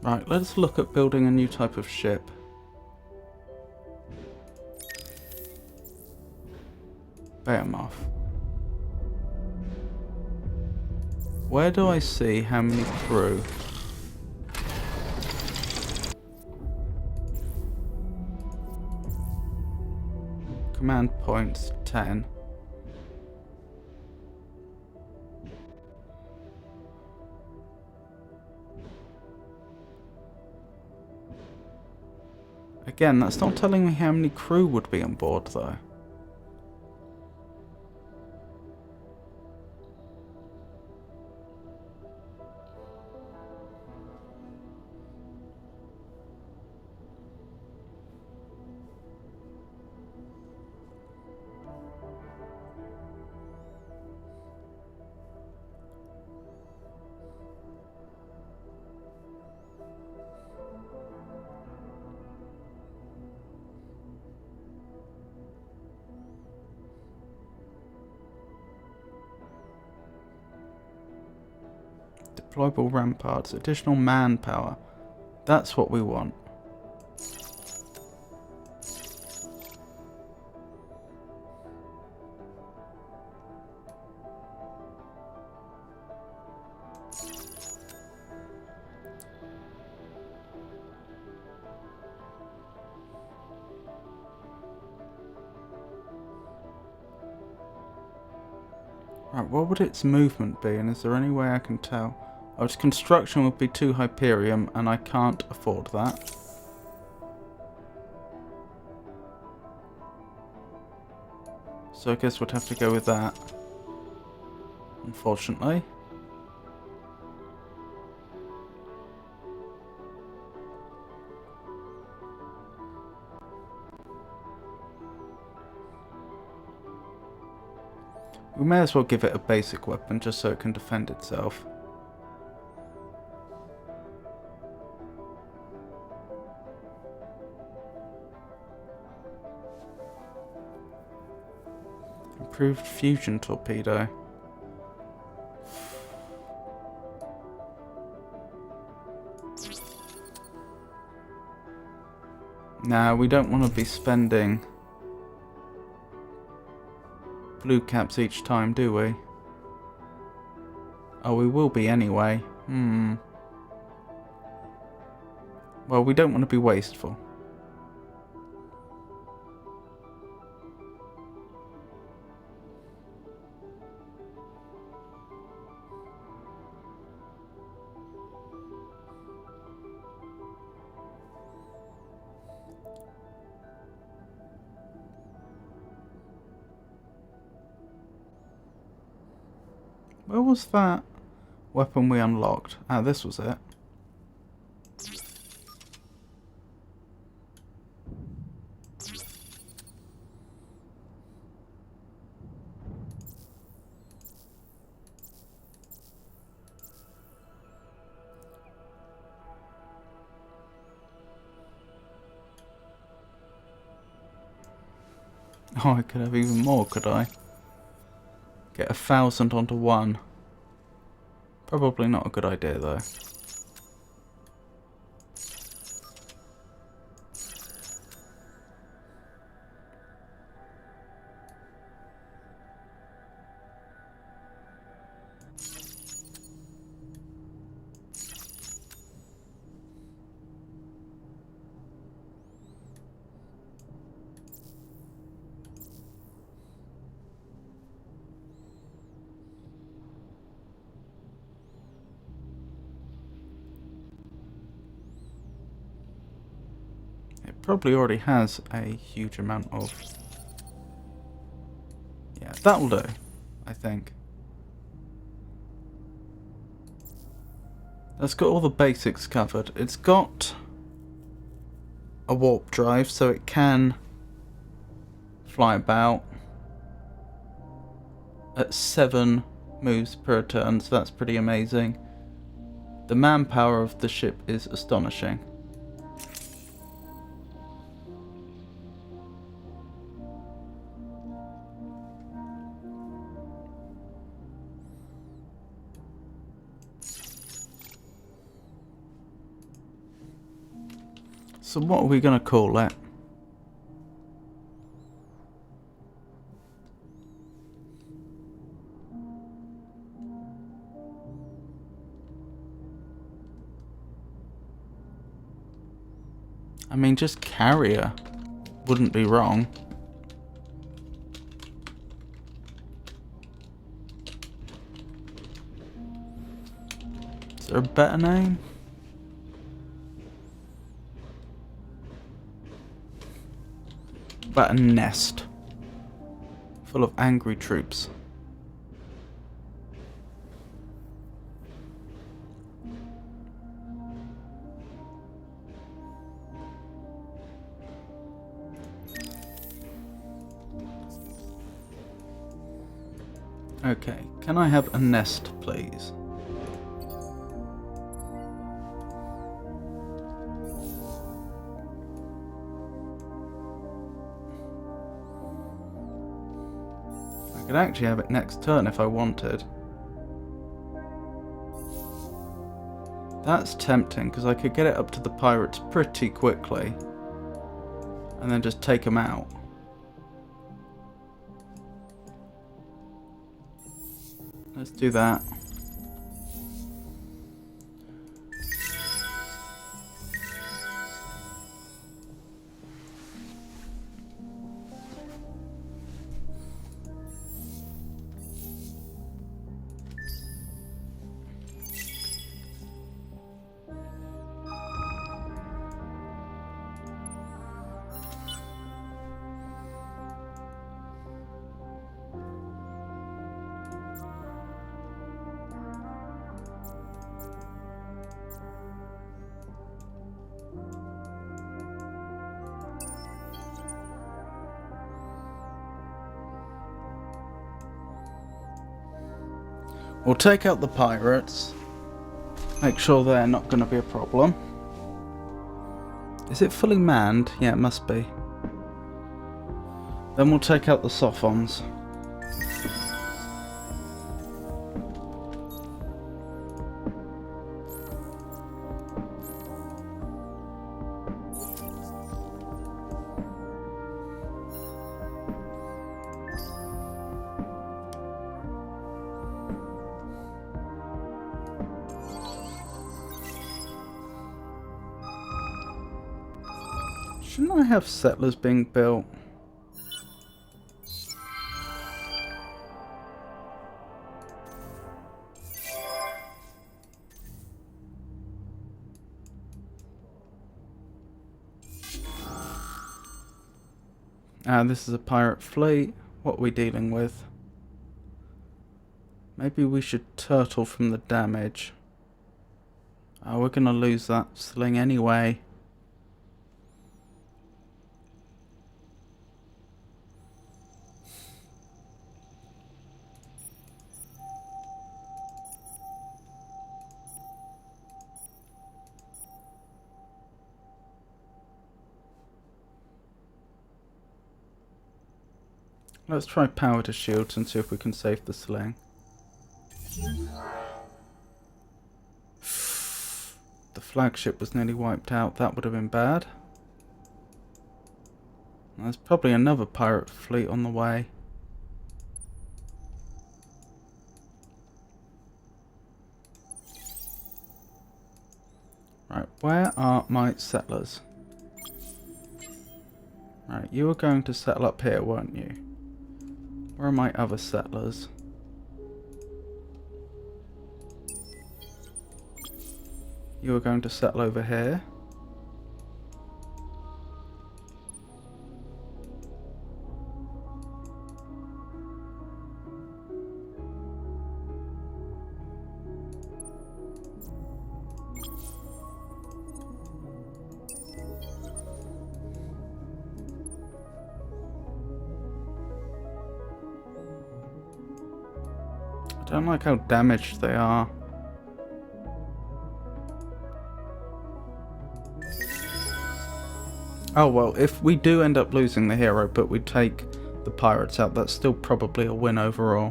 Right, let's look at building a new type of ship. Behemoth. Where do I see how many crew? Command points 10. Again, that's not telling me how many crew would be on board, though. Deployable ramparts, additional manpower. That's what we want. Right, what would its movement be, and is there any way I can tell? Oh, its construction would be 2 Hyperium, and I can't afford that. So I guess we'd have to go with that. Unfortunately. We may as well give it a basic weapon just so it can defend itself. Improved fusion torpedo. Nah, we don't want to be spending blue caps each time, do we? Oh, we will be anyway. Well, we don't want to be wasteful. Where was that weapon we unlocked? Ah, this was it. Oh, I could have even more, could I? Get 1,000 onto one. Probably not a good idea, though. probably already has a huge amount of... Yeah, that'll do, I think. That's got all the basics covered. It's got a warp drive, so it can fly about at 7 moves per turn, so that's pretty amazing. The manpower of the ship is astonishing. So what are we going to call it? I mean, just carrier wouldn't be wrong. Is there a better name? About a nest full of angry troops. Okay, can I have a nest, please? I could actually have it next turn if I wanted. That's tempting, because I could get it up to the pirates pretty quickly. And then just take them out. Let's do that. We'll take out the pirates. Make sure they're not going to be a problem. Is it fully manned? Yeah, it must be. Then we'll take out the Sophons. Shouldn't I have settlers being built? This is a pirate fleet. What are we dealing with? Maybe we should turtle from the damage. Oh, we're gonna lose that sling anyway. Let's try power to shields and see if we can save the sling. The flagship was nearly wiped out. That would have been bad. There's probably another pirate fleet on the way. Right, where are my settlers? Right, you were going to settle up here, weren't you? Where are my other settlers? You are going to settle over here. Don't like how damaged they are. Oh well, if we do end up losing the hero, but we take the pirates out, that's still probably a win overall.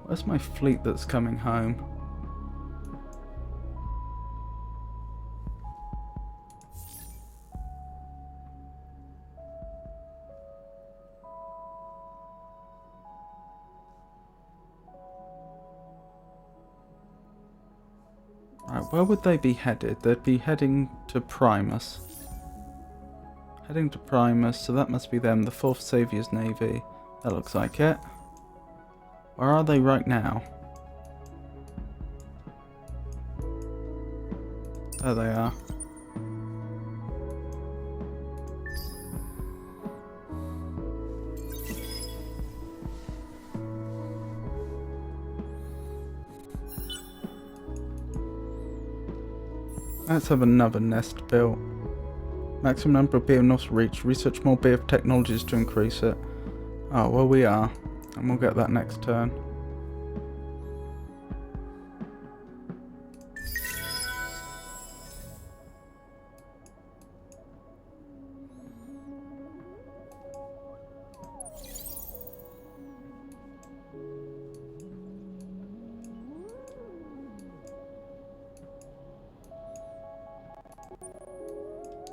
Where's my fleet that's coming home? Right, where would they be headed? They'd be heading to Primus. Heading to Primus, so that must be them, the 4th Saviour's Navy. That looks like it. Where are they right now? There they are. Let's have another nest built. Maximum number of BF reach. Research more BF technologies to increase it. Oh, well we are. And we'll get that next turn.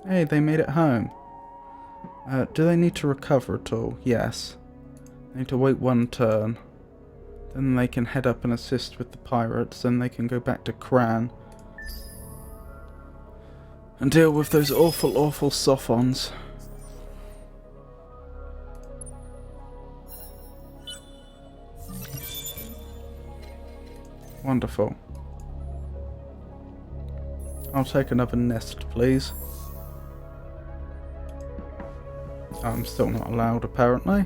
Hey, they made it home. Do they need to recover at all? Yes. They need to wait one turn. Then they can head up and assist with the pirates. Then they can go back to Cran and deal with those awful, awful Sophons. Wonderful. I'll take another nest, please. I'm still not allowed, apparently.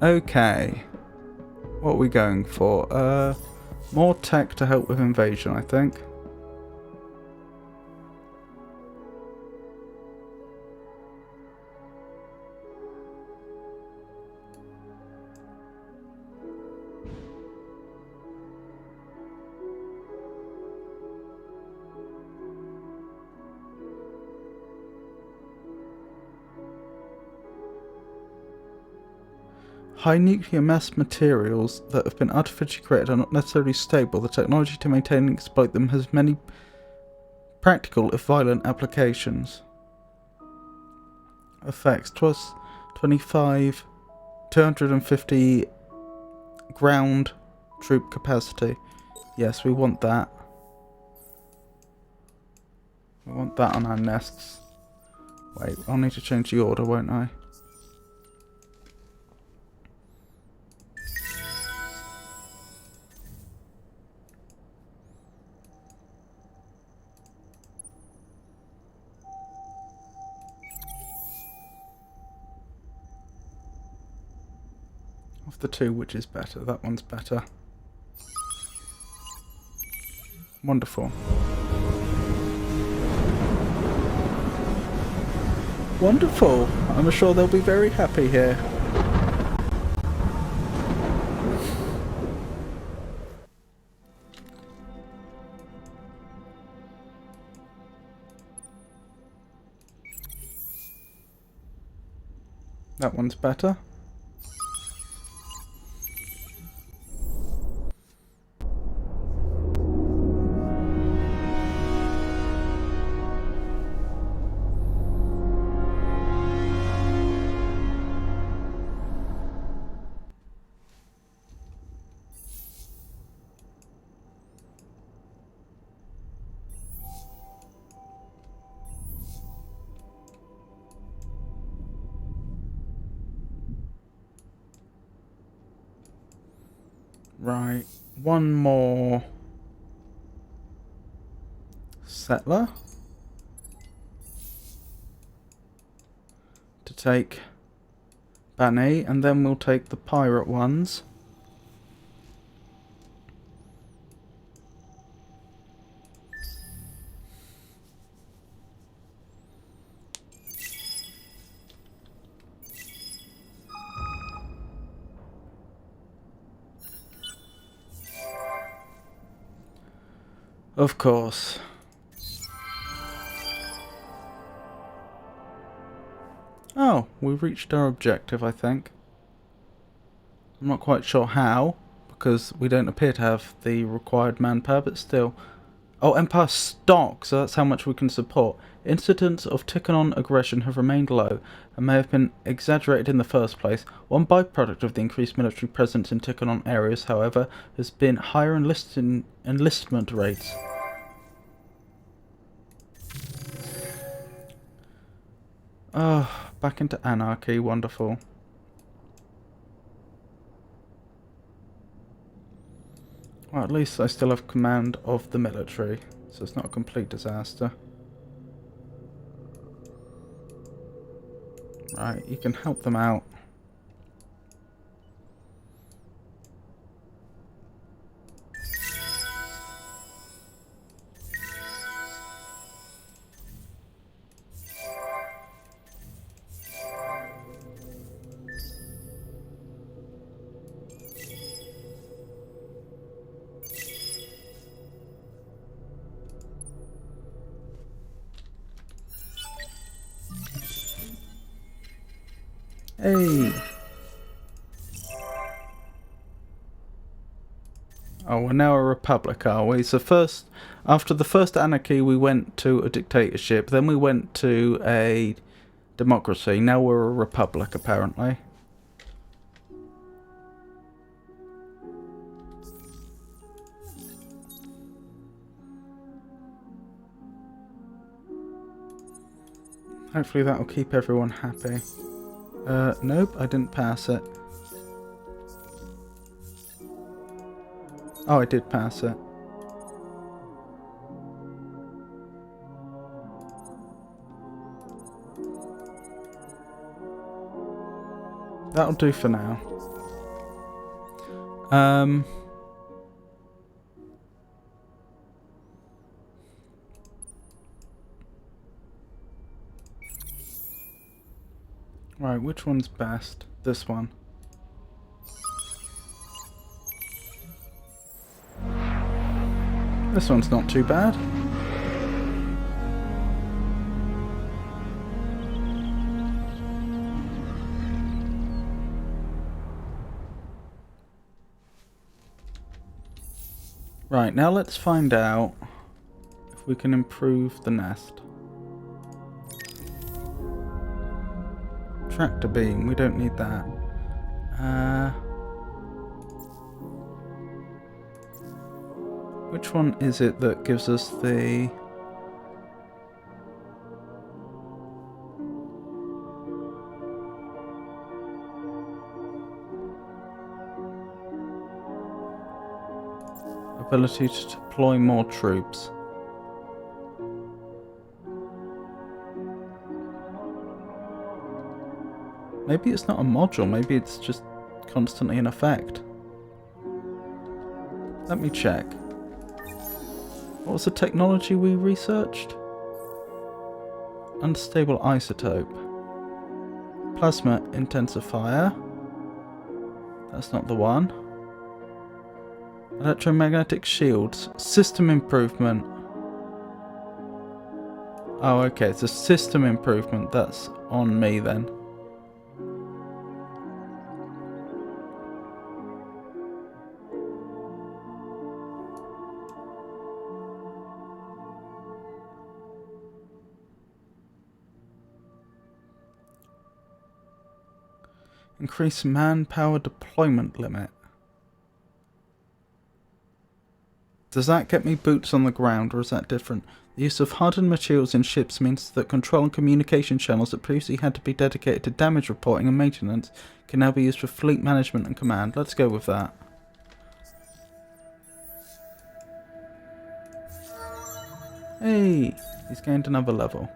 Okay. What are we going for? More tech to help with invasion, I think. High nuclear mass materials that have been artificially created are not necessarily stable. The technology to maintain and exploit them has many practical, if violent, applications. Effects: 25, 250 ground troop capacity. Yes, we want that. We want that on our nests. Wait, I'll need to change the order, won't I? Of the two, which is better? That one's better. Wonderful. Wonderful! I'm sure they'll be very happy here. That one's better. Right, one more settler to take Bani, and then we'll take the pirate ones. Of course. Oh, we reached our objective, I think. I'm not quite sure how, because we don't appear to have the required manpower, but still. Oh, Empire stock, so that's how much we can support. Incidents of Tikkanon aggression have remained low and may have been exaggerated in the first place. One byproduct of the increased military presence in Tikkanon areas, however, has been higher enlistment rates. Oh, back into anarchy, wonderful. Well, at least I still have command of the military, so it's not a complete disaster. Right, you can help them out. Hey! Oh, we're now a republic, are we? So first, after the first anarchy, we went to a dictatorship, then we went to a democracy, now we're a republic, apparently. Hopefully that'll keep everyone happy. Nope, I didn't pass it. Oh, I did pass it. That'll do for now. Right, which one's best? This one. This one's not too bad. Right, now let's find out if we can improve the nest. Tractor beam, we don't need that. Which one is it that gives us the... ability to deploy more troops? Maybe it's not a module, maybe it's just constantly in effect. Let me check. What was the technology we researched? Unstable isotope. Plasma intensifier. That's not the one. Electromagnetic shields. System improvement. Oh, okay, it's a system improvement. That's on me then. Increase manpower deployment limit. Does that get me boots on the ground, or is that different? The use of hardened materials in ships means that control and communication channels that previously had to be dedicated to damage reporting and maintenance can now be used for fleet management and command. Let's go with that. Hey, he's gained another level.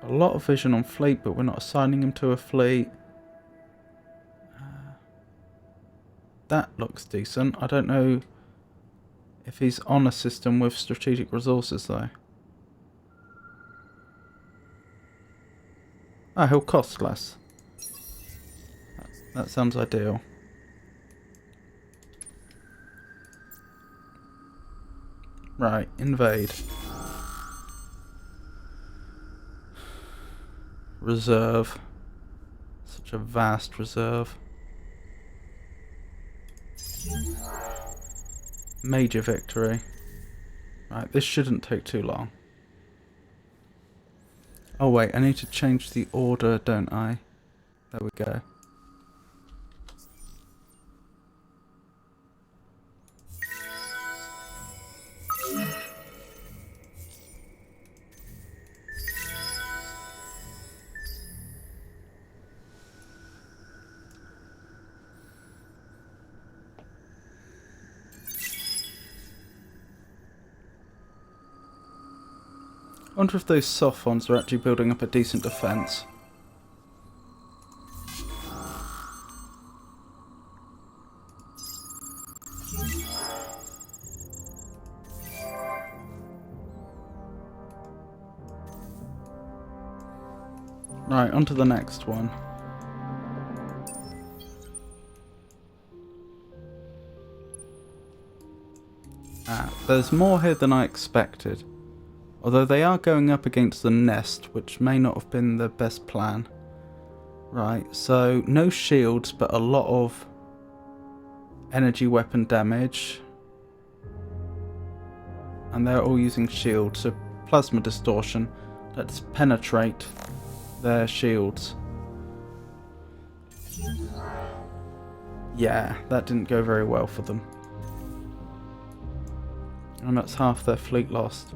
A lot of vision on fleet, but we're not assigning him to a fleet. That looks decent. I don't know if he's on a system with strategic resources though. Ah, he'll cost less. That sounds ideal. Right, invade. Reserve. Such a vast reserve. Major victory. Right, this shouldn't take too long. Oh wait, I need to change the order, don't I? There we go. I wonder if those soft ones are actually building up a decent defense. Right, on to the next one. Ah, there's more here than I expected. Although they are going up against the nest, which may not have been the best plan. Right, so no shields, but a lot of energy weapon damage. And they're all using shields, so plasma distortion. Let's penetrate their shields. Yeah, that didn't go very well for them. And that's half their fleet lost.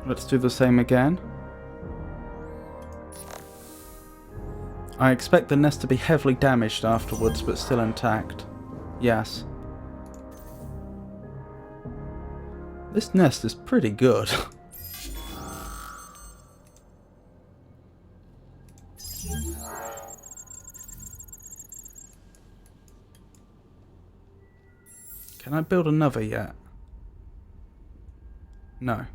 Let's do the same again. I expect the nest to be heavily damaged afterwards, but still intact. Yes. This nest is pretty good. Can I build another yet? No.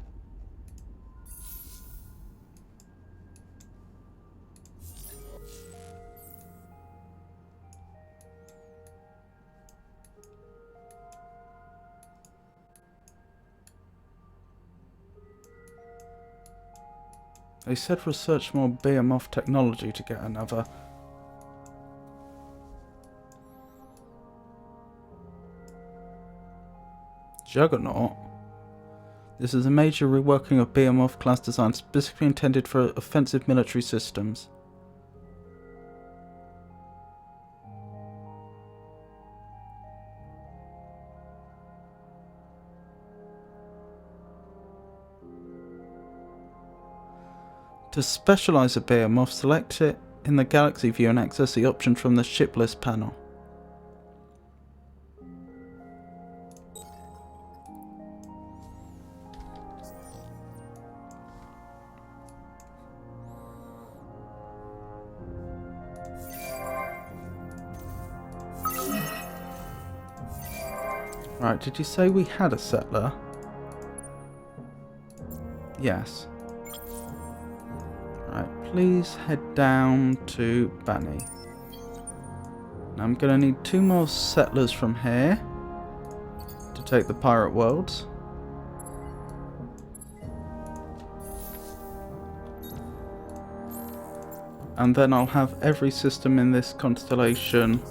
They said research more Behemoth technology to get another. Juggernaut? This is a major reworking of Behemoth class design specifically intended for offensive military systems. To specialize a Behemoth, select it in the Galaxy view and access the option from the ship list panel. Right, did you say we had a settler? Yes. Right, please head down to Bani. Now I'm going to need 2 more settlers from here to take the pirate worlds. And then I'll have every system in this constellation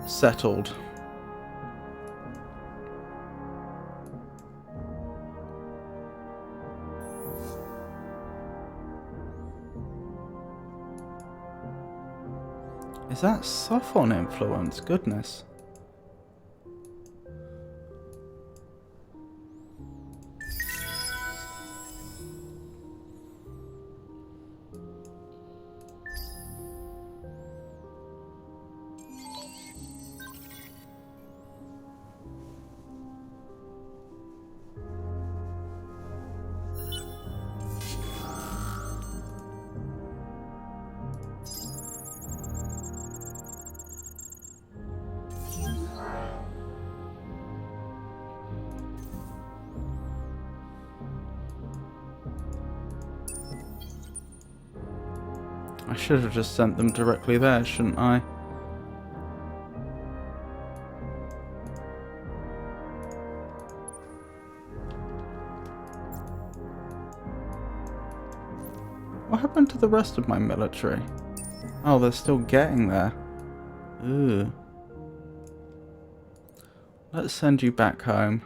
settled. Is that Sophon influence? Goodness. I should have just sent them directly there, shouldn't I? What happened to the rest of my military? Oh, they're still getting there. Ooh. Let's send you back home.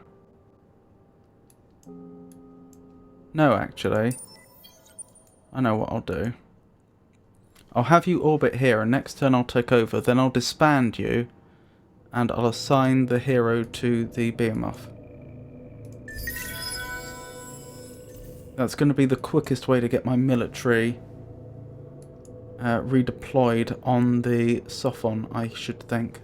No, actually. I know what I'll do. I'll have you orbit here, and next turn I'll take over. Then I'll disband you, and I'll assign the hero to the Behemoth. That's going to be the quickest way to get my military redeployed on the Sophon, I should think.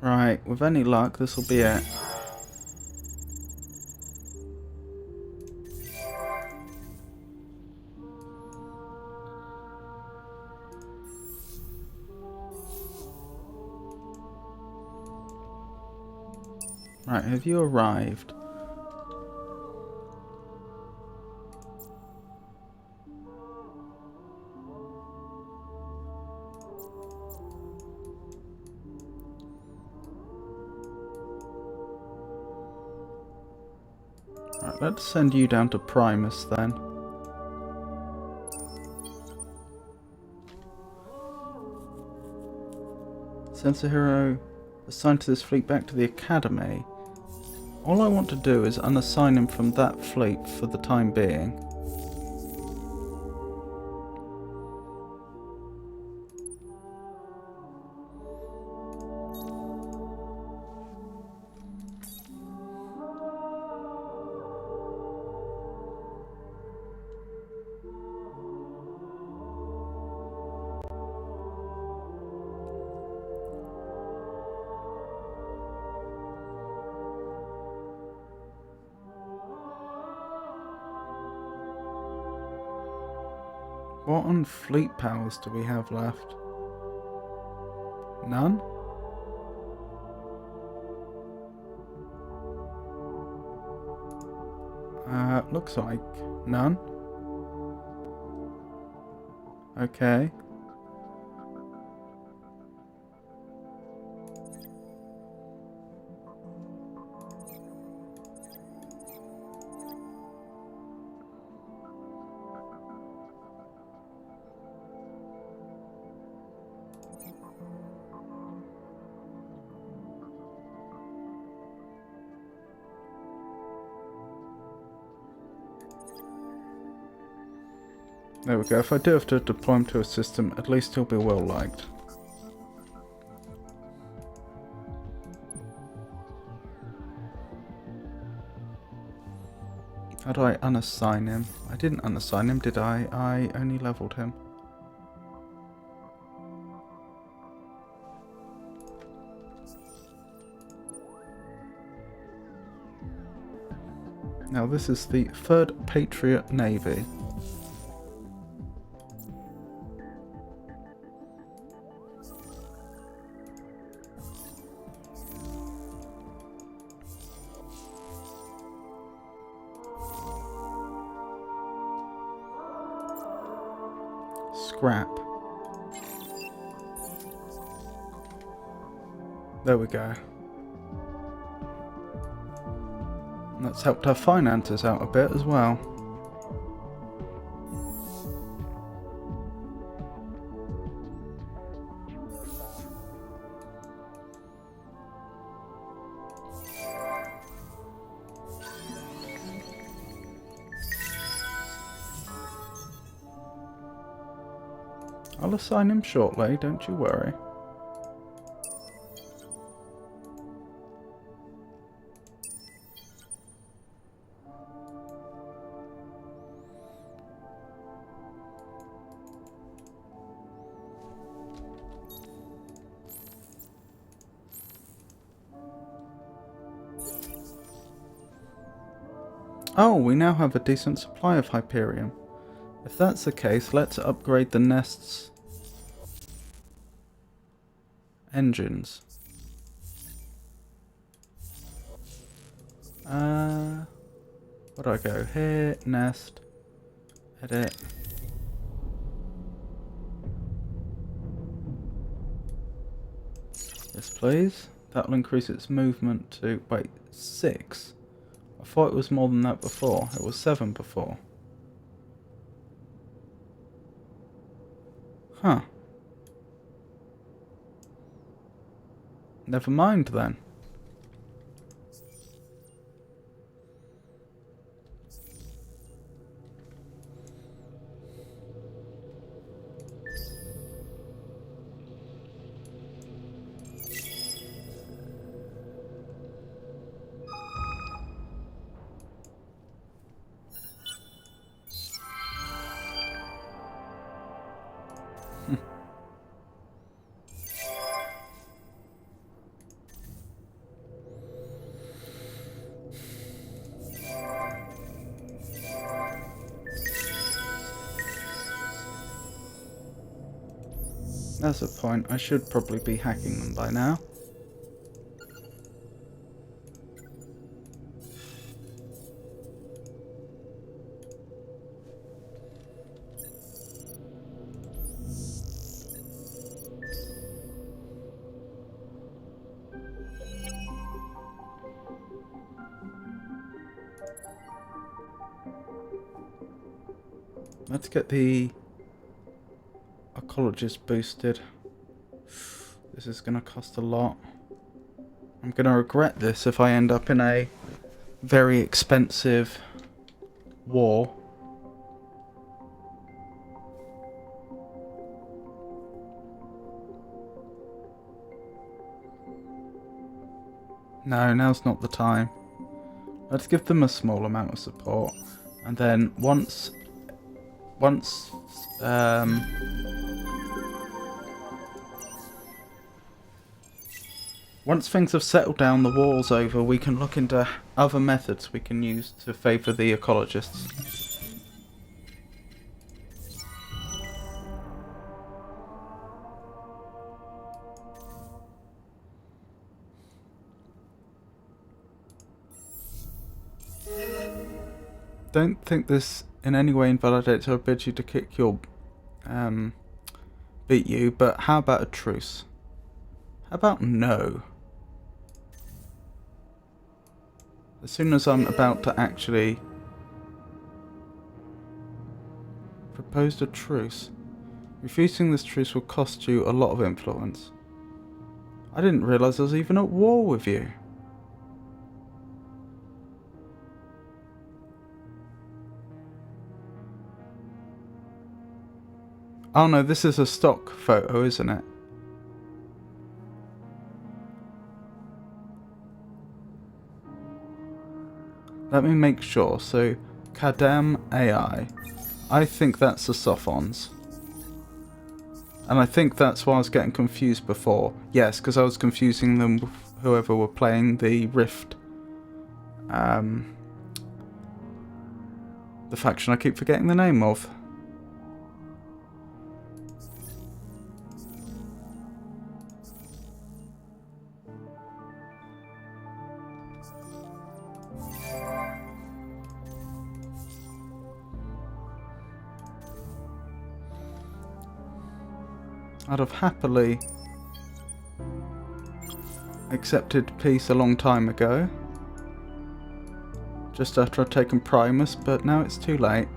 Right, with any luck, this will be it. Right, have you arrived? Right, let's send you down to Primus then. Sends a hero assigned to this fleet back to the Academy. All I want to do is unassign him from that fleet for the time being. What on fleet powers do we have left? None? Looks like none. Okay. There we go. If I do have to deploy him to a system, at least he'll be well liked. How do I unassign him? I didn't unassign him, did I? I only leveled him. Now this is the 3rd Patriot Navy. Scrap. There we go. And that's helped our finances out a bit as well. I'll assign him shortly, don't you worry. Oh, we now have a decent supply of Hyperium. If that's the case, let's upgrade the nest's engines. Where do I go? Here, nest, edit. Yes, please. That'll increase its movement to, wait, 6. I thought it was more than that before. It was 7 before. Huh. Never mind then. That's a point. I should probably be hacking them by now. Let's get the ecologist boosted. This is going to cost a lot. I'm going to regret this if I end up in a very expensive war. No, now's not the time. Let's give them a small amount of support, and then once things have settled down, the war's over, we can look into other methods we can use to favour the ecologists. Don't think this in any way invalidates or forbids you to kick your beat you, but how about a truce? How about no? As soon as I'm about to actually propose a truce, refusing this truce will cost you a lot of influence. I didn't realise I was even at war with you. Oh no, this is a stock photo, isn't it? Let me make sure. So, Kadam AI. I think that's the Sophons. And I think that's why I was getting confused before. Yes, because I was confusing them with whoever were playing the Rift. The faction I keep forgetting the name of. I'd have happily accepted peace a long time ago. just after I'd taken Primus, but now it's too late.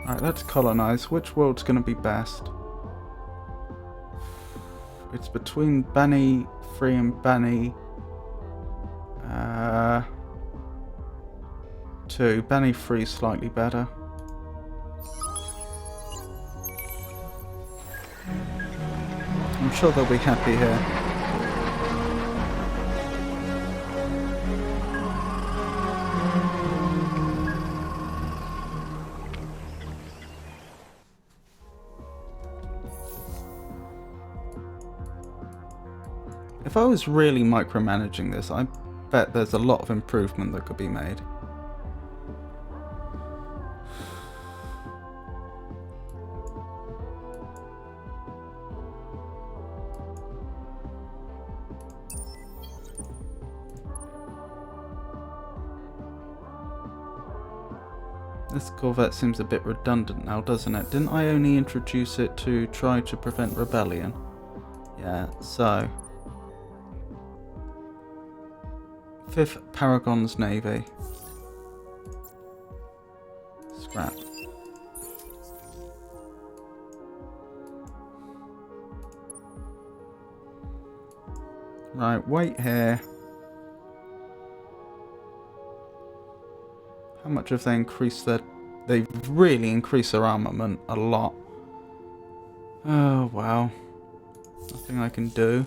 Right, let's colonize. Which world's going to be best? It's between Bani 3 and Bani 2. Bani 3 is slightly better. I'm sure they'll be happy here. If I was really micromanaging this, I bet there's a lot of improvement that could be made. This Corvette seems a bit redundant now, doesn't it? Didn't I only introduce it to try to prevent rebellion? Yeah, so... 5th Paragon's Navy. Scrap. Right, wait here. How much have they increased their... They've really increased their armament a lot. Oh, well. Nothing I can do.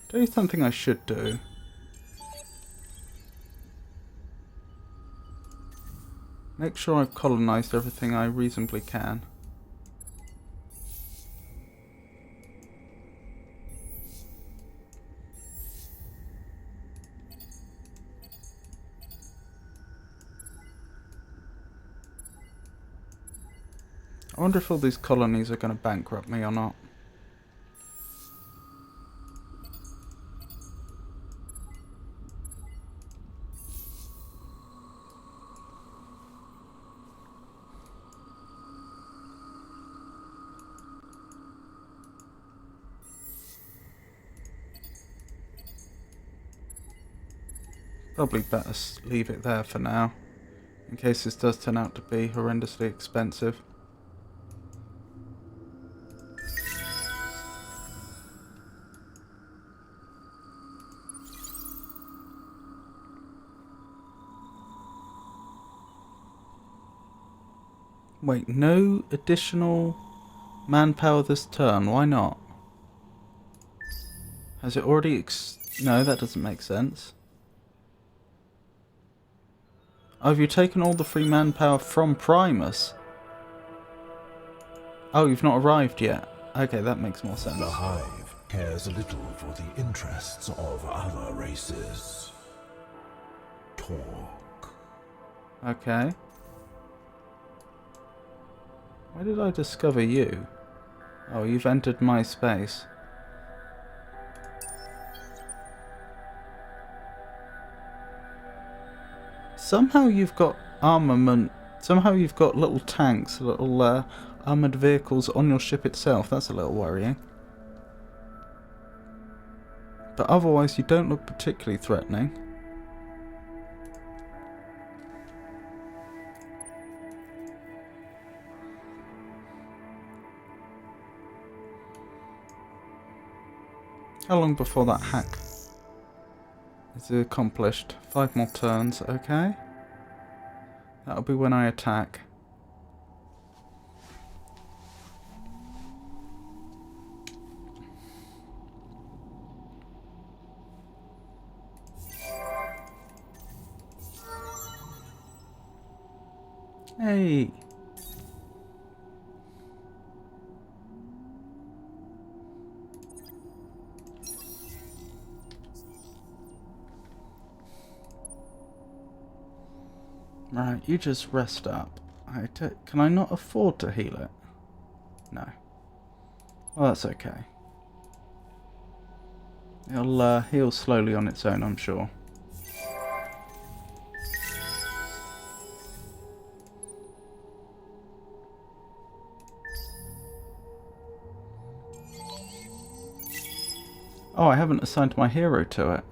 Do something I should do. Make sure I've colonized everything I reasonably can. I wonder if all these colonies are going to bankrupt me or not. Probably better leave it there for now, in case this does turn out to be horrendously expensive. Wait, no additional manpower this turn, why not? Has it already no, that doesn't make sense. Oh, have you taken all the free manpower from Primus? Oh, you've not arrived yet. Okay, that makes more sense. The Hive cares little for the interests of other races. Talk. Okay. Where did I discover you? Oh, you've entered my space. Somehow you've got armament, somehow you've got little tanks, little armoured vehicles on your ship itself. That's a little worrying. But otherwise you don't look particularly threatening. How long before that hack is accomplished? 5 more turns, okay. That'll be when I attack. Hey! Right, you just rest up. Can I not afford to heal it? No. Well, that's okay. It'll heal slowly on its own, I'm sure. Oh, I haven't assigned my hero to it.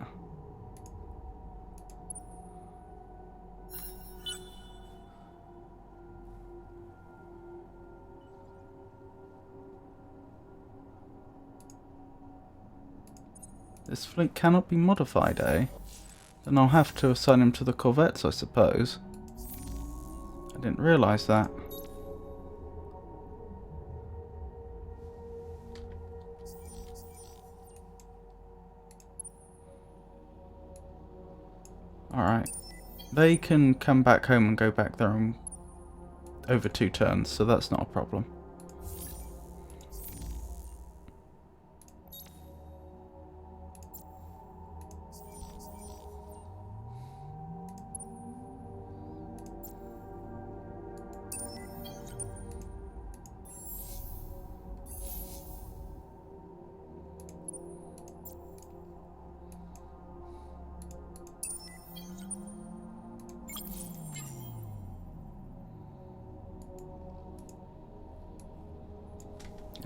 This fleet cannot be modified, eh? Then I'll have to assign him to the corvettes, I suppose. I didn't realise that. Alright. They can come back home and go back there in over 2 turns, so that's not a problem.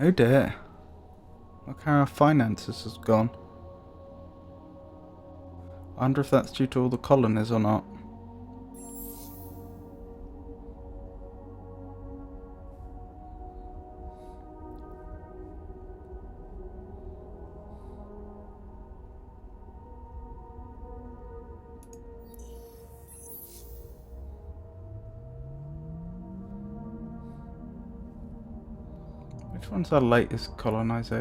Oh dear. Look how our finances has gone. I wonder if that's due to all the colonies or not. Which one's our latest colonized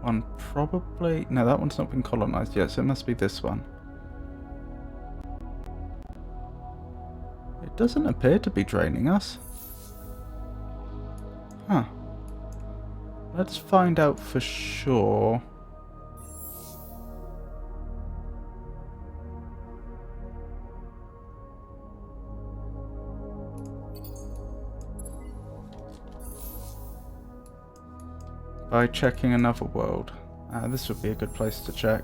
one? Probably... No, that one's not been colonized yet, so it must be this one. It doesn't appear to be draining us. Huh. Let's find out for sure. By checking another world. This would be a good place to check.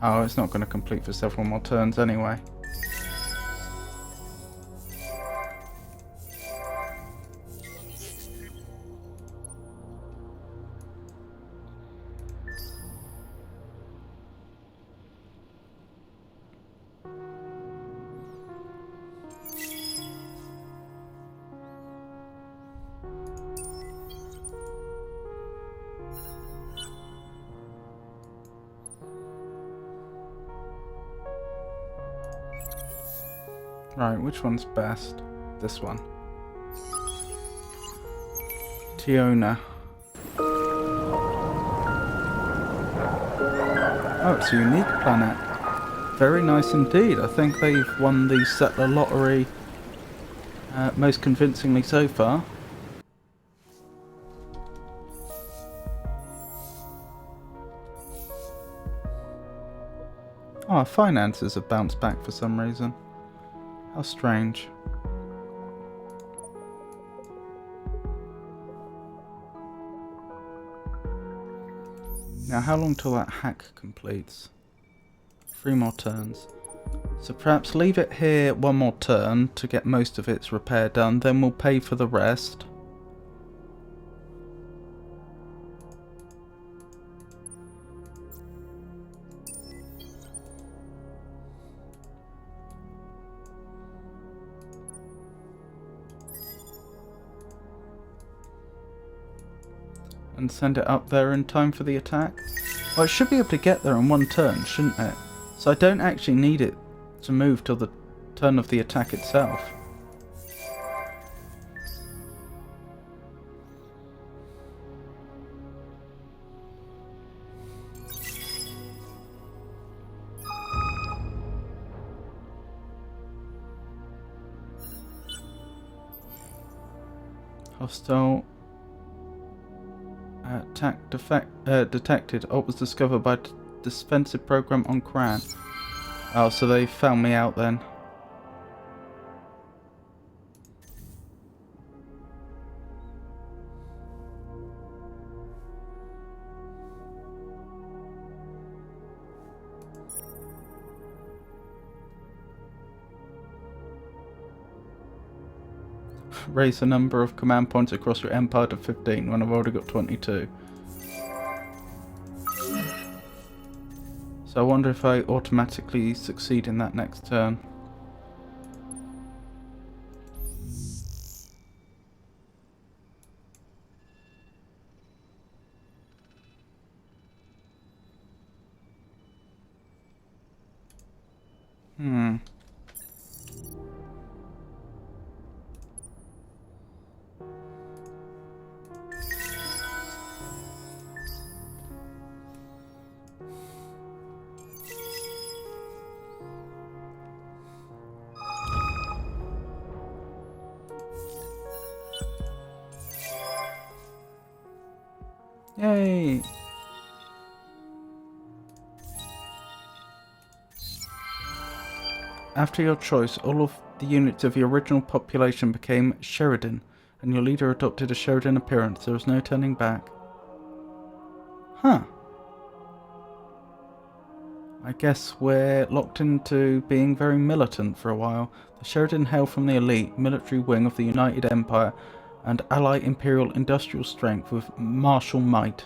Oh, it's not going to complete for several more turns anyway. Right, which one's best? This one. Tiona. Oh, it's a unique planet. Very nice indeed. I think they've won the settler lottery most convincingly so far. Oh, our finances have bounced back for some reason. How strange. Now, how long till that hack completes? 3 more turns. So perhaps leave it here 1 more turn to get most of its repair done, then we'll pay for the rest. And send it up there in time for the attack. Well, it should be able to get there in 1 turn, shouldn't it? So I don't actually need it to move till the turn of the attack itself. Hostile attack detected. Oh, it was discovered by defensive program on Kran. Oh, so they found me out then. Raise the number of command points across your empire to 15 when I've already got 22. So I wonder if I automatically succeed in that next turn. Yay! After your choice, all of the units of your original population became Sheridan, and your leader adopted a Sheridan appearance. There was no turning back. Huh. I guess we're locked into being very militant for a while. The Sheridan hail from the elite military wing of the United Empire and ally imperial industrial strength with martial might.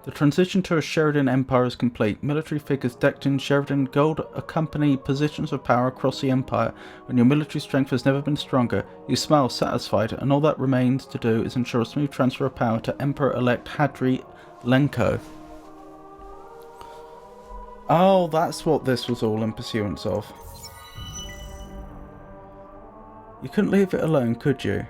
The transition to a Sheridan Empire is complete. Military figures decked in Sheridan gold accompany positions of power across the Empire. When your military strength has never been stronger, you smile satisfied, and all that remains to do is ensure a smooth transfer of power to Emperor-elect Hadri Lenko. Oh, that's what this was all in pursuance of. You couldn't leave it alone, could you?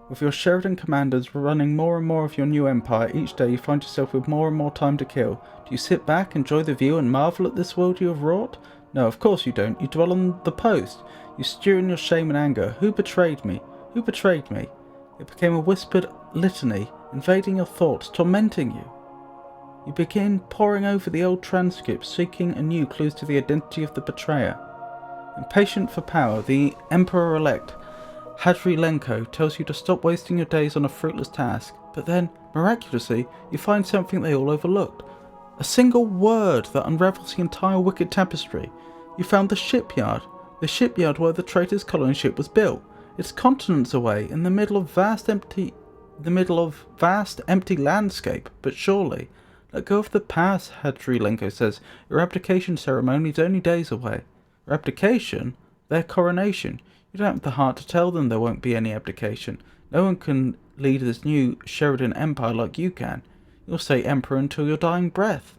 With your Sheridan commanders running more and more of your new empire, each day you find yourself with more and more time to kill. Do you sit back, enjoy the view, and marvel at this world you have wrought? No, of course you don't. You dwell on the post. You stew in your shame and anger. Who betrayed me? Who betrayed me? It became a whispered litany, invading your thoughts, tormenting you. You begin poring over the old transcripts, seeking anew clues to the identity of the betrayer. Impatient for power, the Emperor-elect Hadri Lenko tells you to stop wasting your days on a fruitless task, but then, miraculously, you find something they all overlooked. A single word that unravels the entire wicked tapestry. You found the shipyard where the traitor's colony ship was built. It's continents away, in the middle of vast empty landscape, but surely. Let go of the past, Hadri Lenko says. Your abdication ceremony is only days away. Your abdication? Their coronation. You don't have the heart to tell them there won't be any abdication. No one can lead this new Sheridan Empire like you can. You'll stay Emperor until your dying breath.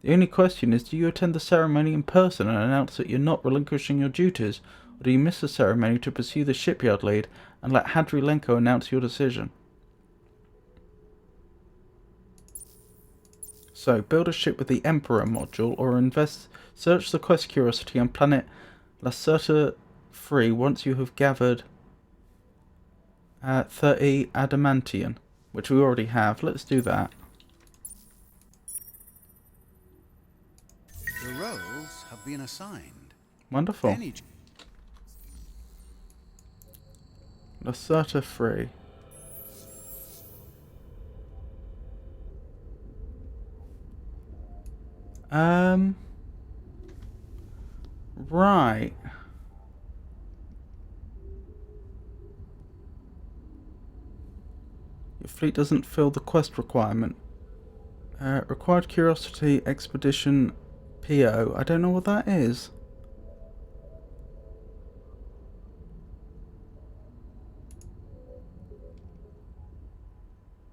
The only question is, do you attend the ceremony in person and announce that you're not relinquishing your duties, or do you miss the ceremony to pursue the shipyard lead and let Hadri Lenko announce your decision? So, build a ship with the Emperor module, or search the quest curiosity on planet Lacerta 3 once you have gathered 30 adamantium, which we already have. Let's do that. The roles have been assigned. Wonderful. Lacerta 3. Right. Your fleet doesn't fill the quest requirement. Required curiosity expedition PO. I don't know what that is.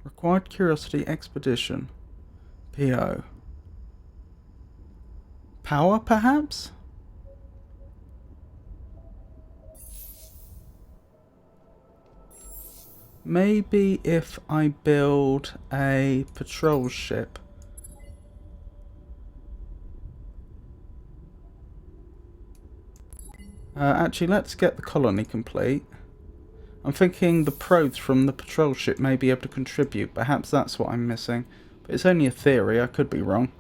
Required curiosity expedition PO. Power, perhaps? Maybe if I build a patrol ship. Actually, let's get the colony complete. I'm thinking the probes from the patrol ship may be able to contribute. Perhaps that's what I'm missing. It's only a theory, I could be wrong.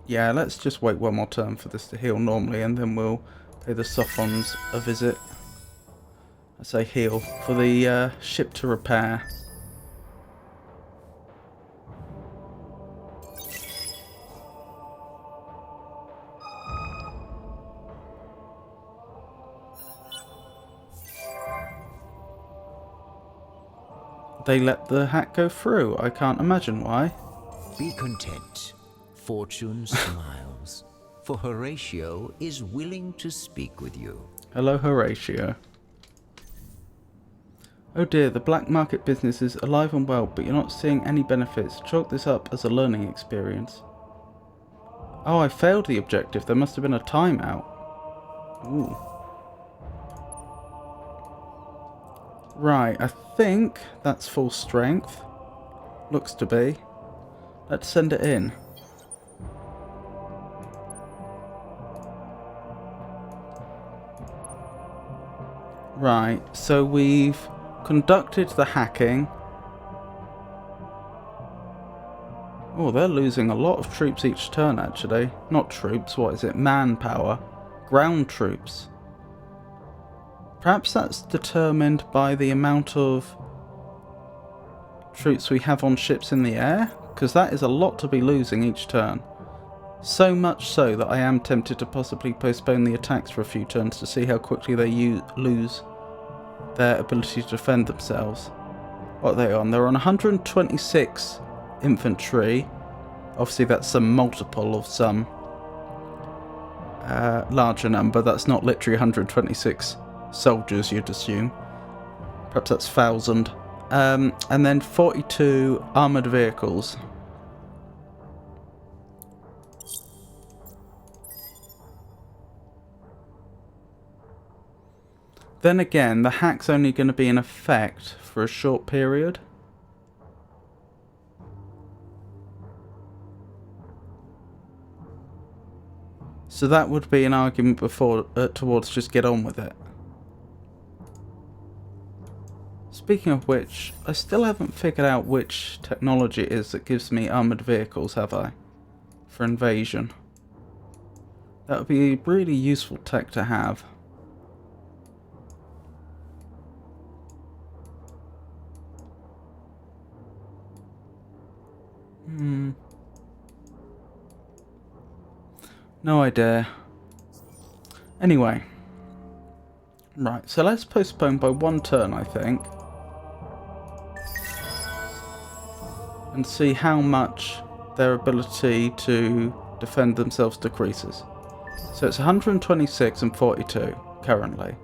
Yeah, let's just wait one more turn for this to heal normally, and then we'll pay the Sophons a visit. I say heal, for the ship to repair. They let the hack go through. I can't imagine why. Be content. Fortune smiles, for Horatio is willing to speak with you. Hello, Horatio. Oh dear, the black market business is alive and well, but you're not seeing any benefits. Chalk this up as a learning experience. Oh, I failed the objective. There must have been a timeout. Ooh. Right, I think that's full strength. Looks to be. Let's send it in. Right, so we've conducted the hacking. Oh, they're losing a lot of troops each turn, actually. Not troops, what is it? Manpower. Ground troops. Perhaps that's determined by the amount of troops we have on ships in the air, because that is a lot to be losing each turn. So much so that I am tempted to possibly postpone the attacks for a few turns to see how quickly they lose their ability to defend themselves. What are they on? They're on 126 infantry. Obviously that's a multiple of some larger number. That's not literally 126 soldiers, you'd assume. Perhaps that's 1,000. And then 42 armoured vehicles. Then again, the hack's only going to be in effect for a short period. So that would be an argument before towards just get on with it. Speaking of which, I still haven't figured out which technology it is that gives me armoured vehicles, have I? For invasion. That would be a really useful tech to have. No idea. Anyway. Right, so let's postpone by one turn, I think. And see how much their ability to defend themselves decreases. So it's 126 and 42 currently.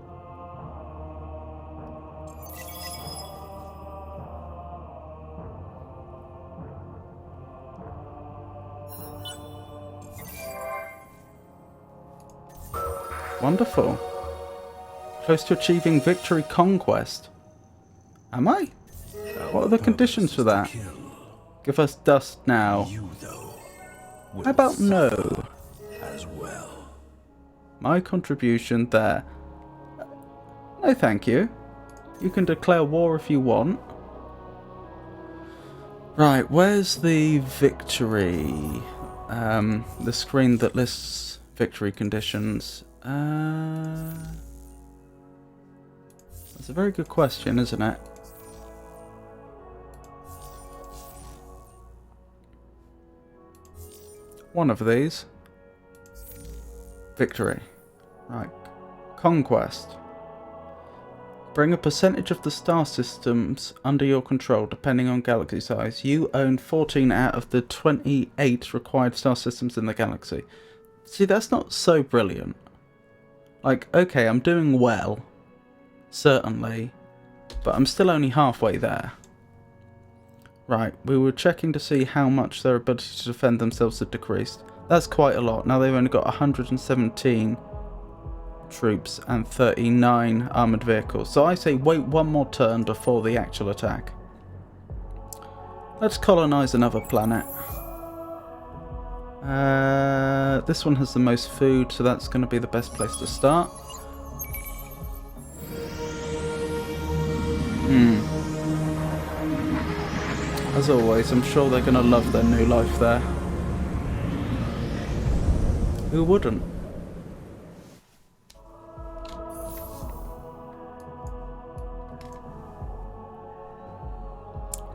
Wonderful. Close to achieving victory conquest. Am I? What are the conditions for that? Give us dust now. How about no? As well. My contribution there. No thank you. You can declare war if you want. Right, where's the victory? The screen that lists victory conditions. That's a very good question, isn't it? One of these. Victory. Right. Conquest. Bring a percentage of the star systems under your control, depending on galaxy size. You own 14 out of the 28 required star systems in the galaxy. See, that's not so brilliant. Like, okay, I'm doing well. Certainly. But I'm still only halfway there. Right, we were checking to see how much their ability to defend themselves had decreased. That's quite a lot. Now they've only got 117 troops and 39 armoured vehicles. So I say wait one more turn before the actual attack. Let's colonise another planet. This one has the most food, so that's going to be the best place to start. As always, I'm sure they're going to love their new life there. Who wouldn't?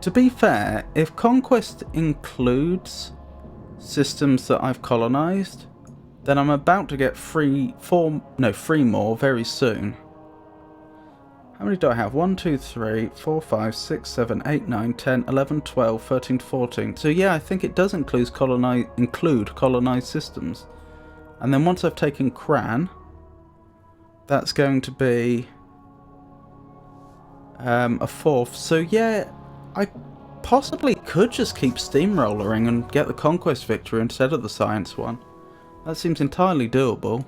To be fair, if Conquest includes systems that I've colonized, then I'm about to get three more very soon. How many do I have? 1, 2, 3, 4, 5, 6, 7, 8, 9, 10, 11, 12, 13, 14. So yeah, I think it does include colonized systems. And then once I've taken Cran, that's going to be a fourth. So yeah, I possibly could just keep steamrollering and get the Conquest victory instead of the Science one. That seems entirely doable.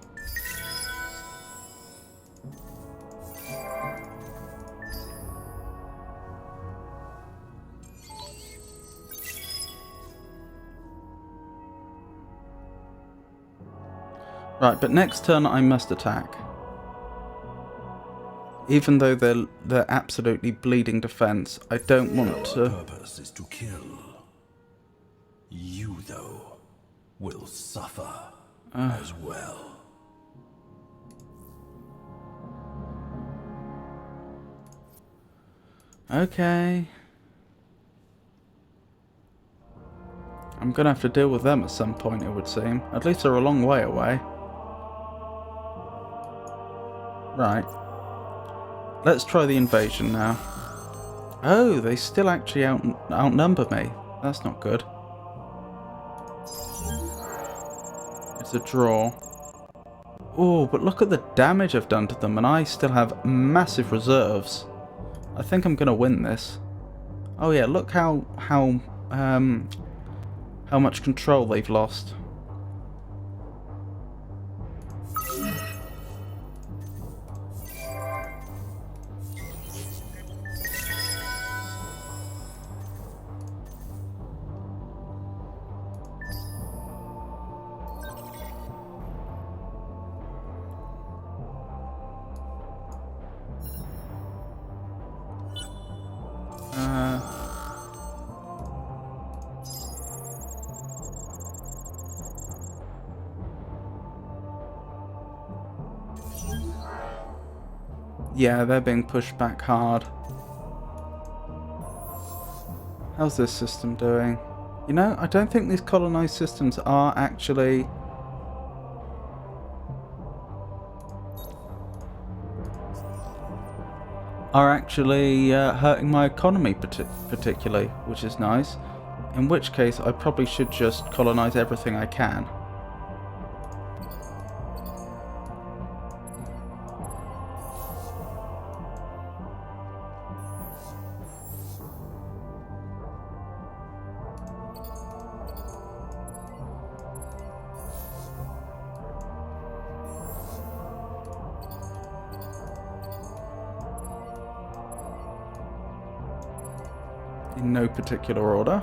Right, but next turn I must attack. Even though they're absolutely bleeding defense, I don't want to. Purpose is to kill. You, though, will suffer as well. Okay. I'm gonna have to deal with them at some point, it would seem. At least they're a long way away. Right. Let's try the invasion now. Oh, they still actually outnumber me. That's not good. It's a draw. Oh, but look at the damage I've done to them, and I still have massive reserves. I think I'm gonna win this. Oh yeah, look how much control they've lost. Yeah, they're being pushed back hard. How's this system doing? You know, I don't think these colonized systems are actually hurting my economy particularly, which is nice. In which case, I probably should just colonize everything I can. In no particular order.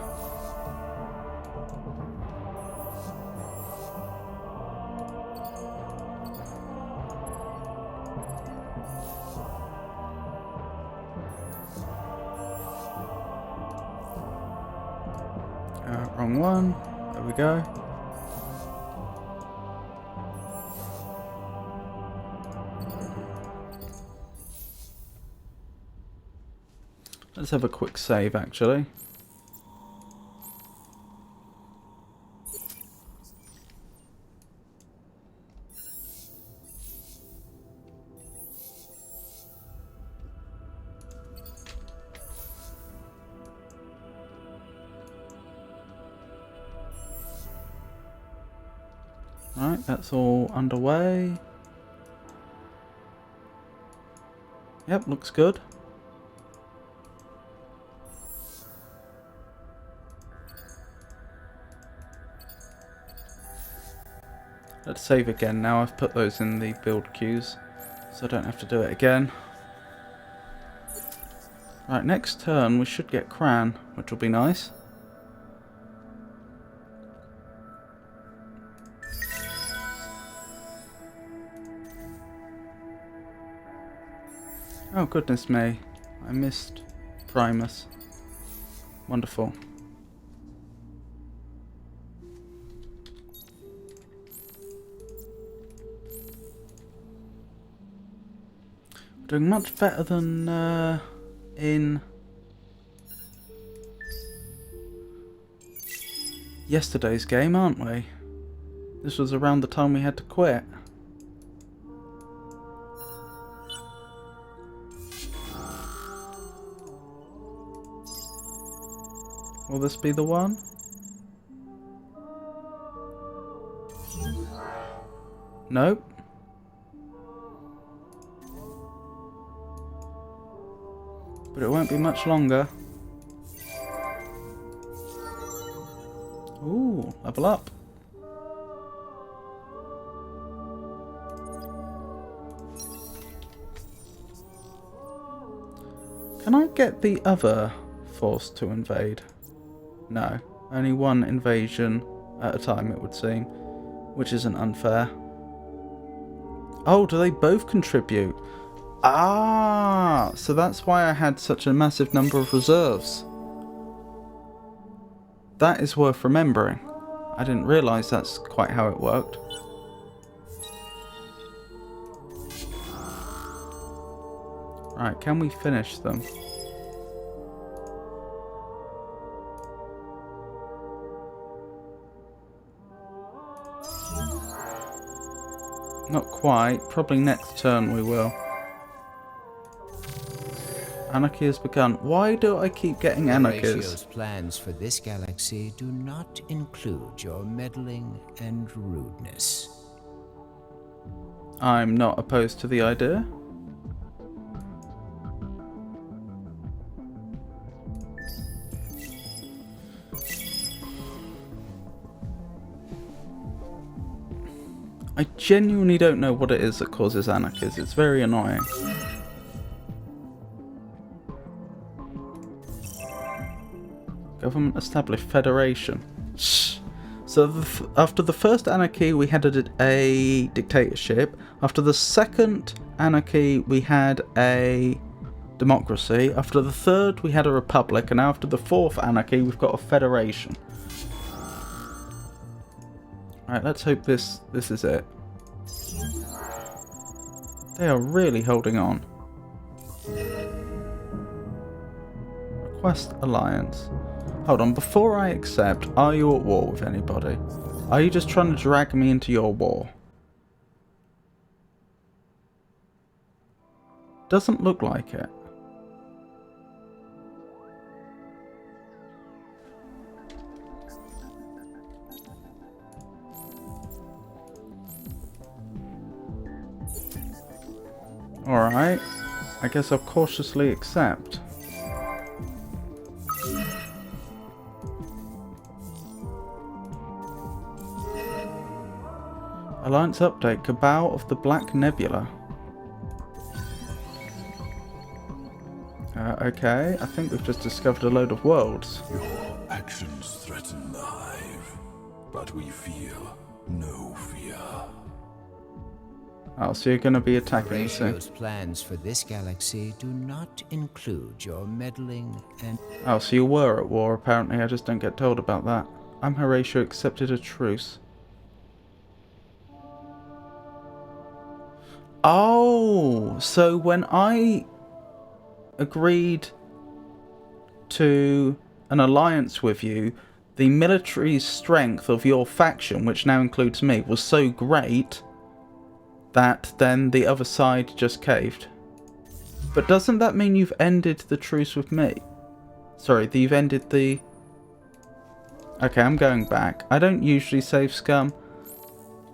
Wrong one. There we go. Let's have a quick save, actually. Right, that's all underway. Yep, looks good. Let's save again now. I've put those in the build queues, so I don't have to do it again. Right, next turn we should get Cran, which will be nice. Oh goodness me, I missed Primus. Wonderful. Doing much better than in yesterday's game, aren't we? This was around the time we had to quit. Will this be the one? Nope. But it won't be much longer. Ooh, level up. Can I get the other force to invade? No, only one invasion at a time, it would seem, which isn't unfair. Oh, do they both contribute? Ah, so that's why I had such a massive number of reserves. That is worth remembering. I didn't realise that's quite how it worked. Right, can we finish them? Not quite. Probably next turn we will. Anarchy has begun. Why do I keep getting anarchies? Horatio's plans for this galaxy do not include your meddling and rudeness. I'm not opposed to the idea. I genuinely don't know what it is that causes anarchies. It's very annoying. Government established federation. Shh. So after the first anarchy we had a dictatorship. After the second anarchy we had a democracy. After the third we had a republic. And after the fourth anarchy we've got a federation. Alright, let's hope this is it. They are really holding on. Request alliance. Hold on, before I accept, are you at war with anybody? Are you just trying to drag me into your war? Doesn't look like it. Alright, I guess I'll cautiously accept. Alliance update, Cabal of the Black Nebula. Okay, I think we've just discovered a load of worlds. Your actions threaten the Hive, but we feel no fear. Oh, so you're going to be attacking me soon. Horatio's plans for this galaxy do not include your meddling and... Oh, so you were at war, apparently. I just don't get told about that. I'm Horatio, accepted a truce. Oh, so when I agreed to an alliance with you, the military strength of your faction, which now includes me, was so great that then the other side just caved. But doesn't that mean you've ended the truce with me? Sorry, you've ended the... Okay, I'm going back. I don't usually save scum.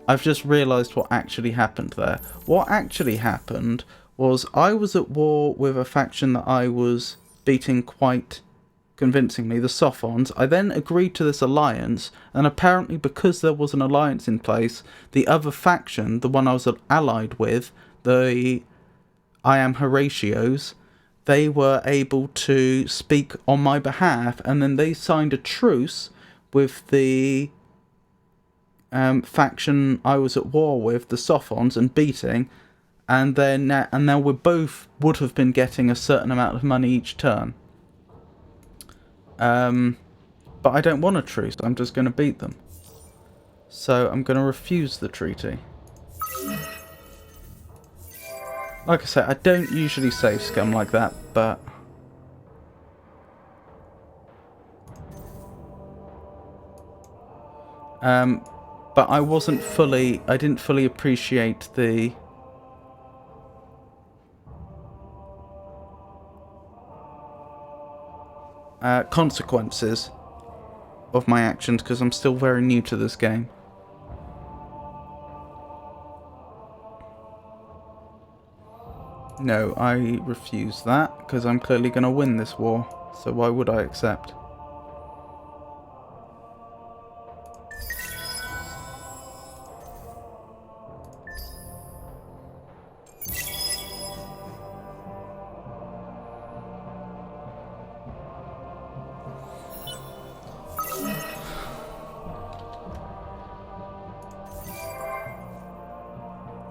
I've just realised what actually happened there. What actually happened was I was at war with a faction that I was beating quite convincingly, the Sophons. I then agreed to this alliance, and apparently because there was an alliance in place, the other faction, the one I was allied with, the I Am Horatios, they were able to speak on my behalf, and then they signed a truce with the faction I was at war with, the Sophons, and beating, and then and now we both would have been getting a certain amount of money each turn. But I don't want a truce. I'm just going to beat them. So I'm going to refuse the treaty. Like I say, I don't usually save scum like that, but I didn't fully appreciate the consequences of my actions because I'm still very new to this game. No, I refuse that because I'm clearly going to win this war, so why would I accept?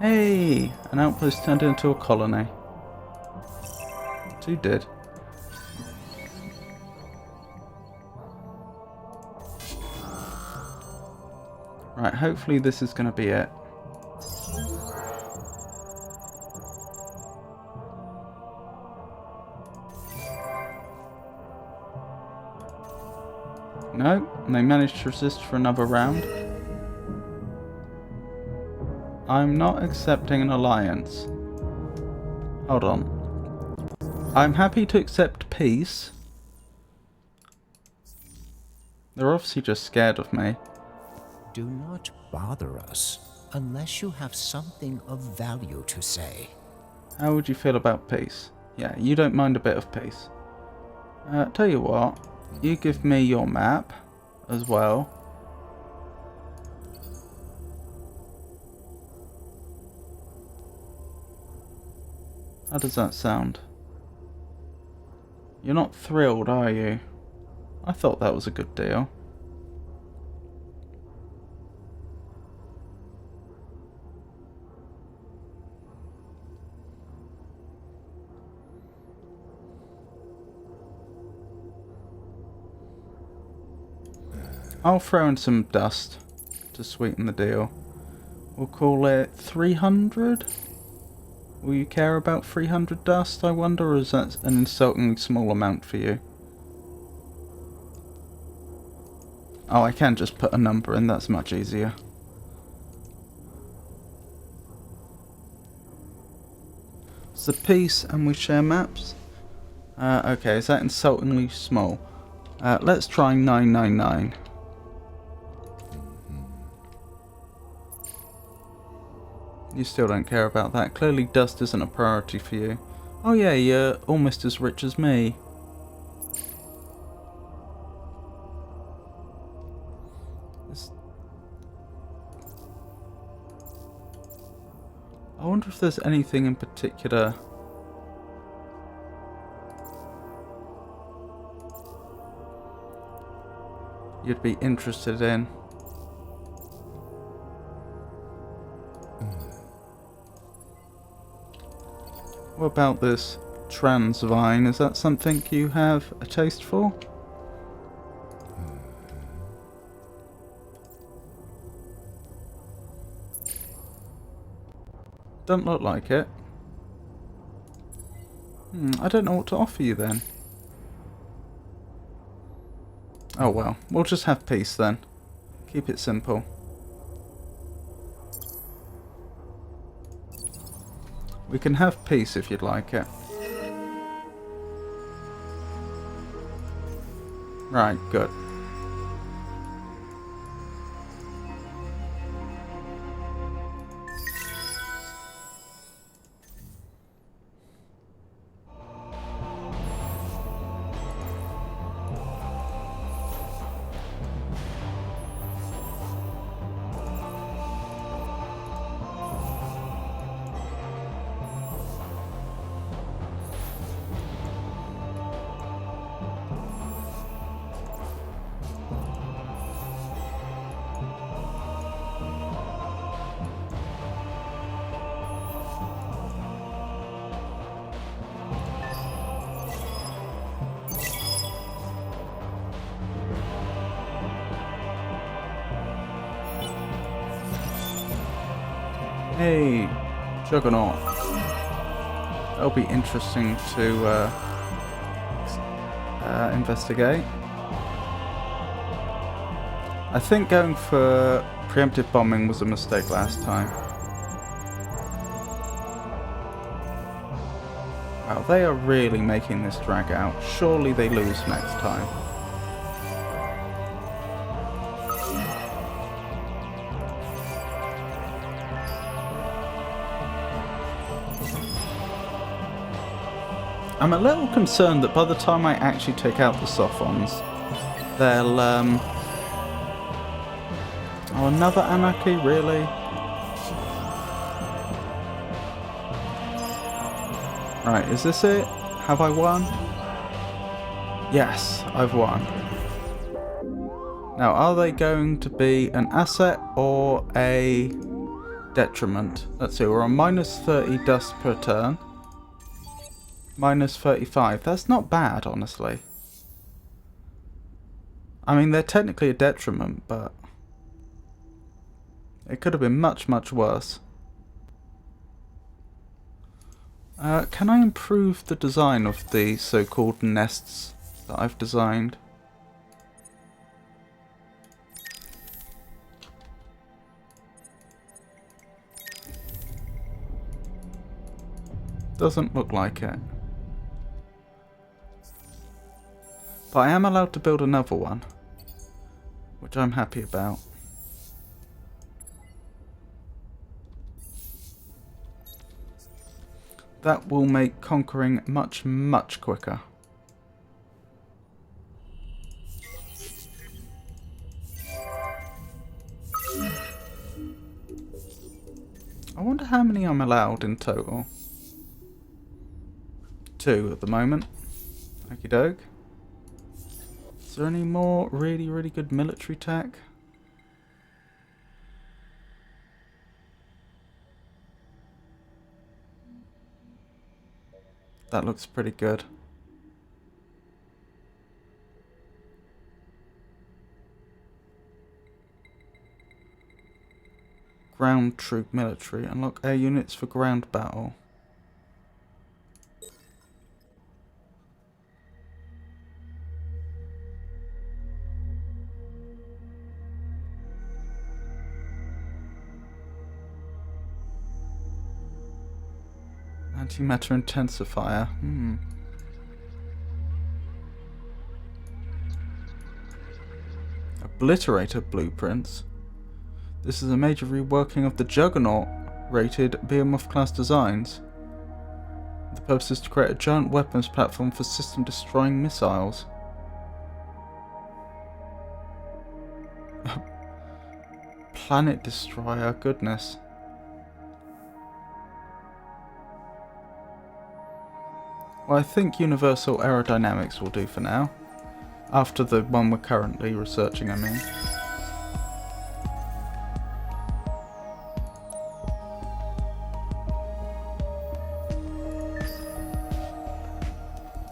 Hey! An outpost turned into a colony. 2 did. Right, hopefully this is going to be it. No, and they managed to resist for another round. I'm not accepting an alliance. Hold on. I'm happy to accept peace. They're obviously just scared of me. Do not bother us unless you have something of value to say. How would you feel about peace? Yeah, you don't mind a bit of peace. Tell you what, you give me your map as well. How does that sound? You're not thrilled, are you? I thought that was a good deal. I'll throw in some dust to sweeten the deal. We'll call it 300? Will you care about 300 dust, I wonder, or is that an insultingly small amount for you? Oh, I can just put a number in, that's much easier. So peace, and we share maps? Okay, is that insultingly small? Let's try 999. You still don't care about that. Clearly dust isn't a priority for you. Oh yeah, you're almost as rich as me. I wonder if there's anything in particular you'd be interested in. What about this Transvine? Is that something you have a taste for? Don't look like it. I don't know what to offer you then. Oh well, we'll just have peace then. Keep it simple. We can have peace if you'd like it. Right, good. Hey, Juggernaut. That'll be interesting to investigate. I think going for preemptive bombing was a mistake last time. Wow, they are really making this drag out. Surely they lose next time. I'm a little concerned that by the time I actually take out the Sophons, they'll, oh, another Anarchy, really? Right, is this it? Have I won? Yes, I've won. Now, are they going to be an asset or a detriment? Let's see, we're on minus 30 dust per turn. Minus 35. That's not bad, honestly. I mean, they're technically a detriment, but it could have been much, much worse. Can I improve the design of the so-called nests that I've designed? Doesn't look like it. But I am allowed to build another one, which I'm happy about. That will make conquering much, much quicker. I wonder how many I'm allowed in total. 2 at the moment. Okie doke. Is there any more really, really good military tech? That looks pretty good. Ground troop military. Unlock air units for ground battle. Antimatter intensifier. Obliterator blueprints. This is a major reworking of the Juggernaut rated Behemoth class designs. The purpose is to create a giant weapons platform for system destroying missiles. Planet destroyer, goodness. Well, I think universal aerodynamics will do for now. After the one we're currently researching, I mean.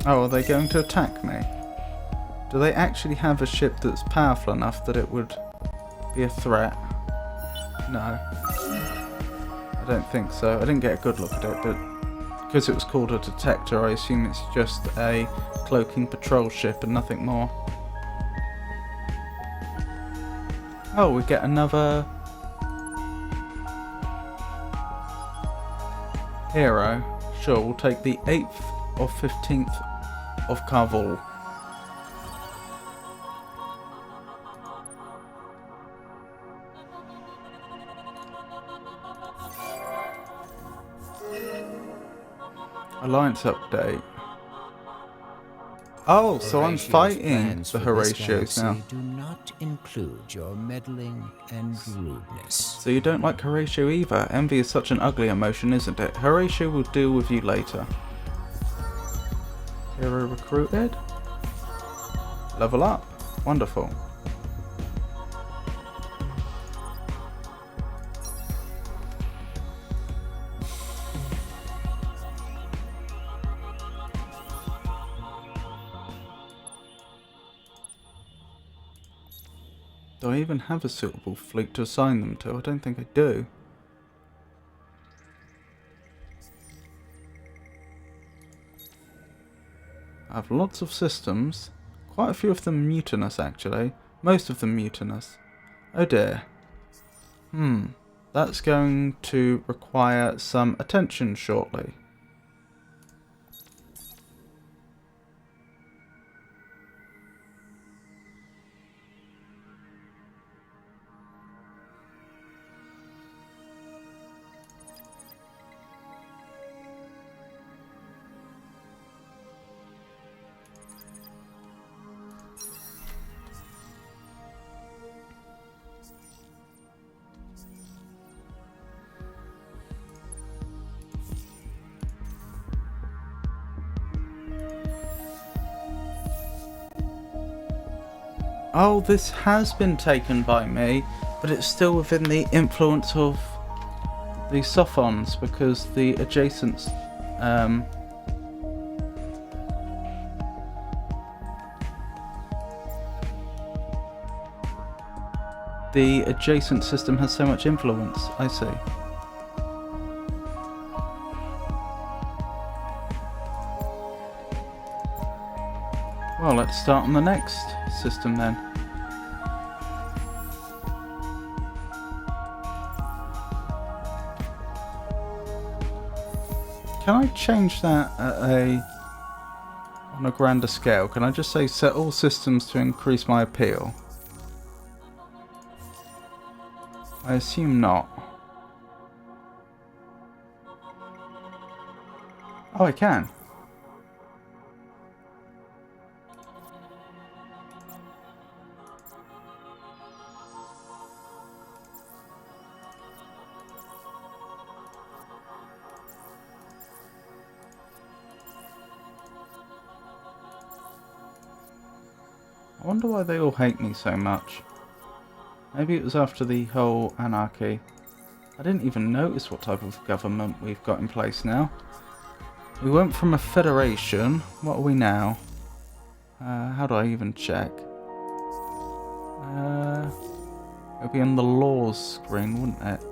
Oh, are they going to attack me? Do they actually have a ship that's powerful enough that it would be a threat? No. I don't think so. I didn't get a good look at it, but because it was called a detector, I assume it's just a cloaking patrol ship and nothing more. Oh, we get another hero. Sure, we'll take the 8th or 15th of Carvul. Alliance update. Oh, so I'm fighting the Horatios now. Do not include your meddling and rudeness. So you don't like Horatio either? Envy is such an ugly emotion, isn't it? Horatio will deal with you later. Hero recruited. Level up. Wonderful. Do I even have a suitable fleet to assign them to? I don't think I do. I have lots of systems. Quite a few of them mutinous, actually. Most of them mutinous. Oh dear. That's going to require some attention shortly. Oh, this has been taken by me, but it's still within the influence of the Sophons because the adjacent system has so much influence. I see. Well, let's start on the next system then. Can I change that on a grander scale? Can I just say set all systems to increase my appeal? I assume not. Oh, I can. I wonder why they all hate me so much. Maybe it was after the whole anarchy. I didn't even notice what type of government we've got in place now. We went from a federation. What are we now? How do I even check? It'll be on the laws screen, wouldn't it?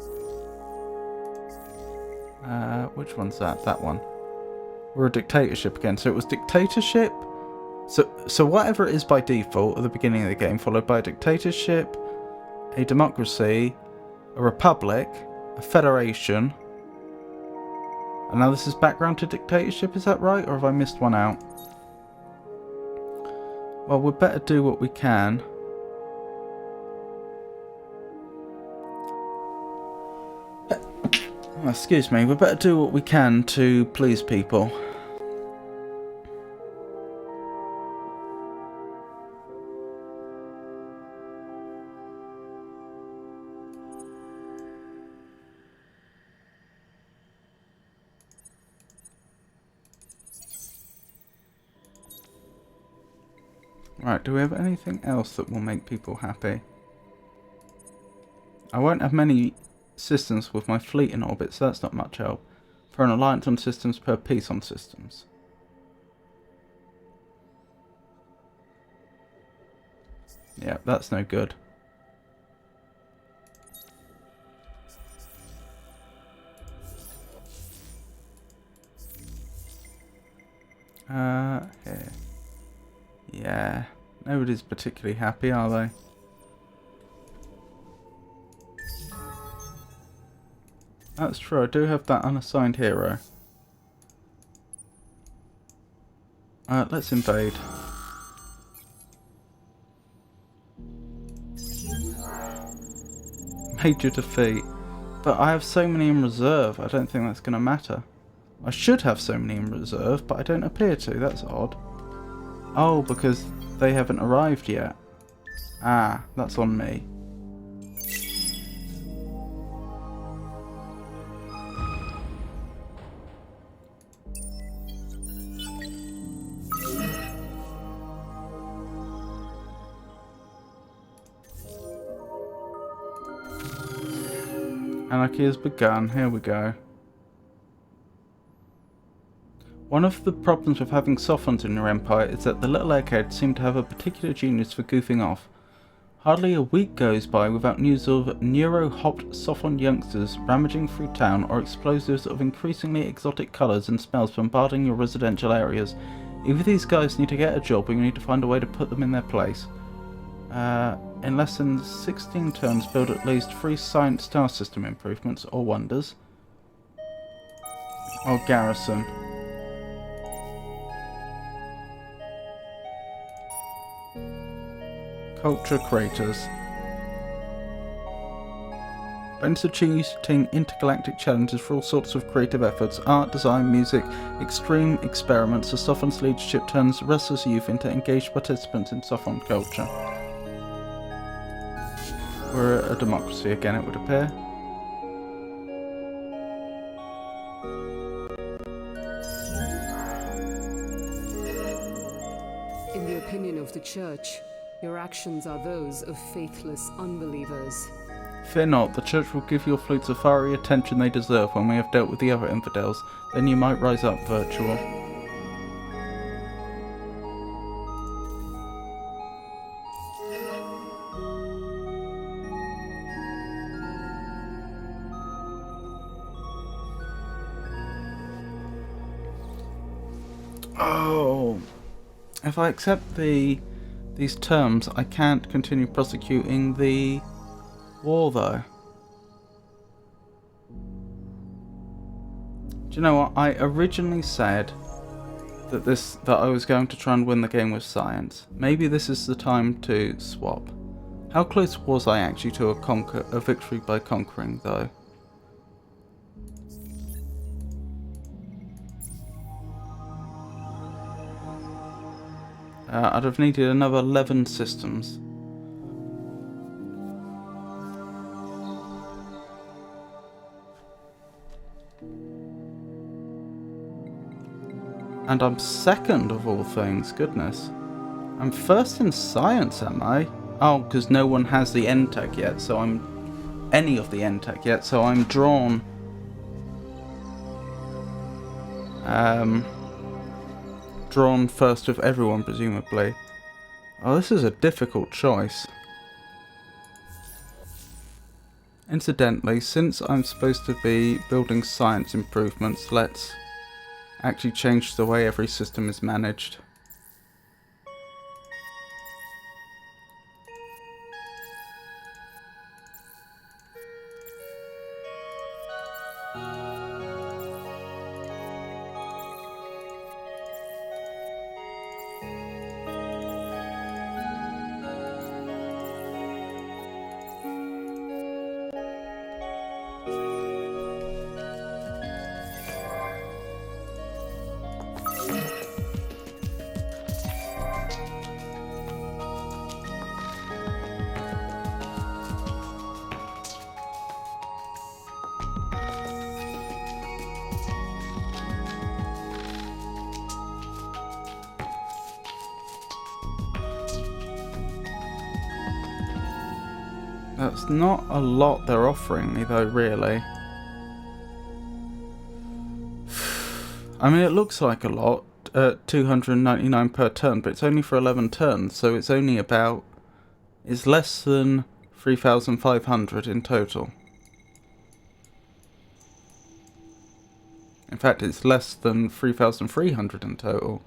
Which one's that? That one. We're a dictatorship again. So it was dictatorship. So whatever it is by default at the beginning of the game, followed by a dictatorship, a democracy, a republic, a federation. And now this is background to dictatorship, is that right? Or have I missed one out? Well, we'd better do what we can. Excuse me, we better do what we can to please people. Right, do we have anything else that will make people happy? I won't have many systems with my fleet in orbit, so that's not much help. For an alliance on systems per peace on systems. Yeah, that's no good. Here. Yeah, nobody's particularly happy, are they? That's true, I do have that unassigned hero. Let's invade. Major defeat. But I have so many in reserve, I don't think that's going to matter. I should have so many in reserve, but I don't appear to, that's odd. Oh, because they haven't arrived yet. Ah, that's on me. Anarchy has begun, here we go. One of the problems with having Sophons in your empire is that the little eggheads seem to have a particular genius for goofing off. Hardly a week goes by without news of neuro-hopped Sophon youngsters rummaging through town or explosives of increasingly exotic colours and smells bombarding your residential areas. Either these guys need to get a job or you need to find a way to put them in their place. In less than 16 turns, build at least 3 science star system improvements or wonders. Or garrison. Culture creators. Bonus achieving intergalactic challenges for all sorts of creative efforts, art, design, music, extreme experiments. The Sophon's leadership turns restless youth into engaged participants in Sophon culture. We're a democracy again, it would appear. In the opinion of the Church, your actions are those of faithless unbelievers. Fear not, the Church will give your flutes the fiery attention they deserve when we have dealt with the other infidels. Then you might rise up, Virtual. Oh, if I accept these terms, I can't continue prosecuting the war, though. Do you know what? I originally said that I was going to try and win the game with science. Maybe this is the time to swap. How close was I actually to a victory by conquering, though? I'd have needed another 11 systems. And I'm second of all things, goodness. I'm first in science, am I? Oh, because no one has the N-Tech yet, so I'm... any of the N-Tech yet, so I'm drawn... drawn first of everyone, presumably. Oh, this is a difficult choice. Incidentally, since I'm supposed to be building science improvements, let's actually change the way every system is managed. That's not a lot they're offering me though, really. I mean, it looks like a lot, 299 per turn, but it's only for 11 turns, so it's only about... it's less than 3,500 in total. In fact, it's less than 3,300 in total.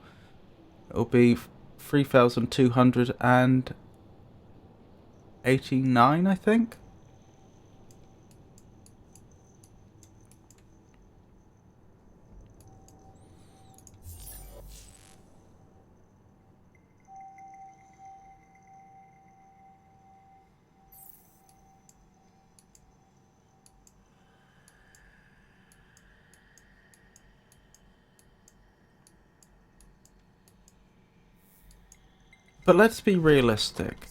It'll be 3,289, I think. But let's be realistic.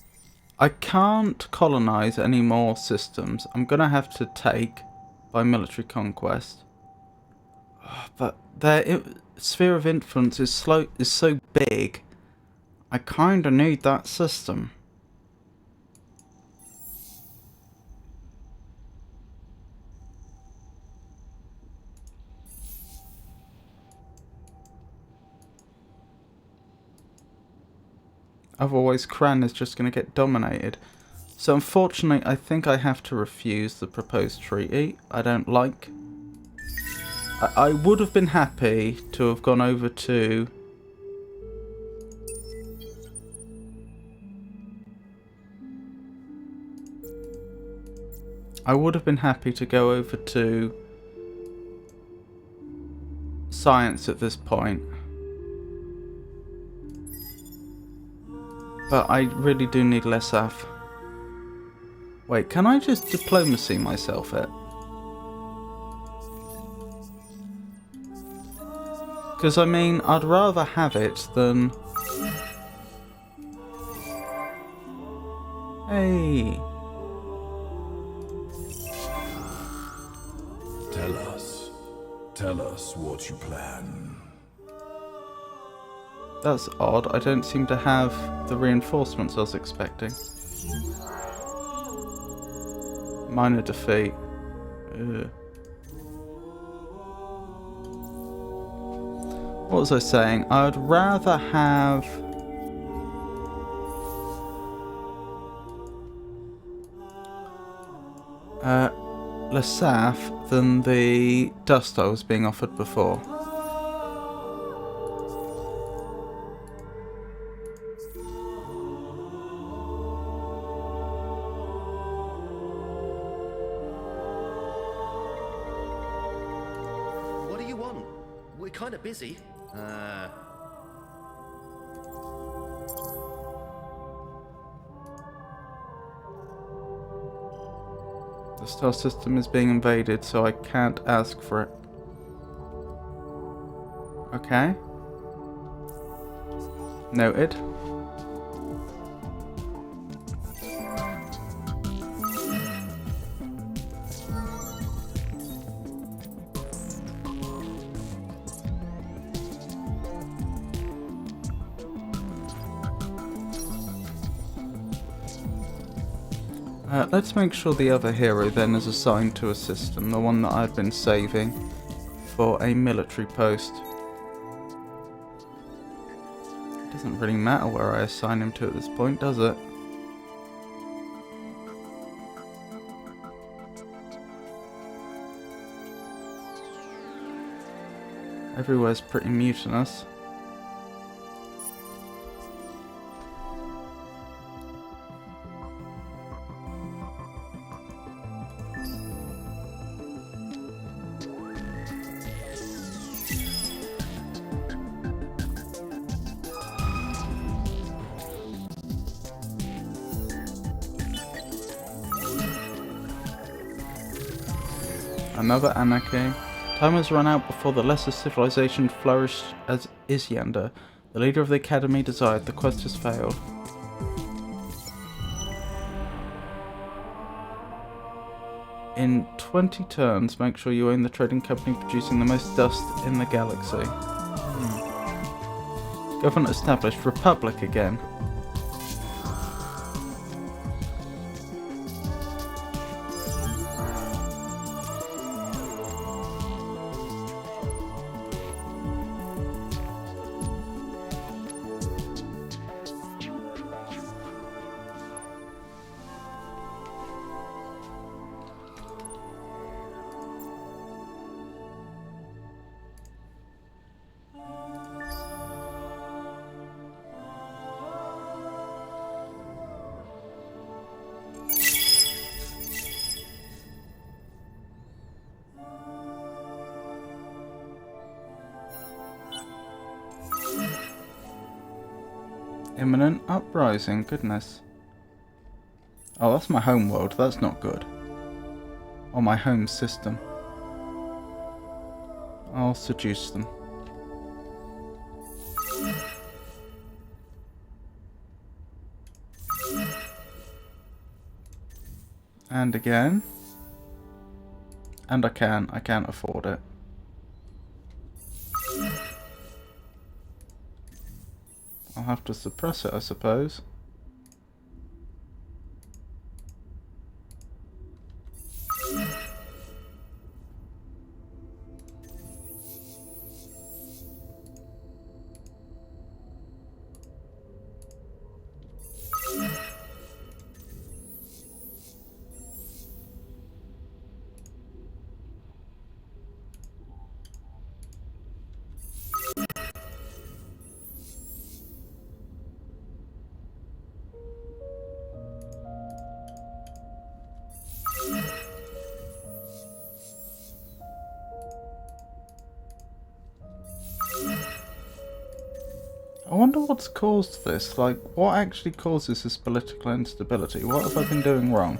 I can't colonize any more systems. I'm gonna have to take by military conquest. But their sphere of influence is so big. I kinda need that system. Otherwise, Kran is just going to get dominated. So unfortunately, I think I have to refuse the proposed treaty. I don't like... I would have been happy to have gone over to I would have been happy to go over to science at this point. But I really do need Lesaf. Wait, can I just diplomacy myself it? Because I mean, I'd rather have it than... Hey! Tell us what you plan. That's odd, I don't seem to have the reinforcements I was expecting. Minor defeat. Ugh. What was I saying? I'd rather have... Lesaf than the dust I was being offered before. What do you want? We're kind of busy. The star system is being invaded, so I can't ask for it. Okay. Noted. Let's make sure the other hero then is assigned to a system, the one that I've been saving for a military post. It doesn't really matter where I assign him to at this point, does it? Everywhere's pretty mutinous. Another anarchy. Time has run out before the lesser civilization flourished as Isyander. The leader of the academy desired. The quest has failed. In 20 turns, make sure you own the trading company producing the most dust in the galaxy. Government established. Republic again. Imminent uprising, goodness. Oh, that's my home world, that's not good. Or my home system. I'll seduce them. And again. And I can't afford it. I'll have to suppress it, I suppose. wonder what's caused this. Like, what actually causes this political instability? What have I been doing wrong?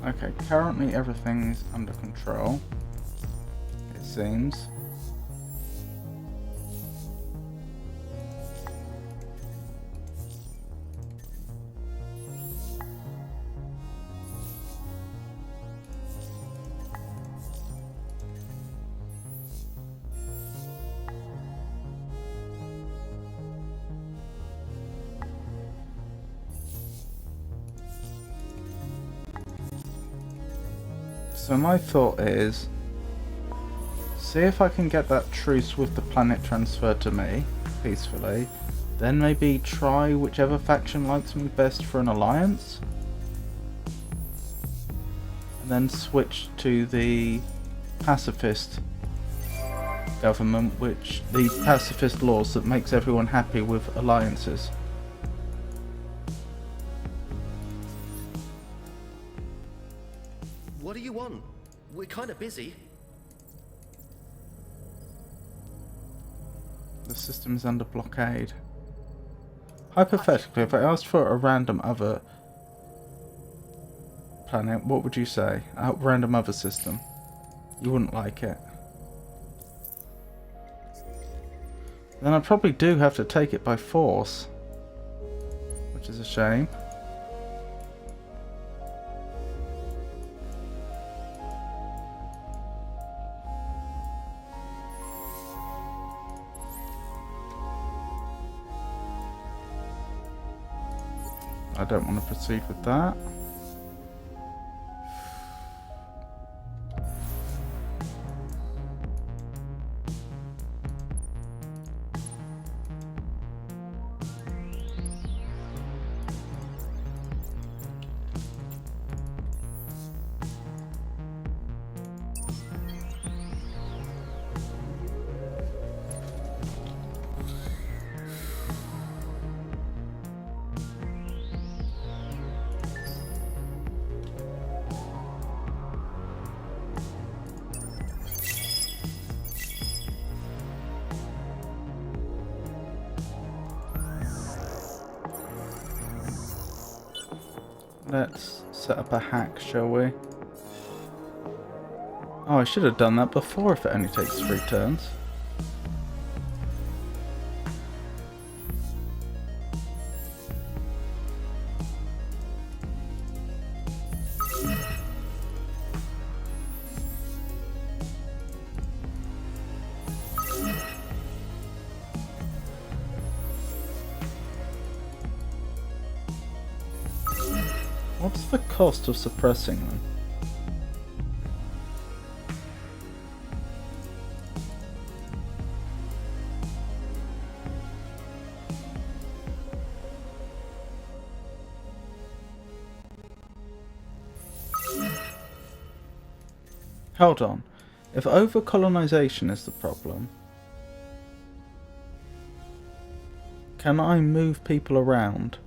Okay, currently everything's under control, it seems. So my thought is, see if I can get that truce with the planet transferred to me, peacefully, then maybe try whichever faction likes me best for an alliance, and then switch to the pacifist government, which the pacifist laws that makes everyone happy with alliances. What do you want? We're kind of busy. The system is under blockade. Hypothetically, if I asked for a random other planet, what would you say? A random other system. You wouldn't like it. Then I probably do have to take it by force, which is a shame. I don't want to proceed with that. Let's set up a hack, shall we? Oh, I should have done that before if it only takes 3 turns. What's the cost of suppressing them? Hold on. If over-colonization is the problem, can I move people around?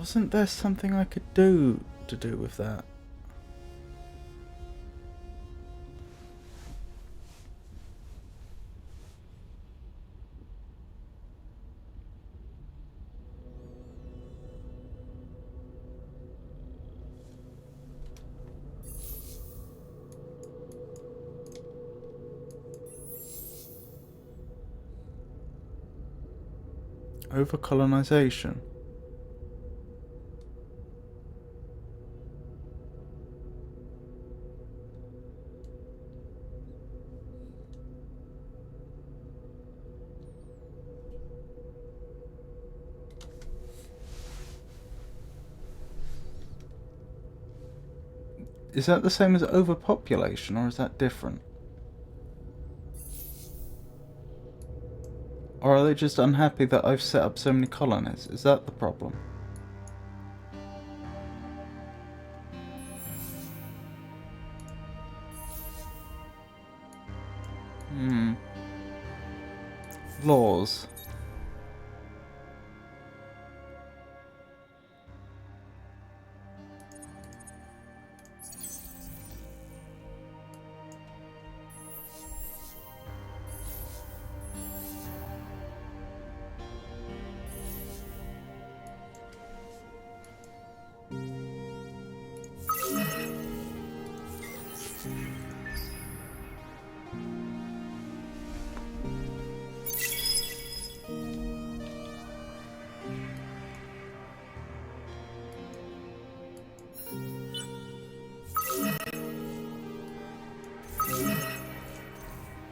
Wasn't there something I could do to do with that? Over-colonization. Is that the same as overpopulation, or is that different? Or are they just unhappy that I've set up so many colonies? Is that the problem? Laws.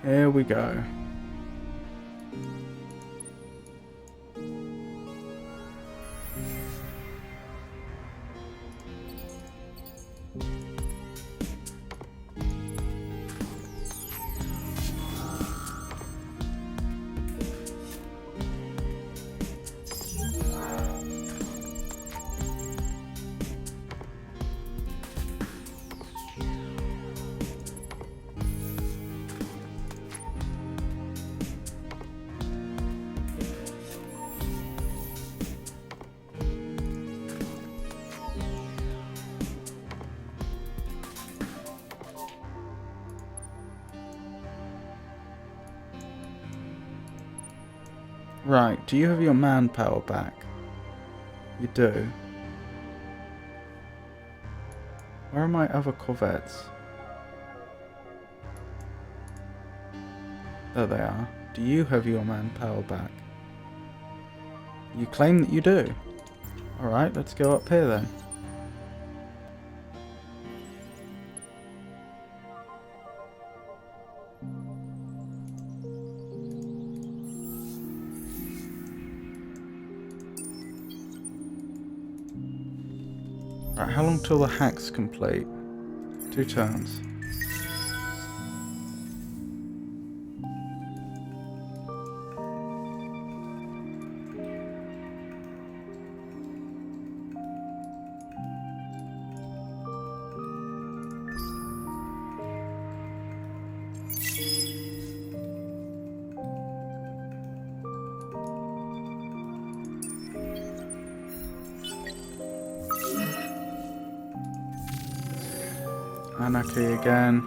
Here we go. Right, do you have your manpower back? You do. Where are my other corvettes? There they are. Do you have your manpower back? You claim that you do. Alright, let's go up here then. Right, how long till the hack's complete? 2 turns. Anarchy again.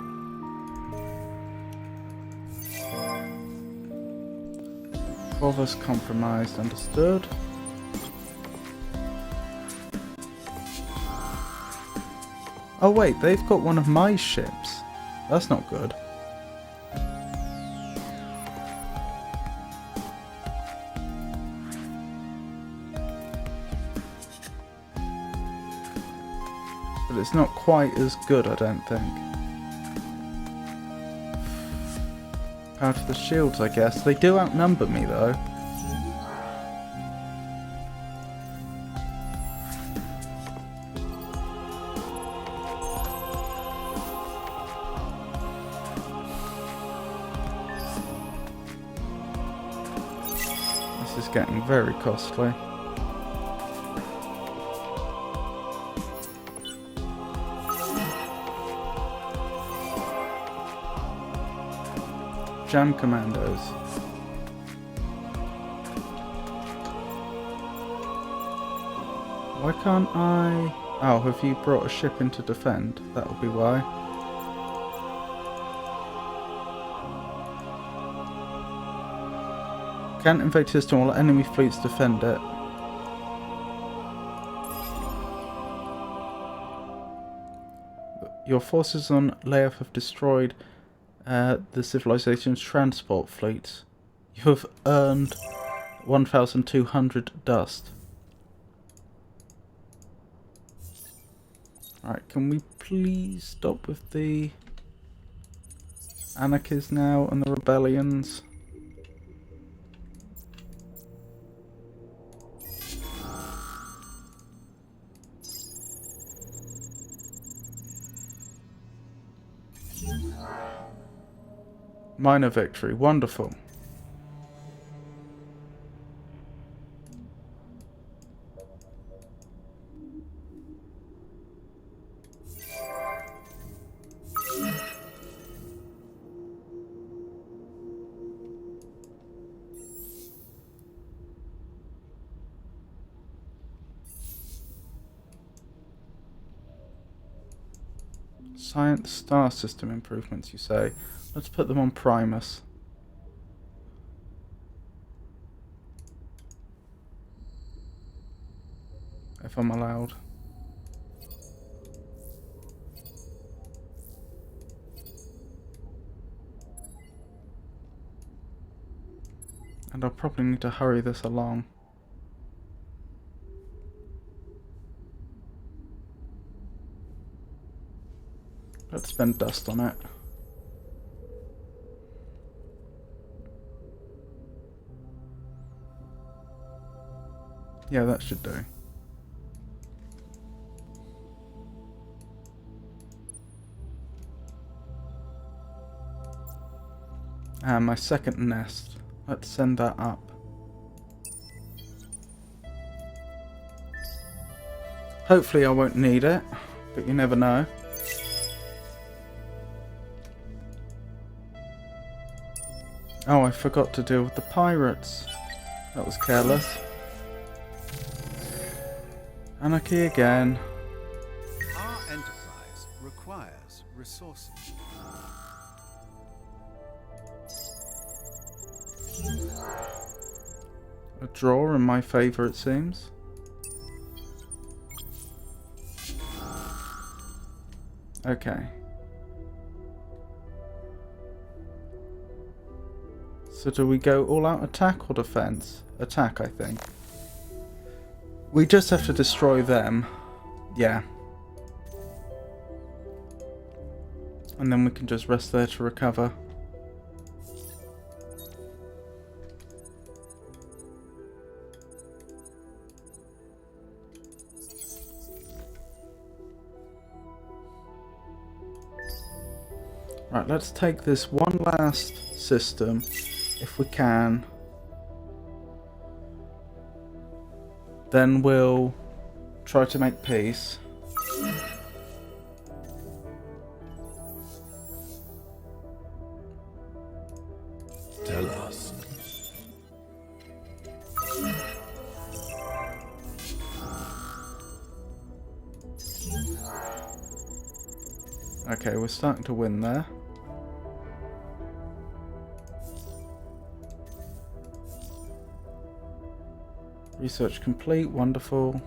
Corvus compromised, understood. Oh wait, they've got one of my ships. That's not good. But it's not quite as good, I don't think. Power to the shields, I guess. They do outnumber me, though. This is getting very costly. Jam Commandos. Why Why can't I... Oh, have you brought a ship in to defend? That'll be why. Can't invade system while enemy fleets defend it. Your forces on Leoth have destroyed the civilization's transport fleets. You have earned 1,200 dust. Alright, can we please stop with the anarchies now and the rebellions? Minor victory, wonderful. Science star system improvements, you say? Let's put them on Primus. If I'm allowed. And I'll probably need to hurry this along. Let's spend dust on it. Yeah, that should do. And my second nest. Let's send that up. Hopefully I won't need it, but you never know. Oh, I forgot to deal with the pirates. That was careless. Anarchy again. Our enterprise requires resources. A draw in my favour, it seems. Okay. So do we go all out attack or defense? Attack, I think. We just have to destroy them. Yeah. And then we can just rest there to recover. Right, let's take this one last system, if we can. Then we'll try to make peace. Tell us. Okay, we're starting to win there. Research complete, wonderful.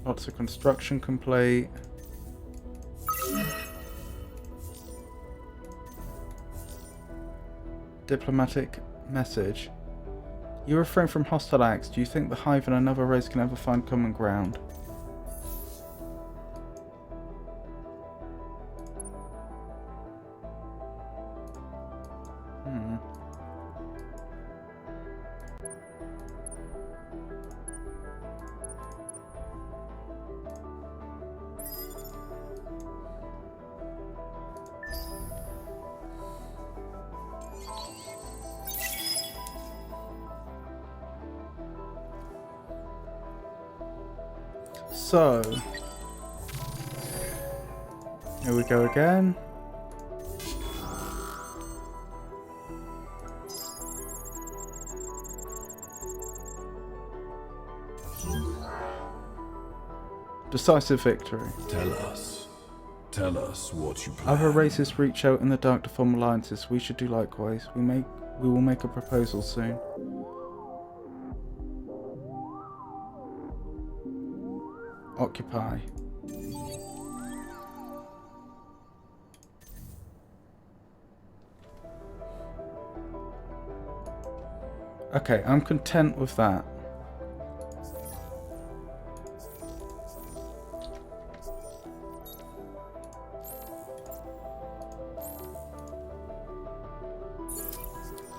Lots of construction complete. Diplomatic message. You refrain from hostile acts. Do you think the Hive and another race can ever find common ground? So, here we go again. Decisive victory. Tell us what you plan. Other races reach out in the dark to form alliances. We should do likewise. We will make a proposal soon. Occupy. Okay, I'm content with that.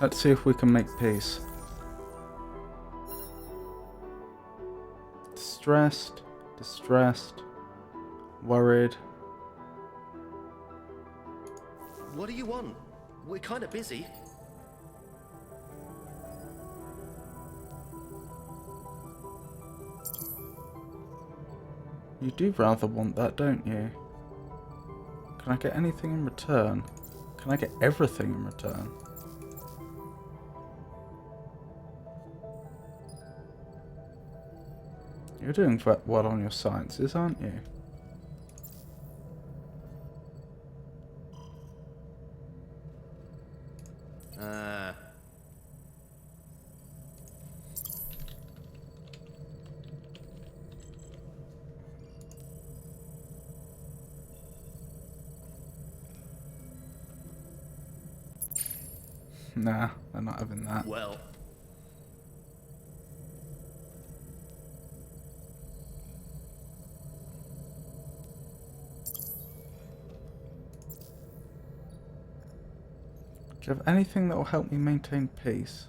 Let's see if we can make peace. Distressed, worried. What do you want? We're kind of busy. You do rather want that, don't you? Can I get anything in return? Can I get everything in return? You're doing well on your sciences, aren't you? Nah, they're not having that. Well. Do you have anything that will help me maintain peace?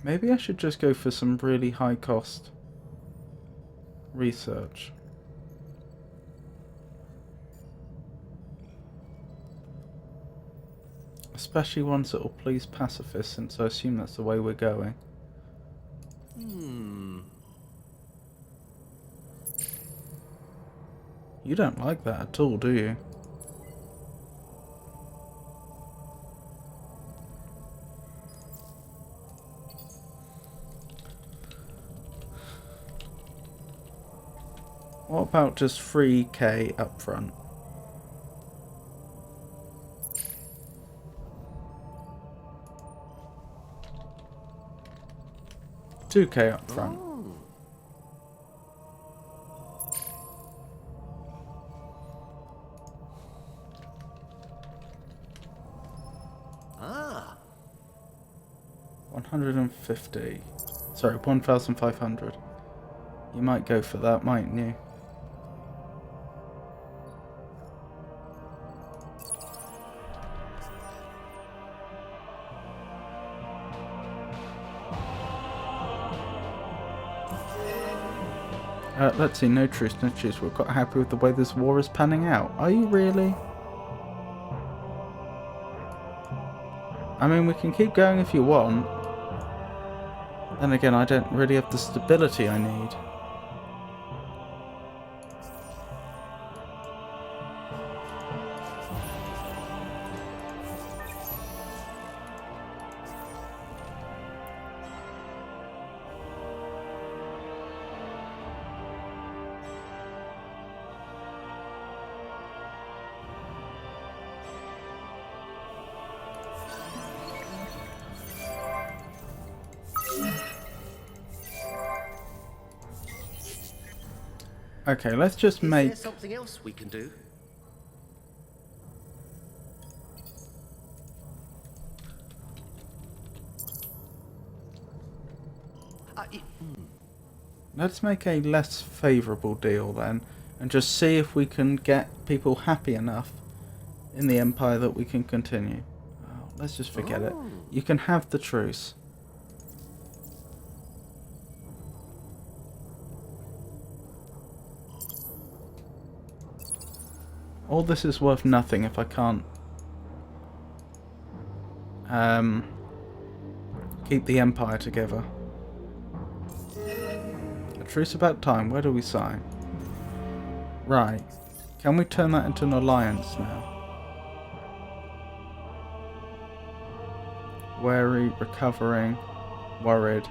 Maybe I should just go for some really high cost research. Especially ones that will please pacifists, since I assume that's the way we're going. You don't like that at all, do you? What about just 3k up front? $2k up front. Ah. 150. Sorry, 1,500. You might go for that, mightn't you? Let's see, no truce, no truce. We're quite happy with the way this war is panning out. Are you really? I mean, we can keep going if you want. Then again, I don't really have the stability I need. Okay, let's just make... Is there something else we can do? Let's make a less favourable deal then, and just see if we can get people happy enough in the Empire that we can continue. Oh, let's just forget it. You can have the truce. All this is worth nothing if I can't keep the Empire together. A truce about time. Where do we sign? Right. Can we turn that into an alliance now? Wary, recovering, worried.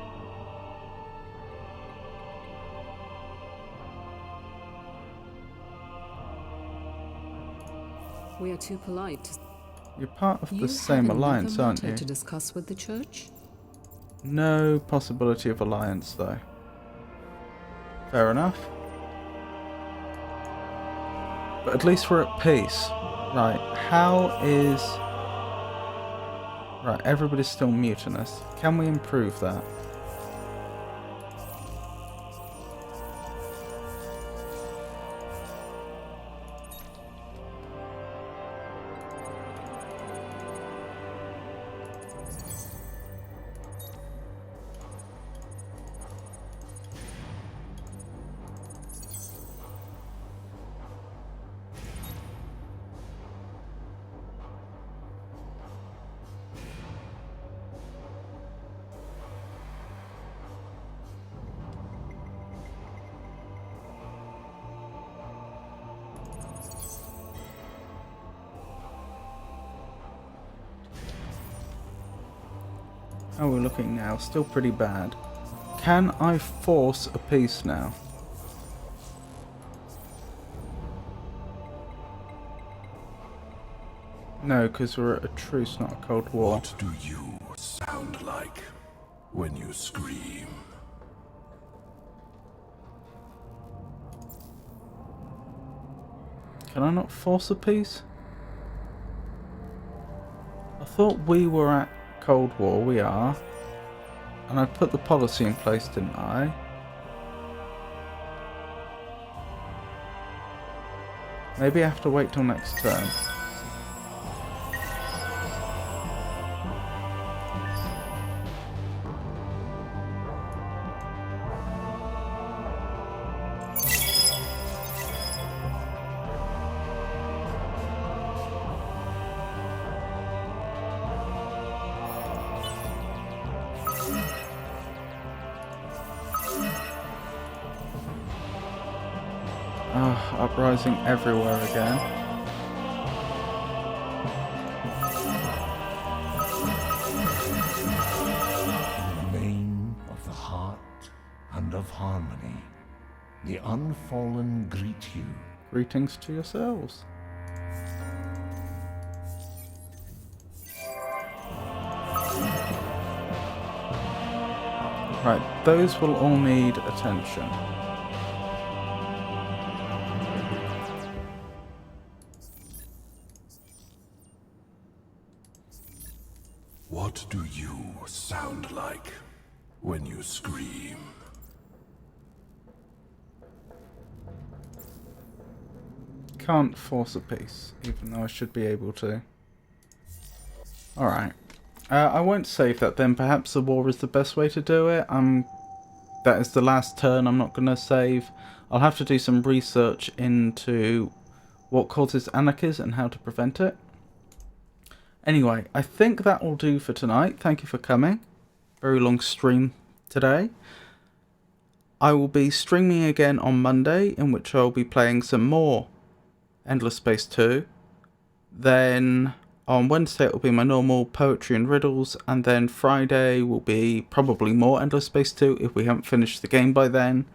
We are too polite. You're part of You the same have alliance, another aren't matter you? to discuss with the church? No possibility of alliance, though. Fair enough. But at least we're at peace. Right, how is... Right, everybody's still mutinous. Can we improve that? How are we looking now? Still pretty bad. Can I force a peace now? No, because we're at a truce, not a Cold War. What do you sound like when you scream? Can I not force a peace? I thought we were at Cold War. We are. And I put the policy in place, didn't I? Maybe I have to wait till next turn. Uprising everywhere again. In the name of the heart and of harmony, the unfallen greet you. Greetings to yourselves. Right, those will all need attention. What do you sound like when you scream? Can't force a peace, even though I should be able to. Alright. I won't save that then. Perhaps the war is the best way to do it. That is the last turn. I'm not going to save. I'll have to do some research into what causes anarchies and how to prevent it. Anyway, I think that will do for tonight. Thank you for coming. Very long stream today. I will be streaming again on Monday, in which I'll be playing some more Endless Space 2. Then on Wednesday it will be my normal poetry and riddles, and then Friday will be probably more Endless Space 2 if we haven't finished the game by then.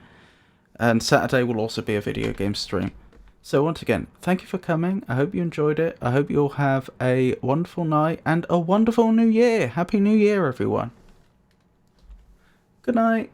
And Saturday will also be a video game stream. So once again, thank you for coming. I hope you enjoyed it. I hope you all have a wonderful night and a wonderful new year. Happy New Year, everyone. Good night.